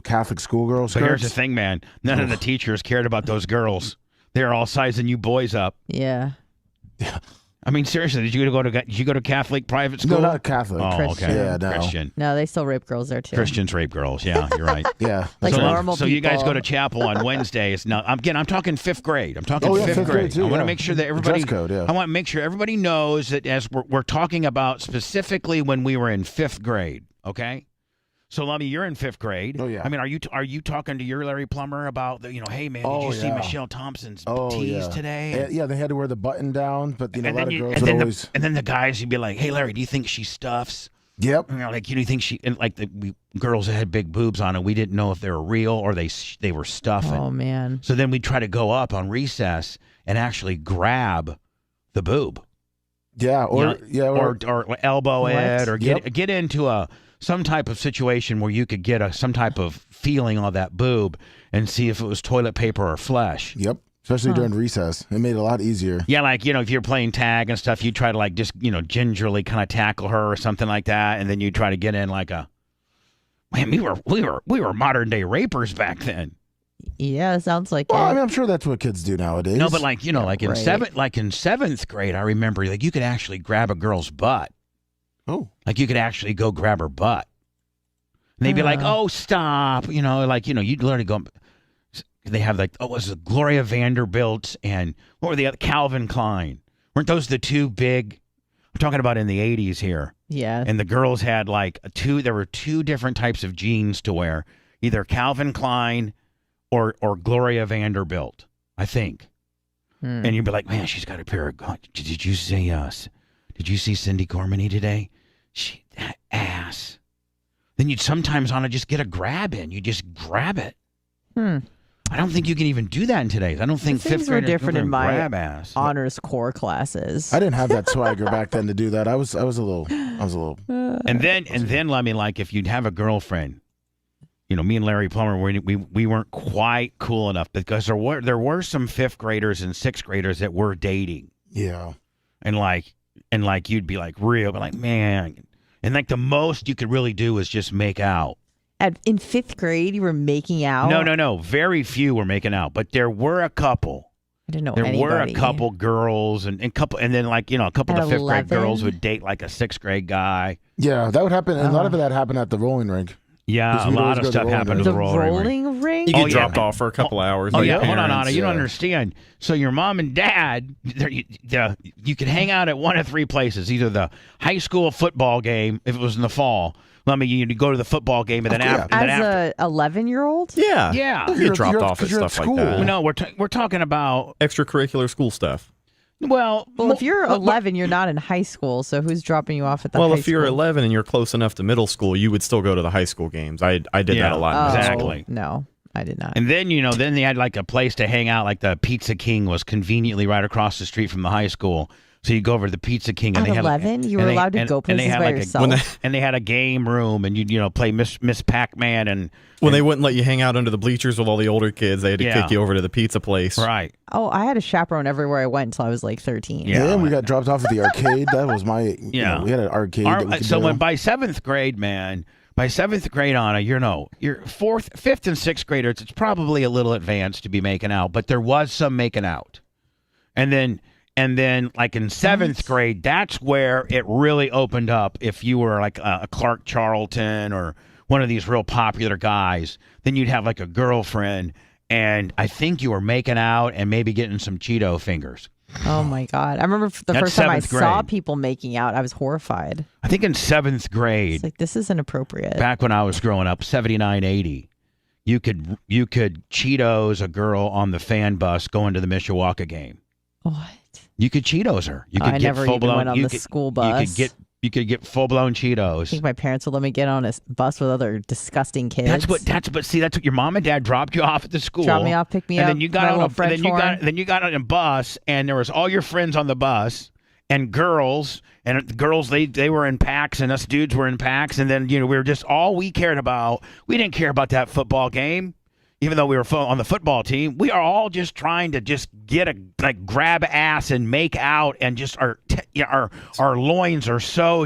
Catholic schoolgirl skirts. But here's the thing, man. None of the teachers cared about those girls. They're all sizing you boys up. Yeah. I mean, seriously, did you go to Catholic private school? No, not Catholic. Oh, Christian. okay. Yeah, no. Christian. No, they still rape girls there too. Christians rape girls. Yeah, you're right. Yeah. Like so, normal so you guys people. go to chapel on Wednesdays. Now, I'm talking 5th grade. I'm talking Oh, yeah, 5th grade. too, I want yeah. to make sure that everybody. Dress code, yeah. I want to make sure everybody knows that as we're talking about specifically when we were in 5th grade. Okay. So, Lummy, you're in 5th grade. Oh, yeah. I mean, are you talking to your Larry Plummer about hey man, did you see Michelle Thompson's tees today? Yeah, they had to wear the button down, but a lot of girls and then always. And then the guys would be like, "Hey, Larry, do you think she stuffs?" Yep. And like, you think she? And like girls that had big boobs on it, we didn't know if they were real or they were stuffing. Oh man. So then we'd try to go up on recess and actually grab the boob. Yeah, or elbow What? it, or get into some type of situation where you could get some type of feeling on that boob and see if it was toilet paper or flesh. Yep. Especially during recess. It made it a lot easier. Yeah, like, if you're playing tag and stuff, you try to like just, gingerly kind of tackle her or something like that, and then you try to get in like man, we were modern day rapers back then. Yeah, sounds like Well, it. I mean, I'm sure that's what kids do nowadays. No, but like, in right. in 7th grade, I remember like you could actually grab a girl's butt. Oh. Like you could actually go grab her butt. And they'd be like, "Oh, stop!" you'd literally go. They have like, was it Gloria Vanderbilt and what were the other? Calvin Klein. Weren't those the two big? I'm talking about in the 80s here. Yeah. And the girls had like there were two different types of jeans to wear, either Calvin Klein or Gloria Vanderbilt, I think. And you'd be like, man, she's got a pair of. Did you see Cindy Gormany today? That ass. Then you'd sometimes on to just get a grab in. You just grab it. I don't think you can even do that in today's. I don't think Things 5th were graders different in my grab ass. honors core classes. I didn't have that swagger back then to do that. I was a little. And then let me like if you'd have a girlfriend. Me and Larry Plummer, we weren't quite cool enough because there were some 5th graders and 6th graders that were dating. Yeah. And like you'd be like real, but like man, and like the most you could really do was just make out. In 5th grade, you were making out? No. Very few were making out, but there were a couple. I didn't know there anybody. were a couple girls and then like a couple of the 5th grade 11? girls would date like a 6th grade guy. Yeah, that would happen. And a lot of that happened at the rolling rink. Yeah, a lot of stuff happened to the rolling ring. You get dropped off for a couple hours. Oh by yeah, your hold on, parents. Anna. You don't understand. So your mom and dad, you could hang out at one of three places: either the high school football game, if it was in the fall. You go to the football game, and then after. As a 11-year-old? Yeah. Yeah. You get dropped off at stuff like that. No, we're talking about extracurricular school stuff. Well, if you're 11, you're not in high school, so who's dropping you off at the high school? Well, if you're 11 and you're close enough to middle school, you would still go to the high school games. I did that a lot. Exactly. No, I did not. And then, then they had like a place to hang out, like the Pizza King was conveniently right across the street from the high school. So you go over to the Pizza King, and At they had 11? You were allowed to go places by yourself? And they had a game room, and you play Miss Pac-Man, and when they wouldn't let you hang out under the bleachers with all the older kids, they had to kick you over to the pizza place. Right. Oh, I had a chaperone everywhere I went until I was like 13. Yeah, and we got dropped off at the arcade. That was my. You know, we had an arcade. that we could So do. when by 7th grade, man. By 7th grade on, you're 4th, 5th, and 6th graders. It's probably a little advanced to be making out, but there was some making out. And then like in 7th grade, that's where it really opened up. If you were like a Clark Charlton or one of these real popular guys, then you'd have like a girlfriend, and I think you were making out and maybe getting some Cheeto fingers. Oh my God. I remember the That's first time I 7th saw grade. people making out, I was horrified. I think in 7th grade. It's like, this is inappropriate. Back when I was growing up, 79, 80, you could Cheetos a girl on the fan bus going to the Mishawaka game. What? You could Cheetos her. You could I get never full even blown. went on the school bus. You could get full blown I Cheetos. think my parents would let me get on a bus with other disgusting kids. That's what your mom and dad dropped you off at the school. Dropped me off, picked me and up. then you got my on little French horn. then you got on a bus, and there was all your friends on the bus, and girls, and the girls they were in packs, and us dudes were in packs, and then we were just all we cared about. We didn't care about that football game. Even though we were on the football team, we are all just trying to just grab ass and make out, and just our loins are so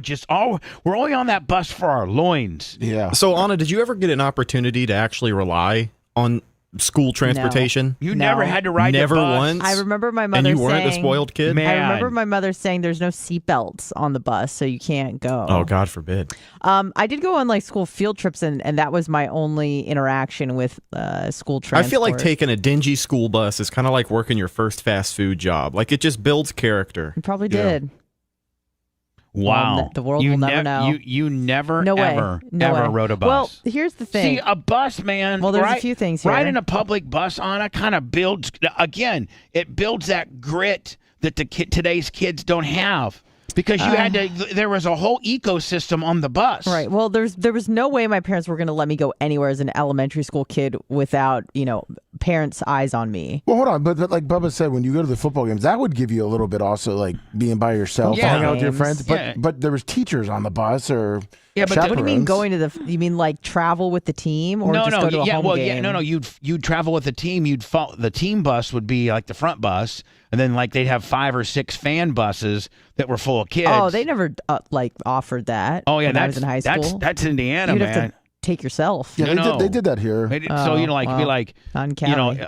we're only on that bus for our loins. Yeah. So Anna, did you ever get an opportunity to actually rely on school transportation? You never had to ride never the bus. once. I remember my mother and you saying, weren't a spoiled kid. I remember my mother saying there's no seatbelts on the bus, so you can't go. Oh, God forbid. I did go on like school field trips, and that was my only interaction with school transport. I feel like taking a dingy school bus is kind of like working your first fast food job. Like, it just builds character. You probably did. Wow. Well, the world will never know. You never, No way. ever, No ever way. rode a bus. Well, here's the thing. See, a bus, man. Well, there's a few things here. Riding a public bus on it kind of builds, again, it builds that grit that today's kids don't have. Because there was a whole ecosystem on the bus. Right. Well, there was no way my parents were going to let me go anywhere as an elementary school kid without, parents' eyes on me. Well, hold on, but like Bubba said, when you go to the football games, that would give you a little bit also like being by yourself, hanging out with your friends. But there was teachers on the bus or But what do you mean going to you mean like travel with the team or just go to a home game? You'd travel with the team. The team bus would be like the front bus, and then like they'd have 5 or 6 fan buses that were full of kids. Oh, they never offered that. Oh yeah, when I was in high school. That's Indiana, You'd man. have to take yourself. Yeah, they did that here. So on Cali.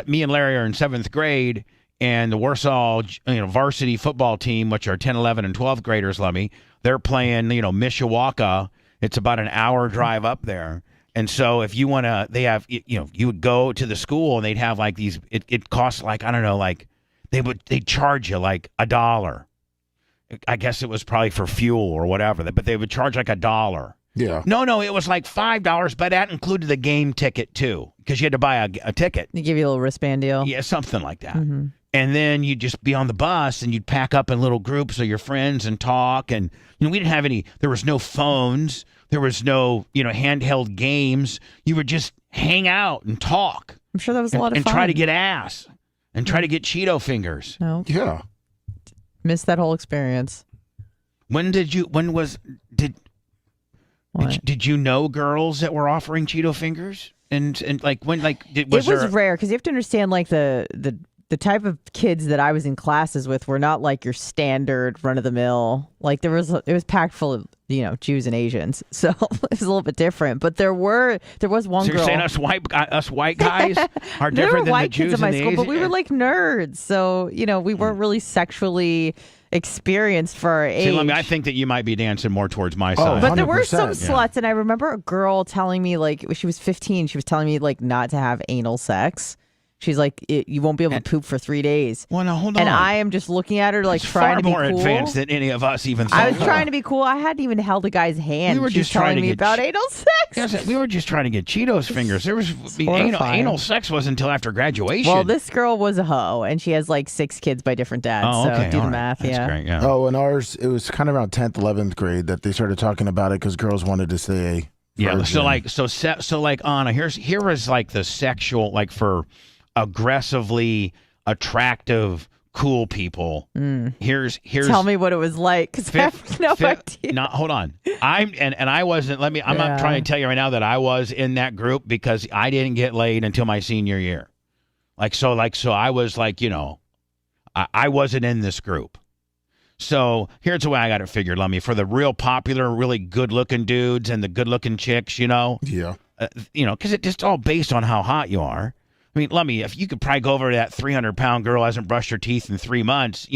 me and Larry are in 7th grade, and the Warsaw varsity football team, which are 10, 11, and 12th graders, they're playing Mishawaka. It's about an hour drive up there. And so if you want to, they have, you would go to the school and they'd have like these, it costs like, I don't know, like they'd charge you like $1. I guess it was probably for fuel or whatever, but they would charge like $1. Yeah. No, it was like $5, but that included the game ticket too, because you had to buy a ticket. They give you a little wristband deal. Yeah, something like that. Mm-hmm. And then you'd just be on the bus and you'd pack up in little groups of your friends and talk. And, we didn't have there was no phones. There was no, handheld games. You would just hang out and talk. I'm sure that was a lot of and fun. And try to get ass. And try to get Cheeto fingers. No. Yeah. Missed that whole experience. Did you know girls that were offering Cheeto fingers? And like when it was rare because you have to understand like the type of kids that I was in classes with were not like your standard run of the mill. Like it was packed full of Jews and Asians, so it was a little bit different. But there was one girl. You're saying us white guys are different there were than white the Jews kids in my and the school, Asians? but we were like nerds, so we weren't really sexually experienced for our age. See, I think that you might be dancing more towards my side. But there were some sluts, and I remember a girl telling me, like, she was 15, she was telling me, like, not to have anal sex. She's like, you won't be able to poop for 3 days. Well, now, hold on. And I am just looking at her, like, It's trying far to be more cool. advanced than any of us even thought. I was trying to be cool. I hadn't even held a guy's hand. We were She was just trying telling to me get about anal sex. Yes, we were just trying to get Cheetos fingers. There was horrifying. anal sex wasn't until after graduation. Well, this girl was a hoe, and she has, like, 6 kids by different dads. Oh, okay. So do All the right. math, That's yeah. great, yeah. Oh, and ours, it was kind of around 10th, 11th grade that they started talking about it because girls wanted to stay Yeah, virgin. so like Anna, here is like the sexual, like for aggressively attractive cool people. Here's Tell me what it was like, because I have no idea. No, hold on. I'm I wasn't. I'm not trying to tell you right now that I was in that group, because I didn't get laid until my senior year. So I was like, I wasn't in this group. So here's the way I got it figured, Lummy. For the real popular, really good-looking dudes and the good-looking chicks, Yeah. Because it's just all based on how hot you are. I mean, Lummy, if you could probably go over to that 300-pound girl who hasn't brushed her teeth in 3 months,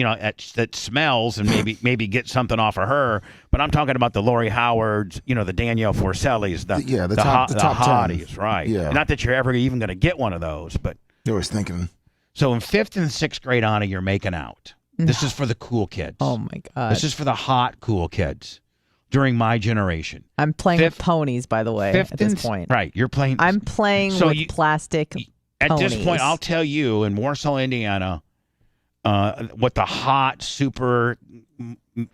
that smells, and maybe get something off of her. But I'm talking about the Lori Howards, the Danielle Forcellis, the top hotties, 10. Right? Yeah. Not that you're ever even going to get one of those, but I was thinking. So in 5th and 6th grade, Anna, you're making out. This is for the cool kids. Oh my God. This is for the hot, cool kids during my generation. I'm playing with ponies, by the way, at this point. Right. You're playing. I'm playing with plastic At ponies. this point, I'll tell you, in Warsaw, Indiana, what the hot, super,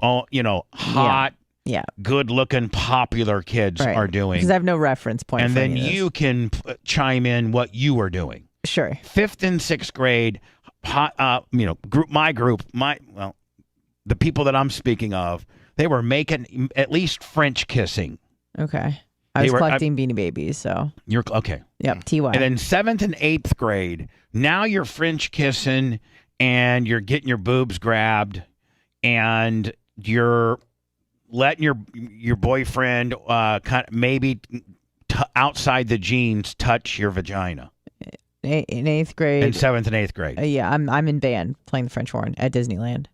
hot, good-looking, popular kids are doing. Because I have no reference point. And for then any of this. you can chime in what you were doing. Sure. 5th and 6th grade, the people that I'm speaking of, they were making at least French kissing. Okay. I was collecting Beanie Babies, so. You're okay. Yep, TY. And then 7th and 8th grade, now you're French kissing and you're getting your boobs grabbed and you're letting your boyfriend maybe outside the jeans touch your vagina. In 8th grade. In 7th and 8th grade. Yeah, I'm in band playing the French horn at Disneyland.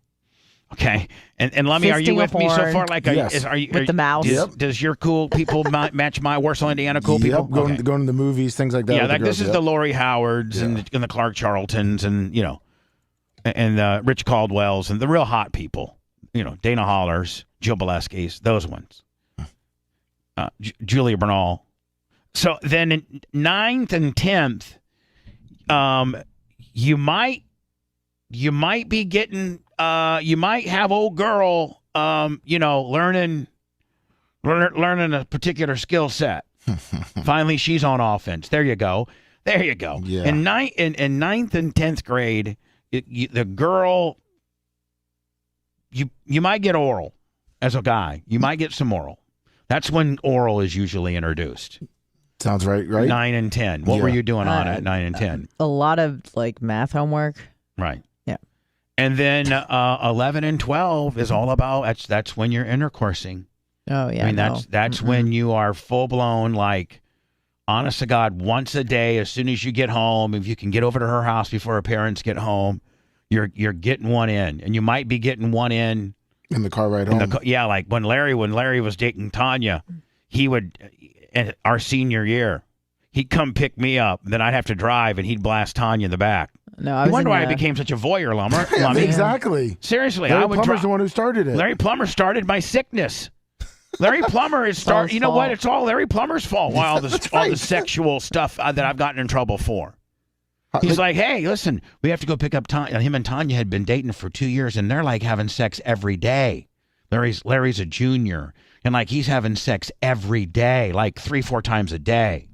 Okay, and Lummy, are you with me so far? Like, yes. are you with the mouse? Does your cool people match my Warsaw, Indiana cool people? Going to the movies, things like that. Yeah, this is the Lori Howards and the Clark Charltons and and Rich Caldwells and the real hot people. Dana Hollers, Jill Boleskis, those ones. Julia Bernal. So then in 9th and 10th, you might be getting. You might have old girl, learning a particular skill set. Finally, she's on offense. There you go. Yeah. In 9th and 10th grade, the girl, you might get oral as a guy. You might get some oral. That's when oral is usually introduced. Sounds right? 9 and 10. What were you doing on at 9 and 10? A lot of math homework. Right. Yeah. And then 11 and 12 is all about that's when you're intercoursing. Oh yeah. I mean that's when you are full blown, like, honest to God, once a day. As soon as you get home, if you can get over to her house before her parents get home, you're getting one in, and you might be getting one in the car ride home. Like when Larry was dating Tanya, he would, our senior year, he'd come pick me up, and then I'd have to drive, and he'd blast Tanya in the back. No, I wonder why I became such a voyeur, Lummer. Exactly. Seriously, Larry Plummer's the one who started it. Larry Plummer started my sickness. Larry Plummer is start. You know what? It's all Larry Plummer's fault. Why all the sexual stuff that I've gotten in trouble for. He's like, hey, listen, we have to go pick up Tanya. Him and Tanya had been dating for 2 years, and they're like having sex every day. Larry's a junior, and like he's having sex every day, like 3-4 times a day.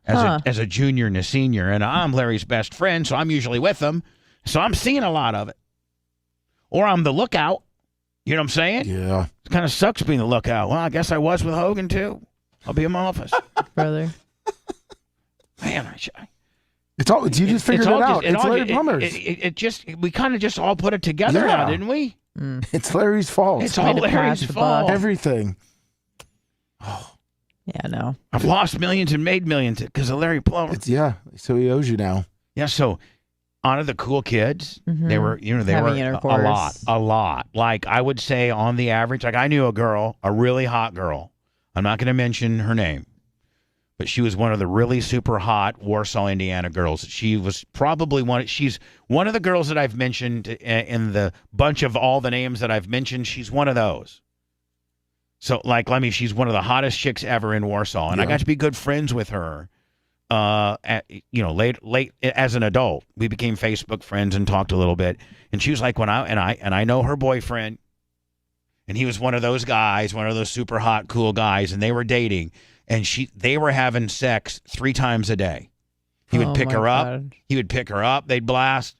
As a junior and a senior, and I'm Larry's best friend, so I'm usually with him, so I'm seeing a lot of it. Or I'm the lookout. You know what I'm saying? Yeah. It kind of sucks being the lookout. Well, I guess I was with Hogan too. I'll be in my office, brother. Man, it's all. You just figured it out. It's Larry Plummer's. We kind of just all put it together now, didn't we? It's Larry's fault. It's all Larry's fault. Everything. Yeah, no. I've lost millions and made millions because of Larry Plummer. So he owes you now. Yeah, so on the cool kids, they were, a lot. Like I would say on the average, like I knew a girl, a really hot girl. I'm not going to mention her name, but she was one of the really super hot Warsaw, Indiana girls. She was probably she's one of the girls that I've mentioned in the bunch of all the names that I've mentioned. She's one of those. So, like, she's one of the hottest chicks ever in Warsaw, and I got to be good friends with her. Late as an adult, we became Facebook friends and talked a little bit. And she was like, I know her boyfriend, and he was one of those guys, one of those super hot, cool guys, and they were dating, and they were having sex 3 times a day. He would pick her up. He would pick her up. They'd blast,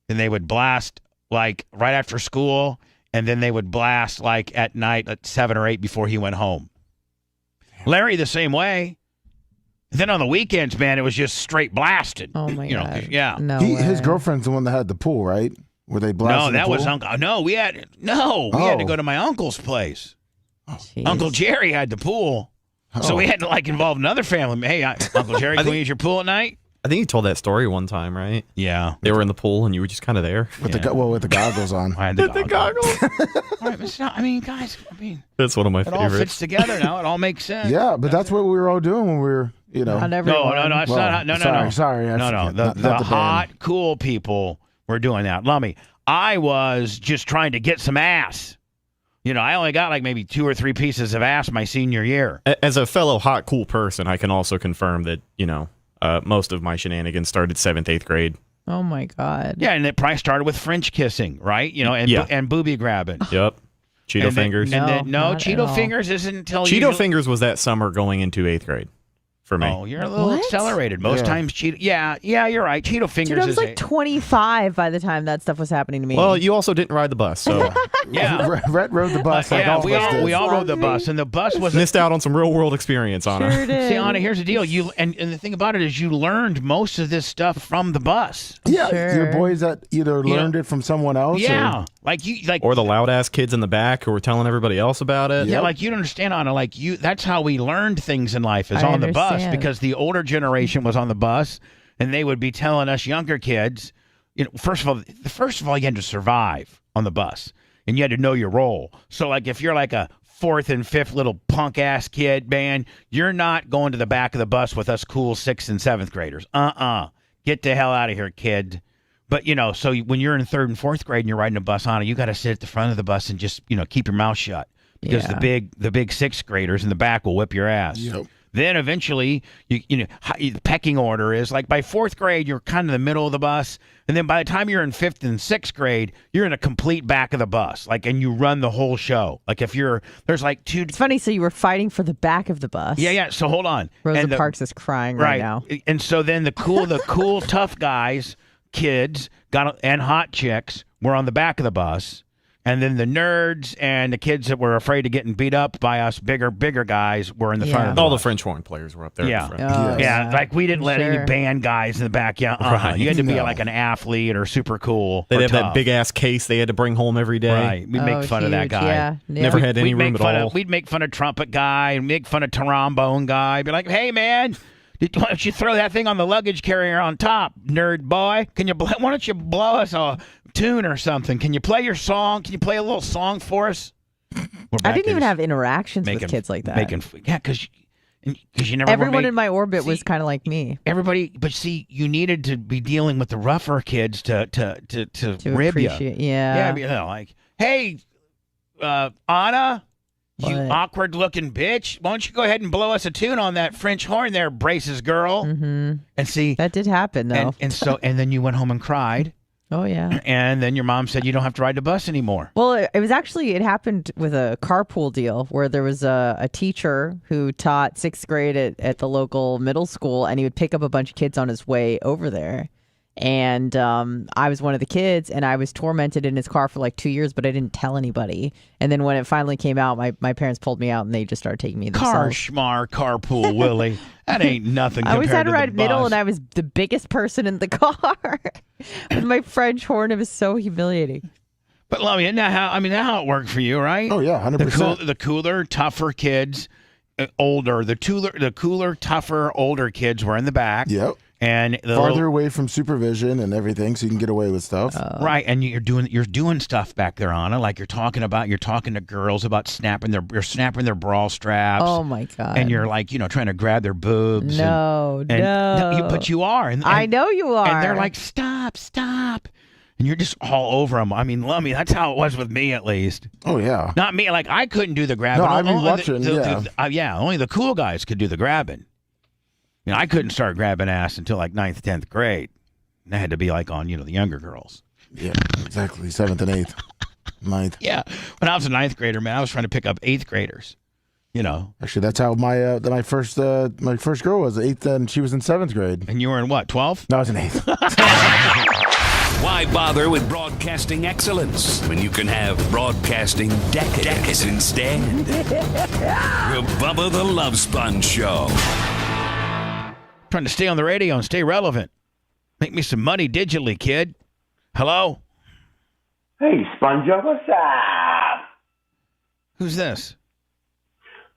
and they would blast like right after school, and then they would blast like at night at 7 or 8 before he went home. Larry the same way. Then on the weekends, man, it was just straight blasted. Oh my god! Yeah. No His way. girlfri's the one that had the pool, right? Where they blasted No, that the was pool? Uncle. No, we had to go to my uncle's place. Jeez. Uncle Jerry had the pool, so we had to like involve another family. Hey, Uncle Jerry, can we use your pool at night? I think you told that story one time, right? Yeah. They were in the pool and you were just kind of there. With the goggles on. I had the goggles. All right, but it's not, I mean, guys, That's one of my it all favorites. fits together now. It all makes sense. Yeah, but that's what we were all doing when we were, Not No, everyone. no, it's not. No, Sorry. I No. forget. The Not the hot, band. cool people were doing that. Lummy, I was just trying to get some ass. I only got like maybe 2 or 3 pieces of ass my senior year. As a fellow hot, cool person, I can also confirm that, most of my shenanigans started 7th, 8th grade. Oh my god. Yeah, and it probably started with French kissing, right? And booby grabbing. Yep. Cheeto fingers. And then, not at Cheeto all. fingers isn't until Cheeto fingers was that summer going into 8th grade for me. Oh, you're a little What? accelerated. Most times, Cheeto. Yeah, you're right. Cheeto fingers Dude, I was is like 25 by the time that stuff was happening to me. Well, you also didn't ride the bus, so yeah. Rhett rode the bus. Like Yeah, all we of us all did. we all rode the bus, and the bus was missed out on some real world experience, Anna. Sure did. See, Anna, here's the deal. And the thing about it is you learned most of this stuff from the bus. Yeah, Sure. your boys that either learned it from someone else. Yeah. Or, Or the loud ass kids in the back who were telling everybody else about it. Yeah, like you don't understand, Anna. Like that's how we learned things in life is I on the bus understand. because the older generation was on the bus, and they would be telling us younger kids. First of all, you had to survive on the bus, and you had to know your role. So, like, if you're like a 4th and 5th little punk ass kid, man, you're not going to the back of the bus with us cool 6th and 7th graders. Get the hell out of here, kid. But, so when you're in 3rd and 4th grade and you're riding a bus, Anna, you got to sit at the front of the bus and just, keep your mouth shut because Yeah. the big 6th graders in the back will whip your ass. Yep. Then eventually, the pecking order is like by 4th grade, you're kind of the middle of the bus. And then by the time you're in 5th and 6th grade, you're in a complete back of the bus. Like, and you run the whole show. Like there's like 2. It's funny. So you were fighting for the back of the bus. Yeah. So hold on. Rosa And Parks is crying right now. And so then the cool tough guys, kids, and hot chicks were on the back of the bus. And then the nerds and the kids that were afraid of getting beat up by us bigger guys were in the front of the All the bus. French horn players were up there. Yeah. In the front. Oh, Yeah, like we didn't let any Sure. band guys in the back. Yeah, Right. You had to be No. like an athlete or super cool. They'd or have that tough. big ass case they had to bring home every day. Right. We'd make fun of that huge. guy. Yeah. Never had any We'd room make at fun all. of we'd make fun of trumpet guy and make fun of trombone guy. Be like, hey man, why don't you throw that thing on the luggage carrier on top, nerd boy? Why don't you blow us a tune or something? Can you play your song? Can you play a little song for us? I didn't even have interactions with kids like that. Because you never. Everyone in my orbit was kind of like me. Everybody, but see, you needed to be dealing with the rougher kids to rib you. appreciate- yeah. Like, hey, Anna, you What? awkward-looking bitch, why don't you go ahead and blow us a tune on that French horn there, braces girl? Mm-hmm. And see, That did happen though. and then you went home and cried, Oh yeah. and then your mom said you don't have to ride the bus anymore. Well, it happened with a carpool deal where there was a teacher who taught 6th grade at the local middle school, and he would pick up a bunch of kids on his way over there. And I was one of the kids, and I was tormented in his car for like 2 years, but I didn't tell anybody. And then when it finally came out, my parents pulled me out, and they just started taking me themselves. Carpool Willie. That ain't nothing. I always had to compared ride the middle, bus. and I was the biggest person in the car with my French horn. It was so humiliating. But let me now how it worked for you, right? Oh yeah, 100%. The cooler, tougher kids, older. The cooler, tougher, older kids were in the back. Yep. And the Farther away from supervision and everything, so you can get away with stuff. right, and you're doing stuff back there, Anna. Like you're talking to girls about snapping their bra straps. Oh my god! And you're like trying to grab their boobs. No. But you are. And I know you are. And they're like, stop. And you're just all over them. I mean, Lummy, that's how it was with me, at least. Oh, yeah. Not me. Like, I couldn't do the grabbing. No, I mean, Only watching, only the cool guys could do the grabbing. I couldn't start grabbing ass until like 9th, 10th grade. And that had to be like on, the younger girls. Yeah, exactly. 7th and 8th. 9th. Yeah. When I was a 9th grader, man, I was trying to pick up 8th graders. Actually, that's how my first girl was 8th, and she was in 7th grade. And you were in what, 12th? No, I was in 8th. Why bother with broadcasting excellence when you can have broadcasting decadence instead? The Bubba the Love Sponge Show. Trying to stay on the radio and stay relevant. Make me some money digitally, kid. Hello? Hey, SpongeBob, what's up? Who's this?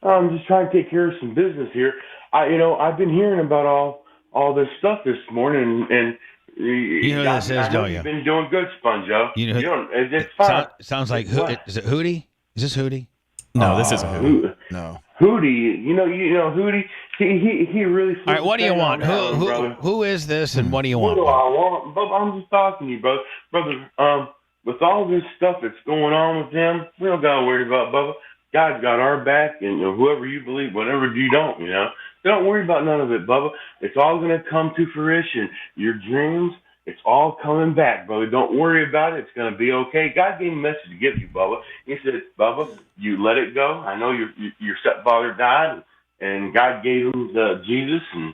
I'm just trying to take care of some business here. I've been hearing about all this stuff this morning, and you know who this is, don't you? You've been doing good, SpongeBob. It's fine. Sounds like is it Hootie? Is this Hootie? No, this isn't Hootie. No. Hootie, you know Hootie. He really. All right, what do you want? Who is this, and what do you want? What do I want? Bubba, I'm just talking to you, brother. With all this stuff that's going on with them, we don't gotta worry about Bubba. God's got our back, and whoever you believe, whatever you don't, don't worry about none of it, Bubba. It's all gonna come to fruition. Your dreams, it's all coming back, brother. Don't worry about it. It's gonna be okay. God gave me a message to give you, Bubba. He said, Bubba, you let it go. I know your stepfather died, and God gave him Jesus, and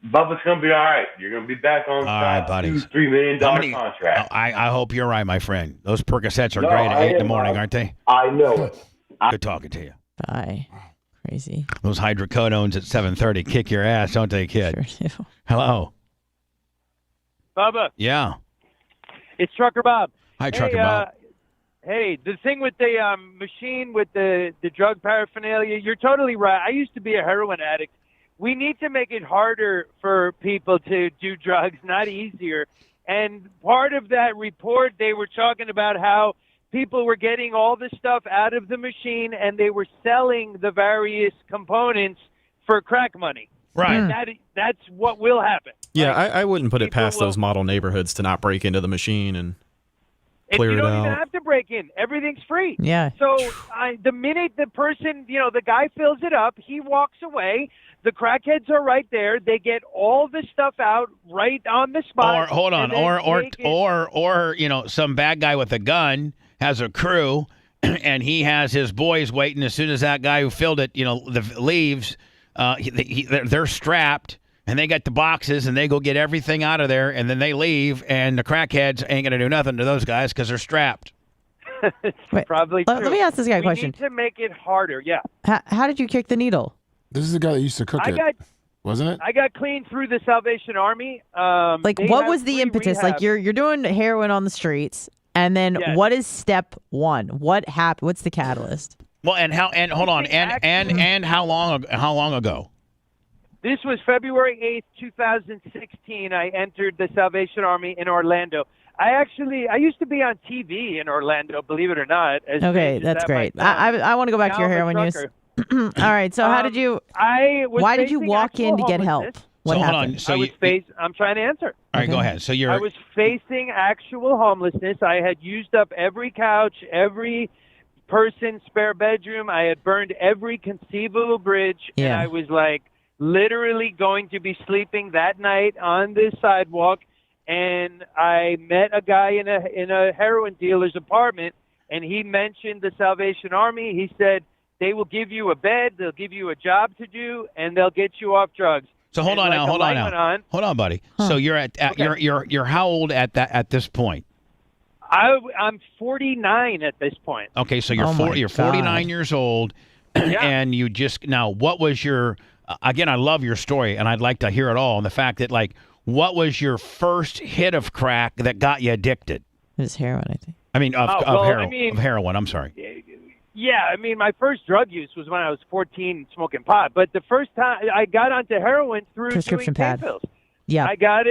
Bubba's gonna be all right. You're gonna be back on $2-3 million contract. I hope you're right, my friend. Those Percocets are great at 8 in the morning, aren't they? I know it. Good talking to you. Bye. Crazy. Those hydrocodones at 7:30 kick your ass, don't they, kid? Sure do. Hello. Bubba. Yeah. It's Trucker Bob. Hi, Trucker Bob. Hey, the thing with the machine with the drug paraphernalia, you're totally right. I used to be a heroin addict. We need to make it harder for people to do drugs, not easier. And part of that report, they were talking about how people were getting all the stuff out of the machine and they were selling the various components for crack money. Right. And that's what will happen. Yeah, I wouldn't put it past those model neighborhoods to not break into the machine and clear it out. You don't even have to break in. Everything's free. Yeah. So the minute the person, the guy fills it up, he walks away. The crackheads are right there. They get all the stuff out right on the spot. Or hold on, or some bad guy with a gun has a crew, and he has his boys waiting. As soon as that guy who filled it, leaves, they're strapped, and they get the boxes, and they go get everything out of there, and then they leave, and the crackheads ain't gonna do nothing to those guys because they're strapped. Probably true. Let me ask this guy a question. We need to make it harder. Yeah. How did you kick the needle? This is the guy that used to cook wasn't it? I got clean through the Salvation Army. What was the impetus? Rehab. Like you're doing heroin on the streets, and then what is step one? What happened? What's the catalyst? Well, and hold on, and how long ago? This was February 8th, 2016. I entered the Salvation Army in Orlando. I used to be on TV in Orlando, believe it or not. Okay, that's great. I want to go back to your heroin use. All right, so how did you? Why did you walk in to get help? What happened? I'm trying to answer. All right, go ahead. So I was facing actual homelessness. I had used up every couch, every person's spare bedroom. I had burned every conceivable bridge, and I was literally going to be sleeping that night on this sidewalk. And I met a guy in a heroin dealer's apartment, and he mentioned the Salvation Army. He said, they will give you a bed, they'll give you a job to do, and they'll get you off drugs. So hold on, buddy. Huh. So you're you're how old at this point? I'm 49 at this point. Okay, so you're 49 years old, and you just what was your? Again, I love your story, and I'd like to hear it all. And the fact that what was your first hit of crack that got you addicted? It was heroin, I think. I mean, of heroin. I'm sorry. Yeah, I mean, my first drug use was when I was 14 smoking pot. But the first time I got onto heroin through prescription doing pad. pain pills. Yeah. I got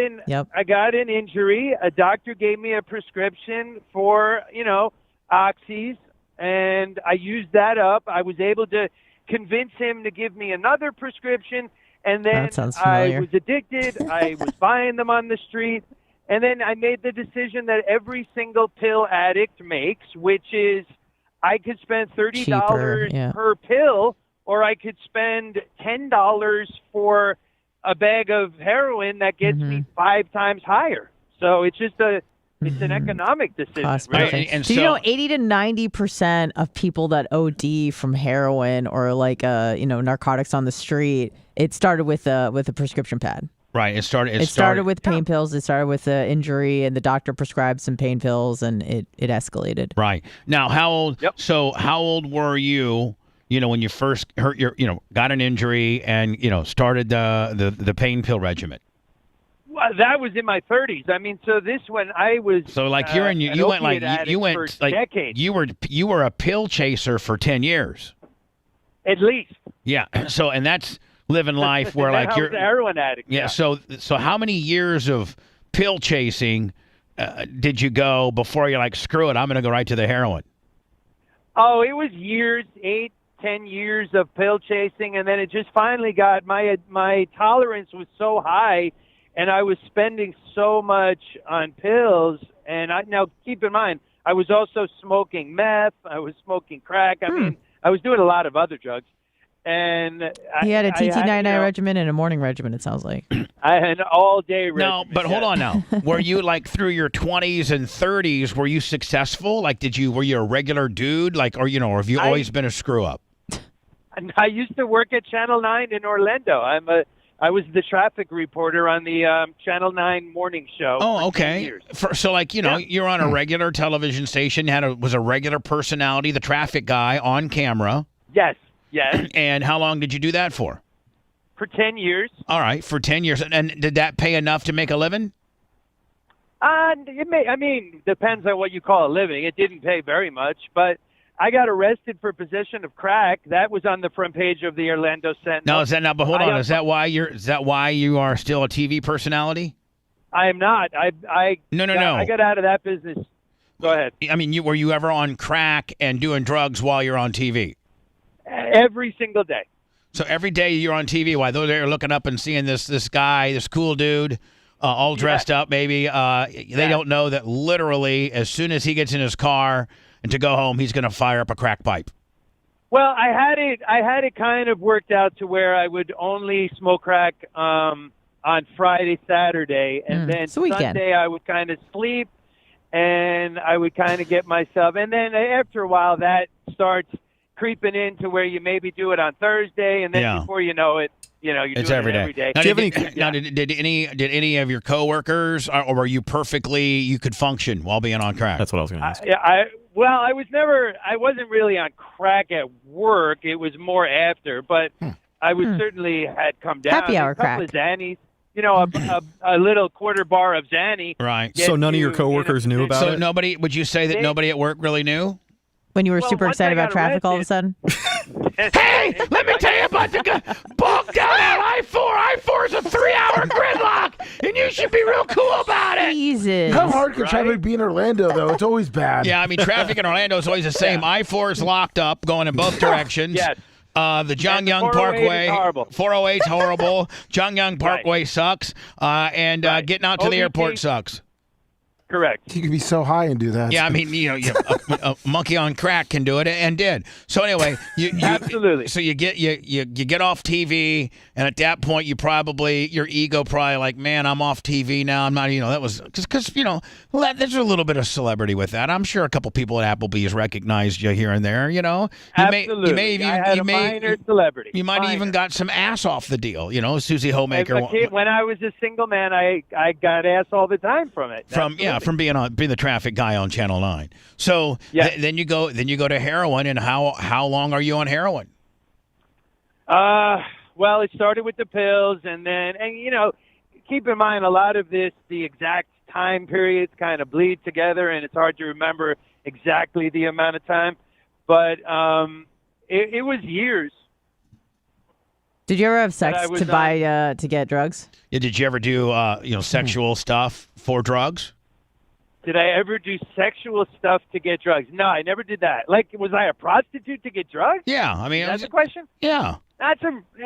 an injury. A doctor gave me a prescription for, oxys, and I used that up. I was able to convince him to give me another prescription, and then I was addicted. I was buying them on the street. And then I made the decision that every single pill addict makes, which is I could spend $30 per pill, or I could spend $10 for a bag of heroin that gets me 5 times higher. So it's just it's an economic decision. Right? And so 80 to 90% of people that OD from heroin or narcotics on the street, it started with a prescription pad. Right. It started with pain pills. It started with an injury, and the doctor prescribed some pain pills, and it escalated. Right. Now, how old? Yep. So, how old were you? When you first hurt got an injury and started the pain pill regimen. Well, that was in my 30s. I mean, so this one I was. So like you went like decades. you were a pill chaser for 10 years. At least. Yeah. So and that's living life where like you're a heroin addict. Yeah. So how many years of pill chasing did you go before you're like, screw it, I'm going to go right to the heroin? Oh, it was years, 8-10 years of pill chasing, and then it just finally got my tolerance was so high. And I was spending so much on pills. And now keep in mind, I was also smoking meth. I was smoking crack. I mean, I was doing a lot of other drugs. And he had a TT99 regimen and a morning regimen, it sounds like. I had an all-day regimen. No, but hold on now. Were you like through your 20s and 30s, were you successful? Like, were you a regular dude? Like, or have you always been a screw-up? I used to work at Channel 9 in Orlando. I was the traffic reporter on the Channel 9 morning show. Oh, okay. You're on a regular television station, was a regular personality, the traffic guy on camera. Yes. And how long did you do that for? For 10 years. All right, for 10 years. And did that pay enough to make a living? Depends on what you call a living. It didn't pay very much, but I got arrested for possession of crack. That was on the front page of the Orlando Sentinel. No, is that now? But hold on, is that why you are still a TV personality? I am not. No. I got out of that business. Go ahead. I mean, were you ever on crack and doing drugs while you're on TV? Every single day. So every day you're on TV, while they're looking up and seeing this guy, this cool dude, all dressed up, maybe. They don't know that literally, as soon as he gets in his car and to go home, he's going to fire up a crack pipe. Well, I had it kind of worked out to where I would only smoke crack on Friday, Saturday, and then Sunday I would kind of sleep, and I would kind of get myself. And then after a while, that starts creeping into where you maybe do it on Thursday, and then before you know it, you're it's doing every it every day. Now, did any of your coworkers, or were you perfectly, you could function while being on crack? That's what I was going to ask. I wasn't really on crack at work. It was more after, but I was certainly had come down. Happy hour a couple crack. of Xannies, a little quarter bar of Xanny. Right. So none of your coworkers knew about it? So nobody, would you say that nobody at work really knew? When you were super excited about traffic all of a sudden? Hey, let me tell you about the guy bogged down on I-4. I-4 is a 3-hour gridlock, and you should be real cool about it. Jesus. How hard can traffic be in Orlando, though? It's always bad. Yeah, I mean, traffic in Orlando is always the same. I-4 is locked up, going in both directions. Yes. The John Young Parkway, 408 is horrible. John Young Parkway sucks, and getting out to the airport sucks. Correct. You can be so high and do that. Yeah, I mean, a monkey on crack can do it and did. So anyway, you absolutely. So you get off TV, and at that point, your ego probably like, man, I'm off TV now. I'm not. That was because there's a little bit of celebrity with that. I'm sure a couple people at Applebee's recognized you here and there. Absolutely. You may I had a minor celebrity. You might have even got some ass off the deal. Susie Homemaker. When I was a single man, I got ass all the time from it. From being the traffic guy on Channel 9. So then you go to heroin, and how long are you on heroin? Well, it started with the pills, and keep in mind a lot of this, the exact time periods kind of bleed together, and it's hard to remember exactly the amount of time, but it was years. Did you ever have sex to get drugs? Yeah, did you ever do sexual stuff for drugs? Did I ever do sexual stuff to get drugs? No, I never did that. Like, was I a prostitute to get drugs? Yeah, I mean, that's the question. Yeah.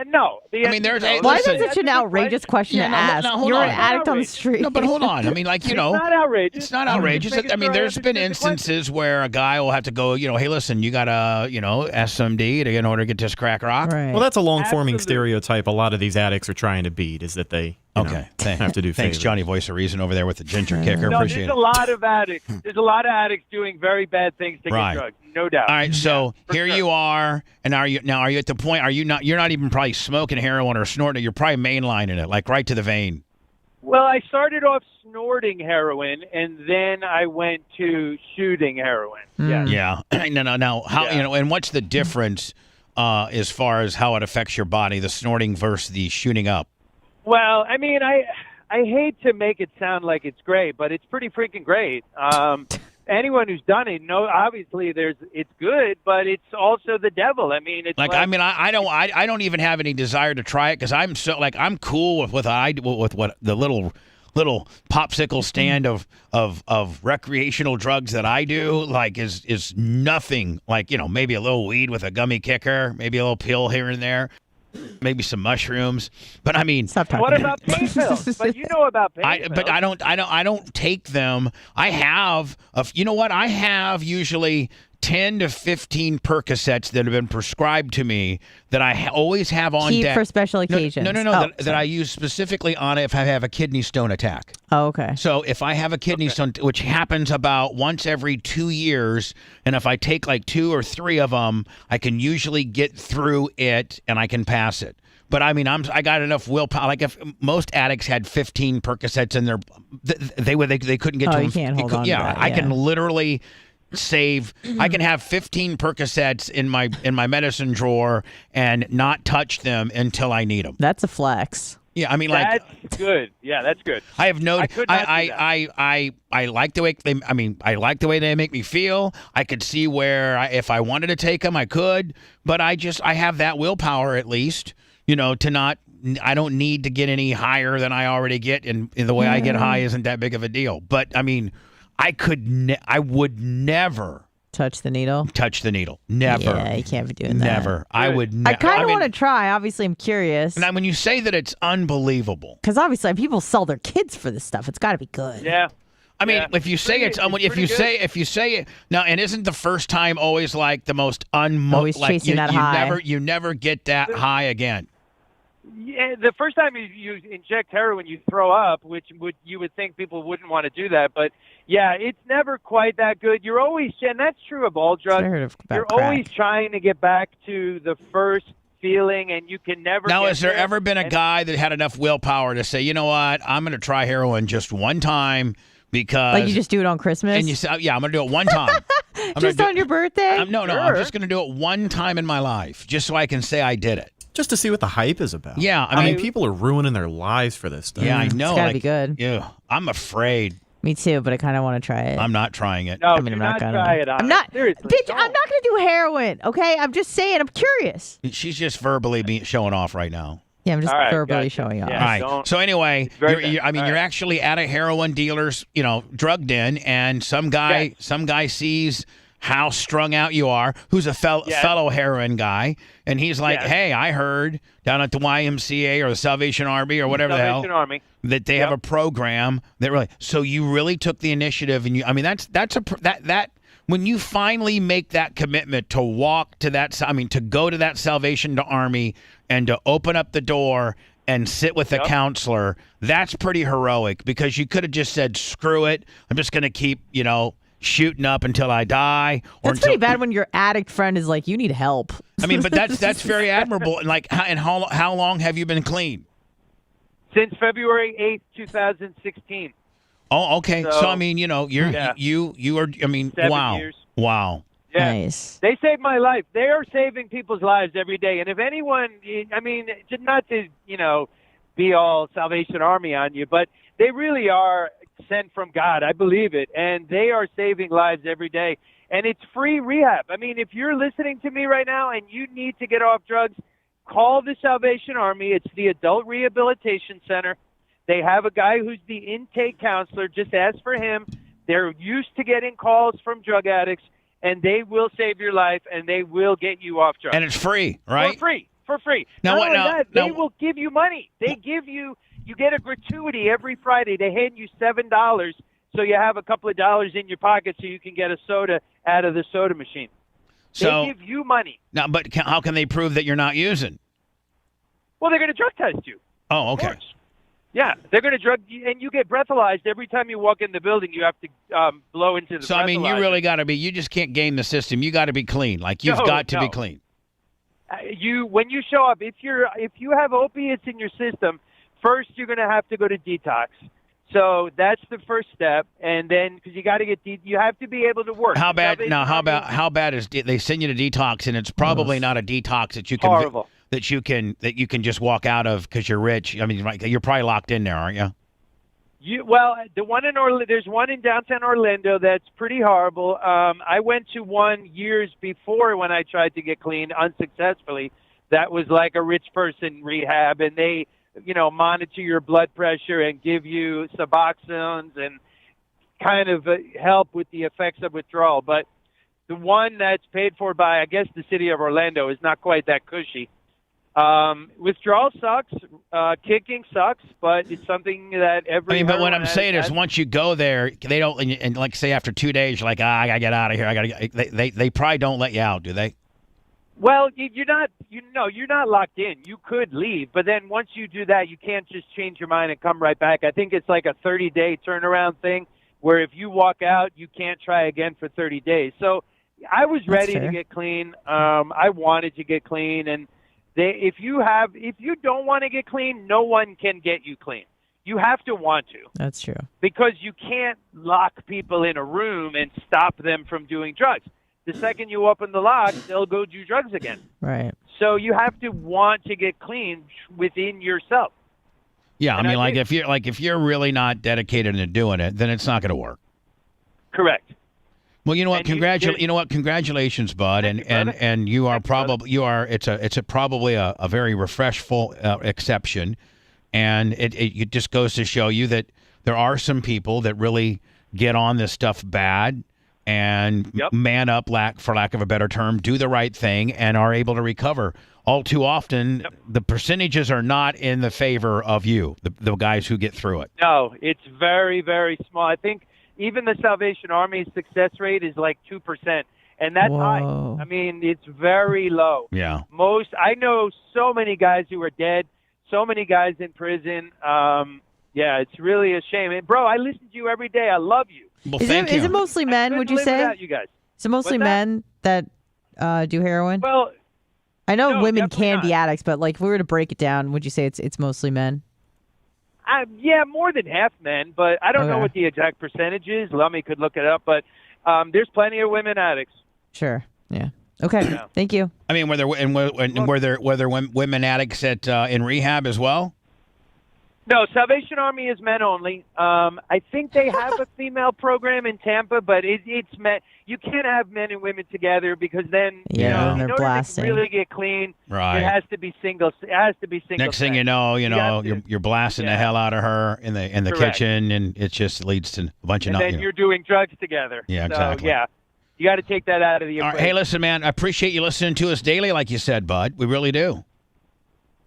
No. I mean, there's why is that such an outrageous question to ask? You're an addict on the street. No, but hold on. I mean, it's not outrageous. It's not outrageous. I mean, there's been instances where a guy will have to go, hey, listen, you got to, SMD in order to get this crack rock. Right. Well, that's a long-forming stereotype a lot of these addicts are trying to beat, is that they have to do Thanks, favors. Johnny Voice of Reason over there with the ginger kicker. No, Appreciate there's a lot of addicts. There's a lot of addicts doing very bad things to get drugs. no doubt. All right, so here you are, and are you at the point? Are you not? You're not even probably smoking heroin or snorting it. You're probably mainlining it, like right to the vein. Well, I started off snorting heroin, and then I went to shooting heroin. Yeah. No. How and what's the difference as far as how it affects your body, the snorting versus the shooting up? Well, I mean, I hate to make it sound like it's great, but it's pretty freaking great. Anyone who's done it knows. Obviously, it's good, but it's also the devil. I mean, it's I don't even have any desire to try it because I'm so I'm cool with what the little popsicle stand of recreational drugs that I do is nothing maybe a little weed with a gummy kicker, maybe a little pill here and there. Maybe some mushrooms, but I mean, what about pain pills? But you know about pain pills. But I don't take them. I have I have usually 10 to 15 Percocets that have been prescribed to me that I always have on Keep deck for special occasions. No, that I use specifically on it if I have a kidney stone attack. Oh, okay. So if I have a kidney stone, which happens about once every 2 years, and if I take like 2 or 3 of them, I can usually get through it and I can pass it. But I mean, I got enough willpower. Like if most addicts had 15 Percocets in their, they couldn't get to them. You can't hold on to that, I can literally save. I can have 15 Percocets in my medicine drawer and not touch them until I need them. That's a flex. Yeah, I mean, that's good. Yeah, that's good. I have no. I like the way they. I mean, I like the way they make me feel. I could see where if I wanted to take them, I could. But I have that willpower at least. To not. I don't need to get any higher than I already get, and the way I get high isn't that big of a deal. But I mean, I would never touch the needle. Never. Yeah, you can't be doing that. Never. I would. I kind of want to try. Obviously, I'm curious. Now, when you say that it's unbelievable, because obviously people sell their kids for this stuff. It's got to be good. Yeah. I mean, if you say it's if you say it now, and isn't the first time always like the most always chasing that high? You never get that high again. Yeah, the first time you inject heroin, you throw up, which you would think people wouldn't want to do that, but yeah, it's never quite that good. You're always, and that's true of all drugs. You're always trying to get back to the first feeling, and you can never. Now, has there ever been a guy that had enough willpower to say, you know what, I'm going to try heroin just one time because you just do it on Christmas, and you say, yeah, I'm going to do it one time. Just on your birthday? No, I'm just going to do it one time in my life, just so I can say I did it. Just to see what the hype is about. Yeah, I mean, people are ruining their lives for this stuff. Yeah, I know. It's gotta be good. Yeah, I'm afraid. Me too, but I kind of want to try it. I'm not trying it. No, I mean, I'm not gonna try it. I'm not. Seriously, bitch, I'm not gonna do heroin. Okay, I'm just saying. I'm curious. She's just verbally showing off right now. Yeah, I'm just All right, verbally gotcha. showing off. Yeah, All right. So anyway, you're actually at a heroin dealer's, drug den, and some guy sees how strung out you are, who's a fellow heroin guy, and he's like, hey, I heard down at the YMCA or the Salvation Army or whatever the hell that they have a program that really. So you really took the initiative, and that when you finally make that commitment to walk to that, to go to that Salvation Army and to open up the door and sit with a counselor, that's pretty heroic, because you could have just said, screw it, I'm just going to keep, shooting up until I die. That's pretty bad when your addict friend is like, you need help. I mean, but that's very admirable. And how long have you been clean? Since February 8th, 2016. Oh, okay. So I mean, you are. I mean, 7 years. Wow. Yeah. Nice. They saved my life. They are saving people's lives every day. And if anyone, I mean, not to be all Salvation Army on you, but they really are sent from God. I believe it. And they are saving lives every day. And it's free rehab. I mean, if you're listening to me right now and you need to get off drugs, call the Salvation Army. It's the Adult Rehabilitation Center. They have a guy who's the intake counselor. Just ask for him. They're used to getting calls from drug addicts, and they will save your life, and they will get you off drugs. And it's free, right? For free. Not only that, they will give you money. They give you get a gratuity every Friday. They hand you $7 so you have a couple of dollars in your pocket so you can get a soda out of the soda machine. They give you money. Now, but how can they prove that you're not using? Well, they're going to drug test you. Oh, okay. Yeah, they're going to drug you, and you get breathalyzed every time you walk in the building. You have to blow into the. So I mean, you really got to be. You just can't game the system. You got to be clean. Like you've got to be clean. When you show up, if you have opiates in your system, first you're going to have to go to detox. So that's the first step, and then because you got to get you have to be able to work. How bad? Now, how bad is they send you to detox, and it's probably not a detox that you can horrible. that you can just walk out of because you're rich. I mean, you're probably locked in there, aren't you? The one in there's one in downtown Orlando that's pretty horrible. I went to one years before when I tried to get clean unsuccessfully. That was like a rich person rehab, and they, monitor your blood pressure and give you Suboxones and kind of help with the effects of withdrawal. But the one that's paid for by, I guess, the city of Orlando is not quite that cushy. Withdrawal sucks. Kicking sucks, but it's something that but what I'm saying is, once you go there, they don't, and like say after 2 days, you're like, I gotta get out of here. They probably don't let you out, do they? Well, you're not locked in. You could leave, but then once you do that, you can't just change your mind and come right back. I think it's like a 30-day turnaround thing, where if you walk out, you can't try again for 30 days. So I was ready to get clean. I wanted to get clean, and if you don't want to get clean, no one can get you clean. You have to want to. That's true. Because you can't lock people in a room and stop them from doing drugs. The second you open the lock, they'll go do drugs again. Right. So you have to want to get clean within yourself. Yeah, and I mean, if you're really not dedicated to doing it, then it's not going to work. Correct. Well, you know what? Congratulations, bud, and you are probably it's probably a very refreshful exception, and it just goes to show you that there are some people that really get on this stuff bad and man up, for lack of a better term, do the right thing and are able to recover. All too often, the percentages are not in the favor of you, the guys who get through it. No, it's very, very small. I think even the Salvation Army success rate is like 2%, and that's high. I mean, it's very low. Yeah. I know so many guys who are dead, so many guys in prison. Yeah, it's really a shame. And bro, I listen to you every day. I love you. Well, is it mostly men, would you say? You guys. Is it mostly men that do heroin? Well, I know no, women definitely can not. be addicts, but like if we were to break it down, would you say it's mostly men? Yeah, more than half men, but I don't know what the exact percentage is. Lummy could look it up, but there's plenty of women addicts. Sure. Yeah. Okay. Thank you. I mean, were there women addicts in rehab as well? No, Salvation Army is men only. I think they have a female program in Tampa, but it's men. You can't have men and women together because then then in they're order blasting. to really get clean, Right. it has to be single. It has to be single. Next thing you know, you're blasting the hell out of her in the Correct. kitchen, and it just leads to a bunch of And then you're doing drugs together. Yeah, So, exactly. yeah, you got to take that out of the All equation. right, hey, listen, man, I appreciate you listening to us daily, like you said, bud. We really do.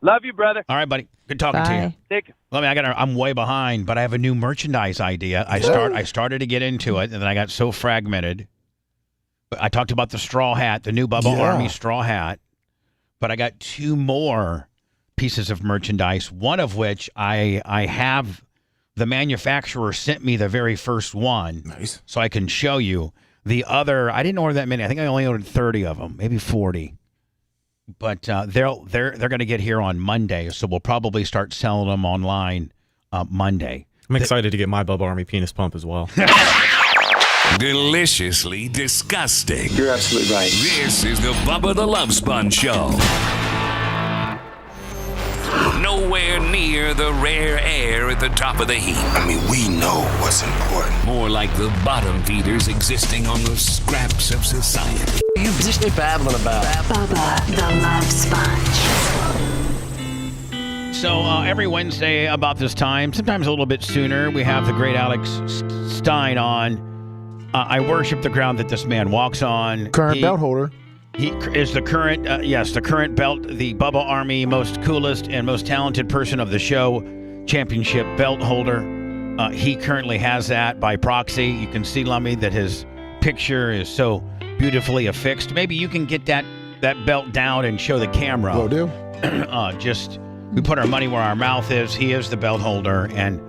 Love you, brother. All right, buddy. Good talking to you. Take Well, I mean, I'm way behind, but I have a new merchandise idea. I started to get into it, and then I got so fragmented. But I talked about the straw hat, the new Bubba Army straw hat, but I got 2 more pieces of merchandise. One of which I have. The manufacturer sent me the very first one, so I can show you. The other, I didn't order that many. I think I only ordered 30 of them, maybe 40. But they're going to get here on Monday, so we'll probably start selling them online Monday. I'm excited to get my Bubba Army penis pump as well. Deliciously disgusting. You're absolutely right. This is the Bubba the Love Sponge Show. Nowhere near the rare air at the top of the heap. I mean, we know what's important. More like the bottom feeders existing on the scraps of society. You just babbling about Bubba the Love Sponge. So every Wednesday about this time, sometimes a little bit sooner, we have the great Alex Stein on. I worship the ground that this man walks on. Current belt holder. He is the current, the current belt, the Bubba Army most coolest and most talented person of the show, championship belt holder. He currently has that by proxy. You can see, Lummy, that his picture is so beautifully affixed. Maybe you can get that belt down and show the camera. Will do. Just We put our money where our mouth is. He is the belt holder, and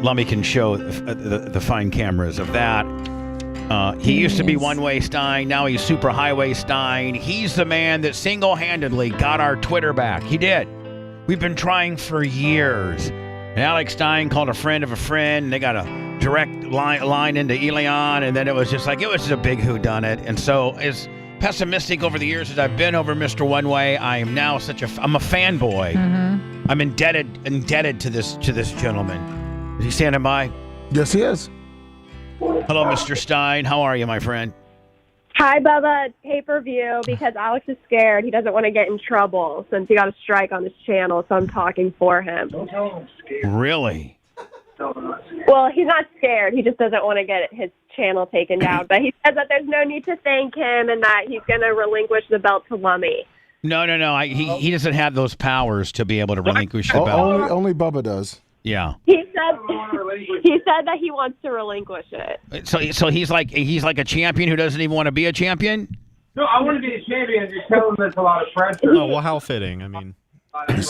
Lummy can show the fine cameras of that. He used to be one-way Stein. Now he's super highway Stein. He's the man that single-handedly got our Twitter back. He did. We've been trying for years. And Alex Stein called a friend of a friend, and they got a direct line into Elion, and then it was just like, it was just a big whodunit. And so as pessimistic over the years as I've been over Mr. One Way, I am now I'm a fanboy. Mm-hmm. I'm indebted to this gentleman. Is he standing by? Yes, he is. Hello, Mr. Stein. How are you, my friend? Hi, Bubba. Pay-per-view, because Alex is scared. He doesn't want to get in trouble since he got a strike on his channel, so I'm talking for him. Don't tell him I'm scared. Really? Well, he's not scared. He just doesn't want to get his channel taken down. But he says that there's no need to thank him and that he's going to relinquish the belt to Lummy. No. He doesn't have those powers to be able to relinquish the belt. Only Bubba does. Yeah. He said that he wants to relinquish it. So he's like a champion who doesn't even want to be a champion? No, I want to be a champion. Just tell him there's a lot of pressure. Oh, well, how fitting. I mean,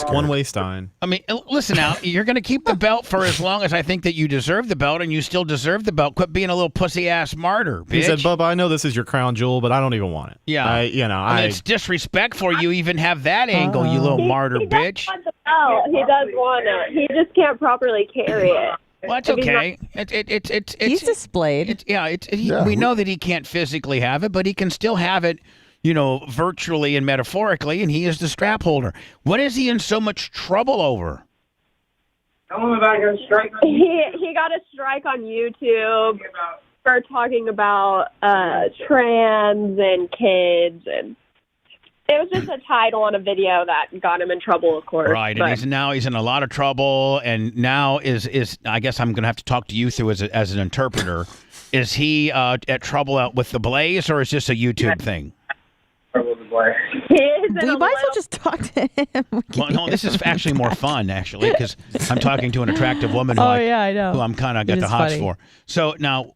one-way Stein. I mean, listen now. You're going to keep the belt for as long as I think that you deserve the belt, and you still deserve the belt. Quit being a little pussy-ass martyr, bitch. He said, Bubba, I know this is your crown jewel, but I don't even want it. Yeah. I mean, it's disrespectful you even have that angle, you little martyr bitch. He does want the belt. He does want it. He just can't properly carry it. Well, that's okay. It's he's displayed. We know that he can't physically have it, but he can still have it, virtually and metaphorically, and he is the strap holder. What is he in so much trouble over? Tell him about your strike. He got a strike on YouTube for talking about trans and kids, and it was just a title on a video that got him in trouble, of course. Right, and he's in a lot of trouble, and now is I guess I'm going to have to talk to you through as an interpreter. Is he at trouble with the Blaze, or is this a YouTube thing? Trouble with the Blaze. You might as well just talk to him. Well, no, this is actually more fun, actually, because I'm talking to an attractive woman who I know. Who I'm kind of got the hots for. So now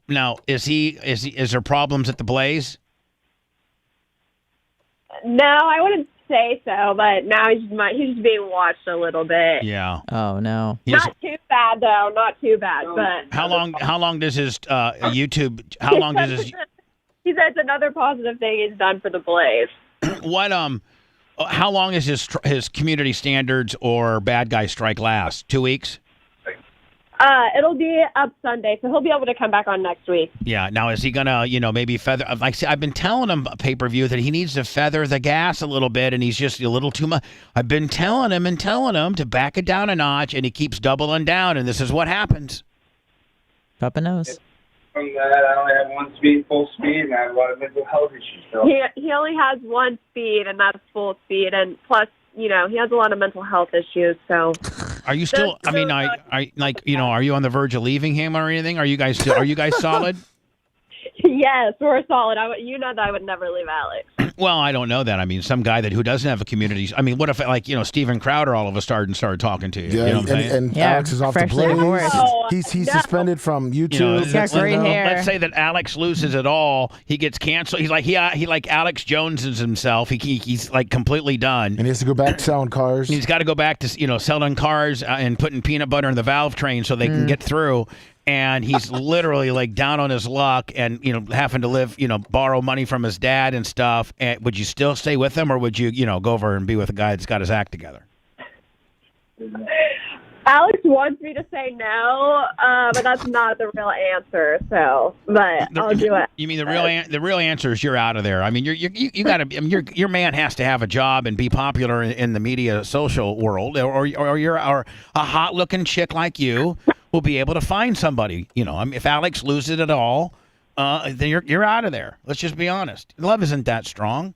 is there problems at the Blaze? No, I wouldn't say so, but now he's just being watched a little bit. Yeah. Oh no. Not too bad though. Not too bad. But How long does his YouTube? How long does his? He said it's another positive thing he's done for the Blaze. What How long is his community standards or bad guy strike last? 2 weeks. It'll be up Sunday, so he'll be able to come back on next week. Yeah. Now, is he gonna, maybe feather? Like, I've been telling him pay-per-view that he needs to feather the gas a little bit, and he's just a little too much. I've been telling him to back it down a notch, and he keeps doubling down, and this is what happens. Papa knows. From that, I only have one speed, full speed, and I have a lot of mental health issues. So. He only has one speed, and that's full speed, and plus, he has a lot of mental health issues. So. Are you still? I mean, are you on the verge of leaving him or anything? Are you guys solid? Yes, we're solid. That I would never leave Alex. Well, I don't know that. I mean, some guy who doesn't have a community. I mean, what if Steven Crowder all of a sudden started talking to you? Yeah, you know what I'm saying? And Alex is off the Blaze. He's suspended from YouTube. He's got great hair. Let's say that Alex loses it all. He gets canceled. He's like he like Alex Joneses himself. He's like completely done. And he has to go back to selling cars. He's got to go back to selling cars and putting peanut butter in the valve train so they can get through. And he's literally like down on his luck and, having to live, borrow money from his dad and stuff. And would you still stay with him or would you, go over and be with a guy that's got his act together? Alex wants me to say no, but that's not the real answer. So, but I'll do it. You mean the real answer is you're out of there. I mean, you got to your man has to have a job and be popular in the media social world, or a hot looking chick like you will be able to find somebody. If Alex loses it all, then you're out of there. Let's just be honest. Love isn't that strong.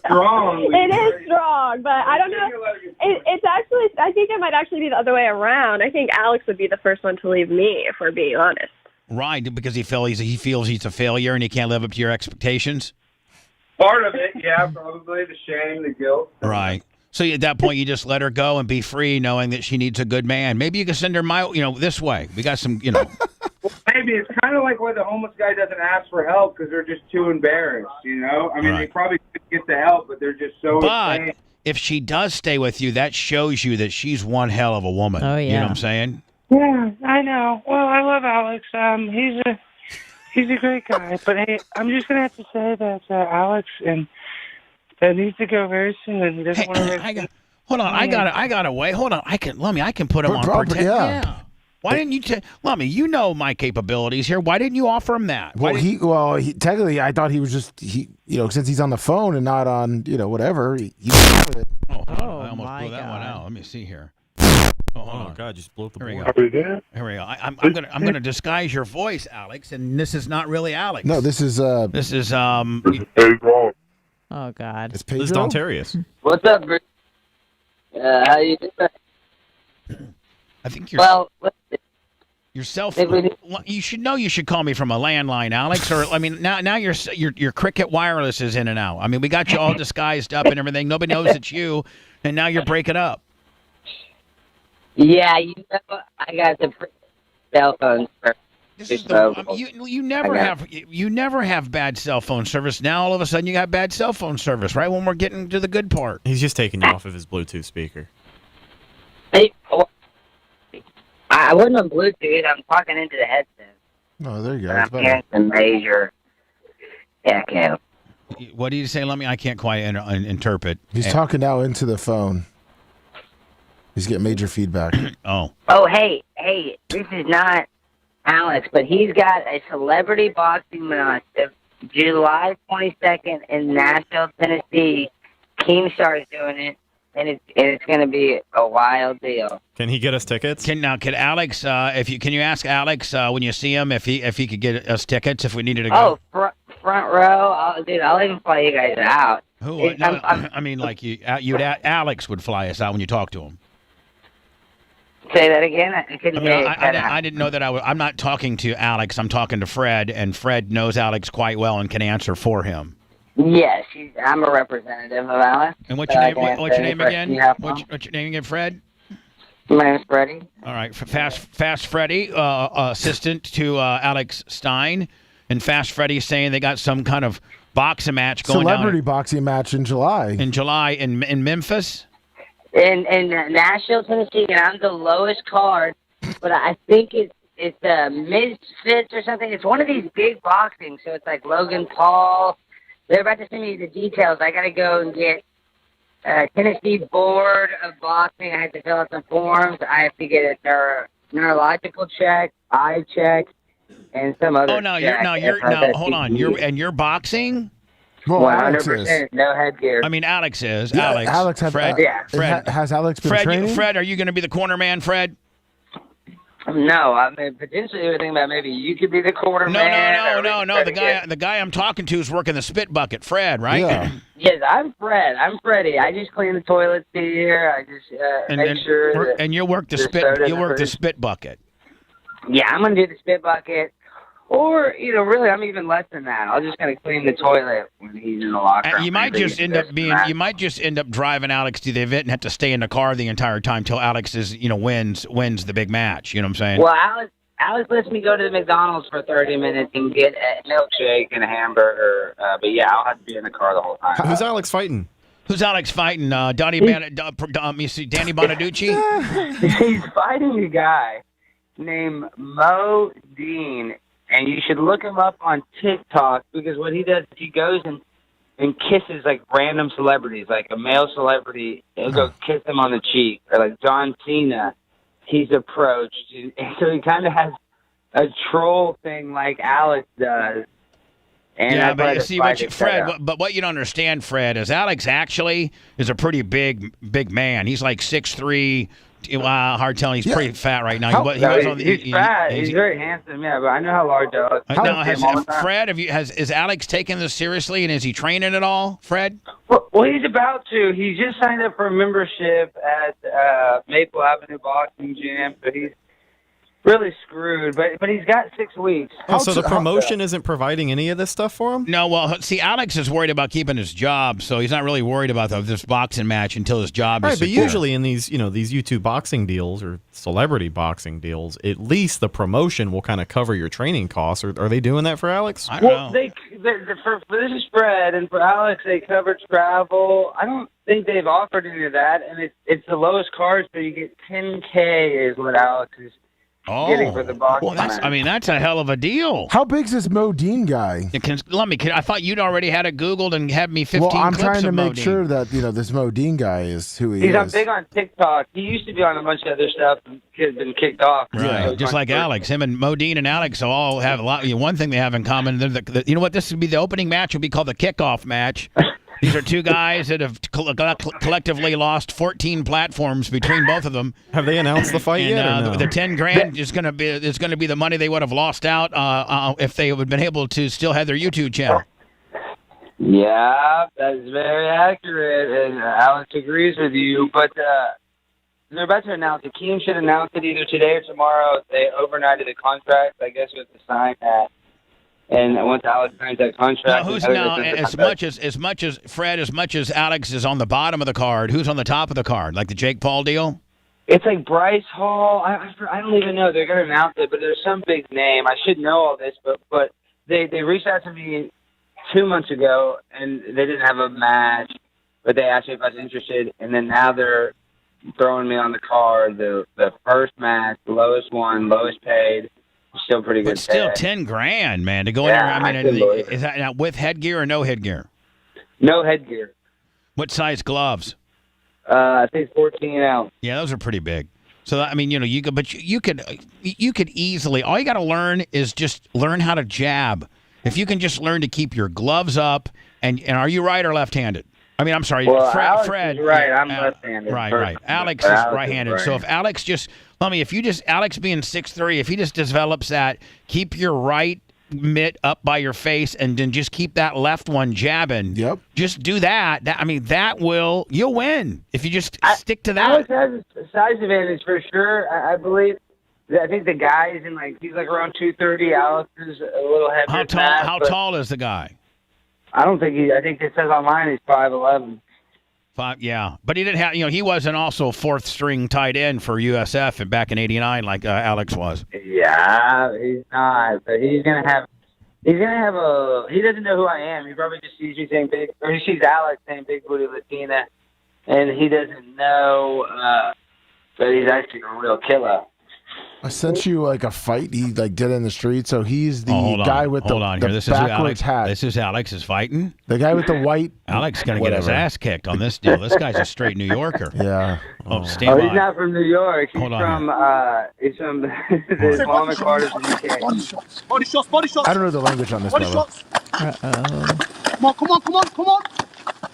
Strong. It is strong, but I don't know. It's actually, I think it might actually be the other way around. I think Alex would be the first one to leave me, if we're being honest. Right, because he feels he's a failure and he can't live up to your expectations. Part of it, yeah, probably the shame, the guilt. Right. So at that point, you just let her go and be free, knowing that she needs a good man. Maybe you can send her this way. We got some, Maybe it's kind of like why the homeless guy doesn't ask for help because they're just too embarrassed, you know? I mean, they probably could get the help, but they're just so ashamed. If she does stay with you, that shows you that she's one hell of a woman. Oh, You know yeah. what I'm saying? Yeah, I know. Well, I love Alex. He's a great guy, but hey, I'm just gonna have to say that Alex and that needs to go very soon. He doesn't want to. Hold on, I got to wait. Hold on, I can put him on pretend. Yeah. Why didn't you Lummy, you know my capabilities here. Why didn't you offer him that? Well, he technically, I thought he was just since he's on the phone and not on whatever. He have it. I almost blew that one out. Let me see here. Oh God, just blew up the board. Here we go. I'm gonna disguise your voice, Alex, and this is not really Alex. No, this is Oh God. It's This is Pedro. Dontarius. What's up, Bruce? How you doing? I think you're. Well, your cell phone. You should know. You should call me from a landline, Alex. Or I mean, now your Cricket Wireless is in and out. I mean, we got you all disguised up and everything. Nobody knows it's you, and now you're breaking up. yeah, I got the cell phone. You never have bad cell phone service. Now all of a sudden you got bad cell phone service, right? When we're getting to the good part. He's just taking you off of his Bluetooth speaker. Hey, I wasn't on Bluetooth. I'm talking into the headset. Oh, there you go. I'm hearing some major echo. What do you say? Let me. I can't quite interpret. He's talking now into the phone. He's getting major feedback. Oh, hey, this is not Alex, but he's got a celebrity boxing match July 22nd in Nashville, Tennessee. Keemstar's doing it, and it's going to be a wild deal. Can he get us tickets? Can Alex? Can you ask Alex when you see him if he could get us tickets if we needed to go? Oh, front row, I'll even fly you guys out. Who? No, I mean, like Alex would fly us out when you talk to him. Say that again. I couldn't hear you. I didn't know that I'm not talking to Alex. I'm talking to Fred, and Fred knows Alex quite well and can answer for him. Yes, I'm a representative of Alex. And what's your name? What's your name again? What's your name again, Fred? My name's Freddie. All right, Fast Freddy, assistant to Alex Stein, and Fast Freddy saying they got some kind of boxing match going Celebrity down boxing match in July. In Memphis. In Nashville, Tennessee, and I'm the lowest card, but I think it's Misfits or something. It's one of these big boxing, so it's like Logan Paul. They're about to send me the details. I got to go and get Tennessee Board of Boxing. I have to fill out some forms. I have to get a neurological check, eye check, and some other. Oh no, check. hold on. You're boxing. 100%, no headgear. I mean, Alex is. Yeah, Alex. Fred. Fred. Has Alex been training? Fred, are you going to be the corner man, Fred? No, I mean, potentially we were thinking about maybe you could be the quarter man. No. The guy I'm talking to is working the spit bucket. Fred, right? Yeah. Yes, I'm Fred. I'm Freddie. I just clean the toilets here. I just make sure. And you work the spit. You work the spit bucket. Yeah, I'm gonna do the spit bucket. Or, really, I'm even less than that. I'm just going to clean the toilet when he's in the locker room. You might just end up driving Alex to the event and have to stay in the car the entire time till Alex wins the big match. You know what I'm saying? Well, Alex lets me go to the McDonald's for 30 minutes and get a milkshake and a hamburger. But yeah, I'll have to be in the car the whole time. Who's Alex fighting? Danny Bonaducci? He's fighting a guy named Mo Dean. And you should look him up on TikTok because what he does is he goes and kisses like random celebrities, like a male celebrity. He'll go kiss him on the cheek, or like John Cena. He's approached, and so he kind of has a troll thing like Alex does. And yeah, but you see, but what you don't understand, Fred, is Alex actually is a pretty big man. He's like 6'3". Hard telling. He's pretty fat right now. He's fat. He's very handsome. Yeah, but I know how large Alex is. Fred, is Alex taking this seriously, and is he training at all, Fred? Well, he's about to. He just signed up for a membership at Maple Avenue Boxing Gym. So really screwed. But he's got 6 weeks. Oh, so the promotion isn't providing any of this stuff for him? No, well, see, Alex is worried about keeping his job, so he's not really worried about this boxing match until his job is Right, but secure. usually in these YouTube boxing deals or celebrity boxing deals, at least the promotion will kind of cover your training costs. Are they doing that for Alex? I don't Well, for this is Fred, and for Alex, they cover travel. I don't think they've offered any of that, and it's the lowest card, so you get $10K is what Alex is getting for the boxing match. That's a hell of a deal. How big's this Modine guy? I thought you'd already had it Googled and had me 15 Well, I'm clips trying to of make Modine. sure that this Modine guy is who he He's is. big on TikTok. He used to be on a bunch of other stuff and has been kicked off. Right, just like Alex. Him and Modine and Alex all have a lot. One thing they have in common. You know what? This would be the opening match. Would be called the kickoff match. These are two guys that have collectively lost 14 platforms between both of them. Have they announced the fight yet? Or no? The 10 grand is going to be the money they would have lost out if they would have been able to still have their YouTube channel. Yeah, that's very accurate, and Alex agrees with you. But they're about to announce it. Keem should announce it either today or tomorrow. They overnighted the contract. I guess we have to sign that. And once Alex signs that contract, as much as Fred, as much as Alex is on the bottom of the card, who's on the top of the card? Like the Jake Paul deal? It's like Bryce Hall. I don't even know. They're going to announce it, but there's some big name. I should know all this, but they reached out to me 2 months ago, and they didn't have a match, but they asked me if I was interested, and then now they're throwing me on the card. The first match, the lowest one, lowest paid. Still pretty good. But still pay. 10 grand, man, to go in there. I mean, is that now with headgear or no headgear? No headgear. What size gloves? I think 14 ounce. Yeah, those are pretty big. So I mean, you could easily. All you got to learn is just learn how to jab. If you can just learn to keep your gloves up, and are you right or left-handed? I mean, I'm sorry, well, Fred. Is right, I'm left-handed. Right. Alex is right-handed. So if Alex Alex being 6'3", if he just develops that, keep your right mitt up by your face, and then just keep that left one jabbing. Yep. Just do that. You'll win if you just stick to that. Alex has a size advantage for sure. I believe. I think the guy is he's around 230. Alex is a little heavier. How tall is the guy? I don't think I think it says online he's 5'11". Yeah, but he didn't have. He wasn't also fourth string tight end for USF back in '89 like Alex was. Yeah, he's not. But he's gonna have. He doesn't know who I am. He probably just sees me saying big, or he sees Alex saying Big Booty Latina, and he doesn't know that he's actually a real killer. I sent you a fight he did in the street. So he's the guy with the This backwards hat. This is Alex is fighting. The guy with the white. Alex gonna get his ass kicked on this deal. This guy's a straight New Yorker. Yeah. Stand by. He's not from New York. He's from the Islamic part of the UK. Body shots. I don't know the language on this. Body shots. Come on.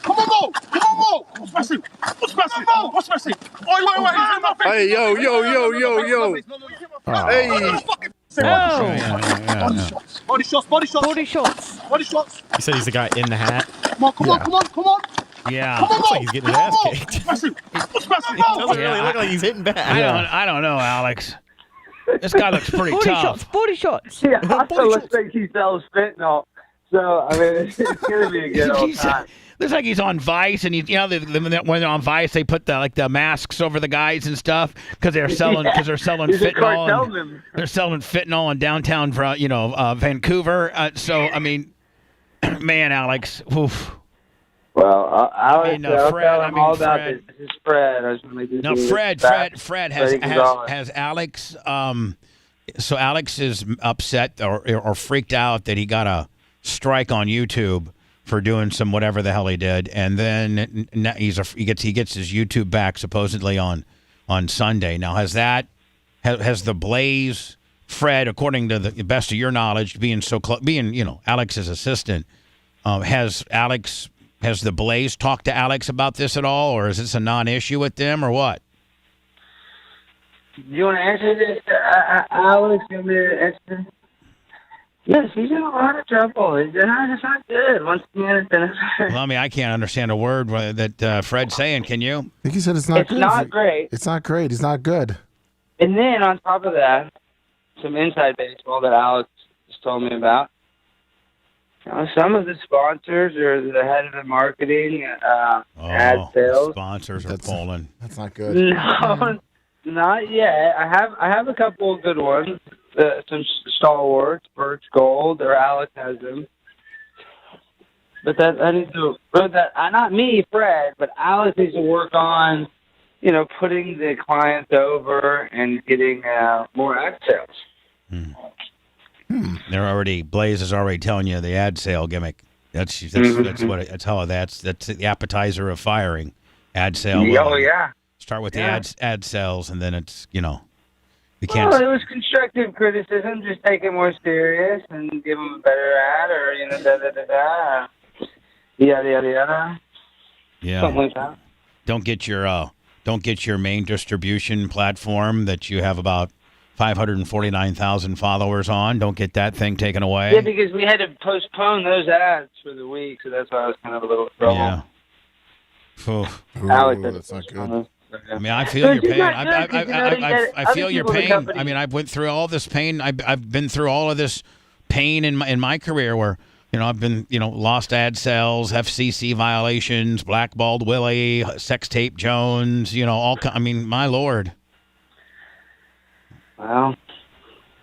Come on, go! What's messing? Wait. Hey, yo. Hey. Body shots. You said he's the guy in the hat? Come on. Yeah. Looks like he's getting his ass kicked. What's messing? It doesn't really look like he's hitting back. I don't know, Alex. This guy looks pretty tough. Booty shots. Yeah, also looks like he sells fentanyl. So, I mean, it's going to be a good old time. Looks like he's on Vice, and when they're on Vice, they put the masks over the guys and stuff because they're selling fentanyl. They're selling fentanyl in downtown, Vancouver. So I mean, man, Alex. Oof. Well, Alex, Fred. all about this. This is Fred. I was Fred has Alex. So Alex is upset or freaked out that he got a strike on YouTube for doing some whatever the hell he did, and then he gets his YouTube back supposedly on Sunday. Now has the Blaze, Fred, according to the best of your knowledge, being Alex's assistant, has the Blaze talked to Alex about this at all, or is this a non-issue with them, or what? Do you want to answer this, Alex? You want me to answer? Yes, he's in a lot of trouble. It's not good. Once again, it's been. Well, I mean, I can't understand a word that Fred's saying. Can you? I think he said it's not good. It's not great. It's not great. He's not good. And then on top of that, some inside baseball that Alex just told me about. Some of the sponsors are the head of the marketing, ad sales. Sponsors are falling. That's not good. No, not yet. I have a couple of good ones. Some stalwarts, Birch Gold, or Alex has them. But I need to. But not me, Fred, but Alex needs to work on, putting the clients over and getting more ad sales. Blaze is already telling you the ad sale gimmick. That's the appetizer of firing. Ad sale. Oh yeah. Start with the ad sales, and then it's we can't. Well, it was constructive criticism. Just take it more serious and give them a better ad, or yada yada yada. Yeah. Something like that. Don't get your main distribution platform that you have about 549,000 followers on. Don't get that thing taken away. Yeah, because we had to postpone those ads for the week, so that's why I was kind of a little trouble. Yeah. That's not good. I mean, I feel your pain. I feel your pain. I mean, I went through all this pain. I've been through all of this pain in my career where, I've been, lost ad sales, FCC violations, blackballed Willie, sex tape Jones, my Lord. Well,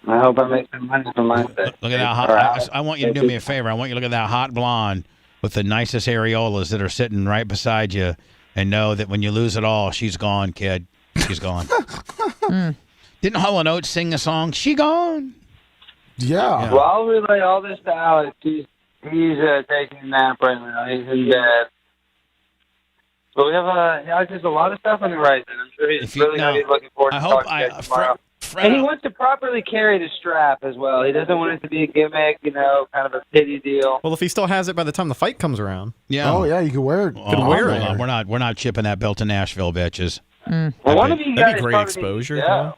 I hope I make some money for my Look at that hot. I want you to do me a favor. I want you to look at that hot blonde with the nicest areolas that are sitting right beside you, and know that when you lose it all, she's gone, kid. She's gone. Didn't Hall & Oates sing a song? She gone. Yeah. Well, I'll relay all this to Alex. He's taking a nap right now. He's in bed. But we have Alex has a lot of stuff on the right. And I'm sure he's really going to be looking forward to talking to you tomorrow. And he wants to properly carry the strap as well. He doesn't want it to be a gimmick, kind of a pity deal. Well, if he still has it by the time the fight comes around. Yeah. Oh, yeah, you can wear it. Wear it. We're not shipping that belt to Nashville, bitches. Well, one of you guys that'd be great exposure.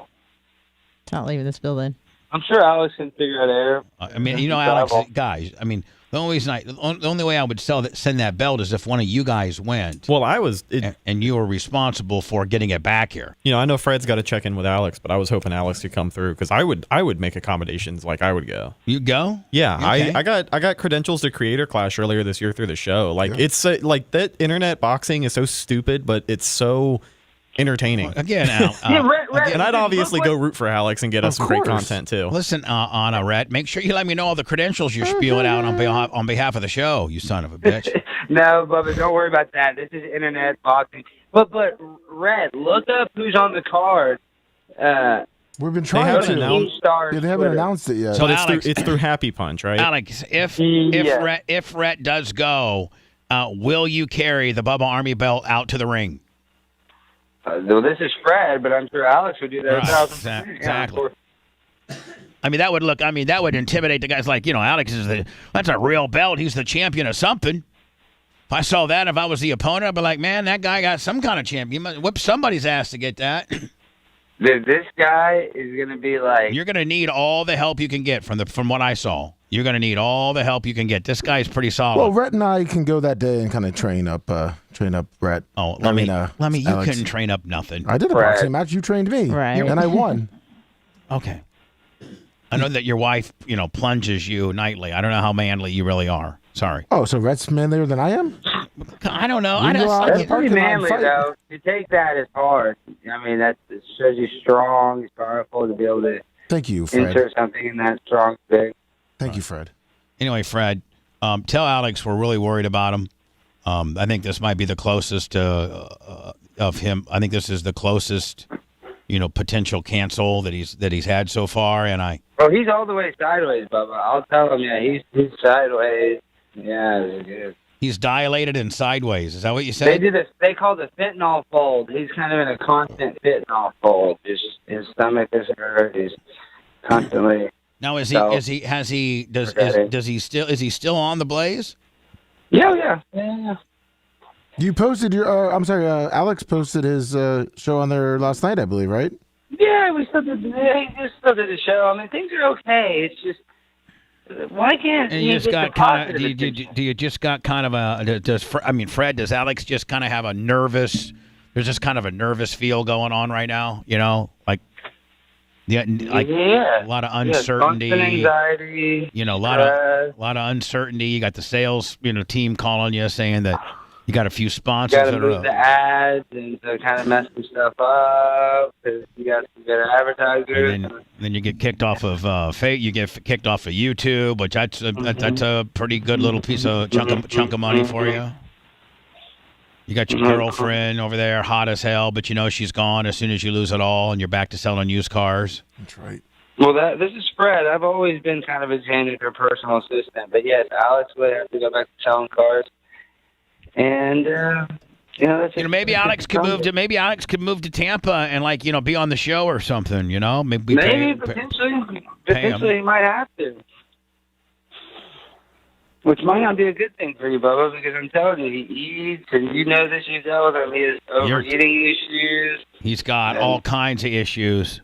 Not leaving this building. I'm sure Alex can figure out air. I mean, Alex, guys, I mean, the only way I would send that belt is if one of you guys went. Well, and you were responsible for getting it back here. I know Fred's got to check in with Alex, but I was hoping Alex could come through because I would make accommodations. Like I would go. You go? Yeah, okay. I got credentials to Creator Clash earlier this year through the show. Like it's like that internet boxing is so stupid, but it's so entertaining. Again, Al. And I'd obviously go root for Alex and get us some great content too. Listen, Anna, Rhett, make sure you let me know all the credentials you're spewing out on behalf of the show, you son of a bitch. No, Bubba, don't worry about that. This is internet boxing. But Rhett, look up who's on the card. We've been trying to. They haven't announced it yet. So it's through Happy Punch, right? Alex, if Rhett does go, will you carry the Bubba Army belt out to the ring? Well, this is Fred, but I'm sure Alex would do that. Exactly. I mean, that would intimidate the guys. Like, Alex that's a real belt. He's the champion of something. If I saw that, if I was the opponent, I'd be like, man, that guy got some kind of champion. You must whip somebody's ass to get that. This guy is going to be like... You're going to need all the help you can get from what I saw. You're going to need all the help you can get. This guy's pretty solid. Well, Rhett and I can go that day and kind of train up Rhett. Oh, let me, you couldn't train up nothing. I did a boxing match. You trained me. Right. And I won. Okay. I know that your wife, plunges you nightly. I don't know how manly you really are. Sorry. Oh, so Rhett's manlier than I am? I don't know. That's pretty manly, though. To take that is hard. I mean, it shows you strong, he's powerful to be able to Thank you, Fred. insert something in that strong stick. Thank you, Fred. Anyway, Fred, tell Alex we're really worried about him. I think this might be the closest of him. I think this is the closest, potential cancel that he's had so far. And Well, he's all the way sideways, Bubba. I'll tell him. Yeah, he's sideways. Yeah, it's good. He's dilated and sideways. Is that what you said? They call it a fentanyl fold. He's kind of in a constant fentanyl fold. His stomach is hurt. He's constantly. Now is he still on the Blaze? Yeah. You posted your Alex posted his show on there last night, I believe, right? Yeah, we still did the show. I mean, things are okay. It's just why can't and you just got kind of do you just got kind of a Fred, does Alex just kind of have a nervous, there's just kind of a nervous feel going on right now, like Yeah, a lot of uncertainty, constant anxiety. You know, a lot of uncertainty. You got the sales, team calling you saying that you got a few sponsors. You got to move the ads and to kind of mess some stuff up because you got some good advertisers. And then you get kicked off of you get kicked off of YouTube, which that's a pretty good little piece of chunk of money for you. You got your girlfriend over there, hot as hell, but she's gone as soon as you lose it all, and you're back to selling used cars. That's right. Well, this is Fred. I've always been kind of a janitor, personal assistant, but yes, Alex would have to go back to selling cars. And that's maybe Alex could move to Tampa and be on the show or something. Maybe potentially he might have to. Which might not be a good thing for you, Bubba, because I'm telling you, he eats, and you know this yourself. I mean, he has overeating issues. He's got all kinds of issues.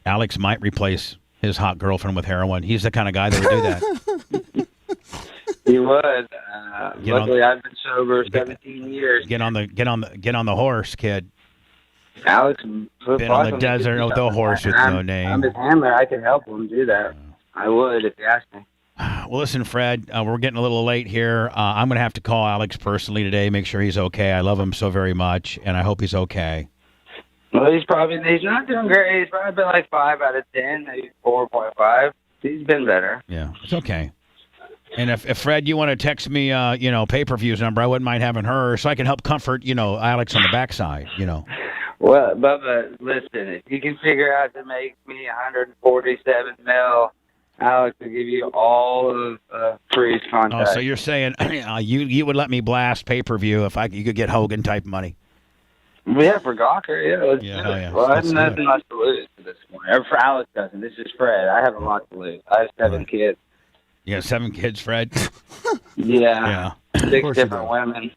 Alex might replace his hot girlfriend with heroin. He's the kind of guy that would do that. He would. Luckily, I've been sober 17 years. Get on the horse, kid. Alex been on the desert with the horse with no name. I'm his handler. I can help him do that. I would if you asked me. Well, listen, Fred, we're getting a little late here. I'm going to have to call Alex personally today, make sure he's okay. I love him so very much, and I hope he's okay. Well, he's not doing great. He's probably been like 5 out of 10, maybe 4.5. He's been better. Yeah, it's okay. And if Fred, you want to text me, pay-per-views number, I wouldn't mind having her so I can help comfort, Alex on the backside, Well, Bubba, listen, if you can figure out to make me $147 million, Alex will give you all of Free's contract. Oh, so you're saying you would let me blast pay-per-view if you could get Hogan type money? Yeah, for Gawker, yeah. Let's do it. Yeah. Well, I have nothing much to lose at this point. Or for Alex doesn't. This is Fred. I have a lot to lose. I have 7 kids. You got 7 kids, Fred? Yeah. 6 different women.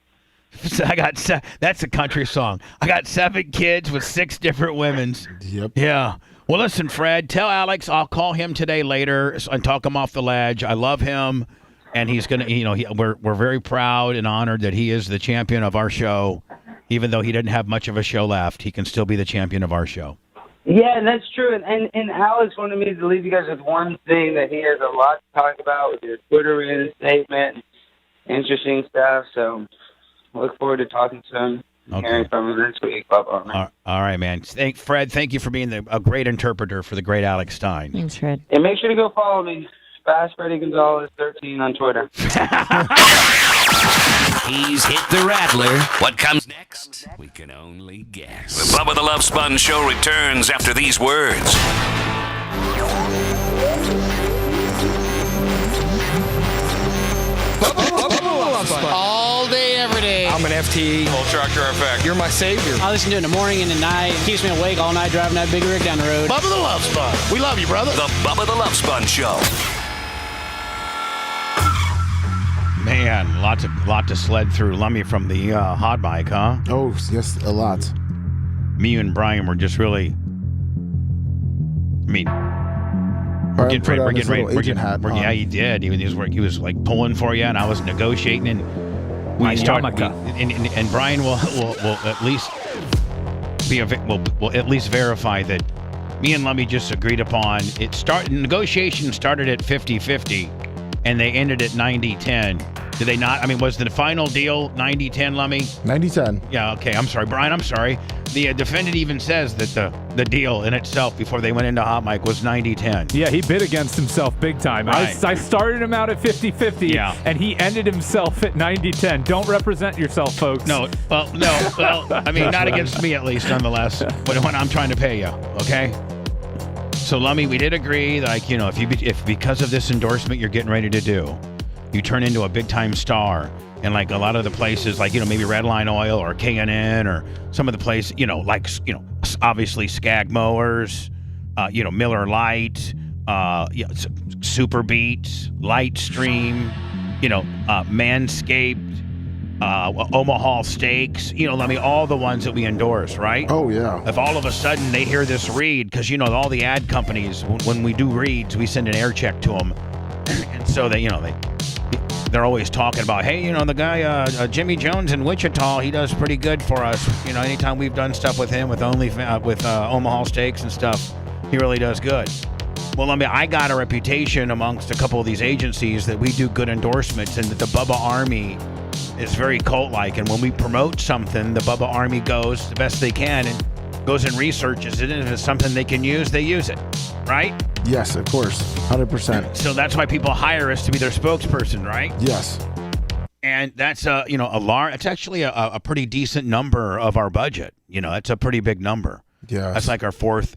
That's a country song. I got 7 kids with 6 different women. Yep. Yeah. Well, listen, Fred, tell Alex I'll call him today later and talk him off the ledge. I love him, and he's going to, we're very proud and honored that he is the champion of our show. Even though he didn't have much of a show left, he can still be the champion of our show. Yeah, and that's true. And Alex wanted me to leave you guys with one thing that he has a lot to talk about with your Twitter statement, interesting stuff. So look forward to talking to him. Okay. Hearing from him next week. Bubba. All right, man. Fred, thank you for being a great interpreter for the great Alex Stein. Thanks, Fred. And make sure to go follow me, Fast Freddy Gonzalez 13 on Twitter. He's hit the rattler. What comes next? We can only guess. The Bubba the Love Sponge show returns after these words. All day, every day. I'm an FT. Full tractor effect. You're my savior. I listen to it in the morning and at night. It keeps me awake all night driving that big rig down the road. Bubba the Love Sponge. We love you, brother. The Bubba the Love Sponge show. Man, lot to sled through. Lummy from the hot mic, huh? Oh, yes, a lot. Me and Brian were just really. I mean, we're getting ready. Yeah, he did. He was like pulling for you, and I was negotiating, and we started. And Brian will at least will at least verify that me and Lummy just agreed upon it. Negotiations started at 50-50, and they ended at 90-10. Did they not? I mean, was the final deal 90-10, Lummy? 90-10. Yeah, okay. I'm sorry, Brian. I'm sorry. The defendant even says that the deal in itself before they went into hot mic was 90-10. Yeah, he bid against himself big time. Right. I started him out at 50-50, and he ended himself at 90-10. Don't represent yourself, folks. No, I mean, not against me at least, nonetheless, when I'm trying to pay you, okay? So, Lummy, we did agree, like, if because of this endorsement you're getting ready to do, you turn into a big-time star, and like a lot of the places, like, maybe Redline Oil or K&N or some of the places, obviously Skag Mowers, Miller Lite, Super Beats, Lightstream, Manscaped, Omaha Steaks, all the ones that we endorse, right? Oh, yeah. If all of a sudden they hear this read, because, all the ad companies, when we do reads, we send an air check to them. And so they they're always talking about, hey, the guy Jimmy Jones in Wichita, he does pretty good for us. Anytime we've done stuff with him with Omaha Steaks and stuff, he really does good. Well, I got a reputation amongst a couple of these agencies that we do good endorsements, and that the Bubba Army is very cult-like. And when we promote something, the Bubba Army goes the best they can and goes and researches it, and if it's something they can use, they use it, right? Yes, of course, 100%. So that's why people hire us to be their spokesperson, right? Yes. And that's it's actually a pretty decent number of our budget. That's a pretty big number. Yeah. That's like our fourth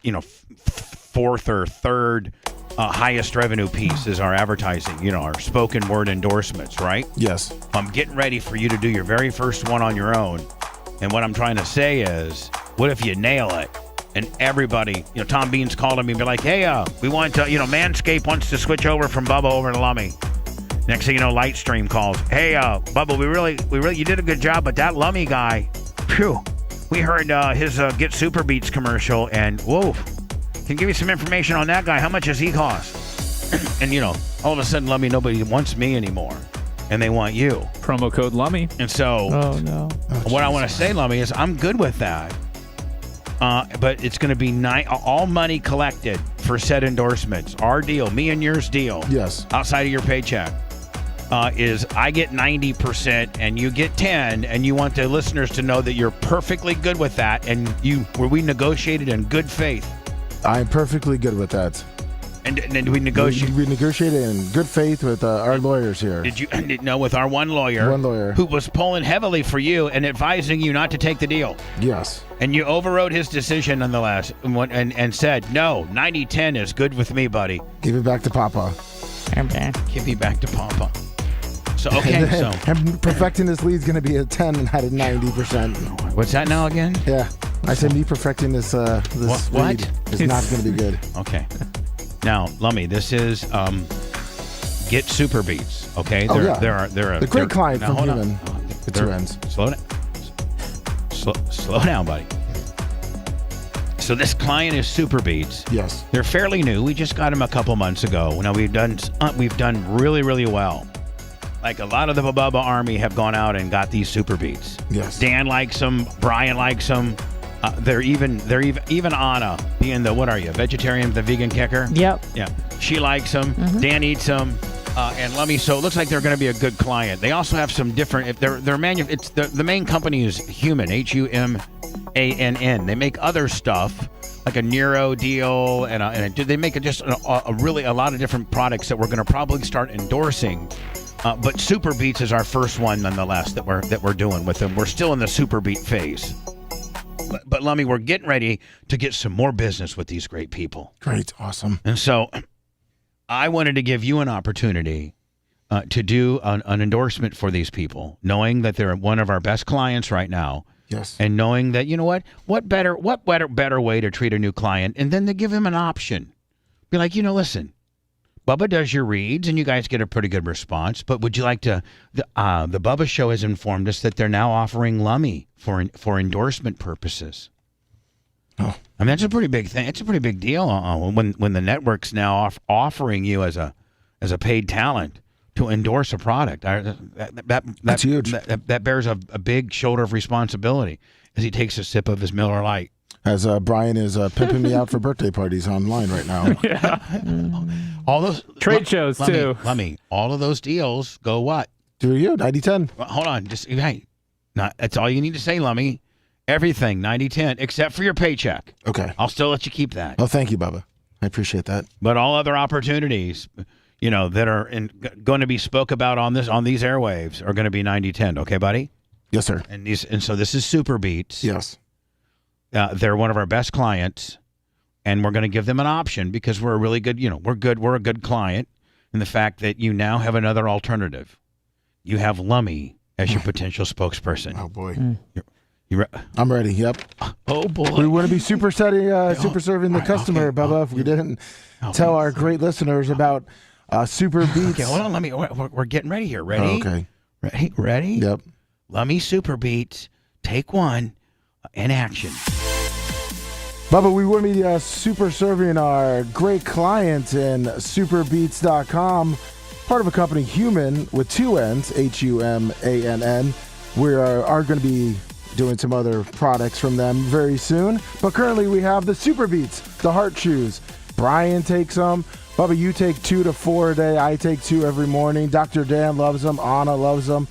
or third highest revenue piece is our advertising, our spoken word endorsements, right? Yes. I'm getting ready for you to do your very first one on your own. And what I'm trying to say is, what if you nail it? And everybody, Tom Bean's calling me and be like, hey, we want to, Manscaped wants to switch over from Bubba over to Lummy. Next thing you know, Lightstream calls. Hey, Bubba, we really, you did a good job, but that Lummy guy, phew, we heard his Get Super Beats commercial, and whoa, can you give me some information on that guy? How much does he cost? And, all of a sudden, Lummy, nobody wants me anymore. And they want you. Promo code Lummy. And so, what I want to say, Lummy, is I'm good with that. But it's going to be all money collected for said endorsements. Our deal, me and yours deal. Yes. Outside of your paycheck, is I get 90% and you get 10%, and you want the listeners to know that you're perfectly good with that, and we negotiated in good faith. I'm perfectly good with that. And we negotiated. We negotiated in good faith with our lawyers here. Did you know with our one lawyer who was pulling heavily for you and advising you not to take the deal? Yes. And you overrode his decision nonetheless, and said, no, 90-10 is good with me, buddy. Give it back to Papa. Okay. Give me back to Papa. So, okay, and perfecting this lead is going to be a 10 out of 90%. What's that now again? Yeah. I said me perfecting this lead is not going to be good. Okay. Now, Lummy, this is Get Super Beats, okay? They're the great client from Human. The two ends. Slow down, buddy. So this client is Super Beats. Yes. They're fairly new. We just got them a couple months ago. Now we've done really, really well. Like a lot of the Bubba Army have gone out and got these Super Beats. Yes. Dan likes them. Brian likes them. They're even Anna, being the, what are you, vegetarian, the vegan kicker? Yep. Yeah. She likes them. Mm-hmm. Dan eats them. And Lummy, so it looks like they're going to be a good client. They also have some different, the main company is Human, Humann. They make other stuff, like a Neuro deal, they make a lot of different products that we're going to probably start endorsing. But Super Beats is our first one, nonetheless, that we're doing with them. We're still in the Super Beat phase. But Lummy, we're getting ready to get some more business with these great people. Great. Awesome. And so I wanted to give you an opportunity to do an endorsement for these people, knowing that they're one of our best clients right now. Yes. And knowing that, you know what better way to treat a new client, and then to give him an option. Be like, listen, Bubba does your reads, and you guys get a pretty good response. But would you like to? The Bubba Show has informed us that they're now offering Lummy for endorsement purposes. Oh, I mean, that's a pretty big thing. It's a pretty big deal when the network's now offering you as a paid talent to endorse a product. That's huge. That bears a big shoulder of responsibility as he takes a sip of his Miller Lite. As Brian is pimping me out for birthday parties online right now. Yeah. All those trade shows too. Lummy, all of those deals go what? Do you 90-10? Well, hold on, that's all you need to say, Lummy. Everything 90-10 except for your paycheck. Okay. I'll still let you keep that. Oh, thank you, Bubba. I appreciate that. But all other opportunities, that are going to be spoke about on these airwaves are going to be 90-10. Okay, buddy? Yes, sir. And so this is Super Beats. Yes. They're one of our best clients, and we're going to give them an option because we're a really good, we're a good client, and the fact that you now have another alternative. You have Lummy as your potential spokesperson. Oh boy. I'm ready. Yep. Oh boy. We want to be super serving the customer, Bubba. If we didn't tell our great listeners about Super Beats. Okay, hold on. We're getting ready here. Ready? Oh, okay. Ready? Yep. Lummy Super Beats. Take one. In action. Bubba, we want to be super serving our great clients in superbeats.com. part of a company, Human, with 2 N's, Humann. We are going to be doing some other products from them very soon. But currently we have the Super Beats, the heart chews. Brian takes them. Bubba, you take 2 to 4 a day. I take 2 every morning. Dr. Dan loves them. Anna loves them.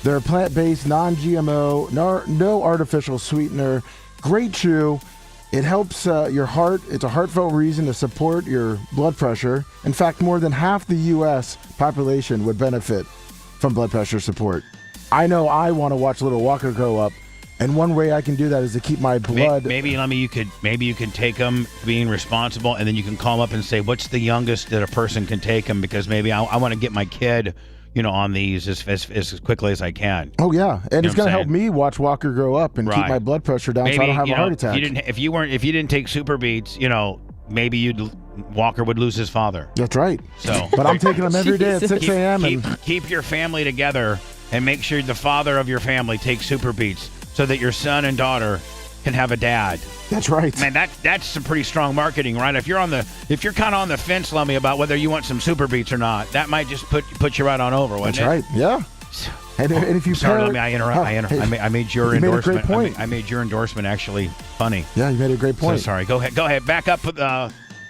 They're plant-based, non-GMO, no artificial sweetener. Great chew. It helps your heart. It's a heartfelt reason to support your blood pressure. In fact, more than half the U.S. population would benefit from blood pressure support. I know I want to watch Little Walker go up, and one way I can do that is to keep my blood. Maybe you could take them being responsible, and then you can call them up and say, what's the youngest that a person can take them? Because maybe I want to get my kid, on these as quickly as I can. Oh yeah, and it's going to help me watch Walker grow up and keep my blood pressure down, so I don't have a heart attack. If you didn't take Super Beats, maybe Walker would lose his father. That's right. So, but I'm taking them every day at 6 a.m. Keep your family together, and make sure the father of your family takes Super Beats so that your son and daughter can have a dad. That's right. Man, that's some pretty strong marketing, right? If you're kind of on the fence, Lummy, about whether you want some Super Beats or not, that might just put you right on over, wouldn't it? That's right. Yeah. And if you sorry, Lummy, I made your endorsement. Made a great point. I made your endorsement actually funny. Yeah, you made a great point. So sorry. Go ahead. Back up.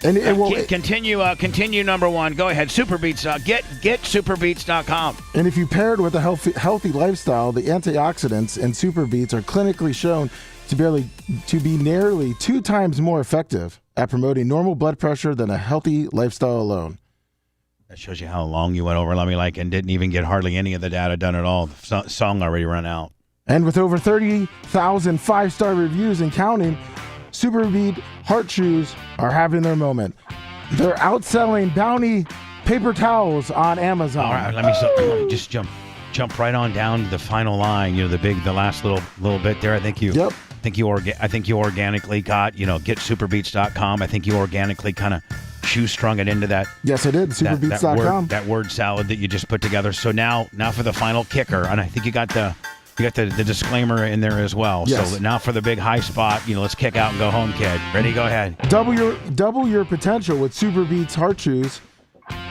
Continue number one. Go ahead. Super Beats. Get superbeats.com. And if you pair it with a healthy lifestyle, the antioxidants in Super Beats are clinically shown to be nearly 2 times more effective at promoting normal blood pressure than a healthy lifestyle alone. That shows you how long you went over, Lummy, and didn't even get hardly any of the data done at all. The song already run out. And with over 30,000 5-star reviews and counting, Super Beat heart chews are having their moment. They're outselling Bounty paper towels on Amazon. All right, let me just jump right on down to the final line. The last little bit there. I think you organically got get superbeats.com. I think you organically kind of shoestrung it into that. Yes, I did. Superbeats.com. That word salad that you just put together. So now for the final kicker, and I think you got the disclaimer in there as well. Yes. So now for the big high spot, let's kick out and go home, kid. Ready? Go ahead. Double your potential with Super Beats heart chews.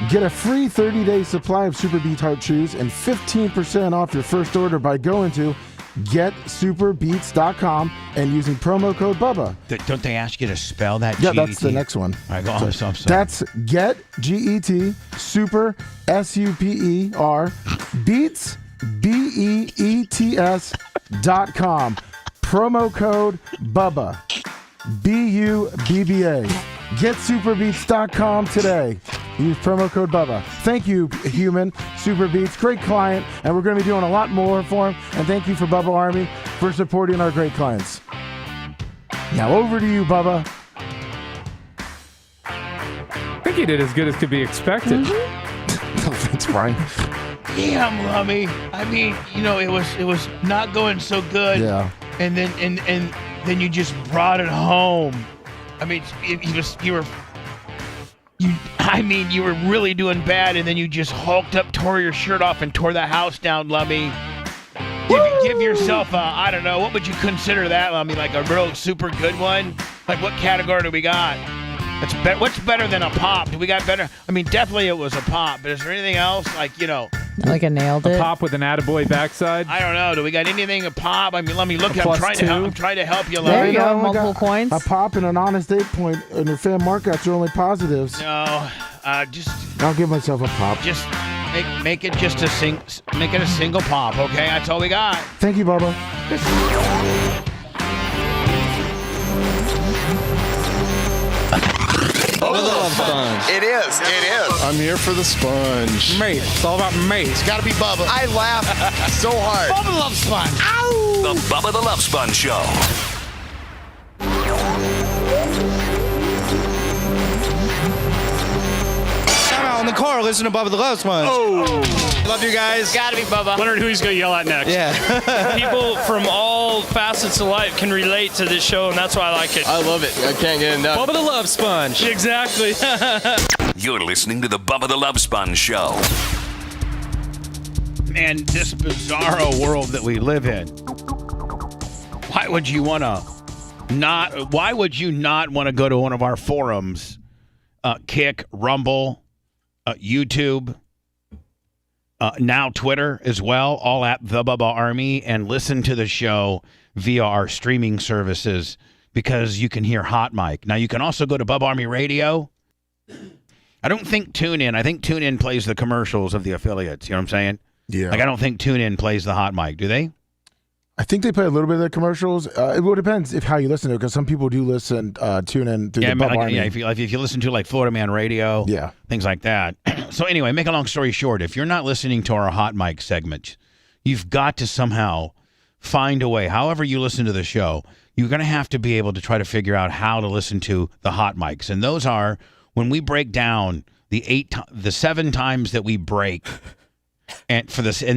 Get a free 30-day supply of Super Beats heart chews and 15% off your first order by going to getsuperbeats.com and using promo code Bubba. Don't they ask you to spell that? Yeah, that's the next one. All right, go on. I'm sorry. That's get GET super SUPER beats BEETS.com. Promo code Bubba. BUBBA. GetSuperBeats.com today. Use promo code Bubba. Thank you, Human Super Beats. Great client, and we're going to be doing a lot more for him. And thank you for Bubba Army for supporting our great clients. Now over to you, Bubba. I think he did as good as could be expected. Thanks, Brian. Damn, Lummy. I mean, it was not going so good. Yeah. And then you just brought it home. I mean, you were really doing bad, and then you just hulked up, tore your shirt off, and tore the house down, Lummy. Give yourself I don't know, what would you consider that, Lummy? Like a real super good one? Like what category do we got? What's better than a pop? Do we got better? I mean, definitely it was a pop, but is there anything else? Like I nailed it. A pop with an attaboy backside? I don't know. Do we got anything a pop? I mean, let me look. I'm trying to help you. There you go. Multiple points. A pop and an honest 8 point, and your fan markouts are only positives. No, I'll give myself a pop. Just make it just make it a single pop. Okay, that's all we got. Thank you, Bubba. Bubba the Love Sponge. It is. I'm here for the sponge. Mate, it's all about mate. It's got to be Bubba. I laugh so hard. Bubba the Love Sponge. Ow! The Bubba the Love Sponge Show. I'm out in the car listening to Bubba the Love Sponge. Oh. Love you guys. Gotta be Bubba. Wondering who he's going to yell at next. Yeah. People from all facets of life can relate to this show, and that's why I like it. I love it. I can't get enough. Bubba the Love Sponge. Exactly. You're listening to the Bubba the Love Sponge Show. Man, this bizarro world that we live in. Why would you not want to go to one of our forums? Kick, Rumble, YouTube, now Twitter as well, all at the Bubba Army, and listen to the show via our streaming services because you can hear Hot Mic. Now, you can also go to Bubba Army Radio. I don't think TuneIn. I think TuneIn plays the commercials of the affiliates. You know what I'm saying? Yeah. Like, I don't think TuneIn plays the Hot Mic. Do they? I think they play a little bit of the commercials. It will depends how you listen to it, because some people do listen, tune in through the Bubba Army. Yeah, if you listen to like Florida Man Radio, things like that. So anyway, make a long story short, if you're not listening to our Hot Mic segment, you've got to somehow find a way. However you listen to the show, you're going to have to be able to try to figure out how to listen to the Hot Mics, and those are when we break down the 7 times that we break. And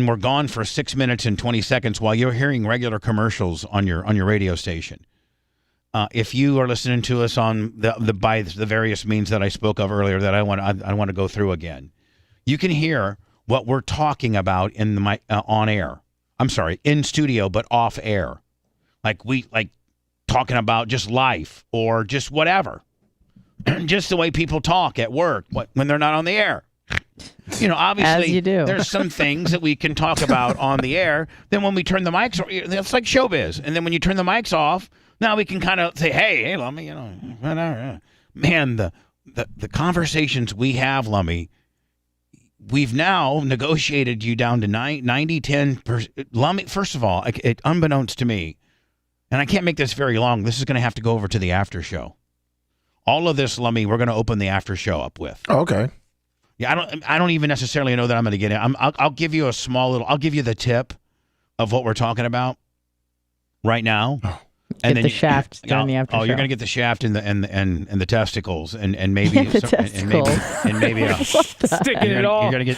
we're gone for 6 minutes and 20 seconds while you're hearing regular commercials on your radio station. If you are listening to us on by the various means that I spoke of earlier that I want to go through again, you can hear what we're talking about in the on air. I'm sorry, in studio but off air, like talking about just life or just whatever, just the way people talk at work when they're not on the air. You know, obviously, as you do. There's some things that we can talk about on the air. Then when we turn the mics, it's like showbiz. And then when you turn the mics off, now we can kind of say, hey, Lummy, you know, whatever. Man, the conversations we have, Lummy, we've now negotiated you down to 90-10%. Lummy, first of all, unbeknownst to me, and I can't make this very long, this is going to have to go over to the after show. All of this, Lummy, we're going to open the after show up with. Oh, okay. Yeah, I don't even necessarily know that I'm going to get it. I'll give you I'll give you the tip of what we're talking about right now. And then the shaft during the after show. You're going to get the shaft and the testicles and maybe the testicles. and maybe sticking it all. You're going to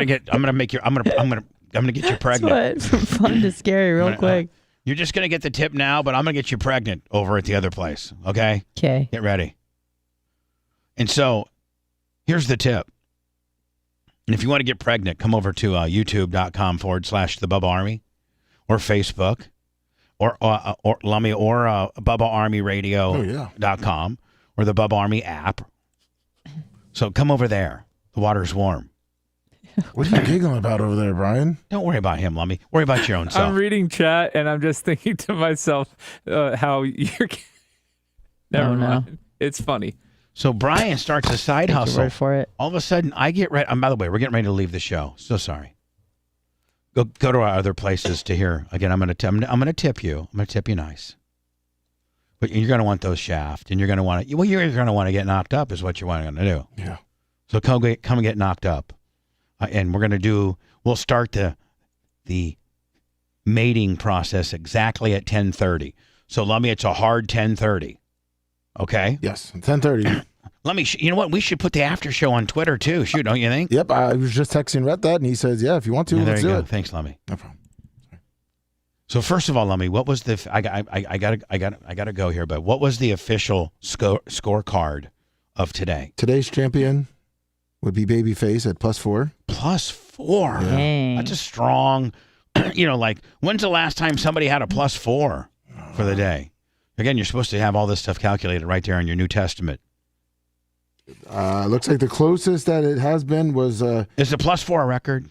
get I'm going to get you pregnant. From fun to scary real quick. You're just going to get the tip now, but I'm going to get you pregnant over at the other place, okay? Okay. Get ready. And so, here's the tip. And if you want to get pregnant, come over to youtube.com/the Bubba Army, or Facebook, or Lummy, or BubbaArmyRadio.com, or the Bubba Army app. So come over there. The water's warm. What are you giggling about over there, Brian? Don't worry about him, Lummy. Worry about your own self. I'm reading chat, and I'm just thinking to myself how you're... Never mind. It's funny. So Brian starts a side hustle. Word for it. All of a sudden, I get ready. By the way, we're getting ready to leave the show. So sorry. Go to our other places to hear. Again, I'm going to tip you. I'm going to tip you nice. But you're going to want those shaft, and you're going to want to. Well, you're going to want to get knocked up, is what you're wanting to do. Yeah. So come and get knocked up, and we're going to do. We'll start the mating process exactly at 10:30. So Lummy, it's a hard 10:30. Okay. Yes, 10:30. Let me. You know what? We should put the after show on Twitter too. Shoot, don't you think? Yep. I was just texting Rhett that, and he says, "Yeah, if you want to, let's do it." Thanks, Lummy. No problem. So first of all, Lummy, what was the? I gotta go here, but what was the official scorecard of today? Today's champion would be Babyface at +4. +4. Yeah. That's a strong. Like when's the last time somebody had a +4 for the day? Again, you're supposed to have all this stuff calculated right there in your New Testament. Looks like the closest that it has been was... Is the +4 a record?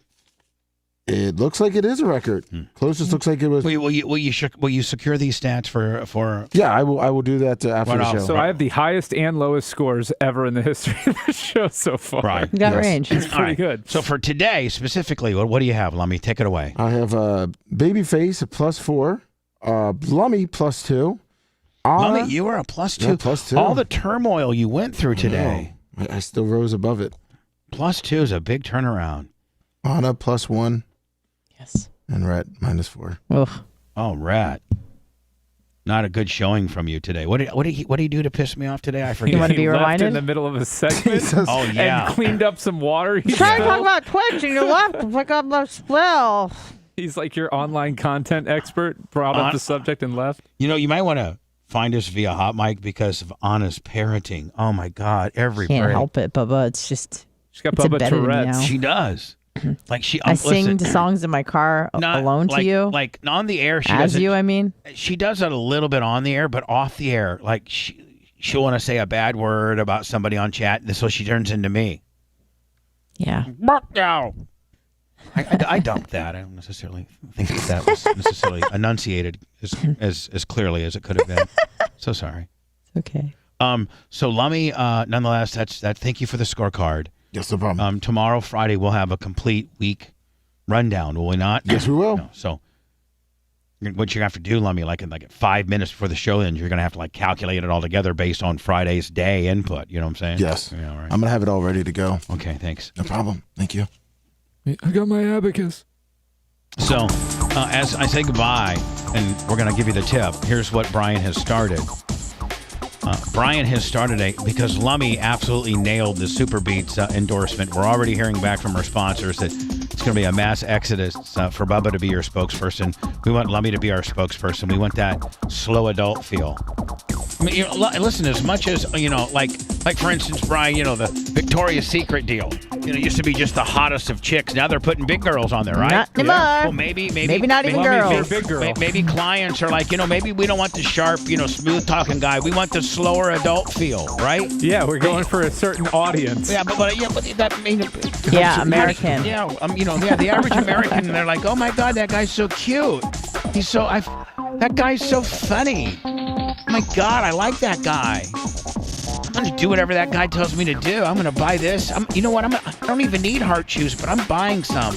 It looks like it is a record. Closest looks like it was... Will you secure these stats for... Yeah, I will do that after the show. So I have the highest and lowest scores ever in the history of the show so far. Right. You got range. It's pretty good. So for today, specifically, what do you have, Lummy? Take it away. I have Babyface at +4, Lummy +2. Lummy, you were a +2. Yeah, +2. All the turmoil you went through today. I still rose above it. +2 is a big turnaround. Anna +1. Yes. And Rhett -4. Ugh. Oh, Rhett. Not a good showing from you today. What did he do to piss me off today? I forget. You want to be He left reminded? in the middle of a segment Oh, yeah. and cleaned up some water. You're trying to talk about Twitch and you left to pick up the spill. He's like your online content expert, brought up the subject and left. You might want to find us via Hot Mic because of Anna's parroting. Oh, my God. Every Can't break. help it, Bubba. It's just... She's got it's Bubba embedded in me Tourette's. now. She does. Like I sing the songs in my car alone to you. Like on the air, she As doesn't. you, I mean. She does it a little bit on the air, but off the air, like she'll want to say a bad word about somebody on chat, so she turns into me. Yeah. I dumped that. I don't necessarily think that was necessarily enunciated as clearly as it could have been. So sorry. It's okay. So Lummy, nonetheless, that's that. Thank you for the scorecard. Yes, no problem. Tomorrow, Friday, we'll have a complete week rundown, will we not? Yes, we will. No, so what you have to do, Lummy, like 5 minutes before the show ends, you're going to have to calculate it all together based on Friday's day input. You know what I'm saying? Yes. Yeah, all right. I'm going to have it all ready to go. Okay, thanks. No problem. Thank you. I got my abacus. So as I say goodbye, and we're going to give you the tip, here's what Brian has started. Brian has started because Lummy absolutely nailed the Super Beats endorsement. We're already hearing back from our sponsors that it's going to be a mass exodus for Bubba to be your spokesperson. We want Lummy to be our spokesperson. We want that slow adult feel. I mean, listen, as much as, like for instance, Brian, the Victoria's Secret deal, used to be just the hottest of chicks. Now they're putting big girls on there, right? Not anymore. Well, maybe not even girls. Big girl. Maybe clients are like, maybe we don't want the sharp, smooth talking guy. We want the slower adult feel, right? Yeah, we're going for a certain audience. Yeah, but that means American. Yeah, the average American. They're like, oh my God, that guy's so cute. That guy's so funny. Oh my God, I like that guy. I'm going to do whatever that guy tells me to do. I'm going to buy this. I don't even need heart shoes, but I'm buying some.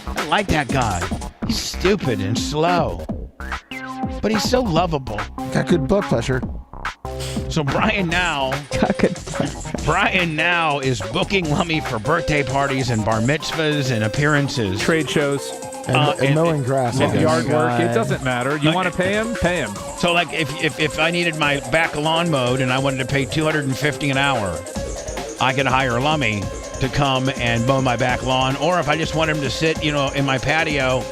I like that guy. He's stupid and slow, but he's so lovable. Got good blood pressure. So Brian now is booking Lummy for birthday parties and bar mitzvahs and appearances. Trade shows. And mowing grass. Yard work. It doesn't matter. You want to pay him? Pay him. So like if I needed my back lawn mowed and I wanted to pay $250 an hour, I could hire Lummy to come and mow my back lawn. Or if I just want him to sit, in my patio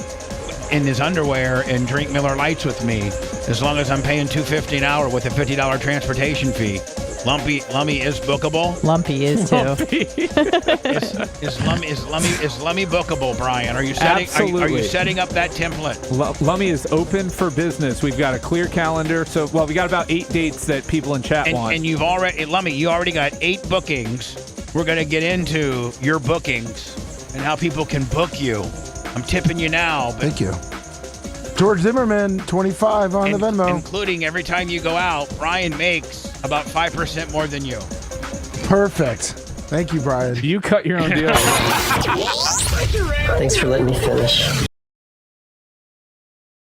in his underwear and drink Miller Lights with me, as long as I'm paying $250 an hour with a $50 transportation fee. Lummy is bookable. Lumpy is too. Is Lummy bookable, Brian? Are you setting up that template? Lummy is open for business. We've got a clear calendar. So, we got about 8 dates that people in chat want. And you already got 8 bookings. We're going to get into your bookings and how people can book you. I'm tipping you now. Thank you. George Zimmerman, 25 on the Venmo. Including every time you go out, Brian makes about 5% more than you. Perfect. Thank you, Brian. You cut your own deal. Thanks for letting me finish.